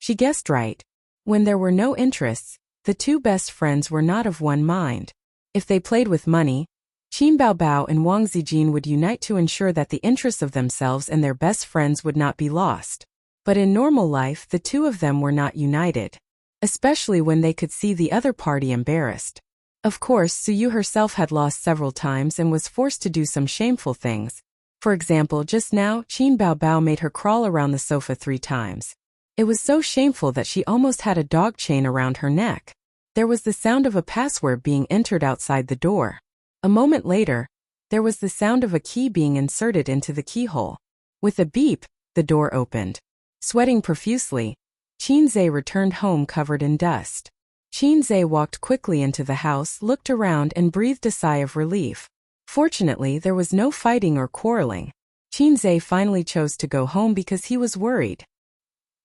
She guessed right. When there were no interests, the 2 best friends were not of one mind. If they played with money, Qin Bao and Wang Zijin would unite to ensure that the interests of themselves and their best friends would not be lost. But in normal life, the 2 of them were not united, especially when they could see the other party embarrassed. Of course, Suyu herself had lost several times and was forced to do some shameful things. For example, just now, Qin Bao made her crawl around the sofa 3 times. It was so shameful that she almost had a dog chain around her neck. There was the sound of a password being entered outside the door. A moment later, there was the sound of a key being inserted into the keyhole. With a beep, the door opened. Sweating profusely, Qinze returned home covered in dust. Qinze walked quickly into the house, looked around and breathed a sigh of relief. Fortunately, there was no fighting or quarreling. Qinze finally chose to go home because he was worried.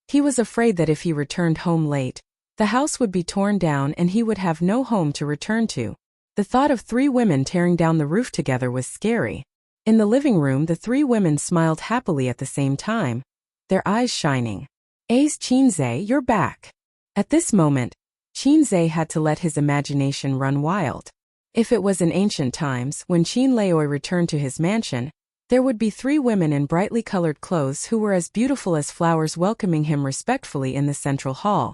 He was afraid that if he returned home late, the house would be torn down and he would have no home to return to. The thought of 3 women tearing down the roof together was scary. In the living room, the 3 women smiled happily at the same time, their eyes shining. Ace, Qinze, you're back. At this moment, Qinze had to let his imagination run wild. If it was in ancient times, when Qin Leoi returned to his mansion, there would be 3 women in brightly colored clothes who were as beautiful as flowers welcoming him respectfully in the central hall.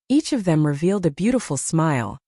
Each of them revealed a beautiful smile.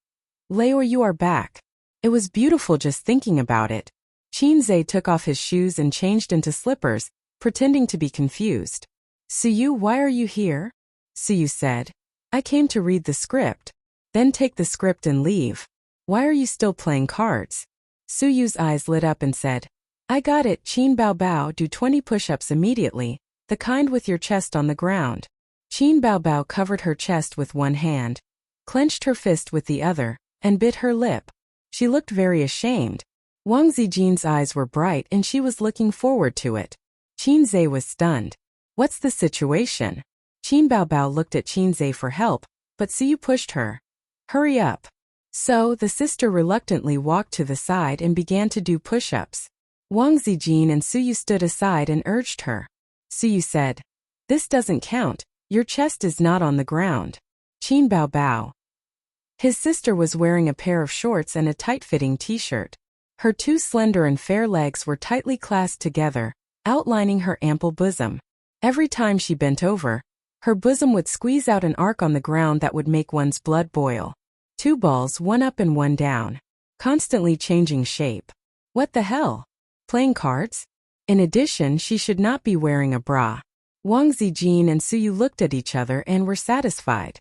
Leoi, you are back. It was beautiful just thinking about it. Qinze took off his shoes and changed into slippers, pretending to be confused. Suyu, why are you here? Suyu said. I came to read the script. Then take the script and leave. Why are you still playing cards? Suyu's eyes lit up and said, I got it, Qin Bao, do 20 push-ups immediately, the kind with your chest on the ground. Qin Bao covered her chest with one hand, clenched her fist with the other, and bit her lip. She looked very ashamed. Wang Zijin's eyes were bright and she was looking forward to it. Qinze was stunned. What's the situation? Qin Bao looked at Qinze for help, but Suyu pushed her. Hurry up. So, the sister reluctantly walked to the side and began to do push-ups. Wang Zijin and Suyu stood aside and urged her. Suyu said, This doesn't count, your chest is not on the ground. Qin Bao. His sister was wearing a pair of shorts and a tight-fitting t-shirt. Her 2 slender and fair legs were tightly clasped together, outlining her ample bosom. Every time she bent over, her bosom would squeeze out an arc on the ground that would make one's blood boil. 2 balls, one up and one down, constantly changing shape. What the hell? Playing cards? In addition, she should not be wearing a bra. Wang Zijin and Suyu looked at each other and were satisfied.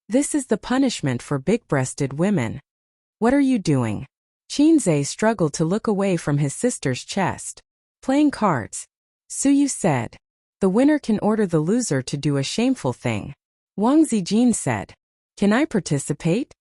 This is the punishment for big-breasted women. What are you doing? Qinze struggled to look away from his sister's chest. Playing cards. Suyu said. The winner can order the loser to do a shameful thing. Wang Zijin said. Can I participate?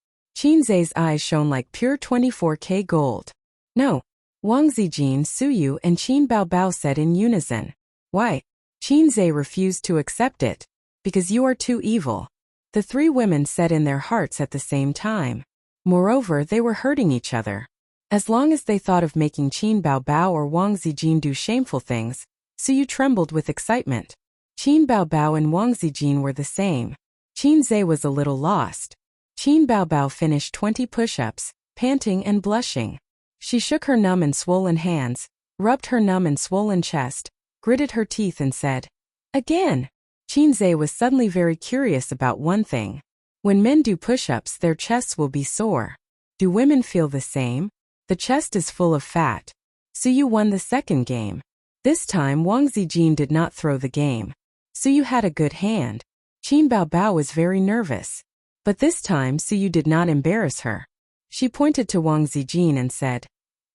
Qinzai's eyes shone like pure 24K gold. No. Wang Zijin, Suyu, and Qin Baobao said in unison. Why? Qinzai refused to accept it. Because you are too evil. The three women said in their hearts at the same time. Moreover, they were hurting each other. As long as they thought of making Qin Baobao or Wang Zijin do shameful things, Suyu trembled with excitement. Qin Baobao and Wang Zijin were the same. Qinzai was a little lost. Qin Baobao finished 20 push-ups, panting and blushing. She shook her numb and swollen hands, rubbed her numb and swollen chest, gritted her teeth and said, "Again." Qinzai was suddenly very curious about one thing. When men do push-ups, their chests will be sore. Do women feel the same? The chest is full of fat. Suyu won the second game. This time Wang Zijin did not throw the game. Suyu had a good hand. Qin Baobao was very nervous. But this time Suyu did not embarrass her. She pointed to Wang Zijin and said,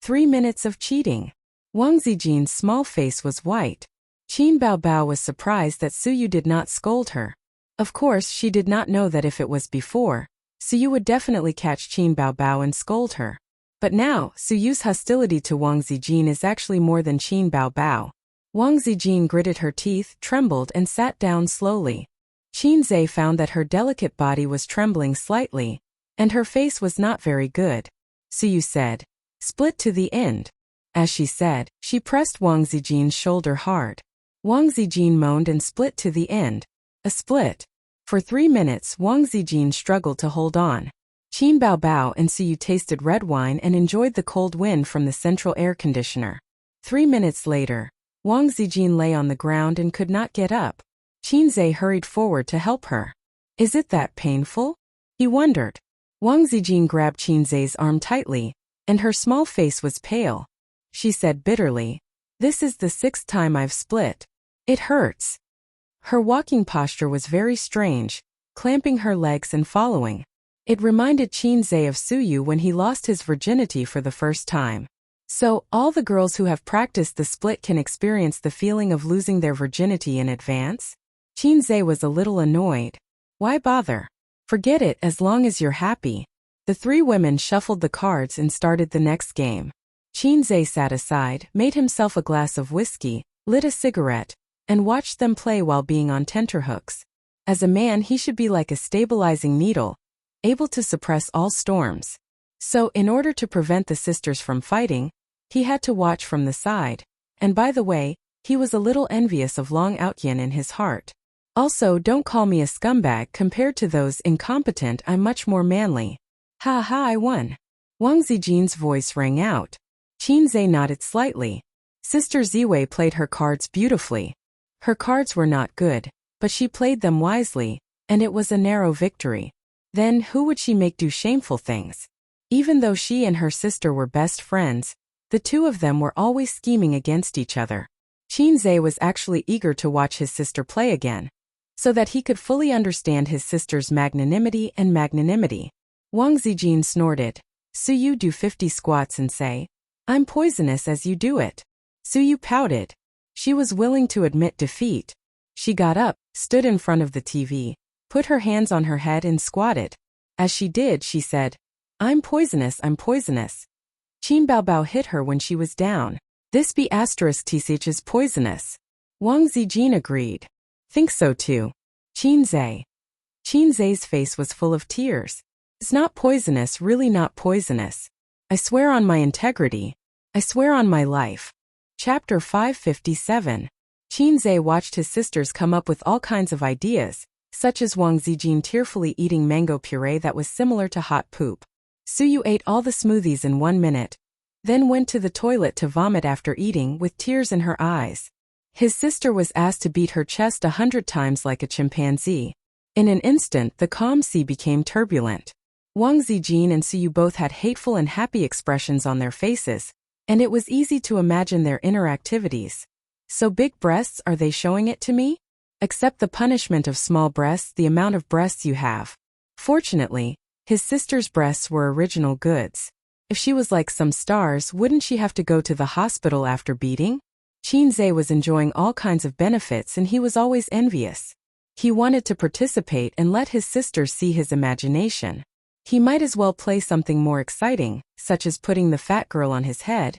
3 minutes of cheating. Wang Zijin's small face was white. Qin Baobao was surprised that Suyu did not scold her. Of course, she did not know that if it was before, Suyu would definitely catch Qin Baobao and scold her. But now, Suyu's hostility to Wang Zijin is actually more than Qin Baobao. Wang Zijin gritted her teeth, trembled and sat down slowly. Qinzai found that her delicate body was trembling slightly, and her face was not very good. Suyu said, "Split to the end." As she said, she pressed Wang Zijin's shoulder hard. Wang Zijin moaned and split to the end. A split. For 3 minutes, Wang Zijin struggled to hold on. Qin Baobao and Suyu tasted red wine and enjoyed the cold wind from the central air conditioner. 3 minutes later, Wang Zijin lay on the ground and could not get up. Qinzai hurried forward to help her. "Is it that painful?" he wondered. Wang Zijin grabbed Qinzai's arm tightly, and her small face was pale. She said bitterly, "This is the 6th time I've split. It hurts." Her walking posture was very strange, clamping her legs and following. It reminded Qinzai of Suyu when he lost his virginity for the first time. So, all the girls who have practiced the split can experience the feeling of losing their virginity in advance? Qinzai was a little annoyed. Why bother? Forget it as long as you're happy. The three women shuffled the cards and started the next game. Qinzai sat aside, made himself a glass of whiskey, lit a cigarette, and watched them play while being on tenterhooks. As a man, he should be like a stabilizing needle, able to suppress all storms. So, in order to prevent the sisters from fighting, he had to watch from the side. And by the way, he was a little envious of Long Outyin in his heart. Also, don't call me a scumbag compared to those incompetent. I'm much more manly. Ha ha, I won. Wang Zijin's voice rang out. Qinzai nodded slightly. Sister Ziwei played her cards beautifully. Her cards were not good, but she played them wisely, and it was a narrow victory. Then who would she make do shameful things? Even though she and her sister were best friends, the two of them were always scheming against each other. Qinzai was actually eager to watch his sister play again, so that he could fully understand his sister's magnanimity and magnanimity. Wang Zijin snorted. Suyu do 50 squats and say, "I'm poisonous as you do it." Suyu pouted. She was willing to admit defeat. She got up, stood in front of the TV, put her hands on her head and squatted. As she did, she said, I'm poisonous. Qin Baobao hit her when she was down. This be *TCH is poisonous. Wang Zijin agreed. Think so too. Qinzai's face was full of tears. It's not poisonous, really not poisonous. I swear on my integrity. I swear on my life. Chapter 557. Qinzai watched his sisters come up with all kinds of ideas, such as Wang Zijin tearfully eating mango puree that was similar to hot poop. Suyu ate all the smoothies in 1 minute, then went to the toilet to vomit after eating with tears in her eyes. His sister was asked to beat her chest 100 times like a chimpanzee. In an instant, the calm sea became turbulent. Wang Zijin and Suyu both had hateful and happy expressions on their faces, and it was easy to imagine their inner activities. So big breasts, are they showing it to me? Accept the punishment of small breasts, the amount of breasts you have. Fortunately, his sister's breasts were original goods. If she was like some stars, wouldn't she have to go to the hospital after beating? Qinzai was enjoying all kinds of benefits and he was always envious. He wanted to participate and let his sisters see his imagination. He might as well play something more exciting, such as putting the fat girl on his head,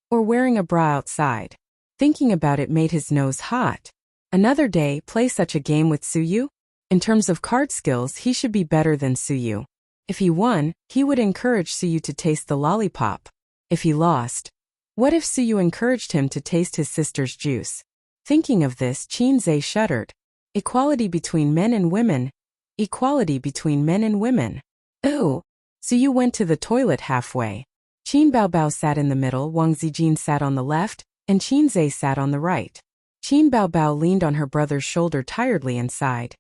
or wearing a bra outside. Thinking about it made his nose hot. Another day, play such a game with Suyu? In terms of card skills, he should be better than Suyu. If he won, he would encourage Suyu to taste the lollipop. If he lost, what if Suyu encouraged him to taste his sister's juice? Thinking of this, Qinze shuddered. Equality between men and women. Equality between men and women. Ooh. Suyu went to the toilet halfway. Qin Baobao sat in the middle, Wang Zijin sat on the left, and Qinze sat on the right. Qin Baobao leaned on her brother's shoulder tiredly and sighed.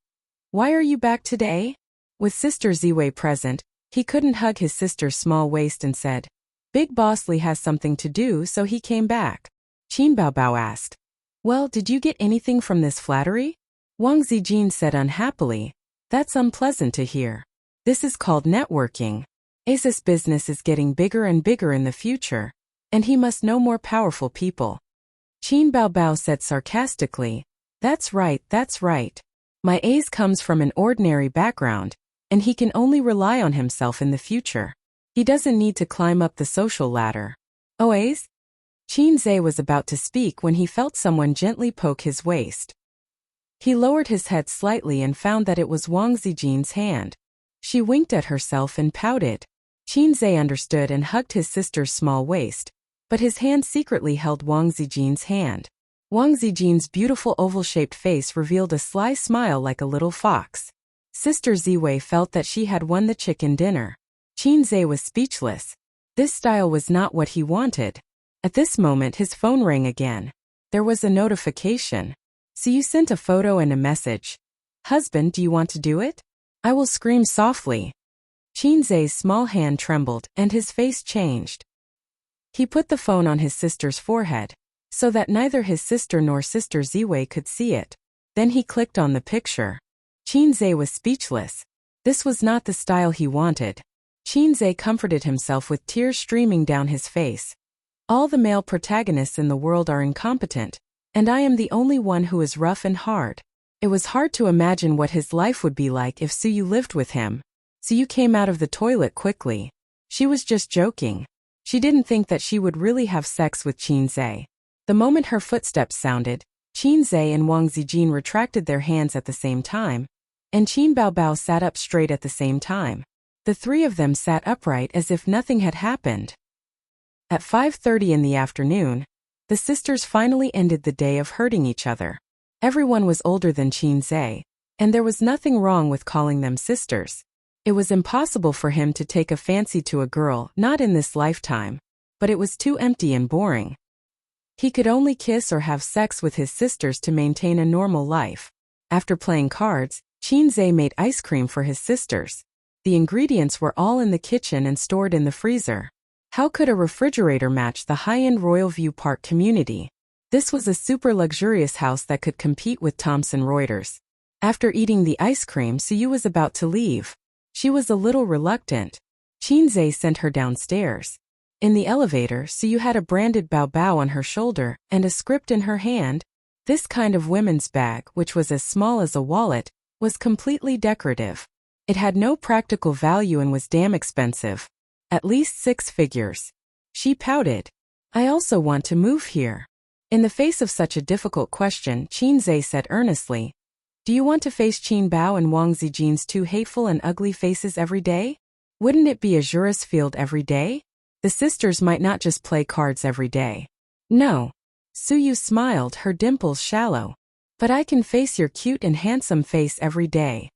Why are you back today? With Sister Ziwei present, he couldn't hug his sister's small waist and said, Big Boss Li has something to do, so he came back. Qin Baobao asked, Well, did you get anything from this flattery? Wang Zijin said unhappily, That's unpleasant to hear. This is called networking. Ace's business is getting bigger and bigger in the future, and he must know more powerful people. Qin Baobao said sarcastically, That's right, that's right. My Ace comes from an ordinary background, and he can only rely on himself in the future. He doesn't need to climb up the social ladder. Oh, Ace? Qinze was about to speak when he felt someone gently poke his waist. He lowered his head slightly and found that it was Wang Zijin's hand. She winked at herself and pouted. Qinze understood and hugged his sister's small waist, but his hand secretly held Wang Zijin's hand. Wang Zijin's beautiful oval-shaped face revealed a sly smile like a little fox. Sister Ziwei felt that she had won the chicken dinner. Qinze was speechless. This style was not what he wanted. At this moment his phone rang again. There was a notification. So you sent a photo and a message. Husband, do you want to do it? I will scream softly. Qinze's small hand trembled and his face changed. He put the phone on his sister's forehead, so that neither his sister nor Sister Ziwei could see it. Then he clicked on the picture. Qinze was speechless. This was not the style he wanted. Qinze comforted himself with tears streaming down his face. All the male protagonists in the world are incompetent, and I am the only one who is rough and hard. It was hard to imagine what his life would be like if Suyu lived with him. Suyu came out of the toilet quickly. She was just joking. She didn't think that she would really have sex with Qinze. The moment her footsteps sounded, Qinze and Wang Zijin retracted their hands at the same time, and Qin Baobao sat up straight at the same time. The three of them sat upright as if nothing had happened. At 5:30 in the afternoon, the sisters finally ended the day of hurting each other. Everyone was older than Qinze, and there was nothing wrong with calling them sisters. It was impossible for him to take a fancy to a girl, not in this lifetime, but it was too empty and boring. He could only kiss or have sex with his sisters to maintain a normal life. After playing cards, Qinze made ice cream for his sisters. The ingredients were all in the kitchen and stored in the freezer. How could a refrigerator match the high-end Royal View Park community? This was a super luxurious house that could compete with Thomson Reuters. After eating the ice cream, Suyu was about to leave. She was a little reluctant. Qinze sent her downstairs. In the elevator, Suyu had a branded Baobao on her shoulder and a script in her hand. This kind of women's bag, which was as small as a wallet, was completely decorative. It had no practical value and was damn expensive. At least 6 figures. She pouted. I also want to move here. In the face of such a difficult question, Qinze said earnestly, Do you want to face Qin Bao and Wang Zijin's 2 hateful and ugly faces every day? Wouldn't it be a juris field every day? The sisters might not just play cards every day. No. Suyu smiled, her dimples shallow. But I can face your cute and handsome face every day.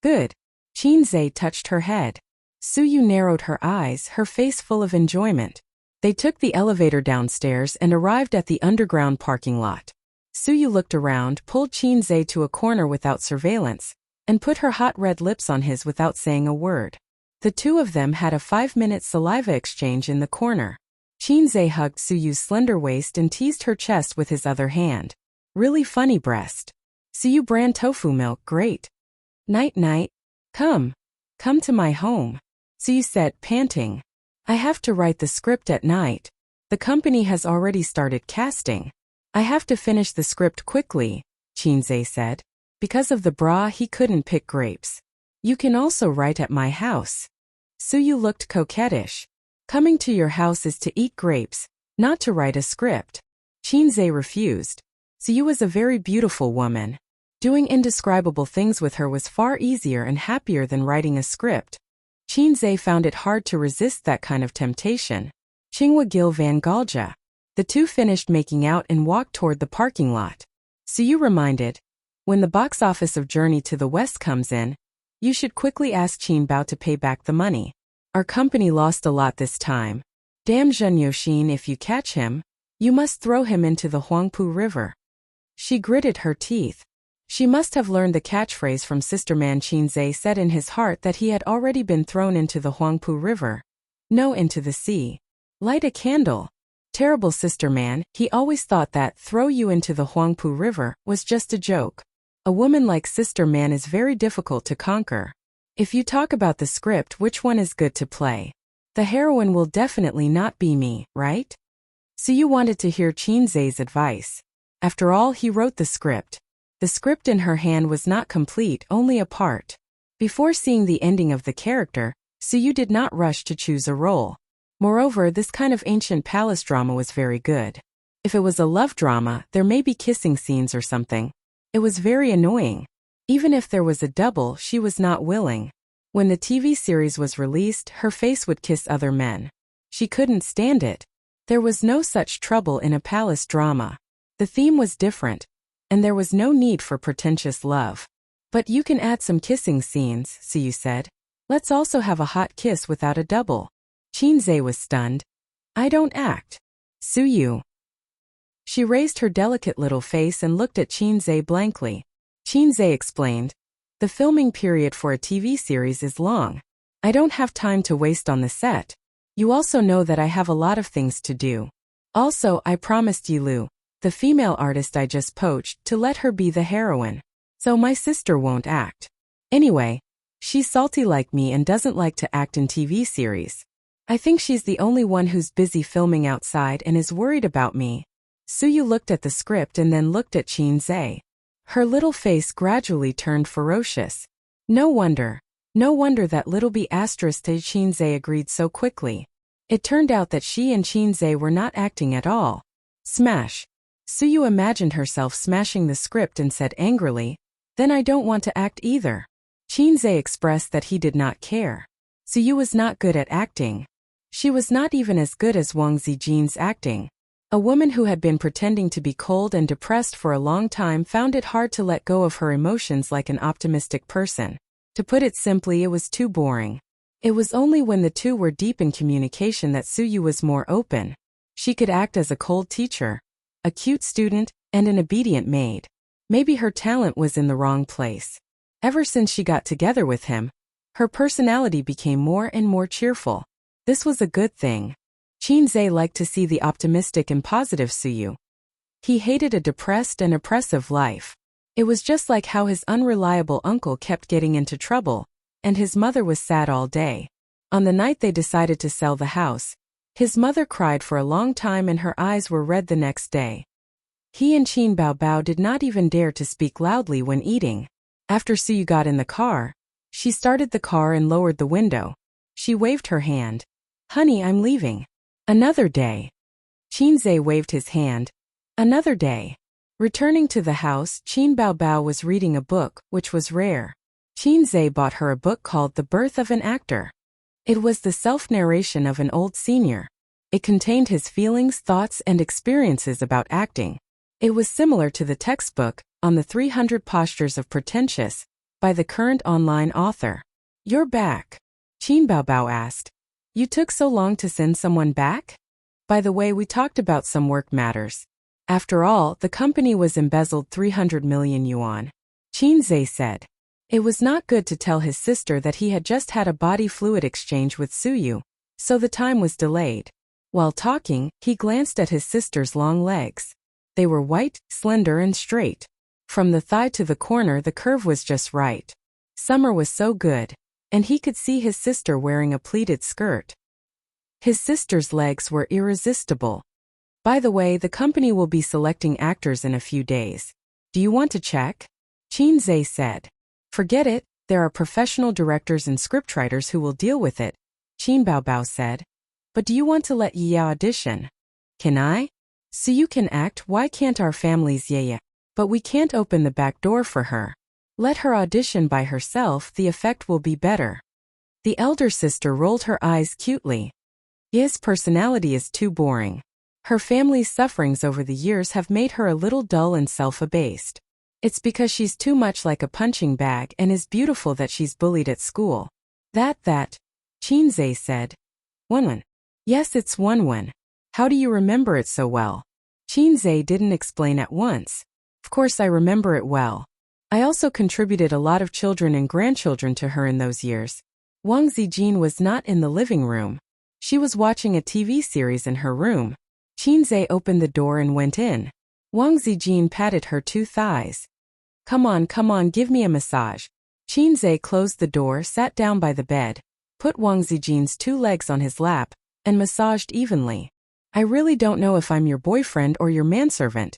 Good. Qinze touched her head. Suyu narrowed her eyes, her face full of enjoyment. They took the elevator downstairs and arrived at the underground parking lot. Suyu looked around, pulled Qinze to a corner without surveillance, and put her hot red lips on his without saying a word. The two of them had a 5-minute saliva exchange in the corner. Qinze hugged Suyu's slender waist and teased her chest with his other hand. Really funny breast. Suyu brand tofu milk, great. Night-night. Come to my home. Suyu said, panting. I have to write the script at night. The company has already started casting. I have to finish the script quickly, Qinze said. Because of the bra, he couldn't pick grapes. You can also write at my house. Suyu looked coquettish. Coming to your house is to eat grapes, not to write a script. Qinzhe refused. Suyu was a very beautiful woman. Doing indescribable things with her was far easier and happier than writing a script. Qinzhe found it hard to resist that kind of temptation. Qinghua Gil Van Galja. The two finished making out and walked toward the parking lot. Suyu reminded, when the box office of Journey to the West comes in, you should quickly ask Qin Bao to pay back the money. Our company lost a lot this time. Damn Zhen Yoxin, if you catch him, you must throw him into the Huangpu River. She gritted her teeth. She must have learned the catchphrase from Sister Man. Qinzhe said in his heart that he had already been thrown into the Huangpu River. No, into the sea. Light a candle. Terrible Sister Man, he always thought that throw you into the Huangpu River was just a joke. A woman like Sister Man is very difficult to conquer. If you talk about the script, which one is good to play? The heroine will definitely not be me, right? Suyu wanted to hear Qinzhe's advice. After all, he wrote the script. The script in her hand was not complete, only a part. Before seeing the ending of the character, Suyu did not rush to choose a role. Moreover, this kind of ancient palace drama was very good. If it was a love drama, there may be kissing scenes or something. It was very annoying. Even if there was a double, she was not willing. When the TV series was released, her face would kiss other men. She couldn't stand it. There was no such trouble in a palace drama. The theme was different, and there was no need for pretentious love. But you can add some kissing scenes, Suyu said. Let's also have a hot kiss without a double. Qinzhe was stunned. I don't act. Suyu. She raised her delicate little face and looked at Qinzhe blankly. Qinzhe explained. The filming period for a TV series is long. I don't have time to waste on the set. You also know that I have a lot of things to do. Also, I promised Yilu, the female artist I just poached, to let her be the heroine. So my sister won't act. Anyway, she's salty like me and doesn't like to act in TV series. I think she's the only one who's busy filming outside and is worried about me. Suyu looked at the script and then looked at Qinzhe. Her little face gradually turned ferocious. No wonder that little b*** Qinzhe agreed so quickly. It turned out that she and Qinzhe were not acting at all. Smash. Suyu imagined herself smashing the script and said angrily, then I don't want to act either. Qinzhe expressed that he did not care. Suyu was not good at acting. She was not even as good as Wang Zijin's acting. A woman who had been pretending to be cold and depressed for a long time found it hard to let go of her emotions like an optimistic person. To put it simply, it was too boring. It was only when the two were deep in communication that Suyu was more open. She could act as a cold teacher, a cute student, and an obedient maid. Maybe her talent was in the wrong place. Ever since she got together with him, her personality became more and more cheerful. This was a good thing. Qinzhe liked to see the optimistic and positive Suyu. He hated a depressed and oppressive life. It was just like how his unreliable uncle kept getting into trouble, and his mother was sad all day. On the night they decided to sell the house, his mother cried for a long time and her eyes were red the next day. He and Qin Baobao did not even dare to speak loudly when eating. After Suyu got in the car, she started the car and lowered the window. She waved her hand. Honey, I'm leaving. Another day. Qinzhe waved his hand. Another day. Returning to the house, Qin Baobao was reading a book, which was rare. Qinzhe bought her a book called The Birth of an Actor. It was the self-narration of an old senior. It contained his feelings, thoughts, and experiences about acting. It was similar to the textbook, On the 300 Postures of Pretentious, by the current online author. You're back? Qin Baobao asked. You took so long to send someone back? By the way, we talked about some work matters. After all, the company was embezzled 300 million yuan. Qinzhe said. It was not good to tell his sister that he had just had a body fluid exchange with Suyu, so the time was delayed. While talking, he glanced at his sister's long legs. They were white, slender, and straight. From the thigh to the corner, the curve was just right. Summer was so good, and he could see his sister wearing a pleated skirt. His sister's legs were irresistible. By the way, the company will be selecting actors in a few days. Do you want to check? Qinzhe said. Forget it, there are professional directors and scriptwriters who will deal with it, Qin Baobao said. But do you want to let Yaya audition? Can I? So you can act, why can't our families Yaya? But we can't open the back door for her. Let her audition by herself, the effect will be better. The elder sister rolled her eyes cutely. Yaya's personality is too boring. Her family's sufferings over the years have made her a little dull and self-abased. It's because she's too much like a punching bag and is beautiful that she's bullied at school. That, Qinzhe said. Wenwen. Yes, it's Wenwen. How do you remember it so well? Qinzhe didn't explain at once. Of course I remember it well. I also contributed a lot of children and grandchildren to her in those years. Wang Zijin was not in the living room. She was watching a TV series in her room. Qinzhe opened the door and went in. Wang Zijin patted her 2 thighs. Come on, give me a massage. Qinzhe closed the door, sat down by the bed, put Wang Zijin's 2 legs on his lap, and massaged evenly. I really don't know if I'm your boyfriend or your manservant,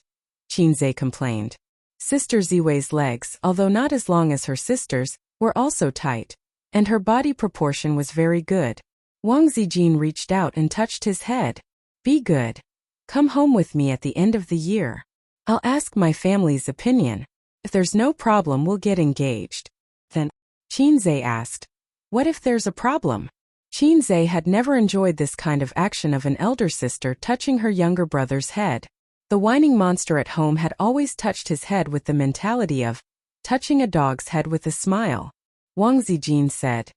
Qinzhe complained. Sister Ziwei's legs, although not as long as her sister's, were also tight, and her body proportion was very good. Wang Zijin reached out and touched his head. Be good. Come home with me at the end of the year. I'll ask my family's opinion. If there's no problem, we'll get engaged. Then, Qinzhe asked, what if there's a problem? Qinzhe had never enjoyed this kind of action of an elder sister touching her younger brother's head. The whining monster at home had always touched his head with the mentality of touching a dog's head with a smile. Wang Zijin said,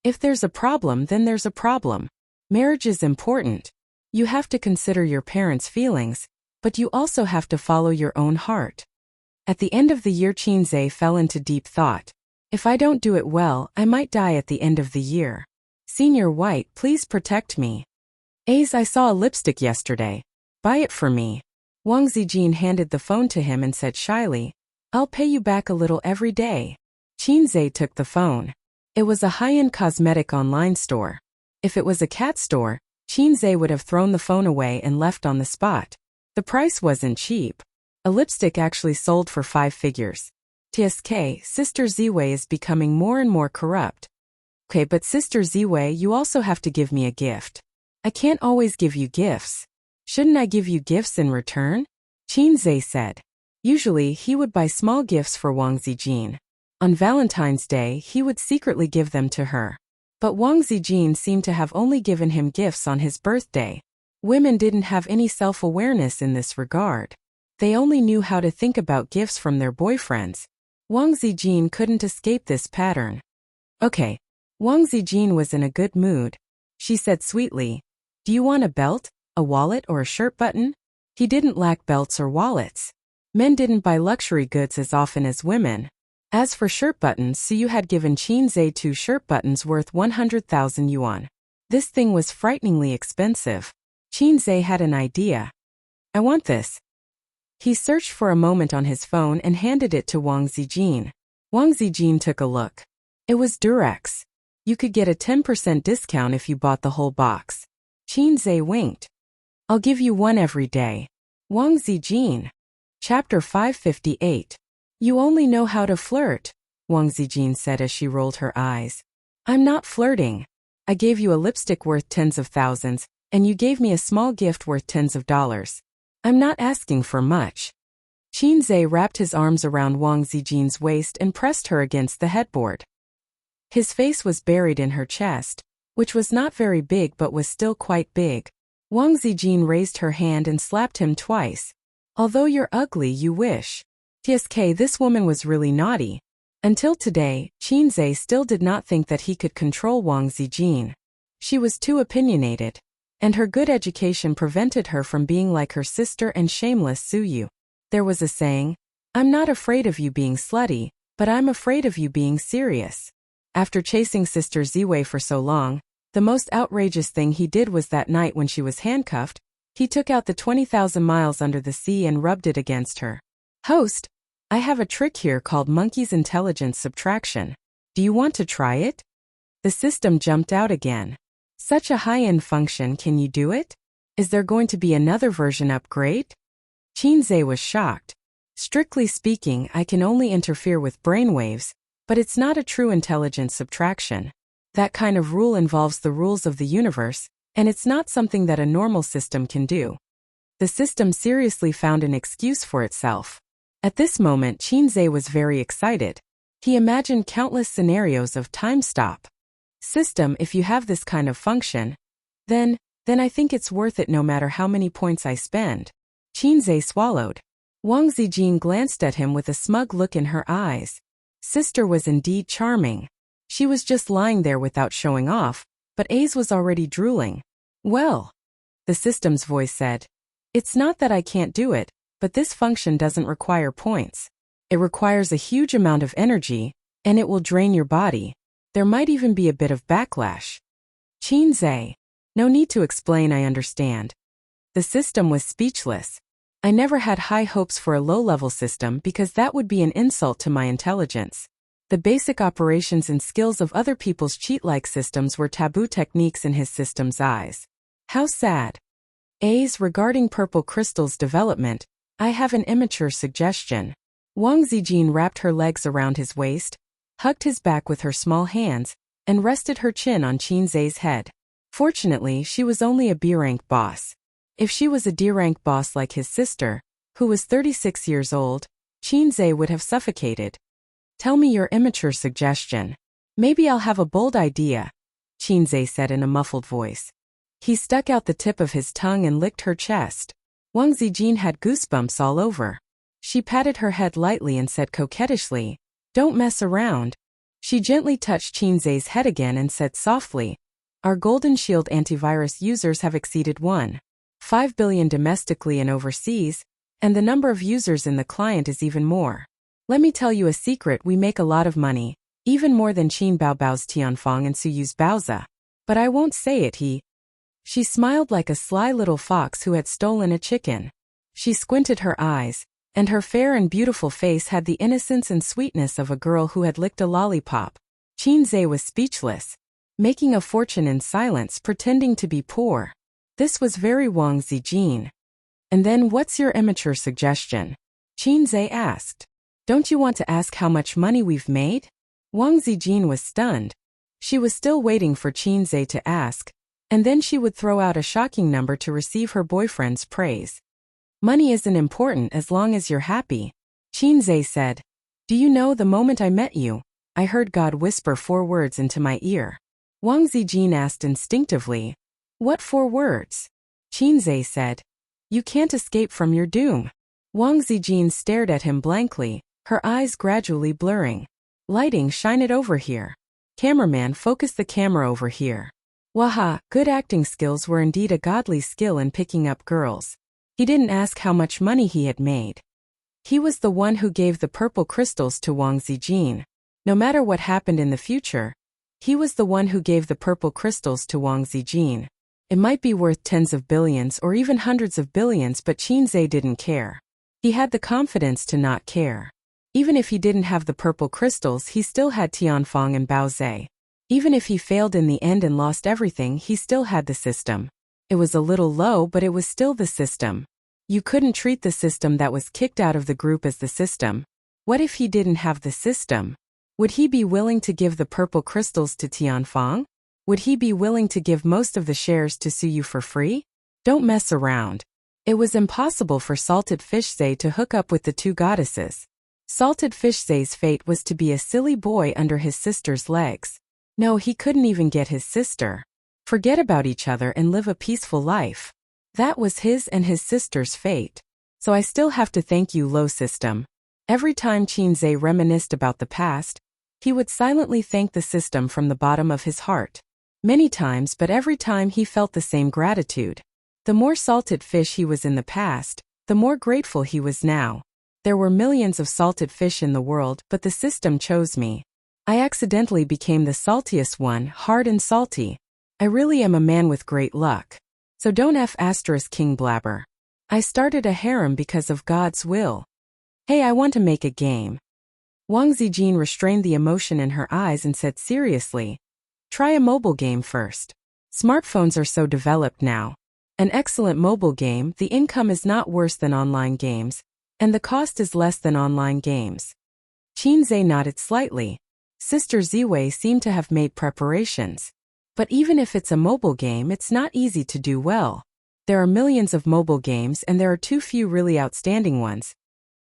if there's a problem, then there's a problem. Marriage is important. You have to consider your parents' feelings, but you also have to follow your own heart. At the end of the year, Qinzhe fell into deep thought. If I don't do it well, I might die at the end of the year. Senior White, please protect me. Ace, I saw a lipstick yesterday. Buy it for me. Wang Zijin handed the phone to him and said shyly, I'll pay you back a little every day. Qinzhe took the phone. It was a high-end cosmetic online store. If it was a cat store, Qinzhe would have thrown the phone away and left on the spot. The price wasn't cheap. A lipstick actually sold for 5 figures. TSK, Sister Ziwei is becoming more and more corrupt. Okay, but Sister Ziwei, you also have to give me a gift. I can't always give you gifts. Shouldn't I give you gifts in return? Qinzhe said. Usually, he would buy small gifts for Wang Zijin. On Valentine's Day, he would secretly give them to her. But Wang Zijin seemed to have only given him gifts on his birthday. Women didn't have any self-awareness in this regard. They only knew how to think about gifts from their boyfriends. Wang Zijin couldn't escape this pattern. Okay. Wang Zijin was in a good mood. She said sweetly, do you want a belt, a wallet, or a shirt button? He didn't lack belts or wallets. Men didn't buy luxury goods as often as women. As for shirt buttons, so you had given Qinzhe 2 shirt buttons worth 100,000 yuan. This thing was frighteningly expensive. Qinzhe had an idea. I want this. He searched for a moment on his phone and handed it to Wang Zijin. Wang Zijin took a look. It was Durex. You could get a 10% discount if you bought the whole box. Qinzhe winked. I'll give you one every day. Wang Zijin. Chapter 558. You only know how to flirt, Wang Zijin said as she rolled her eyes. I'm not flirting. I gave you a lipstick worth tens of thousands, and you gave me a small gift worth tens of dollars. I'm not asking for much. Qinzhe wrapped his arms around Wang Zijin's waist and pressed her against the headboard. His face was buried in her chest, which was not very big but was still quite big. Wang Zijin raised her hand and slapped him twice. Although you're ugly, you wish. TSK, this woman was really naughty. Until today, Qinzhe still did not think that he could control Wang Zijin. She was too opinionated, and her good education prevented her from being like her sister and shameless Suyu. There was a saying, I'm not afraid of you being slutty, but I'm afraid of you being serious. After chasing Sister Ziwei for so long, the most outrageous thing he did was that night when she was handcuffed, he took out the 20,000 miles under the sea and rubbed it against her. Host, I have a trick here called Monkey's Intelligence Subtraction. Do you want to try it? The system jumped out again. Such a high-end function, can you do it? Is there going to be another version upgrade? Qinzhe was shocked. Strictly speaking, I can only interfere with brainwaves, but it's not a true intelligence subtraction. That kind of rule involves the rules of the universe, and it's not something that a normal system can do. The system seriously found an excuse for itself. At this moment, Qinzhe was very excited. He imagined countless scenarios of time stop. System, if you have this kind of function, then I think it's worth it no matter how many points I spend. Qinzhe swallowed. Wang Zijin glanced at him with a smug look in her eyes. Sister was indeed charming. She was just lying there without showing off, but Ace was already drooling. Well, the system's voice said, it's not that I can't do it, but this function doesn't require points. It requires a huge amount of energy, and it will drain your body. There might even be a bit of backlash. Qinzhe. No need to explain, I understand. The system was speechless. I never had high hopes for a low-level system because that would be an insult to my intelligence. The basic operations and skills of other people's cheat-like systems were taboo techniques in his system's eyes. How sad. A's regarding purple crystal's development, I have an immature suggestion. Wang Zijin wrapped her legs around his waist, hugged his back with her small hands, and rested her chin on Qinzhe's head. Fortunately, she was only a B-rank boss. If she was a D-rank boss like his sister, who was 36 years old, Qinzhe would have suffocated. Tell me your immature suggestion. Maybe I'll have a bold idea, Qinzhe said in a muffled voice. He stuck out the tip of his tongue and licked her chest. Wang Zijin had goosebumps all over. She patted her head lightly and said coquettishly, don't mess around. She gently touched Qinzhe's head again and said softly, our Golden Shield antivirus users have exceeded 1.5 billion domestically and overseas, and the number of users in the client is even more. Let me tell you a secret, we make a lot of money, even more than Qin Baobao's Tianfang and Suyu's Baoza. But I won't say it, She smiled like a sly little fox who had stolen a chicken. She squinted her eyes, and her fair and beautiful face had the innocence and sweetness of a girl who had licked a lollipop. Qinzhe was speechless, making a fortune in silence, pretending to be poor. This was very Wang Zijin. And then what's your immature suggestion? Qinzhe asked. Don't you want to ask how much money we've made? Wang Zijin was stunned. She was still waiting for Qinzhe to ask, and then she would throw out a shocking number to receive her boyfriend's praise. Money isn't important as long as you're happy, Qinzhe said. Do you know, the moment I met you, I heard God whisper 4 words into my ear. Wang Zijin asked instinctively, what 4 words? Qinzhe said, you can't escape from your doom. Wang Zijin stared at him blankly, her eyes gradually blurring. Lighting, shine it over here. Cameraman, focus the camera over here. Waha, good acting skills were indeed a godly skill in picking up girls. He didn't ask how much money he had made. He was the one who gave the purple crystals to Wang Zijin. No matter what happened in the future, he was the one who gave the purple crystals to Wang Zijin. It might be worth tens of billions or even hundreds of billions, but Qinzhe didn't care. He had the confidence to not care. Even if he didn't have the purple crystals, he still had Tianfang and Baoze. Even if he failed in the end and lost everything, he still had the system. It was a little low, but it was still the system. You couldn't treat the system that was kicked out of the group as the system. What if he didn't have the system? Would he be willing to give the purple crystals to Tianfang? Would he be willing to give most of the shares to Suyu for free? Don't mess around. It was impossible for Salted Fishzhe to hook up with the 2 goddesses. Salted Fishzhe's fate was to be a silly boy under his sister's legs. No, he couldn't even get his sister. Forget about each other and live a peaceful life. That was his and his sister's fate. So I still have to thank you, low system. Every time Qinzhe reminisced about the past, he would silently thank the system from the bottom of his heart. Many times, but every time he felt the same gratitude. The more salted fish he was in the past, the more grateful he was now. There were millions of salted fish in the world, but the system chose me. I accidentally became the saltiest one, hard and salty. I really am a man with great luck. So don't King blabber. I started a harem because of God's will. Hey, I want to make a game. Wang Zijin restrained the emotion in her eyes and said seriously, try a mobile game first. Smartphones are so developed now. An excellent mobile game, the income is not worse than online games, and the cost is less than online games. Qinzhe nodded slightly. Sister Ziwei seemed to have made preparations. But even if it's a mobile game, it's not easy to do well. There are millions of mobile games and there are too few really outstanding ones.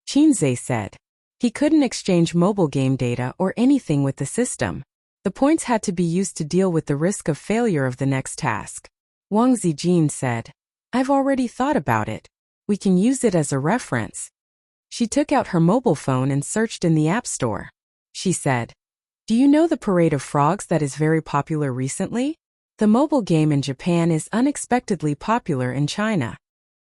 Qinzhe said. He couldn't exchange mobile game data or anything with the system. The points had to be used to deal with the risk of failure of the next task. Wang Zijin said. I've already thought about it. We can use it as a reference. She took out her mobile phone and searched in the App Store. She said, do you know the Parade of Frogs that is very popular recently? The mobile game in Japan is unexpectedly popular in China.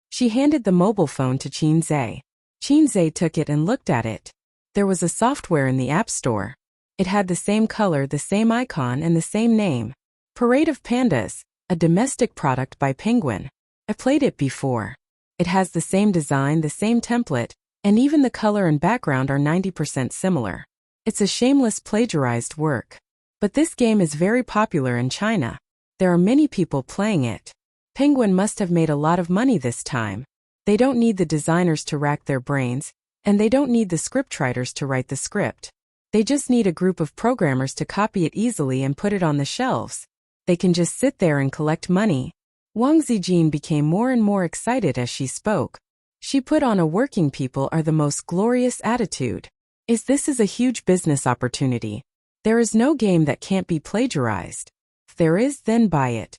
She handed the mobile phone to Qinzhe. Qinzhe took it and looked at it. There was a software in the App Store. It had the same color, the same icon, and the same name. Parade of Pandas, a domestic product by Penguin. I played it before. It has the same design, the same template, and even the color and background are 90% similar. It's a shameless plagiarized work. But this game is very popular in China. There are many people playing it. Penguin must have made a lot of money this time. They don't need the designers to rack their brains, and they don't need the scriptwriters to write the script. They just need a group of programmers to copy it easily and put it on the shelves. They can just sit there and collect money. Wang Zijin became more and more excited as she spoke. She put on a working people are the most glorious attitude. This is a huge business opportunity. There is no game that can't be plagiarized. If there is, then buy it.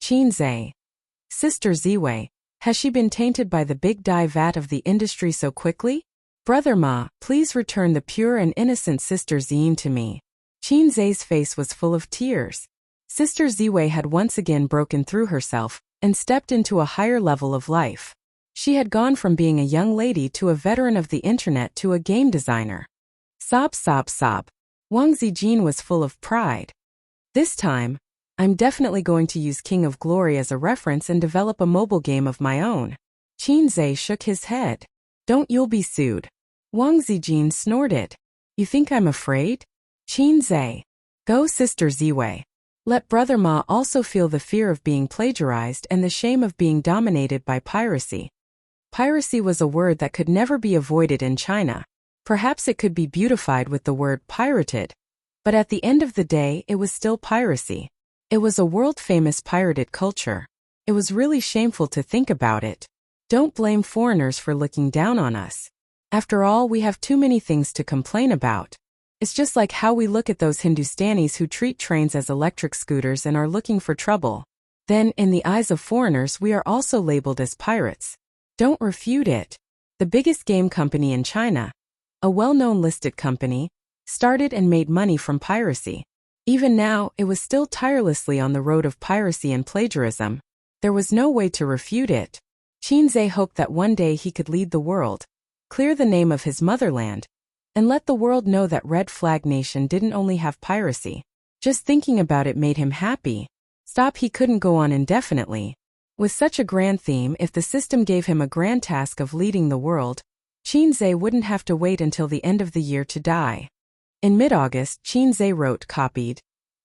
Qinzhe. Sister Ziwei, has she been tainted by the big dye vat of the industry so quickly? Brother Ma, please return the pure and innocent Sister Ziyin to me. Qinzhe's face was full of tears. Sister Ziwei had once again broken through herself and stepped into a higher level of life. She had gone from being a young lady to a veteran of the internet to a game designer. Sob, sob, sob. Wang Zijin was full of pride. This time, I'm definitely going to use King of Glory as a reference and develop a mobile game of my own. Qinzhe shook his head. Don't, you'll be sued. Wang Zijin snorted. You think I'm afraid? Qinzhe. Go, Sister Ziwei. Let Brother Ma also feel the fear of being plagiarized and the shame of being dominated by piracy. Piracy was a word that could never be avoided in China. Perhaps it could be beautified with the word pirated. But at the end of the day, it was still piracy. It was a world-famous pirated culture. It was really shameful to think about it. Don't blame foreigners for looking down on us. After all, we have too many things to complain about. It's just like how we look at those Hindustanis who treat trains as electric scooters and are looking for trouble. Then, in the eyes of foreigners, we are also labeled as pirates. Don't refute it. The biggest game company in China, a well-known listed company, started and made money from piracy. Even now, it was still tirelessly on the road of piracy and plagiarism. There was no way to refute it. Qinzhe hoped that one day he could lead the world, clear the name of his motherland, and let the world know that Red Flag Nation didn't only have piracy. Just thinking about it made him happy. Stop, he couldn't go on indefinitely. With such a grand theme, if the system gave him a grand task of leading the world, Qinzhe wouldn't have to wait until the end of the year to die. In mid-August, Qinzhe wrote, copied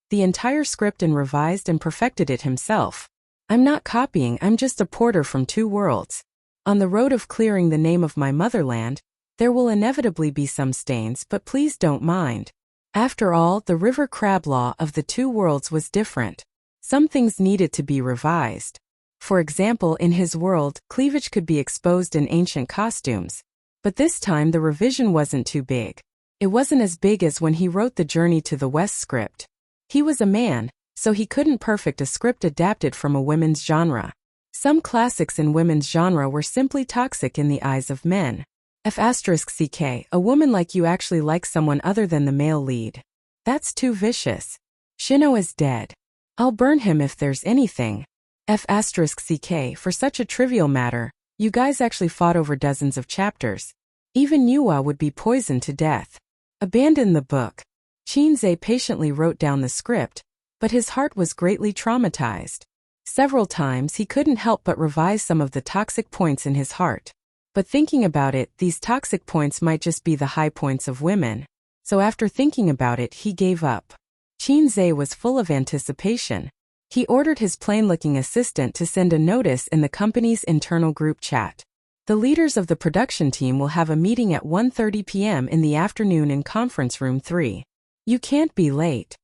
the entire script and revised and perfected it himself. I'm not copying, I'm just a porter from two worlds. On the road of clearing the name of my motherland, there will inevitably be some stains, but please don't mind. After all, the river crab law of the two worlds was different. Some things needed to be revised. For example, in his world, cleavage could be exposed in ancient costumes. But this time the revision wasn't too big. It wasn't as big as when he wrote the Journey to the West script. He was a man, so he couldn't perfect a script adapted from a women's genre. Some classics in women's genre were simply toxic in the eyes of men. F***ck, a woman like you actually likes someone other than the male lead. That's too vicious. Shino is dead. I'll burn him if there's anything. F***ck, for such a trivial matter, you guys actually fought over dozens of chapters. Even Yuwa would be poisoned to death. Abandon the book. Qinzhe patiently wrote down the script, but his heart was greatly traumatized. Several times he couldn't help but revise some of the toxic points in his heart. But thinking about it, these toxic points might just be the high points of women. So after thinking about it, he gave up. Qinzhe was full of anticipation. He ordered his plain-looking assistant to send a notice in the company's internal group chat. The leaders of the production team will have a meeting at 1:30 p.m. in the afternoon in conference room 3. You can't be late.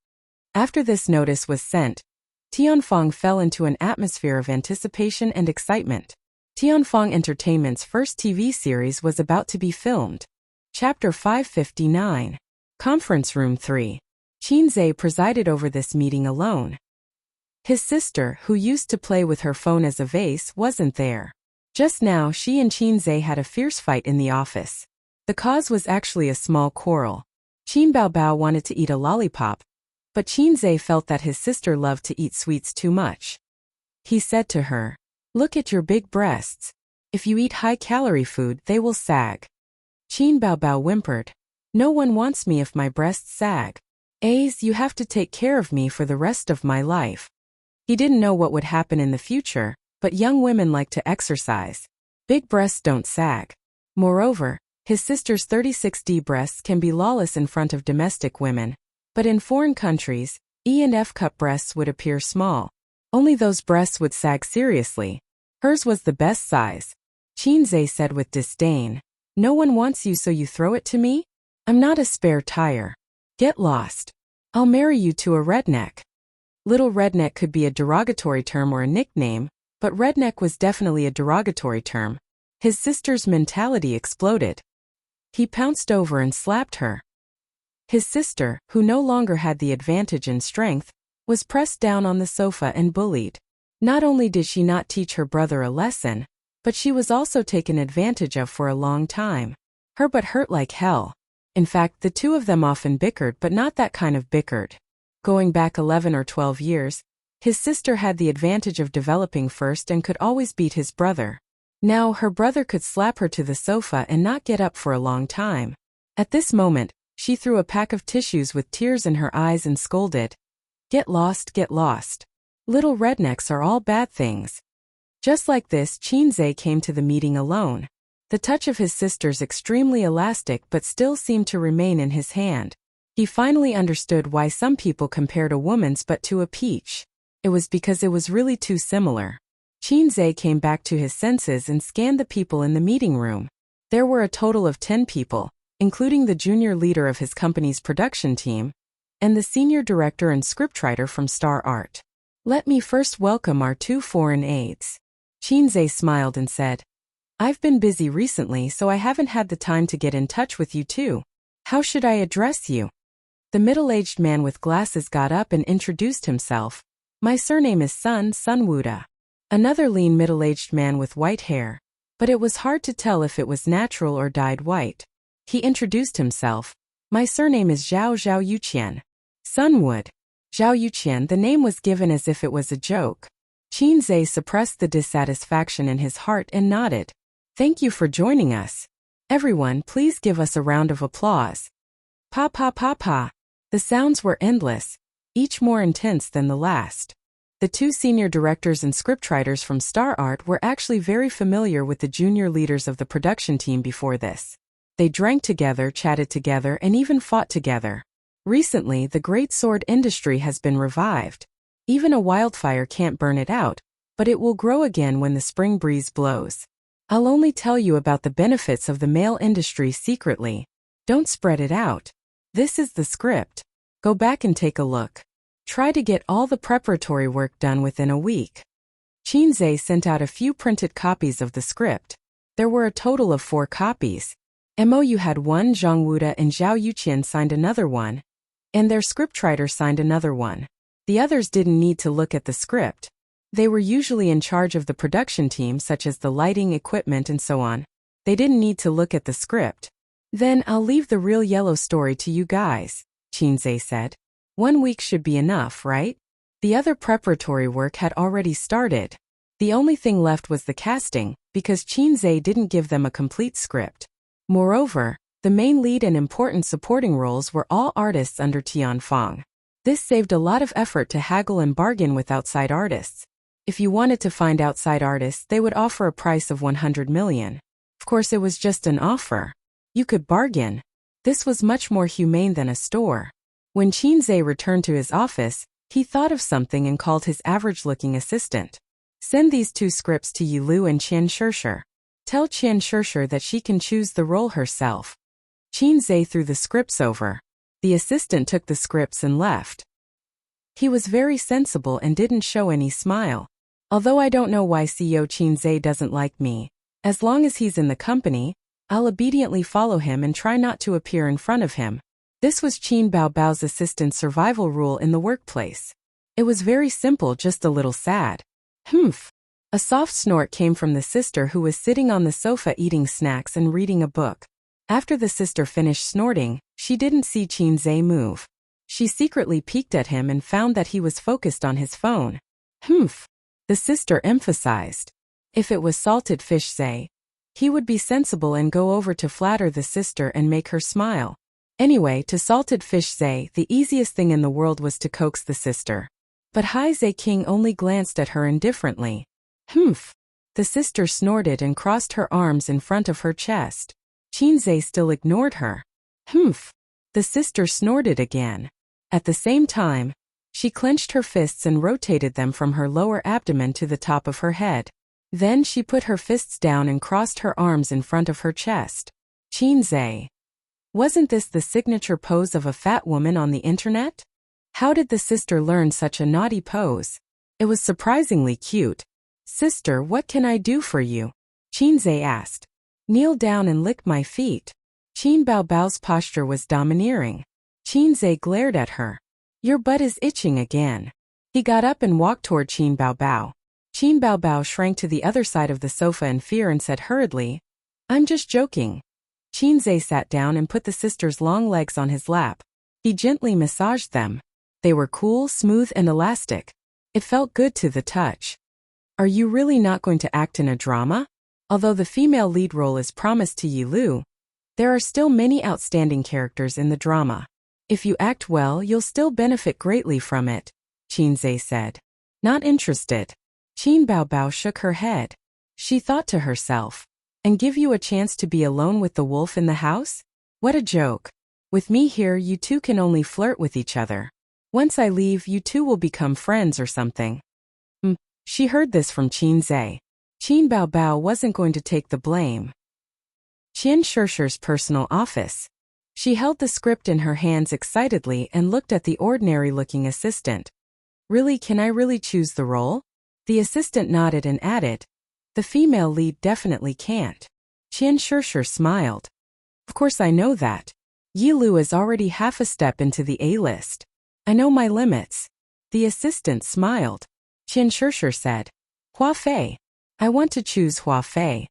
After this notice was sent, Tianfeng fell into an atmosphere of anticipation and excitement. Tianfeng Entertainment's first TV series was about to be filmed. Chapter 559. Conference Room 3. Qinzhe presided over this meeting alone. His sister, who used to play with her phone as a vase, wasn't there. Just now she and Qinzhe had a fierce fight in the office. The cause was actually a small quarrel. Qin Baobao wanted to eat a lollipop, but Qinzhe felt that his sister loved to eat sweets too much. He said to her, "Look at your big breasts. If you eat high-calorie food, they will sag." Qin Baobao whimpered, "No one wants me if my breasts sag. You have to take care of me for the rest of my life." He didn't know what would happen in the future, but young women like to exercise. Big breasts don't sag. Moreover, his sister's 36D breasts can be lawless in front of domestic women, but in foreign countries, E and F cup breasts would appear small. Only those breasts would sag seriously. Hers was the best size. Qinzhe said with disdain, "No one wants you, so you throw it to me? I'm not a spare tire. Get lost. I'll marry you to a redneck." Little redneck could be a derogatory term or a nickname, but redneck was definitely a derogatory term. His sister's mentality exploded. He pounced over and slapped her. His sister, who no longer had the advantage in strength, was pressed down on the sofa and bullied. Not only did she not teach her brother a lesson, but she was also taken advantage of for a long time. Her butt hurt like hell. In fact, the two of them often bickered, but not that kind of bickered. Going back 11 or 12 years, his sister had the advantage of developing first and could always beat his brother. Now her brother could slap her to the sofa and not get up for a long time. At this moment, she threw a pack of tissues with tears in her eyes and scolded, "Get lost, get lost. Little rednecks are all bad things." Just like this, Qinzhe came to the meeting alone. The touch of his sister's extremely elastic but still seemed to remain in his hand. He finally understood why some people compared a woman's butt to a peach. It was because it was really too similar. Qinzhe came back to his senses and scanned the people in the meeting room. There were a total of 10 people, including the junior leader of his company's production team, and the senior director and scriptwriter from Star Art. "Let me first welcome our 2 foreign aides." Qinzhe smiled and said, "I've been busy recently, so I haven't had the time to get in touch with you too. How should I address you?" The middle-aged man with glasses got up and introduced himself. "My surname is Sun Wuda." Another lean middle-aged man with white hair, but it was hard to tell if it was natural or dyed white. He introduced himself. "My surname is Zhao Yuqian." Sun Wood. Zhao Yuqian. The name was given as if it was a joke. Qinzhe suppressed the dissatisfaction in his heart and nodded. "Thank you for joining us. Everyone, please give us a round of applause." Pa pa pa pa. The sounds were endless, each more intense than the last. The 2 senior directors and scriptwriters from Star Art were actually very familiar with the junior leaders of the production team before this. They drank together, chatted together, and even fought together. Recently, the great sword industry has been revived. Even a wildfire can't burn it out, but it will grow again when the spring breeze blows. I'll only tell you about the benefits of the male industry secretly. Don't spread it out. This is the script. Go back and take a look. Try to get all the preparatory work done within a week. Qinzhe sent out a few printed copies of the script. There were a total of 4 copies. Mou had one, Zhang Wuda and Zhao Yuqian signed another one, and their scriptwriter signed another one. The others didn't need to look at the script. They were usually in charge of the production team, such as the lighting, equipment, and so on. They didn't need to look at the script. "Then I'll leave the real yellow story to you guys," Qinzhe said. 1 week should be enough, right? The other preparatory work had already started. The only thing left was the casting, because Qinzhe didn't give them a complete script. Moreover, the main lead and important supporting roles were all artists under Tianfeng. This saved a lot of effort to haggle and bargain with outside artists. If you wanted to find outside artists, they would offer a price of 100 million. Of course, it was just an offer. You could bargain. This was much more humane than a store. When Qinzhe returned to his office, he thought of something and called his average-looking assistant. "Send these 2 scripts to Yilu and Qian Shishir. Tell Qian Shishir that she can choose the role herself." Qinzhe threw the scripts over. The assistant took the scripts and left. He was very sensible and didn't show any smile. Although I don't know why CEO Qinze doesn't like me. As long as he's in the company, I'll obediently follow him and try not to appear in front of him. This was Qin Baobao's assistant's survival rule in the workplace. It was very simple, just a little sad. Humph. A soft snort came from the sister who was sitting on the sofa eating snacks and reading a book. After the sister finished snorting, she didn't see Qinze move. She secretly peeked at him and found that he was focused on his phone. Humph. The sister emphasized. If it was salted fish Zay, he would be sensible and go over to flatter the sister and make her smile. Anyway, to salted fish Zay, the easiest thing in the world was to coax the sister. But Hai Zay King only glanced at her indifferently. Humph. The sister snorted and crossed her arms in front of her chest. Qinze still ignored her. Humph. The sister snorted again. At the same time, she clenched her fists and rotated them from her lower abdomen to the top of her head. Then she put her fists down and crossed her arms in front of her chest. Qinze. Wasn't this the signature pose of a fat woman on the internet? How did the sister learn such a naughty pose? It was surprisingly cute. Sister, what can I do for you? Qinze asked. Kneel down and lick my feet. Qin Baobao's posture was domineering. Qinze glared at her. Your butt is itching again. He got up and walked toward Qin Baobao. Qin Baobao shrank to the other side of the sofa in fear and said hurriedly, I'm just joking. Qinze sat down and put the sister's long legs on his lap. He gently massaged them. They were cool, smooth, and elastic. It felt good to the touch. Are you really not going to act in a drama? Although the female lead role is promised to Yi Lu, there are still many outstanding characters in the drama. If you act well, you'll still benefit greatly from it, Qinze said. Not interested. Qin Baobao shook her head. She thought to herself, and give you a chance to be alone with the wolf in the house? What a joke. With me here, you two can only flirt with each other. Once I leave, you two will become friends or something. She heard this from Qinze. Qin Baobao wasn't going to take the blame. Qian Shishi's personal office. She held the script in her hands excitedly and looked at the ordinary-looking assistant. Really, can I really choose the role? The assistant nodded and added, the female lead definitely can't. Qian Shishi smiled. Of course I know that. Yi Lu is already half a step into the A-list. I know my limits. The assistant smiled. Qian Shishi said, Hua Fei. I want to choose Hua Fei.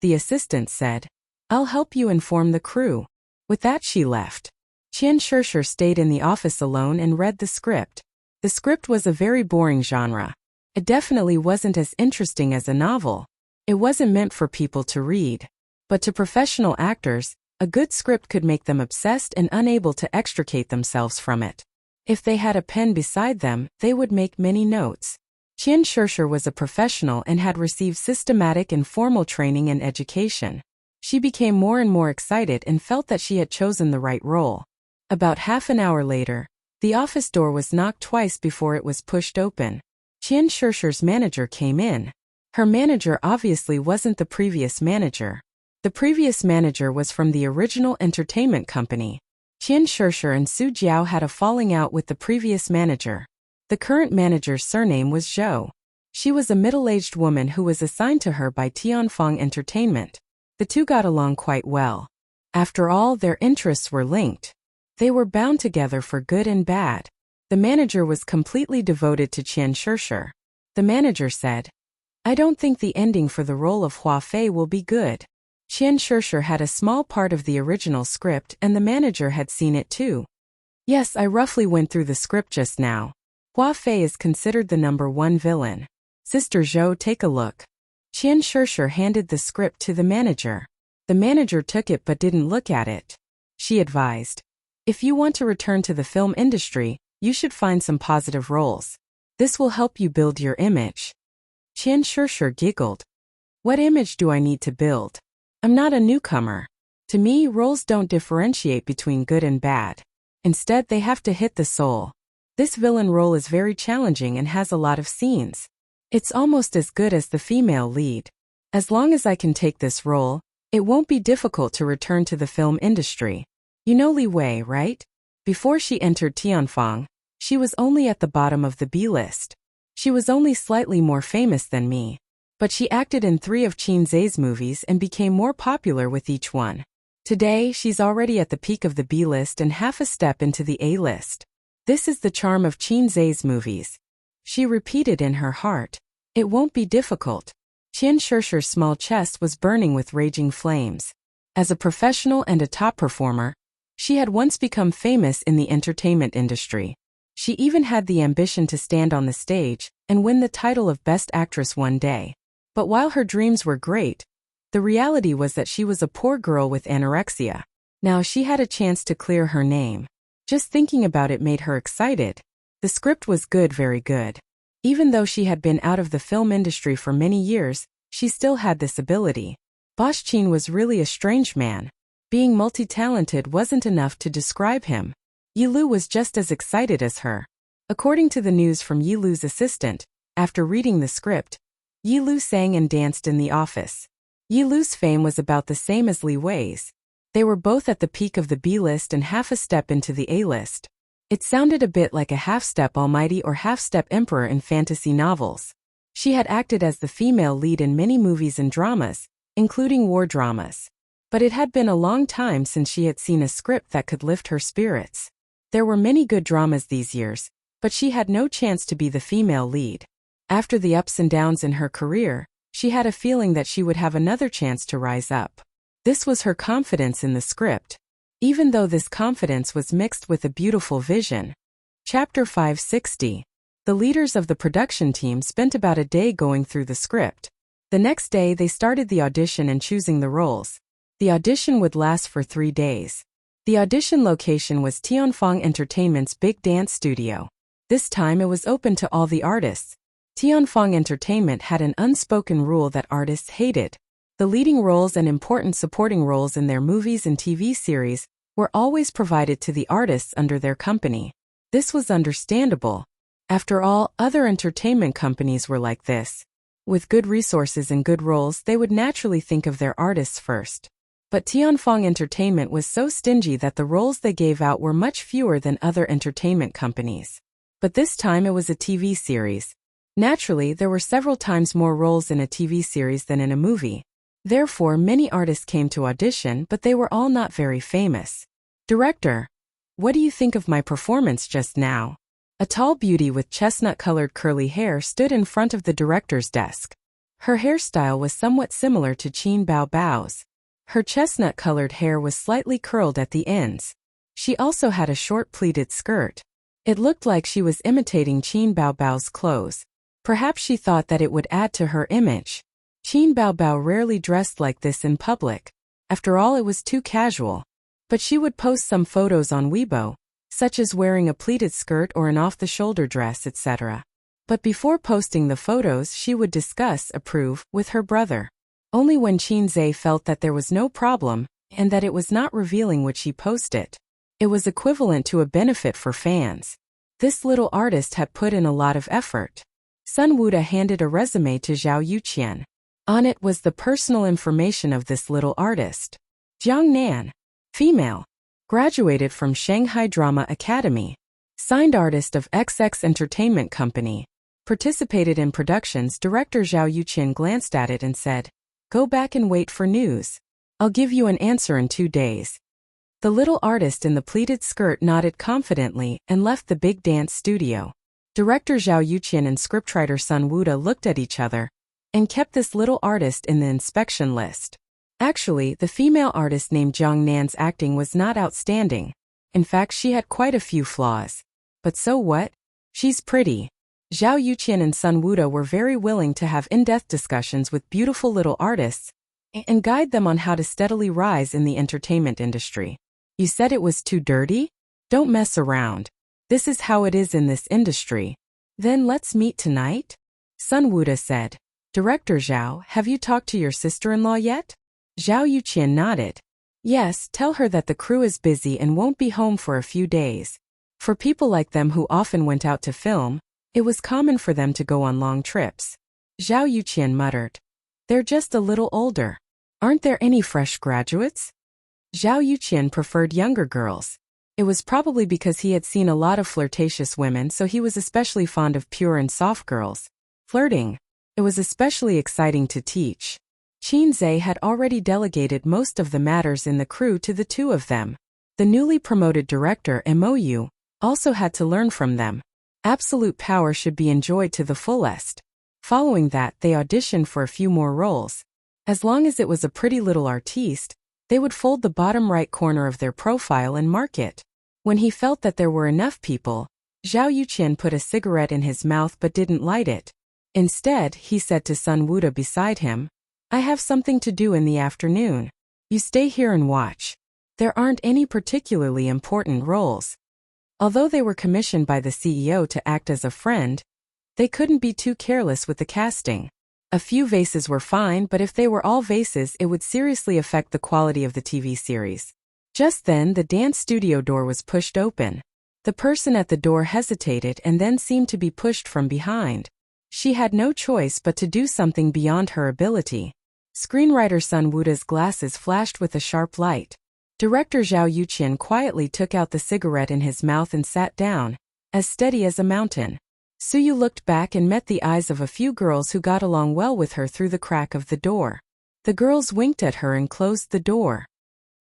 The assistant said, I'll help you inform the crew. With that she left. Qian Shishi stayed in the office alone and read the script. The script was a very boring genre. It definitely wasn't as interesting as a novel. It wasn't meant for people to read. But to professional actors, a good script could make them obsessed and unable to extricate themselves from it. If they had a pen beside them, they would make many notes. Qian Shishi was a professional and had received systematic and formal training and education. She became more and more excited and felt that she had chosen the right role. About half an hour later, the office door was knocked twice before it was pushed open. Qian Shishi's manager came in. Her manager obviously wasn't the previous manager. The previous manager was from the original entertainment company. Qian Shishi and Su Jiao had a falling out with the previous manager. The current manager's surname was Zhou. She was a middle-aged woman who was assigned to her by Tianfeng Entertainment. The two got along quite well. After all, their interests were linked. They were bound together for good and bad. The manager was completely devoted to Qian Shishi. The manager said, I don't think the ending for the role of Hua Fei will be good. Qian Shishi had a small part of the original script and the manager had seen it too. Yes, I roughly went through the script just now. Hua Fei is considered the #1 villain. Sister Zhou, take a look. Qian Shishi handed the script to the manager. The manager took it but didn't look at it. She advised, if you want to return to the film industry, you should find some positive roles. This will help you build your image. Qian Shishi giggled. What image do I need to build? I'm not a newcomer. To me, roles don't differentiate between good and bad. Instead, they have to hit the soul. This villain role is very challenging and has a lot of scenes. It's almost as good as the female lead. As long as I can take this role, it won't be difficult to return to the film industry. You know Li Wei, right? Before she entered Tianfang, she was only at the bottom of the B-list. She was only slightly more famous than me. But she acted in 3 of Qin Zhe's movies and became more popular with each one. Today, she's already at the peak of the B-list and half a step into the A-list. This is the charm of Qin Zhe's movies. She repeated in her heart. It won't be difficult. Qian Shishir's small chest was burning with raging flames. As a professional and a top performer, she had once become famous in the entertainment industry. She even had the ambition to stand on the stage and win the title of Best Actress one day. But while her dreams were great, the reality was that she was a poor girl with anorexia. Now she had a chance to clear her name. Just thinking about it made her excited. The script was good, very good. Even though she had been out of the film industry for many years, she still had this ability. Boss Qin was really a strange man. Being multi-talented wasn't enough to describe him. Yilu was just as excited as her. According to the news from Yilu's assistant, after reading the script, Yilu sang and danced in the office. Yilu's fame was about the same as Li Wei's. They were both at the peak of the B-list and half a step into the A-list. It sounded a bit like a half-step almighty or half-step emperor in fantasy novels. She had acted as the female lead in many movies and dramas, including war dramas. But it had been a long time since she had seen a script that could lift her spirits. There were many good dramas these years, but she had no chance to be the female lead. After the ups and downs in her career, she had a feeling that she would have another chance to rise up. This was her confidence in the script, even though this confidence was mixed with a beautiful vision. Chapter 560. The leaders of the production team spent about a day going through the script. The next day they started the audition and choosing the roles. The audition would last for 3 days. The audition location was Tianfang Entertainment's big dance studio. This time it was open to all the artists. Tianfang Entertainment had an unspoken rule that artists hated. The leading roles and important supporting roles in their movies and TV series were always provided to the artists under their company. This was understandable. After all, other entertainment companies were like this. With good resources and good roles, they would naturally think of their artists first. But Tianfang Entertainment was so stingy that the roles they gave out were much fewer than other entertainment companies. But this time it was a TV series. Naturally, there were several times more roles in a TV series than in a movie. Therefore, many artists came to audition, but they were all not very famous. Director, what do you think of my performance just now? A tall beauty with chestnut-colored curly hair stood in front of the director's desk. Her hairstyle was somewhat similar to Qin Baobao's. Her chestnut-colored hair was slightly curled at the ends. She also had a short pleated skirt. It looked like she was imitating Qin Baobao's clothes. Perhaps she thought that it would add to her image. Qin Baobao rarely dressed like this in public. After all, it was too casual. But she would post some photos on Weibo, such as wearing a pleated skirt or an off-the-shoulder dress, etc. But before posting the photos, she would discuss, approve, with her brother. Only when Qin Zhe felt that there was no problem, and that it was not revealing would she post it. It was equivalent to a benefit for fans. This little artist had put in a lot of effort. Sun Wuda handed a resume to Zhao Yuqian. On it was the personal information of this little artist. Jiang Nan. Female. Graduated from Shanghai Drama Academy. Signed artist of XX Entertainment Company. Participated in productions. Director Zhao Yuqian glanced at it and said, "Go back and wait for news. I'll give you an answer in 2 days." The little artist in the pleated skirt nodded confidently and left the big dance studio. Director Zhao Yuqian and scriptwriter Sun Wuda looked at each other and kept this little artist in the inspection list. Actually, the female artist named Jiang Nan's acting was not outstanding. In fact, she had quite a few flaws. But so what? She's pretty. Zhao Yuqian and Sun Wuda were very willing to have in-depth discussions with beautiful little artists and guide them on how to steadily rise in the entertainment industry. You said it was too dirty? Don't mess around. This is how it is in this industry. Then let's meet tonight? Sun Wuda said. Director Zhao, have you talked to your sister-in-law yet? Zhao Yuqian nodded. Yes, tell her that the crew is busy and won't be home for a few days. For people like them who often went out to film, it was common for them to go on long trips. Zhao Yuqian muttered. They're just a little older. Aren't there any fresh graduates? Zhao Yuqian preferred younger girls. It was probably because he had seen a lot of flirtatious women, so he was especially fond of pure and soft girls. Flirting. It was especially exciting to teach. Qin Zhe had already delegated most of the matters in the crew to the two of them. The newly promoted director, Mou, also had to learn from them. Absolute power should be enjoyed to the fullest. Following that, they auditioned for a few more roles. As long as it was a pretty little artiste, they would fold the bottom right corner of their profile and mark it. When he felt that there were enough people, Zhao Yuqian put a cigarette in his mouth but didn't light it. Instead, he said to Sun Wuda beside him, "I have something to do in the afternoon. You stay here and watch. There aren't any particularly important roles." Although they were commissioned by the CEO to act as a friend, they couldn't be too careless with the casting. A few vases were fine, but if they were all vases, it would seriously affect the quality of the TV series. Just then, the dance studio door was pushed open. The person at the door hesitated and then seemed to be pushed from behind. She had no choice but to do something beyond her ability. Screenwriter Sun Wuda's glasses flashed with a sharp light. Director Zhao Yuqian quietly took out the cigarette in his mouth and sat down, as steady as a mountain. Suyu looked back and met the eyes of a few girls who got along well with her through the crack of the door. The girls winked at her and closed the door.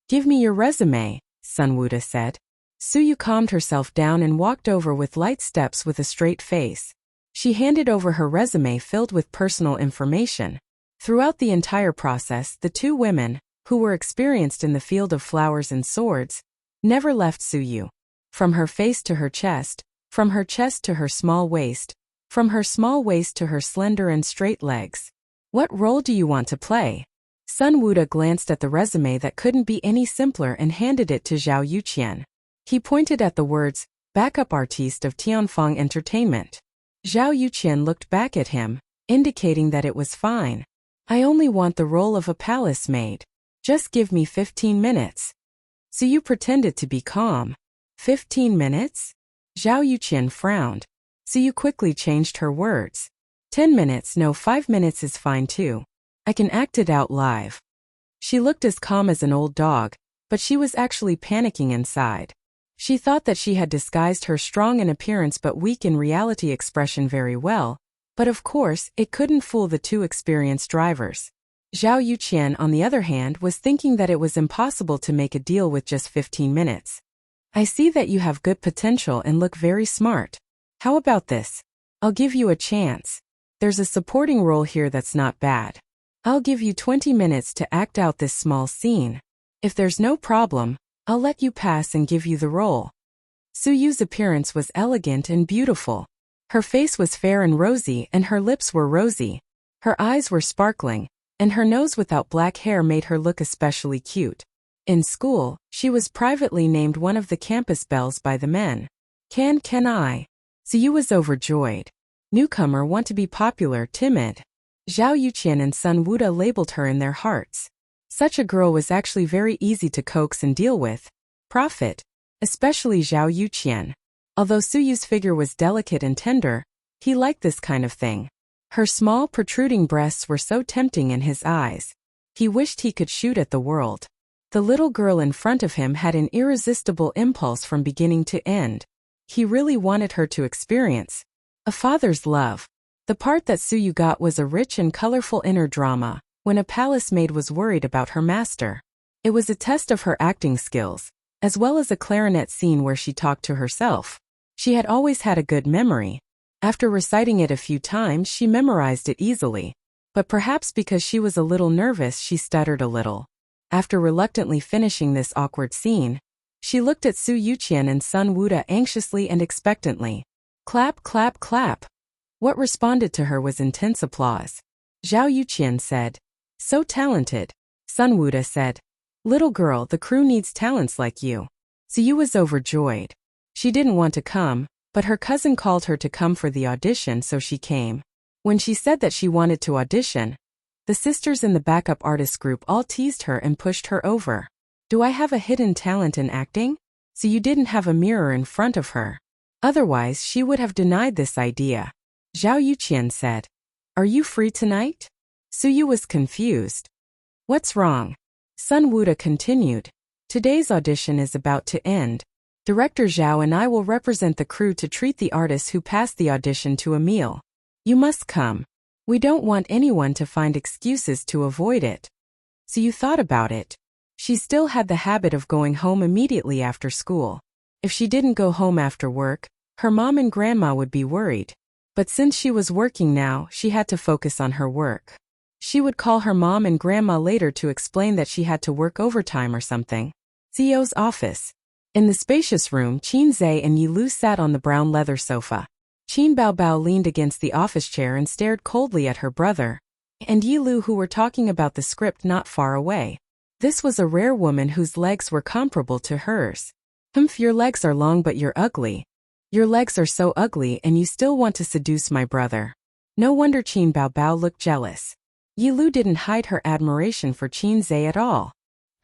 "Give me your resume," Sun Wuda said. Suyu calmed herself down and walked over with light steps with a straight face. She handed over her resume filled with personal information. Throughout the entire process, the two women, who were experienced in the field of flowers and swords, never left Suyu. From her face to her chest, from her chest to her small waist, from her small waist to her slender and straight legs. "What role do you want to play?" Sun Wuda glanced at the resume that couldn't be any simpler and handed it to Zhao Yuqian. He pointed at the words, "Backup Artiste of Tianfeng Entertainment." Zhao Yuqian looked back at him, indicating that it was fine. "I only want the role of a palace maid. Just give me 15 minutes. Suyu pretended to be calm. 15 minutes? Zhao Yuqian frowned. Suyu quickly changed her words. 10 minutes, no, 5 minutes is fine too. I can act it out live. She looked as calm as an old dog, but she was actually panicking inside. She thought that she had disguised her strong in appearance but weak in reality expression very well, but of course, it couldn't fool the two experienced drivers. Zhao Yuqian, on the other hand, was thinking that it was impossible to make a deal with just 15 minutes. "I see that you have good potential and look very smart. How about this? I'll give you a chance. There's a supporting role here that's not bad. I'll give you 20 minutes to act out this small scene. If there's no problem, I'll let you pass and give you the role." Suyu's appearance was elegant and beautiful. Her face was fair and rosy, and her lips were rosy. Her eyes were sparkling, and her nose without black hair made her look especially cute. In school, she was privately named one of the campus belles by the men. Can I? Suyu was overjoyed. Newcomer want to be popular, timid. Zhao Yuqian and Sun Wuda labeled her in their hearts. Such a girl was actually very easy to coax and deal with. Profit. Especially Zhao Yuqian. Although Suyu's figure was delicate and tender, he liked this kind of thing. Her small, protruding breasts were so tempting in his eyes. He wished he could shoot at the world. The little girl in front of him had an irresistible impulse from beginning to end. He really wanted her to experience a father's love. The part that Suyu got was a rich and colorful inner drama, when a palace maid was worried about her master. It was a test of her acting skills, as well as a clarinet scene where she talked to herself. She had always had a good memory. After reciting it a few times, she memorized it easily. But perhaps because she was a little nervous, she stuttered a little. After reluctantly finishing this awkward scene, she looked at Su Yuqian and Sun Wuda anxiously and expectantly. Clap, clap, clap. What responded to her was intense applause. Zhao Yuqian said, "So talented." Sun Wuda said, "Little girl, the crew needs talents like you." Suyu was overjoyed. She didn't want to come, but her cousin called her to come for the audition, so she came. When she said that she wanted to audition, the sisters in the backup artist group all teased her and pushed her over. Do I have a hidden talent in acting? Suyu didn't have a mirror in front of her. Otherwise, she would have denied this idea. Zhao Yuqian said, "Are you free tonight?" Suyu was confused. "What's wrong?" Sun Wuda continued. "Today's audition is about to end. Director Zhao and I will represent the crew to treat the artists who passed the audition to a meal. You must come. We don't want anyone to find excuses to avoid it. So you thought about it. She still had the habit of going home immediately after school. If she didn't go home after work, her mom and grandma would be worried. But since she was working now, she had to focus on her work. She would call her mom and grandma later to explain that she had to work overtime or something. CEO's office. In the spacious room, Qin Zhe and Yi Lu sat on the brown leather sofa. Qin Baobao leaned against the office chair and stared coldly at her brother and Yi Lu, who were talking about the script not far away. This was a rare woman whose legs were comparable to hers. Humph, your legs are long but you're ugly. Your legs are so ugly and you still want to seduce my brother. No wonder Qin Baobao looked jealous. Yi Lu didn't hide her admiration for Qin Zhe at all.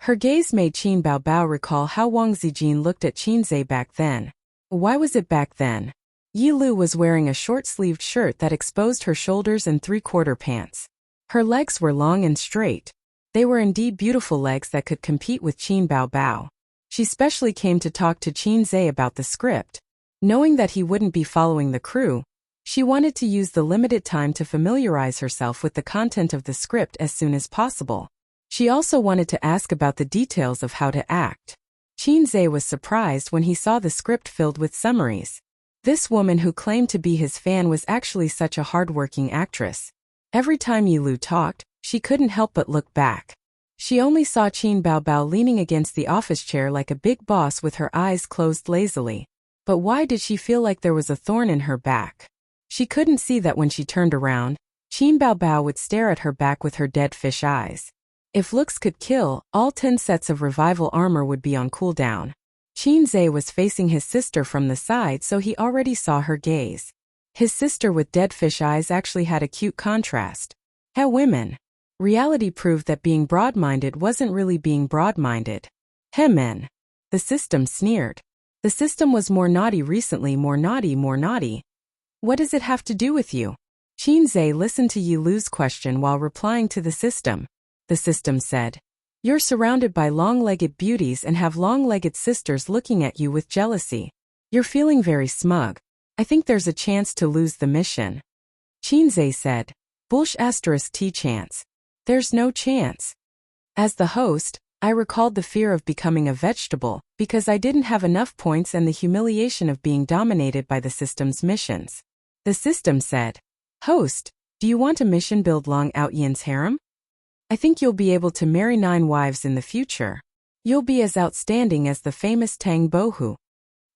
Her gaze made Qin Baobao recall how Wang Zijin looked at Qin Zhe back then. Why was it back then? Yi Lu was wearing a short-sleeved shirt that exposed her shoulders and three-quarter pants. Her legs were long and straight. They were indeed beautiful legs that could compete with Qin Baobao. She specially came to talk to Qin Zhe about the script. Knowing that he wouldn't be following the crew, she wanted to use the limited time to familiarize herself with the content of the script as soon as possible. She also wanted to ask about the details of how to act. Qin Zhe was surprised when he saw the script filled with summaries. This woman who claimed to be his fan was actually such a hard-working actress. Every time Yi Lu talked, she couldn't help but look back. She only saw Qin Baobao leaning against the office chair like a big boss with her eyes closed lazily. But why did she feel like there was a thorn in her back? She couldn't see that when she turned around, Qin Baobao would stare at her back with her dead fish eyes. If looks could kill, all 10 sets of revival armor would be on cooldown. Qin Zhe was facing his sister from the side, so he already saw her gaze. His sister with dead fish eyes actually had a cute contrast. Hey women. Reality proved that being broad-minded wasn't really being broad-minded. Hey men. The system sneered. The system was more naughty recently, more naughty, more naughty. What does it have to do with you? Qin Zhe listened to Yi Lu's question while replying to the system. The system said, "You're surrounded by long-legged beauties and have long-legged sisters looking at you with jealousy. You're feeling very smug. I think there's a chance to lose the mission." Qin Zhe said, "Bullsh *T chance. There's no chance." As the host, I recalled the fear of becoming a vegetable because I didn't have enough points and the humiliation of being dominated by the system's missions. The system said, "Host, do you want a mission build Long Out Yin's harem? I think you'll be able to marry 9 wives in the future. You'll be as outstanding as the famous Tang Bohu."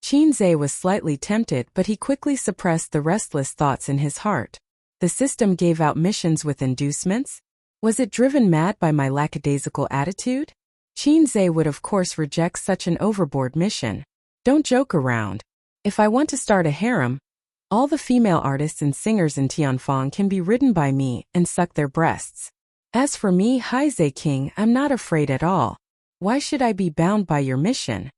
Qin Zhe was slightly tempted, but he quickly suppressed the restless thoughts in his heart. The system gave out missions with inducements? Was it driven mad by my lackadaisical attitude? Qin Zhe would of course reject such an overboard mission. Don't joke around. If I want to start a harem, all the female artists and singers in Tianfang can be ridden by me and suck their breasts. As for me, Hai Zhe King, I'm not afraid at all. Why should I be bound by your mission?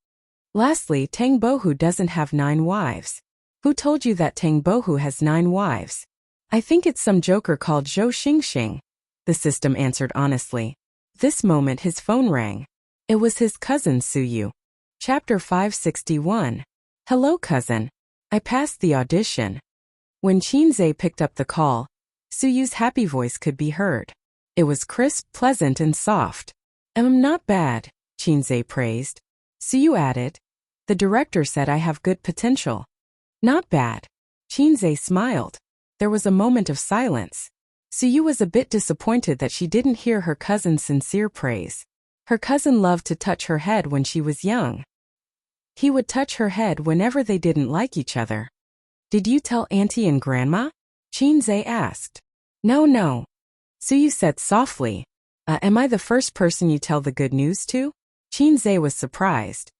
Lastly, Tang Bohu doesn't have 9 wives. Who told you that Tang Bohu has 9 wives? I think it's some joker called Zhou Xingxing. The system answered honestly. This moment his phone rang. It was his cousin Suyu. Chapter 561. Hello cousin. I passed the audition. When Qin Zhe picked up the call, Suyu's happy voice could be heard. It was crisp, pleasant and soft. Not bad, Qin Zhe praised. Suyu added. The director said I have good potential. Not bad. Qin Zhe smiled. There was a moment of silence. Suyu was a bit disappointed that she didn't hear her cousin's sincere praise. Her cousin loved to touch her head when she was young. He would touch her head whenever they didn't like each other. Did you tell Auntie and Grandma? Qin Zhe asked. No. Suyu said softly. Am I the first person you tell the good news to? Qin Zhe was surprised.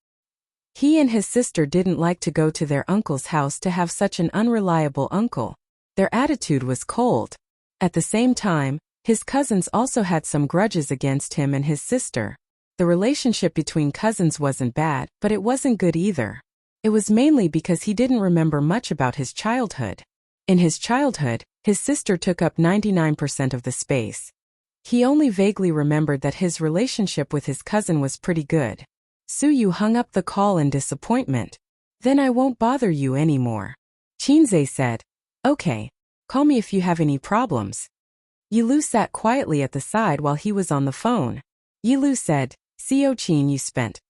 He and his sister didn't like to go to their uncle's house to have such an unreliable uncle. Their attitude was cold. At the same time, his cousins also had some grudges against him and his sister. The relationship between cousins wasn't bad, but it wasn't good either. It was mainly because he didn't remember much about his childhood. In his childhood, his sister took up 99% of the space. He only vaguely remembered that his relationship with his cousin was pretty good. Suyu hung up the call in disappointment. Then I won't bother you anymore. Chinze said. Okay. Call me if you have any problems. Yilu sat quietly at the side while he was on the phone. Yilu said, Chin, you spent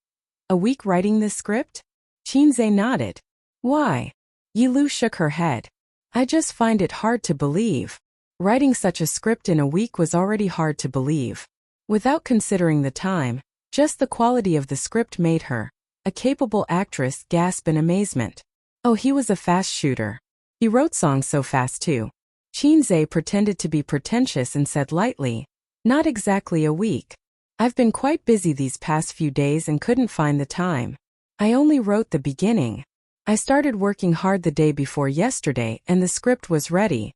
a week writing this script? Chinze nodded. Why? Yilu shook her head. I just find it hard to believe. Writing such a script in a week was already hard to believe. Without considering the time, just the quality of the script made her, a capable actress, gasp in amazement. Oh, he was a fast shooter. He wrote songs so fast too. Chinze pretended to be pretentious and said lightly, not exactly a week. I've been quite busy these past few days and couldn't find the time. I only wrote the beginning. I started working hard the day before yesterday and the script was ready.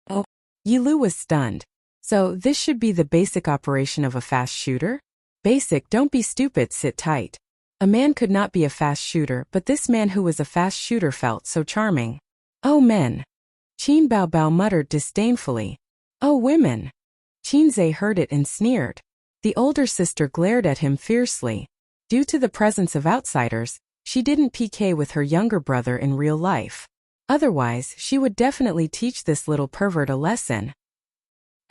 Oh. Yilu was stunned. So, this should be the basic operation of a fast shooter? Basic, don't be stupid, sit tight. A man could not be a fast shooter, but this man who was a fast shooter felt so charming. Oh men. Qin Baobao muttered disdainfully. Oh women. Chinze heard it and sneered. The older sister glared at him fiercely. Due to the presence of outsiders, she didn't PK with her younger brother in real life. Otherwise, she would definitely teach this little pervert a lesson.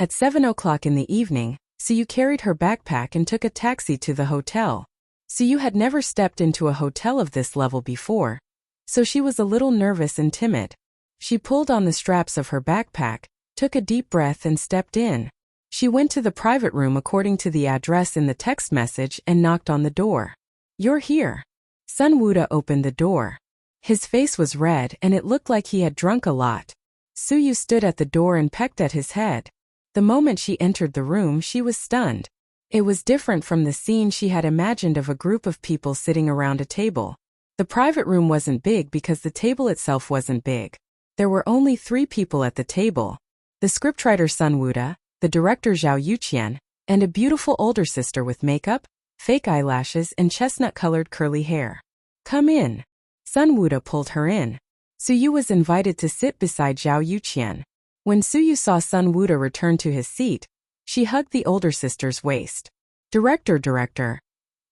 At 7 o'clock in the evening, Suyu carried her backpack and took a taxi to the hotel. Suyu had never stepped into a hotel of this level before, so she was a little nervous and timid. She pulled on the straps of her backpack, took a deep breath and stepped in. She went to the private room according to the address in the text message and knocked on the door. You're here. Sun Wuda opened the door. His face was red and it looked like he had drunk a lot. Suyu stood at the door and pecked at his head. The moment she entered the room, she was stunned. It was different from the scene she had imagined of a group of people sitting around a table. The private room wasn't big because the table itself wasn't big. There were only 3 people at the table. The scriptwriter Sun Wuda, the director Zhao Yuqian, and a beautiful older sister with makeup, fake eyelashes and chestnut-colored curly hair. Come in. Sun Wuda pulled her in. Suyu was invited to sit beside Zhao Yuqian. When Suyu saw Sun Wuda return to his seat, she hugged the older sister's waist. Director.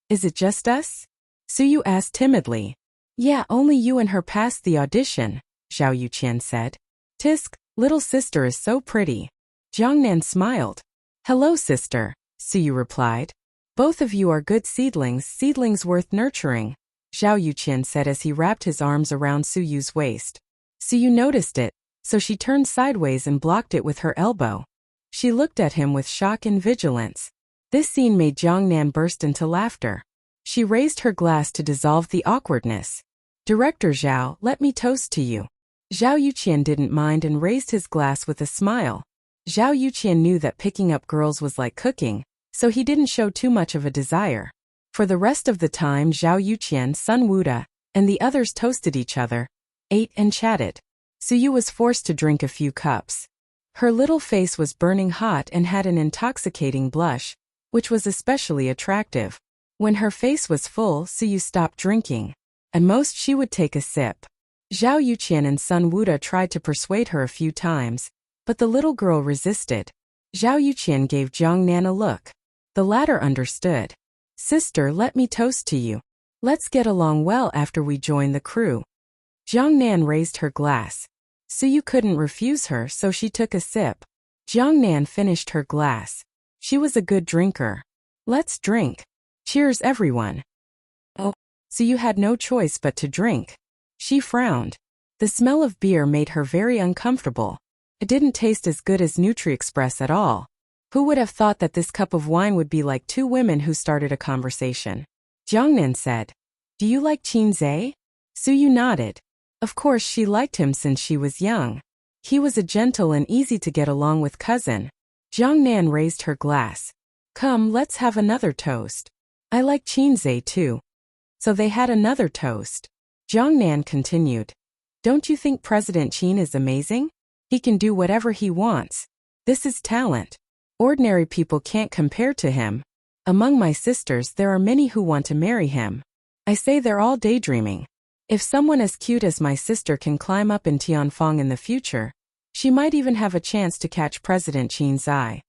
Is it just us? Suyu asked timidly. Yeah, only you and her passed the audition, Zhao Yuqian said. Tisk, little sister is so pretty. Jiangnan smiled. Hello sister, Suyu replied. Both of you are good seedlings worth nurturing, Zhao Yuqian said as he wrapped his arms around Suyu's waist. Suyu noticed it, so she turned sideways and blocked it with her elbow. She looked at him with shock and vigilance. This scene made Jiangnan burst into laughter. She raised her glass to dissolve the awkwardness. Director Zhao, let me toast to you. Zhao Yuqian didn't mind and raised his glass with a smile. Zhao Yuqian knew that picking up girls was like cooking, so he didn't show too much of a desire. For the rest of the time Zhao Yuqian, Sun Wuda, and the others toasted each other, ate and chatted. Suyu was forced to drink a few cups. Her little face was burning hot and had an intoxicating blush, which was especially attractive. When her face was full, Suyu stopped drinking. At most she would take a sip. Zhao Yuqian and Sun Wuda tried to persuade her a few times, but the little girl resisted. Zhao Yuqian gave Jiangnan a look. The latter understood. Sister, let me toast to you. Let's get along well after we join the crew. Jiangnan raised her glass. Suyu couldn't refuse her, so she took a sip. Jiangnan finished her glass. She was a good drinker. Let's drink. Cheers everyone. Oh, Suyu had no choice but to drink. She frowned. The smell of beer made her very uncomfortable. It didn't taste as good as NutriExpress at all. Who would have thought that this cup of wine would be like 2 women who started a conversation? Jiangnan said, Do you like Chinze? Suyu nodded. Of course she liked him since she was young. He was a gentle and easy to get along with cousin. Jiangnan raised her glass. Come, let's have another toast. I like Chinze too. So they had another toast. Jiangnan continued. Don't you think President Qin is amazing? He can do whatever he wants. This is talent. Ordinary people can't compare to him. Among my sisters there are many who want to marry him. I say they're all daydreaming. If someone as cute as my sister can climb up in Tianfeng in the future, she might even have a chance to catch President Qin's eye.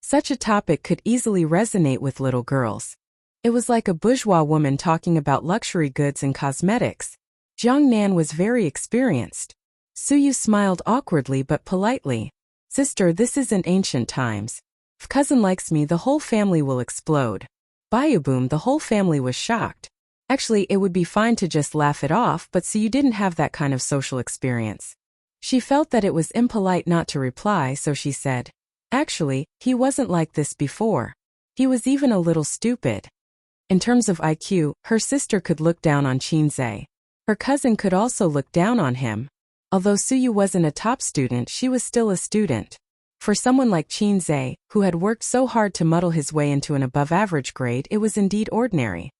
Such a topic could easily resonate with little girls. It was like a bourgeois woman talking about luxury goods and cosmetics. Jiang Nan was very experienced. Suyu smiled awkwardly but politely. Sister, this isn't ancient times. If cousin likes me, the whole family will explode. Bayaboom, the whole family was shocked. Actually, it would be fine to just laugh it off, but Suyu didn't have that kind of social experience. She felt that it was impolite not to reply, so she said, actually, he wasn't like this before. He was even a little stupid. In terms of IQ, her sister could look down on Qinzhe. Her cousin could also look down on him. Although Suyu wasn't a top student, she was still a student. For someone like Qinzhe, who had worked so hard to muddle his way into an above-average grade, it was indeed ordinary.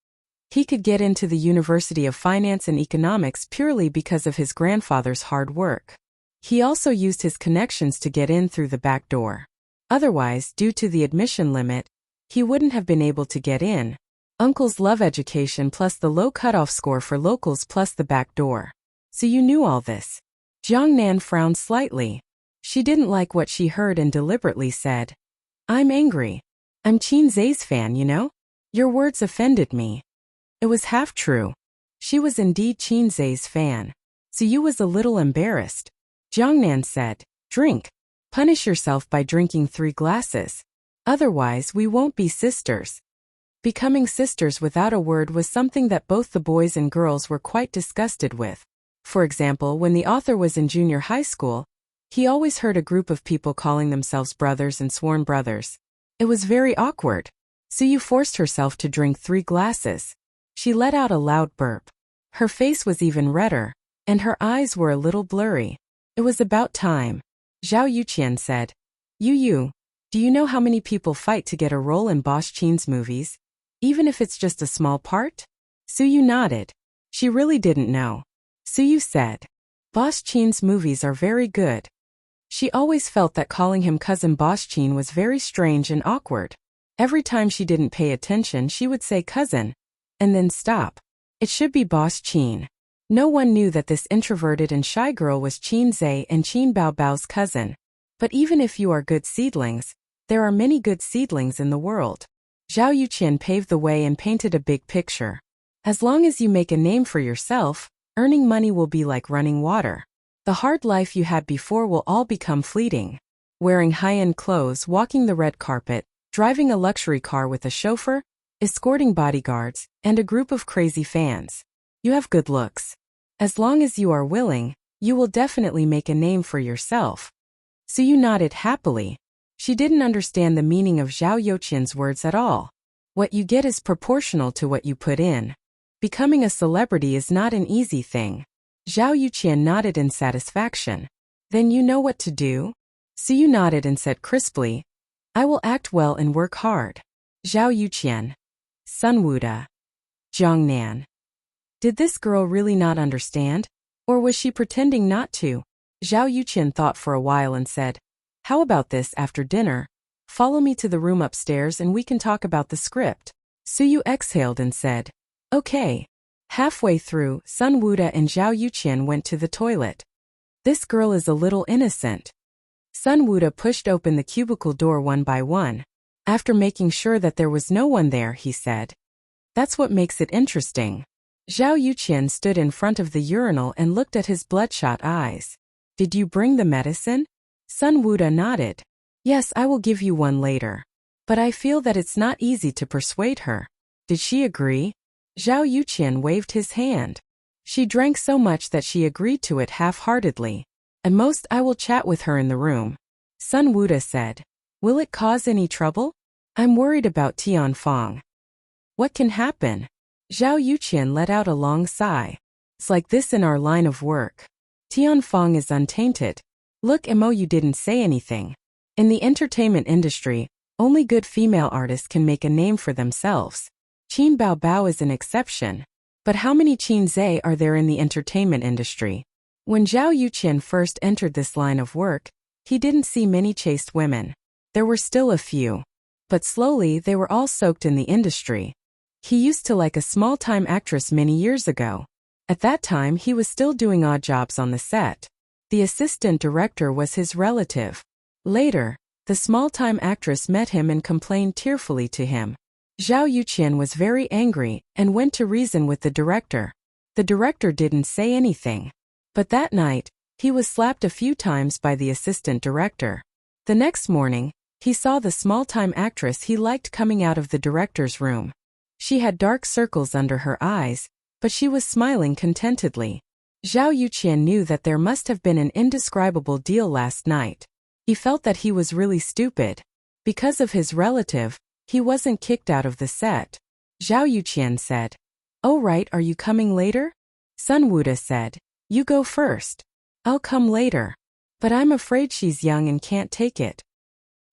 He could get into the University of Finance and Economics purely because of his grandfather's hard work. He also used his connections to get in through the back door. Otherwise, due to the admission limit, he wouldn't have been able to get in. Uncle's love education plus the low cutoff score for locals plus the back door. So you knew all this. Jiang Nan frowned slightly. She didn't like what she heard and deliberately said, I'm angry. I'm Qinzhe's fan, you know? Your words offended me. It was half true. She was indeed Qinzhe's fan. Suyu was a little embarrassed. Jiang Nan said, drink. Punish yourself by drinking 3 glasses. Otherwise, we won't be sisters. Becoming sisters without a word was something that both the boys and girls were quite disgusted with. For example, when the author was in junior high school, he always heard a group of people calling themselves brothers and sworn brothers. It was very awkward. Suyu forced herself to drink 3 glasses. She let out a loud burp. Her face was even redder, and her eyes were a little blurry. It was about time. Zhao Yuqian said, Yu, do you know how many people fight to get a role in Boss Qin's movies? Even if it's just a small part? Suyu nodded. She really didn't know. Suyu said, Boss Qin's movies are very good. She always felt that calling him cousin Boss Qin was very strange and awkward. Every time she didn't pay attention, she would say cousin, and then stop. It should be Boss Qin. No one knew that this introverted and shy girl was Qinzhe and Qin Baobao's cousin. But even if you are good seedlings, there are many good seedlings in the world. Zhao Yuqian paved the way and painted a big picture. As long as you make a name for yourself, earning money will be like running water. The hard life you had before will all become fleeting. Wearing high-end clothes, walking the red carpet, driving a luxury car with a chauffeur, escorting bodyguards, and a group of crazy fans. You have good looks. As long as you are willing, you will definitely make a name for yourself. Suyu nodded happily. She didn't understand the meaning of Zhao Yuqian's words at all. What you get is proportional to what you put in. Becoming a celebrity is not an easy thing. Zhao Yuqian nodded in satisfaction. Then you know what to do? Suyu nodded and said crisply, I will act well and work hard. Zhao Yuqian. Sun Wuda. Jiang Nan. Did this girl really not understand? Or was she pretending not to? Zhao Yuqian thought for a while and said, how about this after dinner? Follow me to the room upstairs and we can talk about the script. Suyu exhaled and said, okay. Halfway through, Sun Wuda and Zhao Yuqian went to the toilet. This girl is a little innocent. Sun Wuda pushed open the cubicle door one by one. After making sure that there was no one there, he said, that's what makes it interesting. Zhao Yuqian stood in front of the urinal and looked at his bloodshot eyes. Did you bring the medicine? Sun Wuda nodded. Yes, I will give you one later. But I feel that it's not easy to persuade her. Did she agree? Zhao Yuqian waved his hand. She drank so much that she agreed to it half-heartedly. At most I will chat with her in the room. Sun Wuda said. Will it cause any trouble? I'm worried about Tianfang. What can happen? Zhao Yuqian let out a long sigh. It's like this in our line of work. Tianfang is untainted. Look, Mo, you didn't say anything. In the entertainment industry, only good female artists can make a name for themselves. Qin Baobao is an exception. But how many Qinzhe are there in the entertainment industry? When Zhao Yuqian first entered this line of work, he didn't see many chaste women. There were still a few. But slowly they were all soaked in the industry. He used to like a small-time actress many years ago. At that time he was still doing odd jobs on the set. The assistant director was his relative. Later, the small-time actress met him and complained tearfully to him. Zhao Yuqian was very angry and went to reason with the director. The director didn't say anything. But that night, he was slapped a few times by the assistant director. The next morning, he saw the small-time actress he liked coming out of the director's room. She had dark circles under her eyes, but she was smiling contentedly. Zhao Yuqian knew that there must have been an indescribable deal last night. He felt that he was really stupid. Because of his relative, he wasn't kicked out of the set. Zhao Yuqian said, "Oh right, are you coming later?" Sun Wuda said, "You go first. I'll come later. But I'm afraid she's young and can't take it.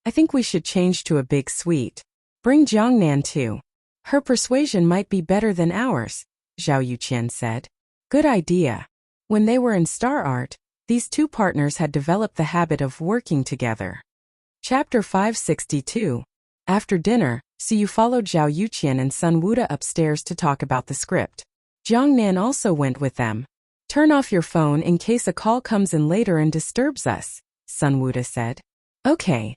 I think we should change to a big suite. Bring Jiangnan too. Her persuasion might be better than ours," Zhao Yuqian said. Good idea. When they were in Star Art, these two partners had developed the habit of working together. Chapter 562. After dinner, Suyu followed Zhao Yuqian and Sun Wuda upstairs to talk about the script. Jiangnan also went with them. "Turn off your phone in case a call comes in later and disturbs us," Sun Wuda said. "Okay."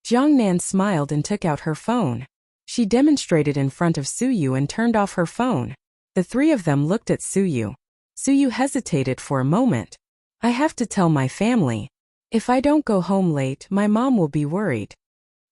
Jiangnan smiled and took out her phone. She demonstrated in front of Suyu and turned off her phone. The three of them looked at Suyu. Suyu hesitated for a moment. "I have to tell my family. If I don't go home late, my mom will be worried."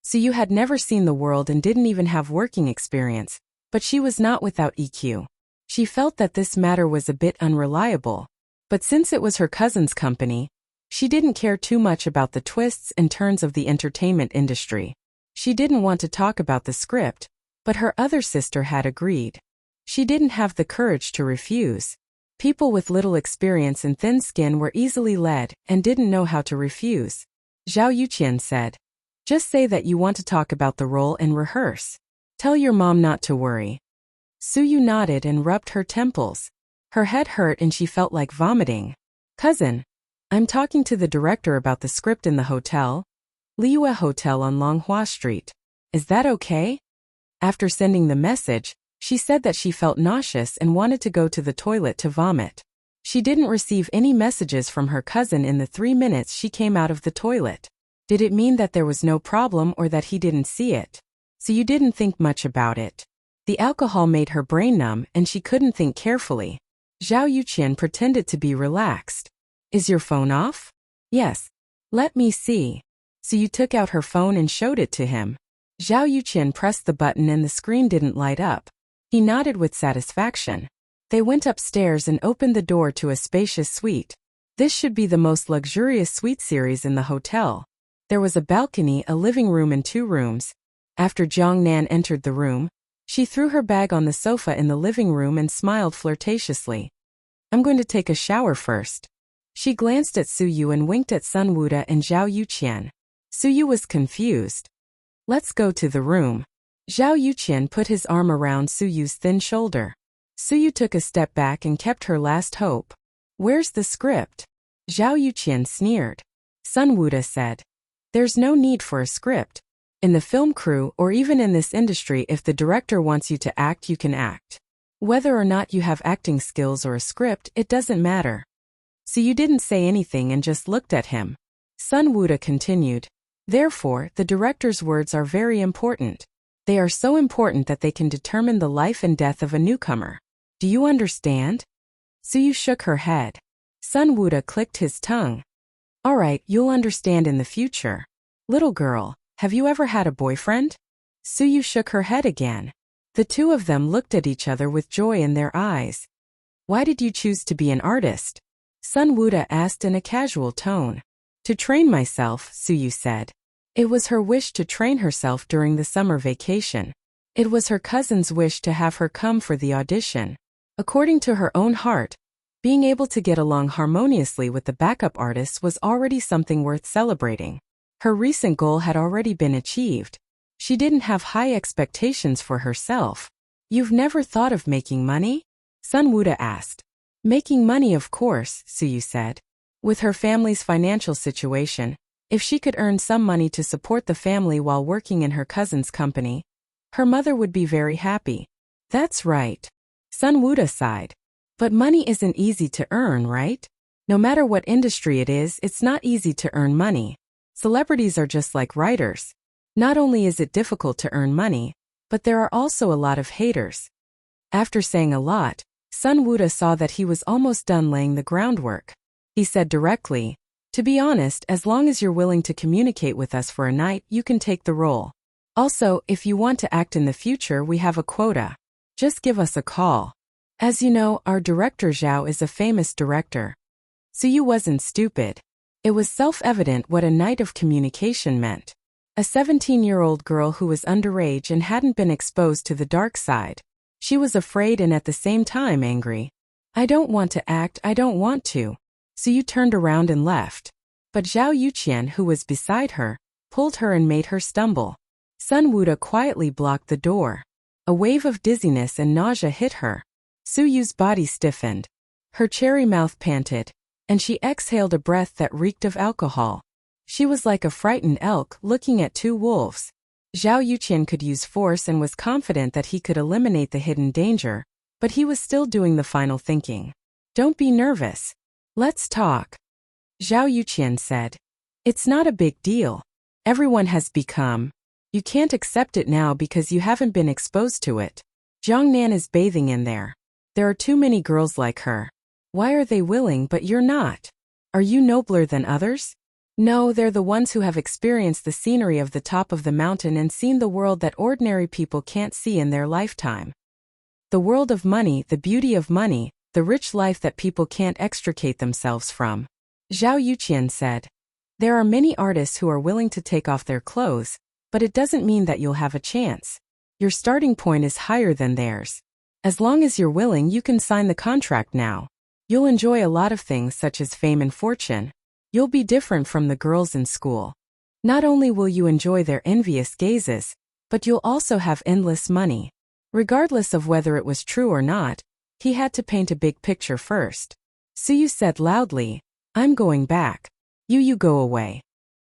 Suyu had never seen the world and didn't even have working experience, but she was not without EQ. She felt that this matter was a bit unreliable. But since it was her cousin's company, she didn't care too much about the twists and turns of the entertainment industry. She didn't want to talk about the script, but her other sister had agreed. She didn't have the courage to refuse. People with little experience and thin skin were easily led and didn't know how to refuse. Zhao Yuqian said, "Just say that you want to talk about the role and rehearse. Tell your mom not to worry." Suyu nodded and rubbed her temples. Her head hurt and she felt like vomiting. "Cousin, I'm talking to the director about the script in the hotel. Liyue Hotel on Longhua Street. Is that okay?" After sending the message, she said that she felt nauseous and wanted to go to the toilet to vomit. She didn't receive any messages from her cousin in the 3 minutes she came out of the toilet. Did it mean that there was no problem or that he didn't see it? So you didn't think much about it. The alcohol made her brain numb and she couldn't think carefully. Zhao Yuqian pretended to be relaxed. "Is your phone off?" "Yes." "Let me see." So you took out her phone and showed it to him. Zhao Yuqian pressed the button and the screen didn't light up. He nodded with satisfaction. They went upstairs and opened the door to a spacious suite. This should be the most luxurious suite series in the hotel. There was a balcony, a living room and 2 rooms. After Jiangnan entered the room, she threw her bag on the sofa in the living room and smiled flirtatiously. "I'm going to take a shower first." She glanced at Suyu and winked at Sun Wuda and Zhao Yuqian. Suyu was confused. "Let's go to the room." Zhao Yuqian put his arm around Suyu's thin shoulder. Suyu took a step back and kept her last hope. "Where's the script?" Zhao Yuqian sneered. Sun Wuda said, "There's no need for a script. In the film crew or even in this industry, if the director wants you to act, you can act. Whether or not you have acting skills or a script, it doesn't matter." So you didn't say anything and just looked at him. Sun Wuda continued, "Therefore, the director's words are very important. They are so important that they can determine the life and death of a newcomer. Do you understand?" Suyu shook her head. Sun Wuda clicked his tongue. "All right, you'll understand in the future. Little girl, have you ever had a boyfriend?" Suyu shook her head again. The two of them looked at each other with joy in their eyes. "Why did you choose to be an artist?" Sun Wuda asked in a casual tone. "To train myself," Suyu said. It was her wish to train herself during the summer vacation. It was her cousin's wish to have her come for the audition. According to her own heart, being able to get along harmoniously with the backup artists was already something worth celebrating. Her recent goal had already been achieved. She didn't have high expectations for herself. "You've never thought of making money?" Sun Wuda asked. "Making money, of course," Suyu said. With her family's financial situation, if she could earn some money to support the family while working in her cousin's company, her mother would be very happy. "That's right." Sun Wuda sighed. "But money isn't easy to earn, right? No matter what industry it is, it's not easy to earn money. Celebrities are just like writers. Not only is it difficult to earn money, but there are also a lot of haters. After saying a lot, Sun Wuda saw that he was almost done laying the groundwork. He said directly, "To be honest, as long as you're willing to communicate with us for a night, you can take the role. Also, if you want to act in the future, we have a quota. Just give us a call. As you know, our director Zhao is a famous director." Suyu wasn't stupid. It was self-evident what a night of communication meant. A 17-year-old girl who was underage and hadn't been exposed to the dark side. She was afraid and at the same time angry. "I don't want to act, I don't want to." Suyu turned around and left. But Zhao Yuqian, who was beside her, pulled her and made her stumble. Sun Wuda quietly blocked the door. A wave of dizziness and nausea hit her. Suyu's body stiffened. Her cherry mouth panted, and she exhaled a breath that reeked of alcohol. She was like a frightened elk looking at two wolves. Zhao Yuqian could use force and was confident that he could eliminate the hidden danger, but he was still doing the final thinking. "Don't be nervous. Let's talk," Zhao Yuqian said. "It's not a big deal. Everyone has become. You can't accept it now because you haven't been exposed to it. Jiangnan is bathing in there. There are too many girls like her. Why are they willing but you're not? Are you nobler than others? No, they're the ones who have experienced the scenery of the top of the mountain and seen the world that ordinary people can't see in their lifetime. The world of money, the beauty of money, the rich life that people can't extricate themselves from," Zhao Yuqian said. "There are many artists who are willing to take off their clothes, but it doesn't mean that you'll have a chance. Your starting point is higher than theirs. As long as you're willing, you can sign the contract now. You'll enjoy a lot of things such as fame and fortune. You'll be different from the girls in school. Not only will you enjoy their envious gazes, but you'll also have endless money." Regardless of whether it was true or not, he had to paint a big picture first. Suyu said loudly, "I'm going back. You go away."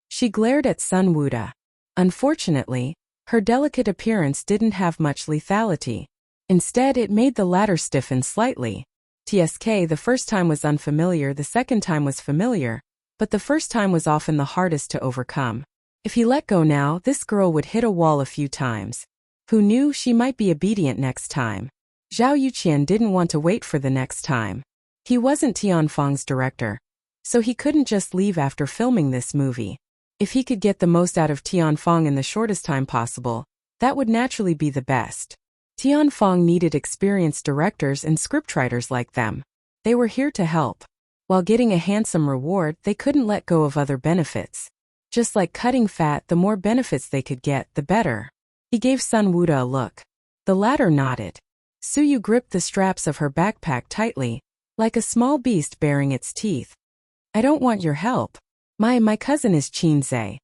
She glared at Sun Wuda. Unfortunately, her delicate appearance didn't have much lethality. Instead, it made the latter stiffen slightly. TSK, the first time was unfamiliar, the second time was familiar, but the first time was often the hardest to overcome. If he let go now, this girl would hit a wall a few times. Who knew, she might be obedient next time. Zhao Yuqian didn't want to wait for the next time. He wasn't Tianfeng's director, so he couldn't just leave after filming this movie. If he could get the most out of Tianfeng in the shortest time possible, that would naturally be the best. Tianfeng needed experienced directors and scriptwriters like them. They were here to help. While getting a handsome reward, they couldn't let go of other benefits. Just like cutting fat, the more benefits they could get, the better. He gave Sun Wuda a look. The latter nodded. Suyu gripped the straps of her backpack tightly, like a small beast baring its teeth. "I don't want your help. My cousin is Qinze."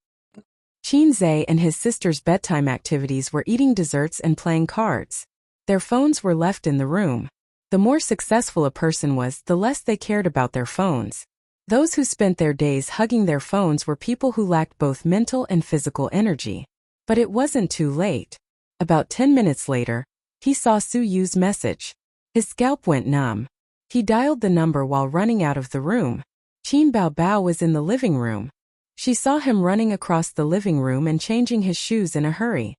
Qinze and his sister's bedtime activities were eating desserts and playing cards. Their phones were left in the room. The more successful a person was, the less they cared about their phones. Those who spent their days hugging their phones were people who lacked both mental and physical energy. But it wasn't too late. About 10 minutes later, he saw Suyu's message. His scalp went numb. He dialed the number while running out of the room. Qin Baobao was in the living room. She saw him running across the living room and changing his shoes in a hurry.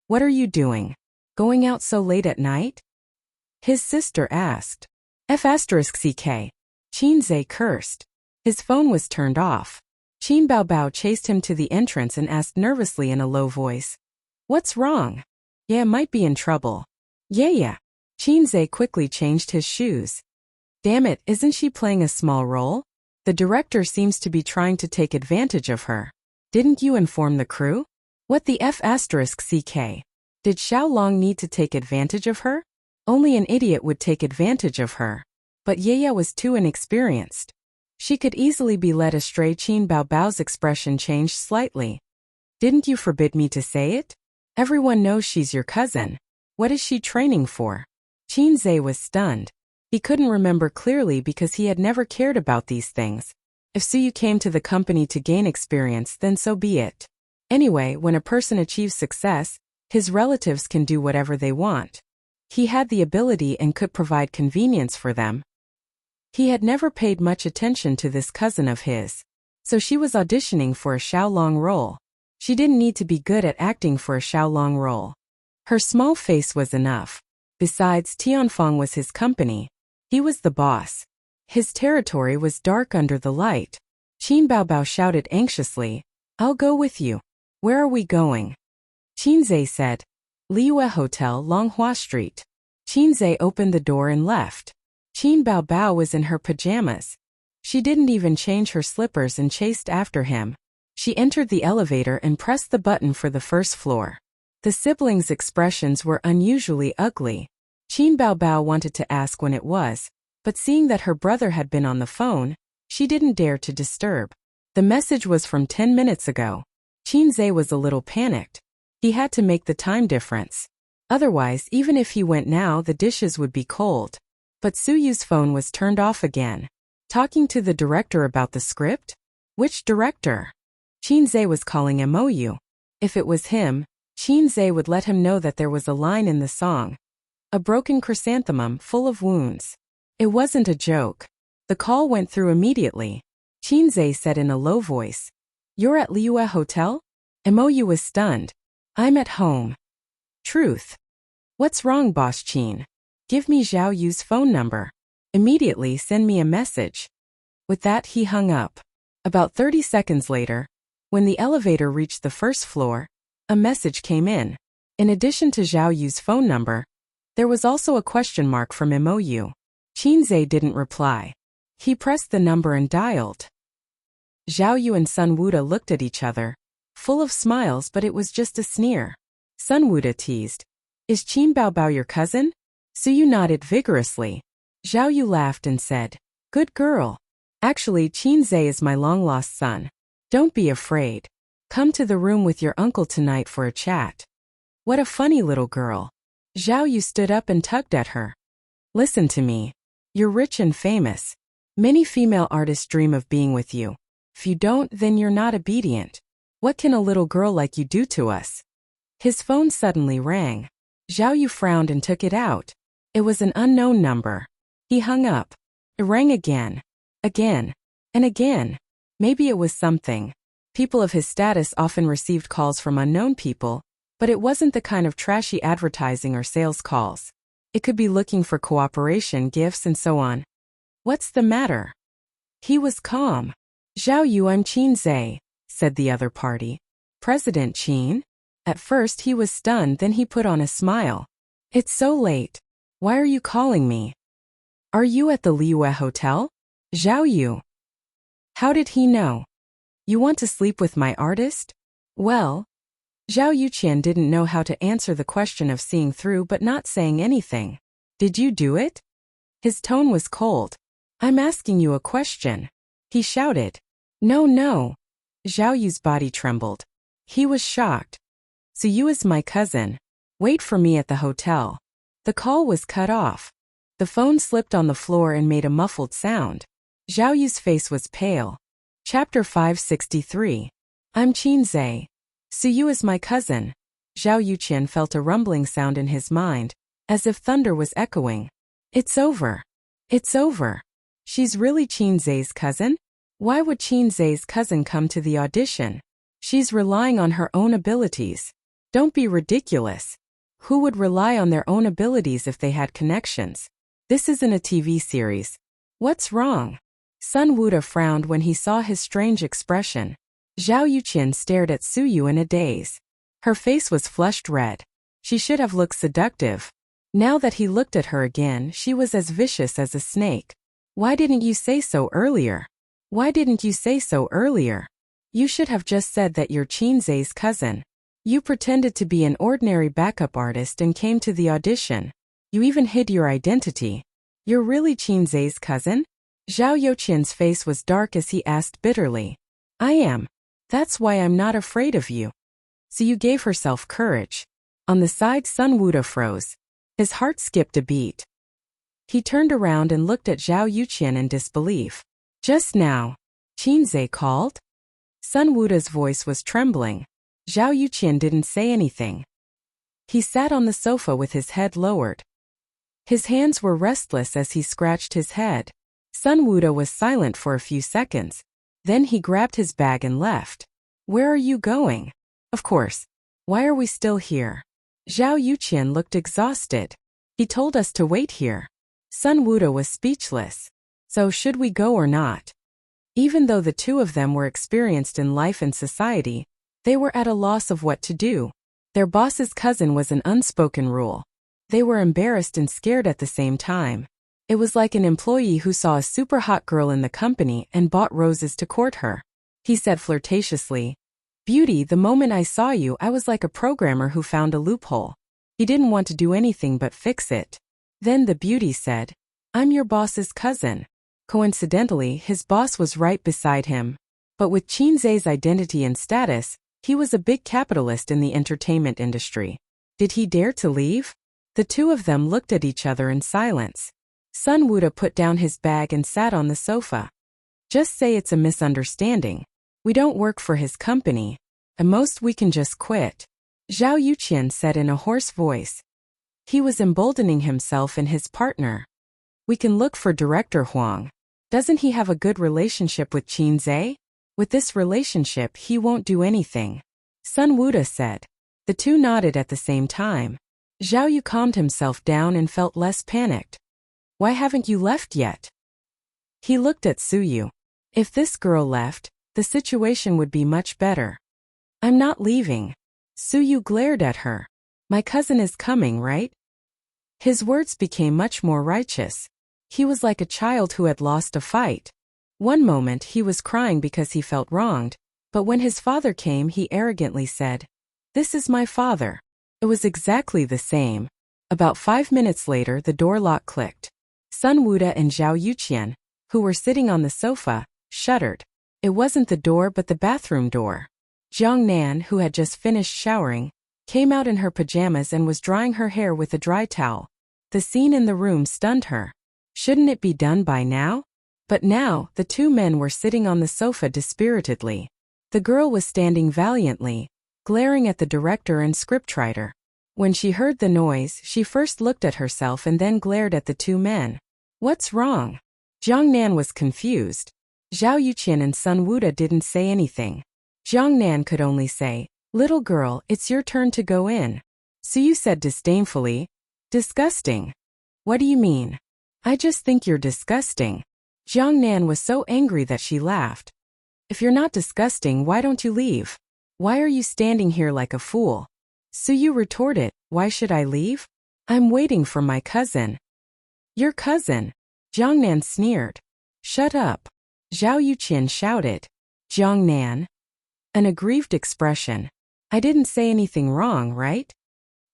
"What are you doing? Going out so late at night?" his sister asked. F***ck. Qinze cursed. His phone was turned off. Qin Baobao chased him to the entrance and asked nervously in a low voice, "What's wrong?" "Yeah, might be in trouble." Yeah. Qinze quickly changed his shoes. "Damn it, isn't she playing a small role? The director seems to be trying to take advantage of her. Didn't you inform the crew? What the F***ck? Did Xiaolong need to take advantage of her? Only an idiot would take advantage of her. But Yaya was too inexperienced. She could easily be led astray." Qin Baobao's expression changed slightly. "Didn't you forbid me to say it? Everyone knows she's your cousin. What is she training for?" Qinze was stunned. He couldn't remember clearly because he had never cared about these things. If Suyu came to the company to gain experience, then so be it. Anyway, when a person achieves success, his relatives can do whatever they want. He had the ability and could provide convenience for them. He had never paid much attention to this cousin of his. So she was auditioning for a Xiaolong role. She didn't need to be good at acting for a Xiaolong role. Her small face was enough. Besides, Tianfeng was his company. He was the boss. His territory was dark under the light. Qin Baobao shouted anxiously, "I'll go with you." "Where are we going?" Qinzhe said. "Liyue Hotel, Longhua Street." Qinzhe opened the door and left. Qin Baobao was in her pajamas. She didn't even change her slippers and chased after him. She entered the elevator and pressed the button for the first floor. The siblings' expressions were unusually ugly. Qin Baobao wanted to ask when it was, but seeing that her brother had been on the phone, she didn't dare to disturb. The message was from 10 minutes ago. Qinzhe was a little panicked. He had to make the time difference. Otherwise, even if he went now, the dishes would be cold. But Suyu's phone was turned off again. Talking to the director about the script? Which director? Qinzhe was calling MOU. If it was him, Qinzhe would let him know that there was a line in the song. A broken chrysanthemum full of wounds. It wasn't a joke. The call went through immediately. Qinzhe said in a low voice, "You're at Liyue Hotel?" MOU was stunned. "I'm at home." "Truth." "What's wrong, Boss Qin?" "Give me Zhao Yu's phone number. Immediately send me a message." With that, he hung up. About 30 seconds later, when the elevator reached the first floor, a message came in. In addition to Zhao Yu's phone number, there was also a question mark from MOU. Qinzhe didn't reply. He pressed the number and dialed. Zhao Yu and Sun Wuda looked at each other, full of smiles, but it was just a sneer. Sun Wuda teased, "Is Qin Baobao your cousin?" Suyu nodded vigorously. Zhao Yu laughed and said, "Good girl. Actually, Qinzhe is my long-lost son. Don't be afraid. Come to the room with your uncle tonight for a chat." "What a funny little girl." Zhao Yu stood up and tugged at her. "Listen to me. You're rich and famous. Many female artists dream of being with you. If you don't, then you're not obedient. What can a little girl like you do to us?" His phone suddenly rang. Zhao Yu frowned and took it out. It was an unknown number. He hung up. It rang again. Again. And again. Maybe it was something. People of his status often received calls from unknown people, but it wasn't the kind of trashy advertising or sales calls. It could be looking for cooperation, gifts, and so on. "What's the matter?" He was calm. "Zhao Yu, I'm Qinzhe," said the other party. "President Qin?" At first he was stunned, then he put on a smile. "It's so late. Why are you calling me?" "Are you at the Liyue Hotel?" "Zhao Yu." "How did he know?" "You want to sleep with my artist?" "Well." Zhao Yuqian didn't know how to answer the question of seeing through but not saying anything. "Did you do it?" His tone was cold. "I'm asking you a question." He shouted. "No, no." Zhao Yu's body trembled. He was shocked. "So you is my cousin. Wait for me at the hotel." The call was cut off. The phone slipped on the floor and made a muffled sound. Zhao Yu's face was pale. Chapter 563. I'm Qinzhe. Suyu is my cousin. Zhao Yuqian felt a rumbling sound in his mind, as if thunder was echoing. It's over. It's over. She's really Qinzhe's cousin? Why would Qinzhe's cousin come to the audition? She's relying on her own abilities. Don't be ridiculous. Who would rely on their own abilities if they had connections? This isn't a TV series. What's wrong? Sun Wuda frowned when he saw his strange expression. Zhao Yuqian stared at Suyu in a daze. Her face was flushed red. She should have looked seductive. Now that he looked at her again, she was as vicious as a snake. Why didn't you say so earlier? Why didn't you say so earlier? You should have just said that you're Qinzhe's cousin. You pretended to be an ordinary backup artist and came to the audition. You even hid your identity. You're really Qinzhe's cousin? Zhao Yuqian's face was dark as he asked bitterly. I am. That's why I'm not afraid of you. So you gave herself courage. On the side, Sun Wuda froze. His heart skipped a beat. He turned around and looked at Zhao Yuqian in disbelief. Just now, Qinzhe called? Sun Wuda's voice was trembling. Zhao Yuqian didn't say anything. He sat on the sofa with his head lowered. His hands were restless as he scratched his head. Sun Wuda was silent for a few seconds. Then he grabbed his bag and left. Where are you going? Of course. Why are we still here? Zhao Yuqian looked exhausted. He told us to wait here. Sun Wuda was speechless. So should we go or not? Even though the two of them were experienced in life and society, they were at a loss of what to do. Their boss's cousin was an unspoken rule. They were embarrassed and scared at the same time. It was like an employee who saw a super hot girl in the company and bought roses to court her. He said flirtatiously, "Beauty, the moment I saw you, I was like a programmer who found a loophole." He didn't want to do anything but fix it. Then the beauty said, "I'm your boss's cousin." Coincidentally, his boss was right beside him. But with Qin Zhe's identity and status, he was a big capitalist in the entertainment industry. Did he dare to leave? The two of them looked at each other in silence. Sun Wuda put down his bag and sat on the sofa. "Just say it's a misunderstanding. We don't work for his company. At most we can just quit," Zhao Yuqian said in a hoarse voice. He was emboldening himself and his partner. "We can look for Director Huang. Doesn't he have a good relationship with Qin Zhe? With this relationship he won't do anything," Sun Wuda said. The two nodded at the same time. Zhao Yu calmed himself down and felt less panicked. "Why haven't you left yet?" He looked at Suyu. If this girl left, the situation would be much better. "I'm not leaving." Suyu glared at her. "My cousin is coming, right?" His words became much more righteous. He was like a child who had lost a fight. One moment he was crying because he felt wronged, but when his father came he arrogantly said, "This is my father." It was exactly the same. About 5 minutes later the door lock clicked. Sun Wuda and Zhao Yuqian, who were sitting on the sofa, shuddered. It wasn't the door but the bathroom door. Jiang Nan, who had just finished showering, came out in her pajamas and was drying her hair with a dry towel. The scene in the room stunned her. Shouldn't it be done by now? But now, the two men were sitting on the sofa dispiritedly. The girl was standing valiantly, glaring at the director and scriptwriter. When she heard the noise, she first looked at herself and then glared at the two men. "What's wrong?" Jiang Nan was confused. Zhao Yuqian and Sun Wuda didn't say anything. Jiang Nan could only say, "Little girl, it's your turn to go in." Suyu said disdainfully, "Disgusting." "What do you mean?" "I just think you're disgusting." Jiang Nan was so angry that she laughed. "If you're not disgusting, why don't you leave? Why are you standing here like a fool?" Suyu retorted, "Why should I leave? I'm waiting for my cousin." "Your cousin?" Jiang Nan sneered. "Shut up." Zhao Yuqian shouted. "Jiang Nan?" An aggrieved expression. "I didn't say anything wrong, right?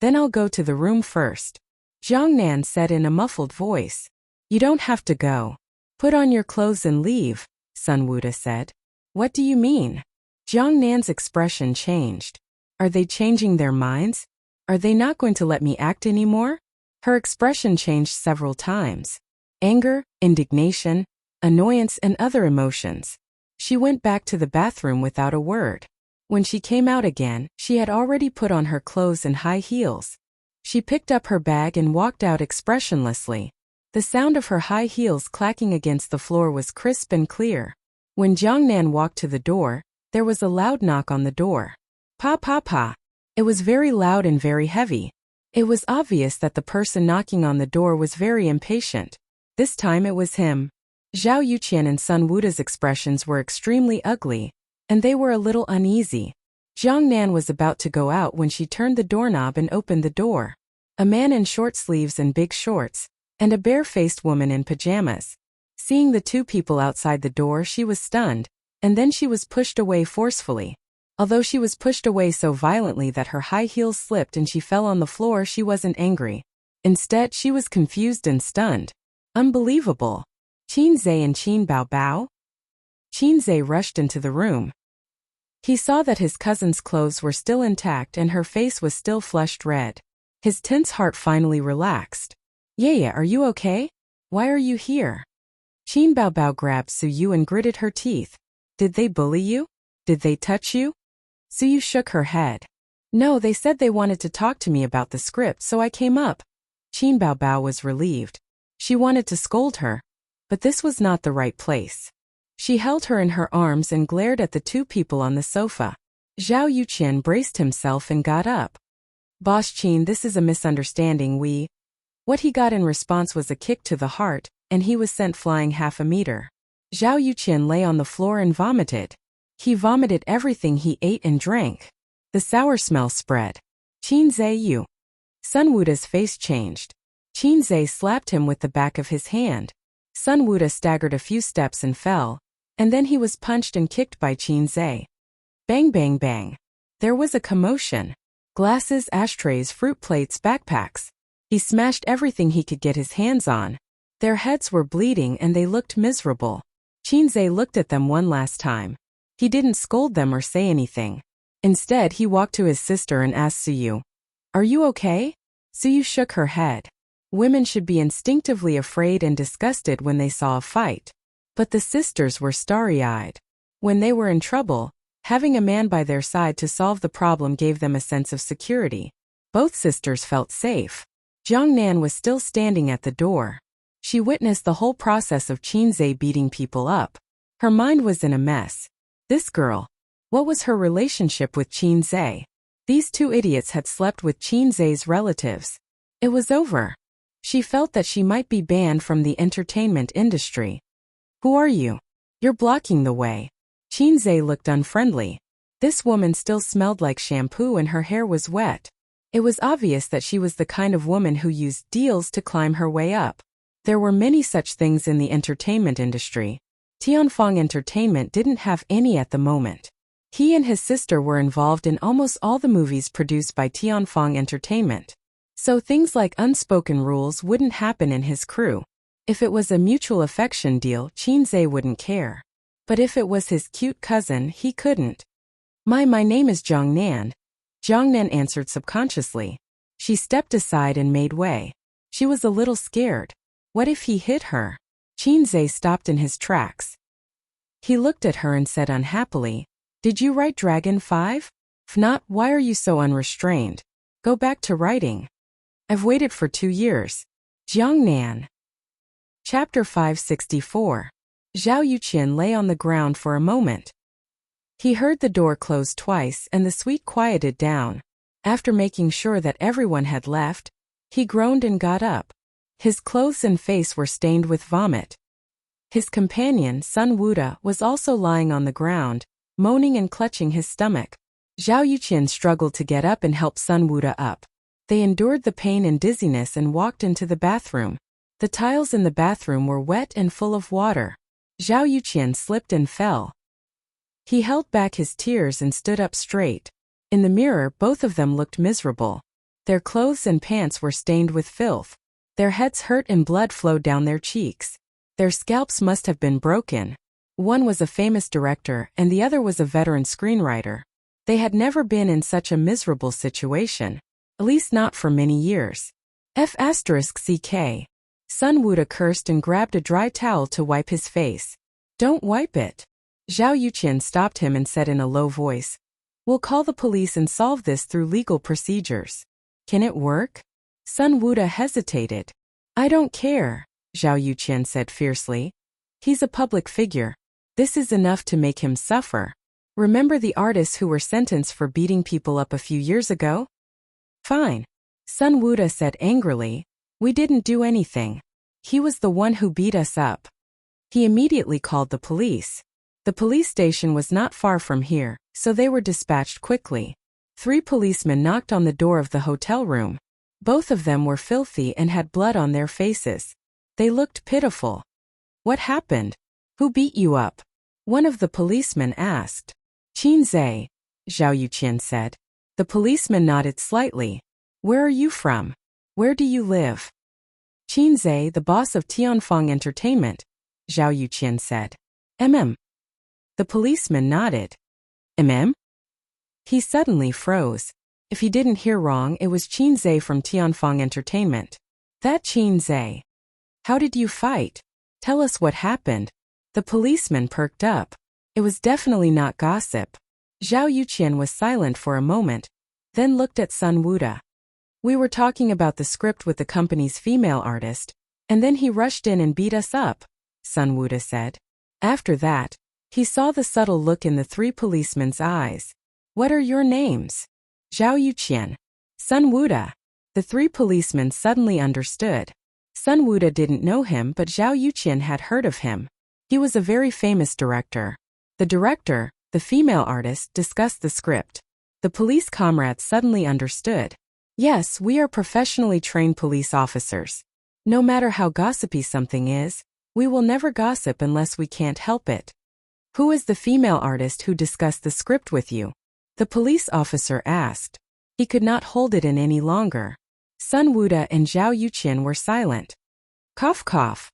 Then I'll go to the room first," Jiang Nan said in a muffled voice. "You don't have to go. Put on your clothes and leave," Sun Wuda said. "What do you mean?" Jiang Nan's expression changed. "Are they changing their minds? Are they not going to let me act anymore?" Her expression changed several times. Anger, indignation, annoyance and other emotions. She went back to the bathroom without a word. When she came out again, she had already put on her clothes and high heels. She picked up her bag and walked out expressionlessly. The sound of her high heels clacking against the floor was crisp and clear. When Jiang Nan walked to the door, there was a loud knock on the door. Pa pa pa. It was very loud and very heavy. It was obvious that the person knocking on the door was very impatient. This time it was him. Zhao Yuqian and Sun Wuda's expressions were extremely ugly, and they were a little uneasy. Jiang Nan was about to go out when she turned the doorknob and opened the door. A man in short sleeves and big shorts, and a bare-faced woman in pajamas. Seeing the two people outside the door, she was stunned, and then she was pushed away forcefully. Although she was pushed away so violently that her high heels slipped and she fell on the floor, she wasn't angry. Instead, she was confused and stunned. Unbelievable. Qin Zhe and Qin Baobao? Qin Zhe rushed into the room. He saw that his cousin's clothes were still intact and her face was still flushed red. His tense heart finally relaxed. "Yaya, are you okay? Why are you here?" Qin Baobao grabbed Suyu and gritted her teeth. "Did they bully you? Did they touch you?" Suyu shook her head. "No, they said they wanted to talk to me about the script, so I came up." Qin Baobao was relieved. She wanted to scold her, but this was not the right place. She held her in her arms and glared at the two people on the sofa. Zhao Yuqian braced himself and got up. Boss Qin, this is a misunderstanding. What he got in response was a kick to the heart, and he was sent flying half a meter. Zhao Yuqian lay on the floor and vomited. He vomited everything he ate and drank. The sour smell spread. Qin Zhe. Sun Wuda's face changed. Qin Zhe slapped him with the back of his hand. Sun Wuda staggered a few steps and fell, and then he was punched and kicked by Qin Zhe. Bang bang bang. There was a commotion. Glasses, ashtrays, fruit plates, backpacks. He smashed everything he could get his hands on. Their heads were bleeding and they looked miserable. Qin Zhe looked at them one last time. He didn't scold them or say anything. Instead, he walked to his sister and asked Suyu, "Are you okay?" Suyu shook her head. Women should be instinctively afraid and disgusted when they saw a fight. But the sisters were starry-eyed. When they were in trouble, having a man by their side to solve the problem gave them a sense of security. Both sisters felt safe. Jiang Nan was still standing at the door. She witnessed the whole process of Qin Zhe beating people up. Her mind was in a mess. This girl. What was her relationship with Qin Zhe? These two idiots had slept with Qin Zhe's relatives. It was over. She felt that she might be banned from the entertainment industry. Who are you? You're blocking the way. Qin Zhe looked unfriendly. This woman still smelled like shampoo and her hair was wet. It was obvious that she was the kind of woman who used deals to climb her way up. There were many such things in the entertainment industry. Tianfeng Entertainment didn't have any at the moment. He and his sister were involved in almost all the movies produced by Tianfeng Entertainment. So things like unspoken rules wouldn't happen in his crew. If it was a mutual affection deal, Qin Zhe wouldn't care. But if it was his cute cousin, he couldn't. My name is Jiang Nan. Jiang Nan answered subconsciously. She stepped aside and made way. She was a little scared. What if he hit her? Qin Zhe stopped in his tracks. He looked at her and said unhappily, "Did you write Dragon 5? If not, why are you so unrestrained? Go back to writing." "I've waited for 2 years. Jiang Nan. Chapter 564. Zhao Yuqian lay on the ground for a moment. He heard the door close twice and the suite quieted down. After making sure that everyone had left, he groaned and got up. His clothes and face were stained with vomit. His companion, Sun Wuda, was also lying on the ground, moaning and clutching his stomach. Zhao Yuqian struggled to get up and help Sun Wuda up. They endured the pain and dizziness and walked into the bathroom. The tiles in the bathroom were wet and full of water. Zhao Yuqian slipped and fell. He held back his tears and stood up straight. In the mirror, both of them looked miserable. Their clothes and pants were stained with filth. Their heads hurt and blood flowed down their cheeks. Their scalps must have been broken. One was a famous director and the other was a veteran screenwriter. They had never been in such a miserable situation. At least not for many years. F***CK. Sun Wuda cursed and grabbed a dry towel to wipe his face. "Don't wipe it." Zhao Yuqian stopped him and said in a low voice, "We'll call the police and solve this through legal procedures." "Can it work?" Sun Wuda hesitated. "I don't care," Zhao Yuqian said fiercely. "He's a public figure. This is enough to make him suffer. Remember the artists who were sentenced for beating people up a few years ago? Fine." Sun Wuda said angrily, "We didn't do anything. He was the one who beat us up." He immediately called the police. The police station was not far from here, so they were dispatched quickly. 3 policemen knocked on the door of the hotel room. Both of them were filthy and had blood on their faces. They looked pitiful. "What happened? Who beat you up?" one of the policemen asked. "Qin Zhe," Zhao Yuqian said. The policeman nodded slightly. "Where are you from? Where do you live?" "Qin Zhe, the boss of Tianfeng Entertainment," Zhao Yuqian said. The policeman nodded. He suddenly froze. If he didn't hear wrong, it was Qin Zhe from Tianfeng Entertainment. "That Qin Zhe. How did you fight? Tell us what happened." The policeman perked up. It was definitely not gossip. Zhao Yuqian was silent for a moment, then looked at Sun Wuda. "We were talking about the script with the company's female artist, and then he rushed in and beat us up," Sun Wuda said. After that, he saw the subtle look in the 3 policemen's eyes. "What are your names?" "Zhao Yuqian." Sun Wuda. The three policemen suddenly understood. Sun Wuda didn't know him, but Zhao Yuqian had heard of him. He was a very famous director. The director, the female artist, discussed the script. The police comrades suddenly understood. Yes, we are professionally trained police officers. No matter how gossipy something is, we will never gossip unless we can't help it. Who is the female artist who discussed the script with you? The police officer asked. He could not hold it in any longer. Sun Wuda and Zhao Yuqian were silent. Cough, cough.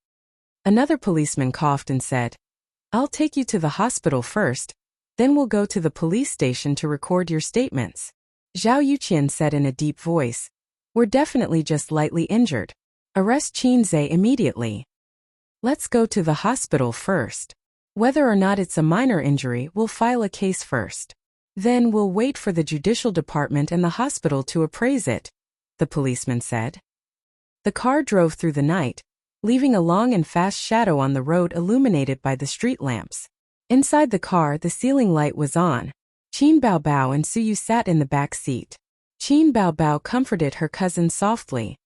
Another policeman coughed and said, I'll take you to the hospital first, then we'll go to the police station to record your statements. Zhao Yuqian said in a deep voice, We're definitely just lightly injured. Arrest Qinze immediately. Let's go to the hospital first. Whether or not it's a minor injury, we'll file a case first. Then we'll wait for the judicial department and the hospital to appraise it, the policeman said. The car drove through the night, leaving a long and fast shadow on the road illuminated by the street lamps. Inside the car, the ceiling light was on. Qin Baobao and Suyu sat in the back seat. Qin Baobao comforted her cousin softly.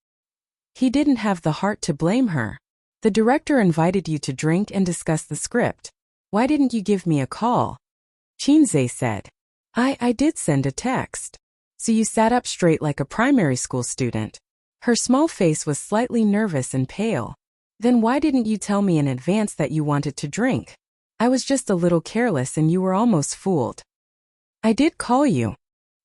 He didn't have the heart to blame her. The director invited you to drink and discuss the script. Why didn't you give me a call? Qinze said. I did send a text. Suyu sat up straight like a primary school student. Her small face was slightly nervous and pale. Then why didn't you tell me in advance that you wanted to drink? I was just a little careless and you were almost fooled. I did call you.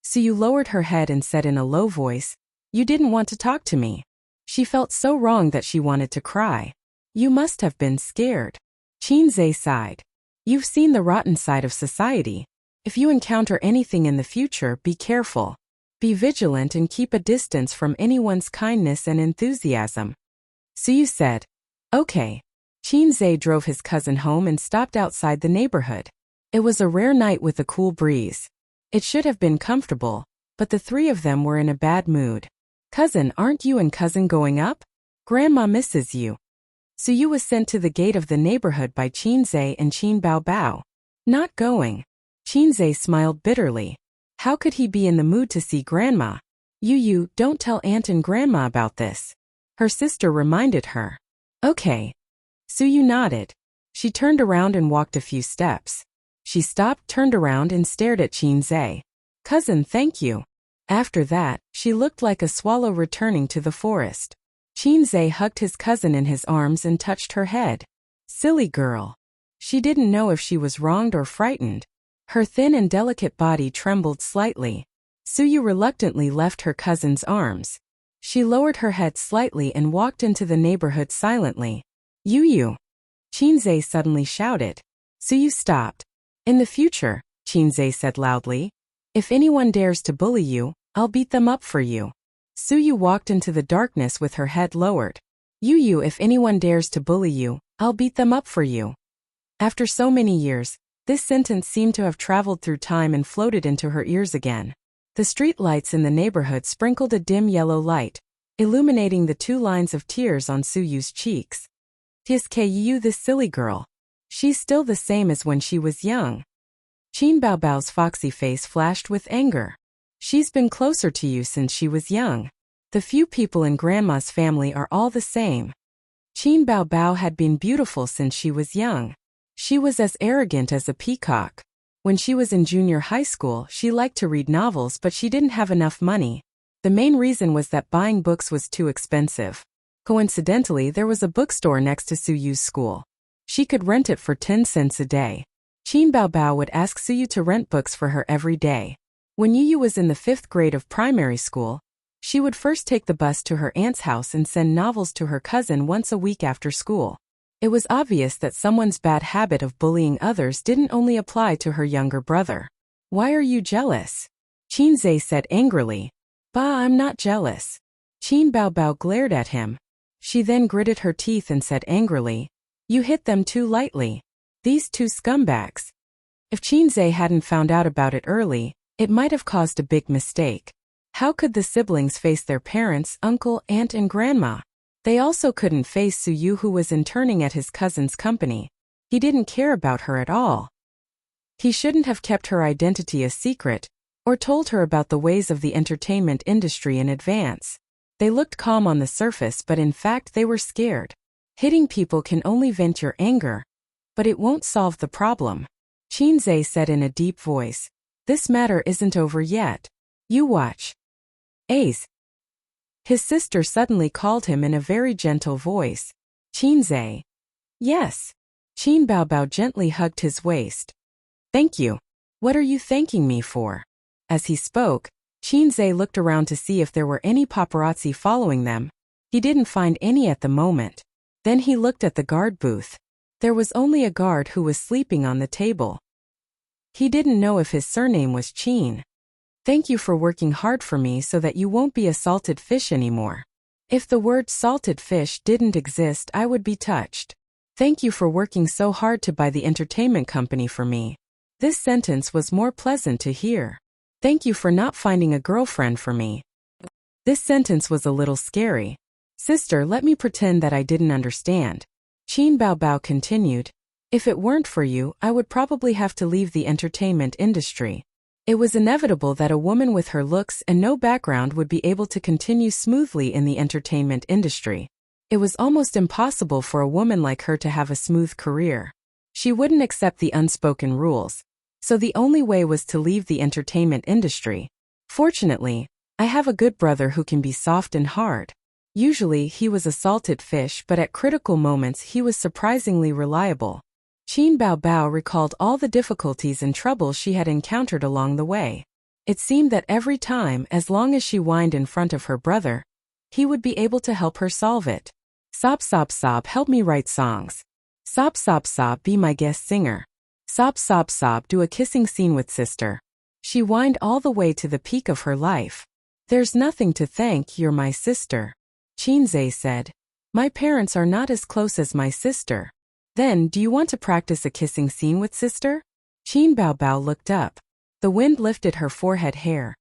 Suyu lowered her head and said in a low voice, You didn't want to talk to me. She felt so wrong that she wanted to cry. You must have been scared. Qinze sighed. You've seen the rotten side of society. If you encounter anything in the future, be careful. Be vigilant and keep a distance from anyone's kindness and enthusiasm. Suyu said. Okay. Qinze drove his cousin home and stopped outside the neighborhood. It was a rare night with a cool breeze. It should have been comfortable, but the three of them were in a bad mood. Cousin, aren't you and cousin going up? Grandma misses you. Suyu was sent to the gate of the neighborhood by Qinze and Qin Baobao. Not going. Qinze smiled bitterly. How could he be in the mood to see Grandma? You, don't tell Aunt and Grandma about this. Her sister reminded her. Okay. Suyu nodded. She turned around and walked a few steps. She stopped, turned around and stared at Qinze. Cousin, thank you. After that, she looked like a swallow returning to the forest. Qinze hugged his cousin in his arms and touched her head. Silly girl. She didn't know if she was wronged or frightened. Her thin and delicate body trembled slightly. Suyu reluctantly left her cousin's arms. She lowered her head slightly and walked into the neighborhood silently. You. Qinze suddenly shouted. Suyu stopped. In the future, Qinze said loudly, if anyone dares to bully you, I'll beat them up for you. Suyu walked into the darkness with her head lowered. You, if anyone dares to bully you, I'll beat them up for you. After so many years, this sentence seemed to have traveled through time and floated into her ears again. The street lights in the neighborhood sprinkled a dim yellow light, illuminating the two lines of tears on Suyu's cheeks. Tsk, this silly girl. She's still the same as when she was young. Qin Baobao's foxy face flashed with anger. She's been closer to you since she was young. The few people in Grandma's family are all the same. Qin Baobao had been beautiful since she was young. She was as arrogant as a peacock. When she was in junior high school, she liked to read novels, but she didn't have enough money. The main reason was that buying books was too expensive. Coincidentally, there was a bookstore next to Suyu's school. She could rent it for 10 cents a day. Qin Baobao would ask Suyu to rent books for her every day. When Yu was in the 5th grade of primary school, she would first take the bus to her aunt's house and send novels to her cousin once a week after school. It was obvious that someone's bad habit of bullying others didn't only apply to her younger brother. Why are you jealous? Qinze said angrily. Bah, I'm not jealous. Qin Baobao glared at him. She then gritted her teeth and said angrily, You hit them too lightly. These two scumbags. If Qinze hadn't found out about it early, it might have caused a big mistake. How could the siblings face their parents, uncle, aunt and grandma? They also couldn't face Suyu, who was interning at his cousin's company. He didn't care about her at all. He shouldn't have kept her identity a secret. or told her about the ways of the entertainment industry in advance. They looked calm on the surface, but in fact they were scared. Hitting people can only vent your anger, but it won't solve the problem. Qinzhe said in a deep voice. This matter isn't over yet. You watch. Ace. His sister suddenly called him in a very gentle voice. Qinzhe. Yes. Qin Baobao gently hugged his waist. Thank you. What are you thanking me for? As he spoke, Qinzhe looked around to see if there were any paparazzi following them. He didn't find any at the moment. Then he looked at the guard booth. There was only a guard who was sleeping on the table. He didn't know if his surname was Qin. Thank you for working hard for me so that you won't be a salted fish anymore. If the word salted fish didn't exist, I would be touched. Thank you for working so hard to buy the entertainment company for me. This sentence was more pleasant to hear. Thank you for not finding a girlfriend for me. This sentence was a little scary. Sister, let me pretend that I didn't understand. Qin Baobao continued. If it weren't for you, I would probably have to leave the entertainment industry. It was inevitable that a woman with her looks and no background would be able to continue smoothly in the entertainment industry. It was almost impossible for a woman like her to have a smooth career. She wouldn't accept the unspoken rules. So the only way was to leave the entertainment industry. Fortunately, I have a good brother who can be soft and hard. Usually he was a salted fish, but at critical moments he was surprisingly reliable. Qin Baobao recalled all the difficulties and troubles she had encountered along the way. It seemed that every time, as long as she whined in front of her brother, he would be able to help her solve it. Sob sob sob, help me write songs. Sob sob sob, be my guest singer. Sob sob sob, do a kissing scene with sister. She whined all the way to the peak of her life. There's nothing to thank, you're my sister. Qinzhe said. My parents are not as close as my sister. Then, do you want to practice a kissing scene with sister? Qin Baobao looked up. The wind lifted her forehead hair,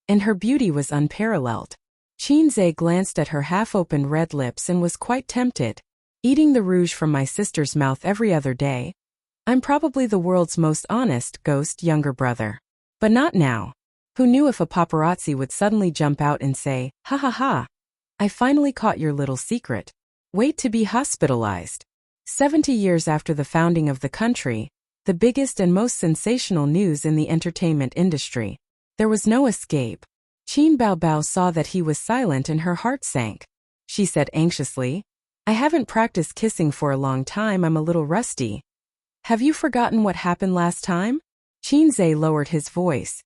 and her beauty was unparalleled. Qinzhe glanced at her half-opened red lips and was quite tempted. Eating the rouge from my sister's mouth every other day? I'm probably the world's most honest ghost younger brother. But not now. Who knew if a paparazzi would suddenly jump out and say, ha ha ha. I finally caught your little secret. Wait to be hospitalized. 70 years after the founding of the country, the biggest and most sensational news in the entertainment industry. There was no escape. Qin Baobao saw that he was silent and her heart sank. She said anxiously, I haven't practiced kissing for a long time, I'm a little rusty. Have you forgotten what happened last time? Qinzhe lowered his voice.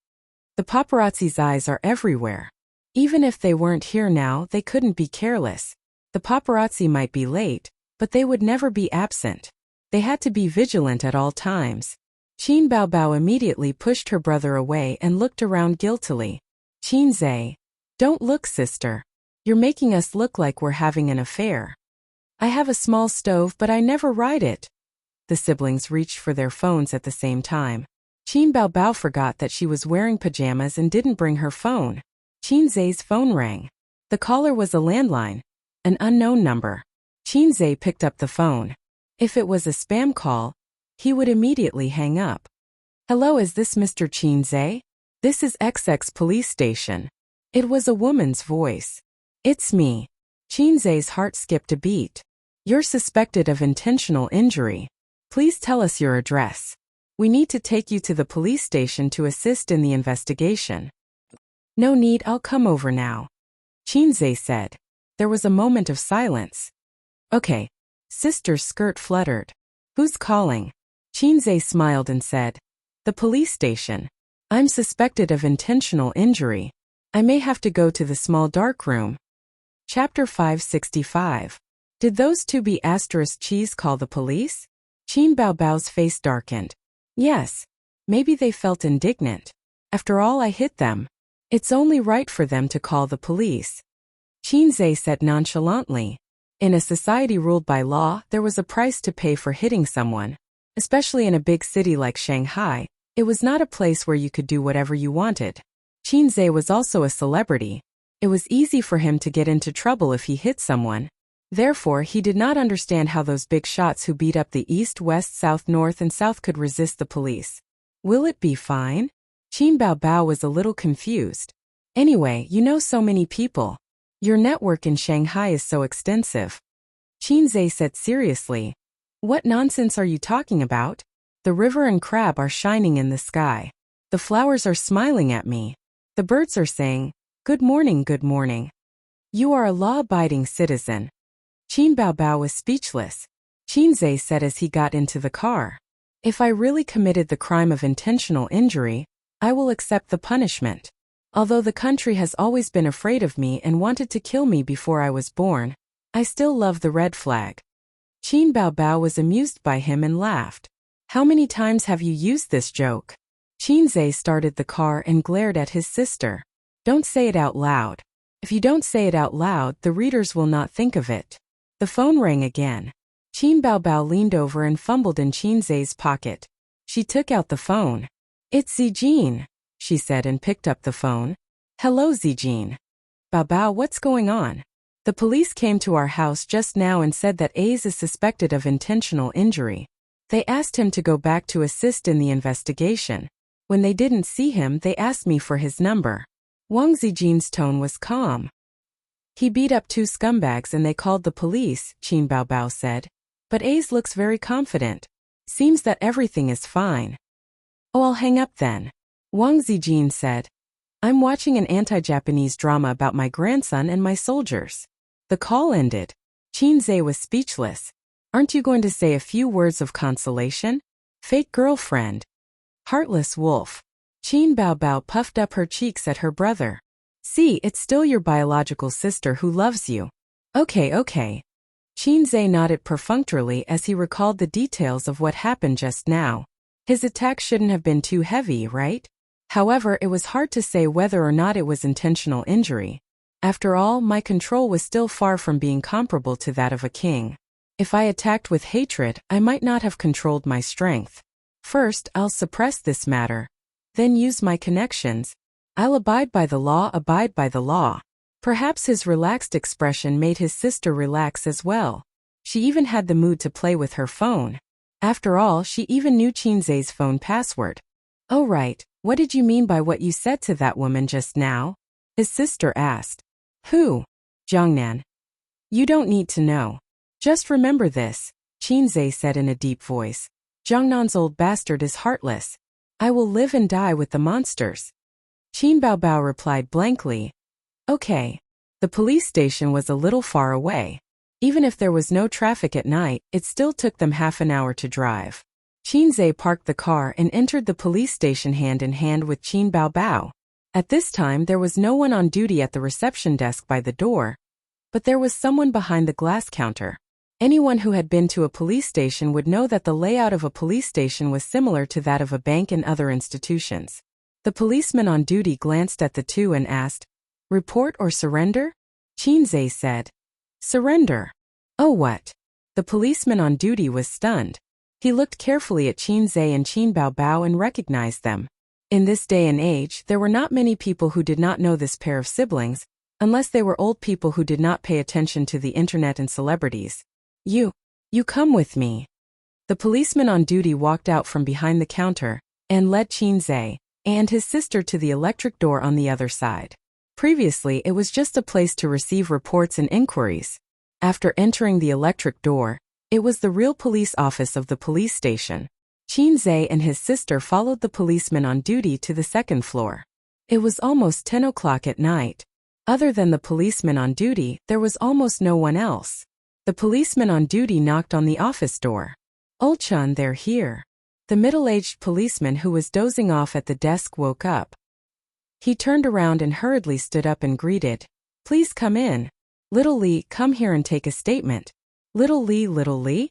The paparazzi's eyes are everywhere. Even if they weren't here now, they couldn't be careless. The paparazzi might be late, but they would never be absent. They had to be vigilant at all times. Qin Baobao immediately pushed her brother away and looked around guiltily. Qinzhe. Don't look, sister. You're making us look like we're having an affair. I have a small stove, but I never ride it. The siblings reached for their phones at the same time. Qin Baobao forgot that she was wearing pajamas and didn't bring her phone. Qinzhe's phone rang. The caller was a landline, an unknown number. Qinzhe picked up the phone. If it was a spam call, he would immediately hang up. Hello, is this Mr. Qinzhe? This is XX police station. It was a woman's voice. It's me. Qinzhe's heart skipped a beat. You're suspected of intentional injury. Please tell us your address. We need to take you to the police station to assist in the investigation. No need, I'll come over now. Qinzhe said. There was a moment of silence. Okay. Sister's skirt fluttered. Who's calling? Qinzhe smiled and said. The police station. I'm suspected of intentional injury. I may have to go to the small dark room. Chapter 565. Did those two be asterisk cheese call the police? Qin Baobao's face darkened. Yes. Maybe they felt indignant. After all, I hit them. It's only right for them to call the police. Qinzhe said nonchalantly. In a society ruled by law, there was a price to pay for hitting someone. Especially in a big city like Shanghai, it was not a place where you could do whatever you wanted. Qinzhe was also a celebrity. It was easy for him to get into trouble if he hit someone. Therefore, he did not understand how those big shots who beat up the east, west, south, north, and south could resist the police. Will it be fine? Qin Baobao was a little confused. Anyway, you know so many people. Your network in Shanghai is so extensive. Qin Zhe said seriously. What nonsense are you talking about? The river and crab are shining in the sky. The flowers are smiling at me. The birds are saying, good morning, good morning. You are a law-abiding citizen. Qin Baobao was speechless. Qin Zhe said as he got into the car. If I really committed the crime of intentional injury, I will accept the punishment. Although the country has always been afraid of me and wanted to kill me before I was born, I still love the red flag. Qin Baobao was amused by him and laughed. How many times have you used this joke? Qin Zhe started the car and glared at his sister. Don't say it out loud. If you don't say it out loud, the readers will not think of it. The phone rang again. Qin Baobao leaned over and fumbled in Qin Zhe's pocket. She took out the phone. It's Zijin, she said and picked up the phone. Hello Zijin. Baobao, what's going on? The police came to our house just now and said that Ace is suspected of intentional injury. They asked him to go back to assist in the investigation. When they didn't see him, they asked me for his number. Wang Zijin's tone was calm. He beat up 2 scumbags and they called the police, Qin Baobao said. But Ace looks very confident. Seems that everything is fine. Oh, I'll hang up then. Wang Zijin said. I'm watching an anti-Japanese drama about my grandson and my soldiers. The call ended. Qin Zhe was speechless. Aren't you going to say a few words of consolation? Fake girlfriend. Heartless wolf. Qin Baobao puffed up her cheeks at her brother. See, it's still your biological sister who loves you. Okay. Qin Zhe nodded perfunctorily as he recalled the details of what happened just now. His attack shouldn't have been too heavy, right? However, it was hard to say whether or not it was intentional injury. After all, my control was still far from being comparable to that of a king. If I attacked with hatred, I might not have controlled my strength. First, I'll suppress this matter. Then use my connections. I'll abide by the law. Perhaps his relaxed expression made his sister relax as well. She even had the mood to play with her phone. After all, she even knew Qin Zhe's phone password. Oh right, what did you mean by what you said to that woman just now? His sister asked. Who? Jiangnan. You don't need to know. Just remember this, Qin Zhe said in a deep voice. Jiangnan's old bastard is heartless. I will live and die with the monsters. Qin Baobao replied blankly. Okay. The police station was a little far away. Even if there was no traffic at night, it still took them half an hour to drive. Qin Zhe parked the car and entered the police station hand in hand with Qin Baobao. At this time there was no one on duty at the reception desk by the door, but there was someone behind the glass counter. Anyone who had been to a police station would know that the layout of a police station was similar to that of a bank and other institutions. The policeman on duty glanced at the two and asked, Report or surrender? Qin Zhe said, Surrender. Oh what? The policeman on duty was stunned. He looked carefully at Qin Zhe and Qin Baobao and recognized them. In this day and age, there were not many people who did not know this pair of siblings, unless they were old people who did not pay attention to the internet and celebrities. You come with me. The policeman on duty walked out from behind the counter and led Qin Zhe and his sister to the electric door on the other side. Previously, it was just a place to receive reports and inquiries. After entering the electric door, it was the real police office of the police station. Qin Zhe and his sister followed the policeman on duty to the second floor. It was almost 10 o'clock at night. Other than the policeman on duty, there was almost no one else. The policeman on duty knocked on the office door. Ulchun, they're here. The middle-aged policeman who was dozing off at the desk woke up. He turned around and hurriedly stood up and greeted. Please come in. Little Li, come here and take a statement. Little Li?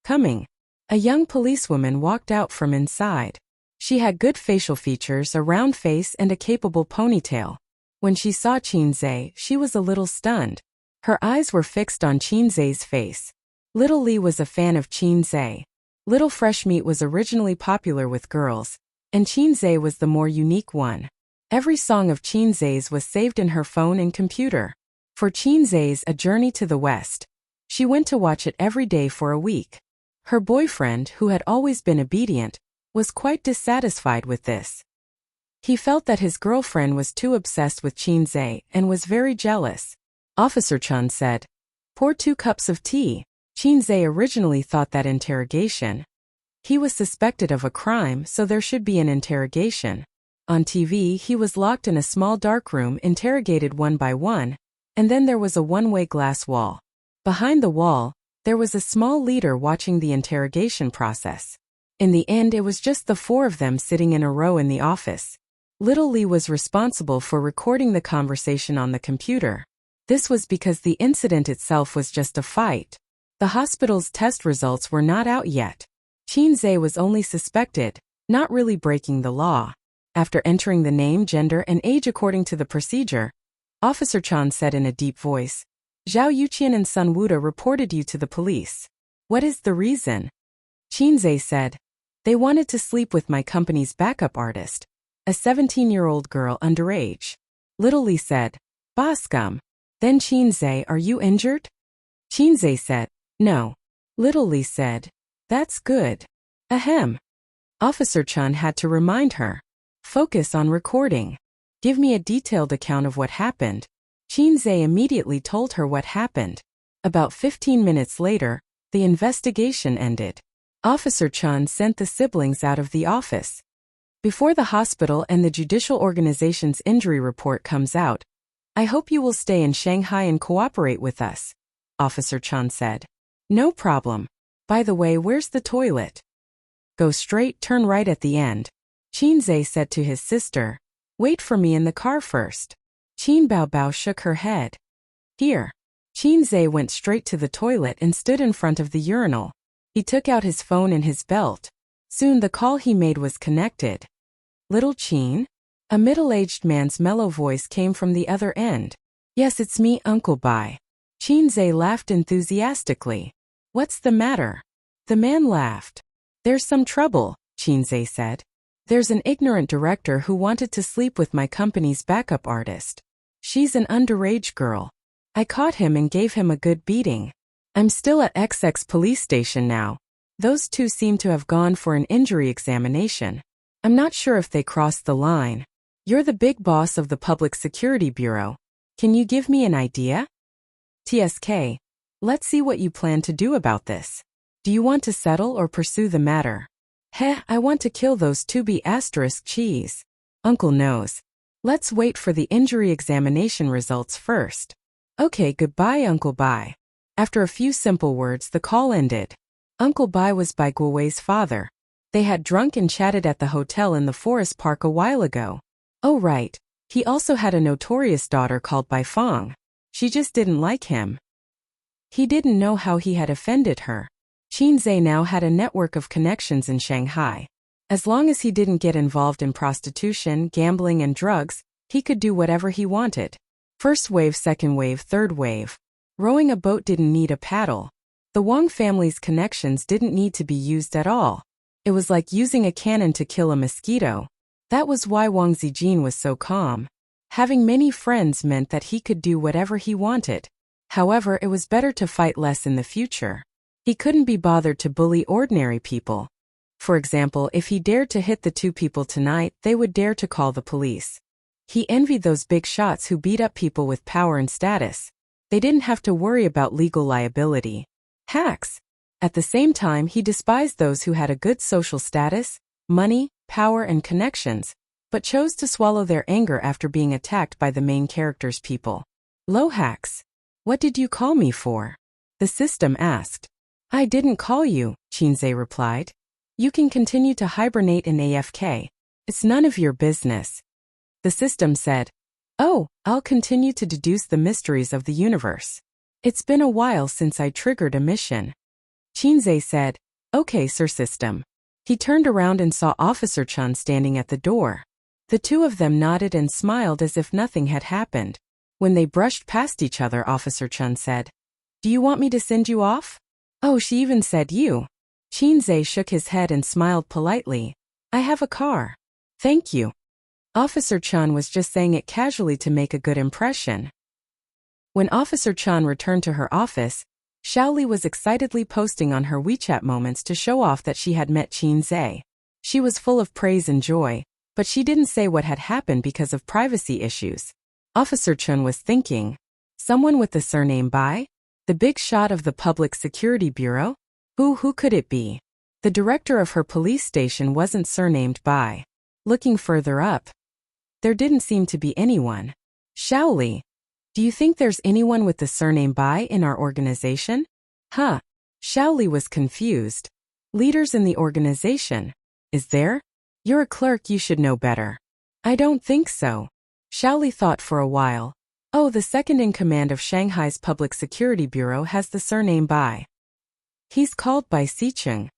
Coming. A young policewoman walked out from inside. She had good facial features, a round face and a capable ponytail. When she saw Qin Zhe, she was a little stunned. Her eyes were fixed on Qin Zhe's face. Little Li was a fan of Qin Zhe. Little Fresh Meat was originally popular with girls, and Qin Zhe was the more unique one. Every song of Qin Zhe's was saved in her phone and computer. For Qin Zhe's A Journey to the West, she went to watch it every day for a week. Her boyfriend, who had always been obedient, was quite dissatisfied with this. He felt that his girlfriend was too obsessed with Qinze and was very jealous. Officer Chan said, "Pour 2 cups of tea." Qinze originally thought that interrogation. He was suspected of a crime, so there should be an interrogation. On TV, he was locked in a small dark room, interrogated one by one, and then there was a one-way glass wall. Behind the wall, there was a small leader watching the interrogation process. In the end, it was just the 4 of them sitting in a row in the office. Little Lee was responsible for recording the conversation on the computer. This was because the incident itself was just a fight. The hospital's test results were not out yet. Qinze was only suspected, not really breaking the law. After entering the name, gender, and age according to the procedure, Officer Chan said in a deep voice, "Zhao Yuqian and Sun Wuda reported you to the police. What is the reason?" Qinze said, "They wanted to sleep with my company's backup artist, a 17-year-old girl underage." Little Lee said, "Bah scum." Then Qinze, "Are you injured?" Qinze said, "No." Little Lee said, "That's good." Ahem. Officer Chan had to remind her, "Focus on recording. Give me a detailed account of what happened." Qinze immediately told her what happened. About 15 minutes later, the investigation ended. Officer Chan sent the siblings out of the office. "Before the hospital and the judicial organization's injury report comes out, I hope you will stay in Shanghai and cooperate with us," Officer Chan said. "No problem. By the way, where's the toilet?" "Go straight, turn right at the end." Qinze said to his sister, "Wait for me in the car first." Qin Baobao shook her head. "Here." Qinze went straight to the toilet and stood in front of the urinal. He took out his phone in his belt. Soon the call he made was connected. "Little Qin?" A middle-aged man's mellow voice came from the other end. "Yes, it's me, Uncle Bai." Qinze laughed enthusiastically. "What's the matter?" The man laughed. "There's some trouble," Qinze said. "There's an ignorant director who wanted to sleep with my company's backup artist. She's an underage girl. I caught him and gave him a good beating. I'm still at XX police station now. Those 2 seem to have gone for an injury examination. I'm not sure if they crossed the line. You're the big boss of the Public Security Bureau. Can you give me an idea?" "TSK. Let's see what you plan to do about this. Do you want to settle or pursue the matter?" "Heh, I want to kill those 2B asterisk cheese. Uncle knows. Let's wait for the injury examination results first." "Okay, goodbye, Uncle Bai." After a few simple words, the call ended. Uncle Bai was Bai Guowei's father. They had drunk and chatted at the hotel in the forest park a while ago. Oh right, he also had a notorious daughter called Bai Fong. She just didn't like him. He didn't know how he had offended her. Qinze now had a network of connections in Shanghai. As long as he didn't get involved in prostitution, gambling, and drugs, he could do whatever he wanted. First wave, second wave, third wave. Rowing a boat didn't need a paddle. The Wang family's connections didn't need to be used at all. It was like using a cannon to kill a mosquito. That was why Wang Zijin was so calm. Having many friends meant that he could do whatever he wanted. However, it was better to fight less in the future. He couldn't be bothered to bully ordinary people. For example, if he dared to hit the 2 people tonight, they would dare to call the police. He envied those big shots who beat up people with power and status. They didn't have to worry about legal liability. Hacks. At the same time, he despised those who had a good social status, money, power, and connections, but chose to swallow their anger after being attacked by the main character's people. "Lohax, what did you call me for?" the system asked. "I didn't call you," Qinze replied. "You can continue to hibernate in AFK. It's none of your business." The system said, "Oh, I'll continue to deduce the mysteries of the universe. It's been a while since I triggered a mission." Qinze said, "Okay, Sir System." He turned around and saw Officer Chan standing at the door. The 2 of them nodded and smiled as if nothing had happened. When they brushed past each other, Officer Chan said, "Do you want me to send you off?" "Oh, she even said you." Qinze shook his head and smiled politely. "I have a car. Thank you." Officer Chan was just saying it casually to make a good impression. When Officer Chan returned to her office, Xiaoli was excitedly posting on her WeChat moments to show off that she had met Qinze. She was full of praise and joy. But she didn't say what had happened because of privacy issues. Officer Chun was thinking, someone with the surname Bai? The big shot of the Public Security Bureau? Who could it be? The director of her police station wasn't surnamed Bai. Looking further up, there didn't seem to be anyone. Shaoli, do you think there's anyone with the surname Bai in our organization? Huh. Shaoli was confused. Leaders in the organization? Is there? You're a clerk, you should know better. I don't think so. Shaoli thought for a while. Oh, the second in command of Shanghai's Public Security Bureau has the surname Bai. He's called Bai Sicheng.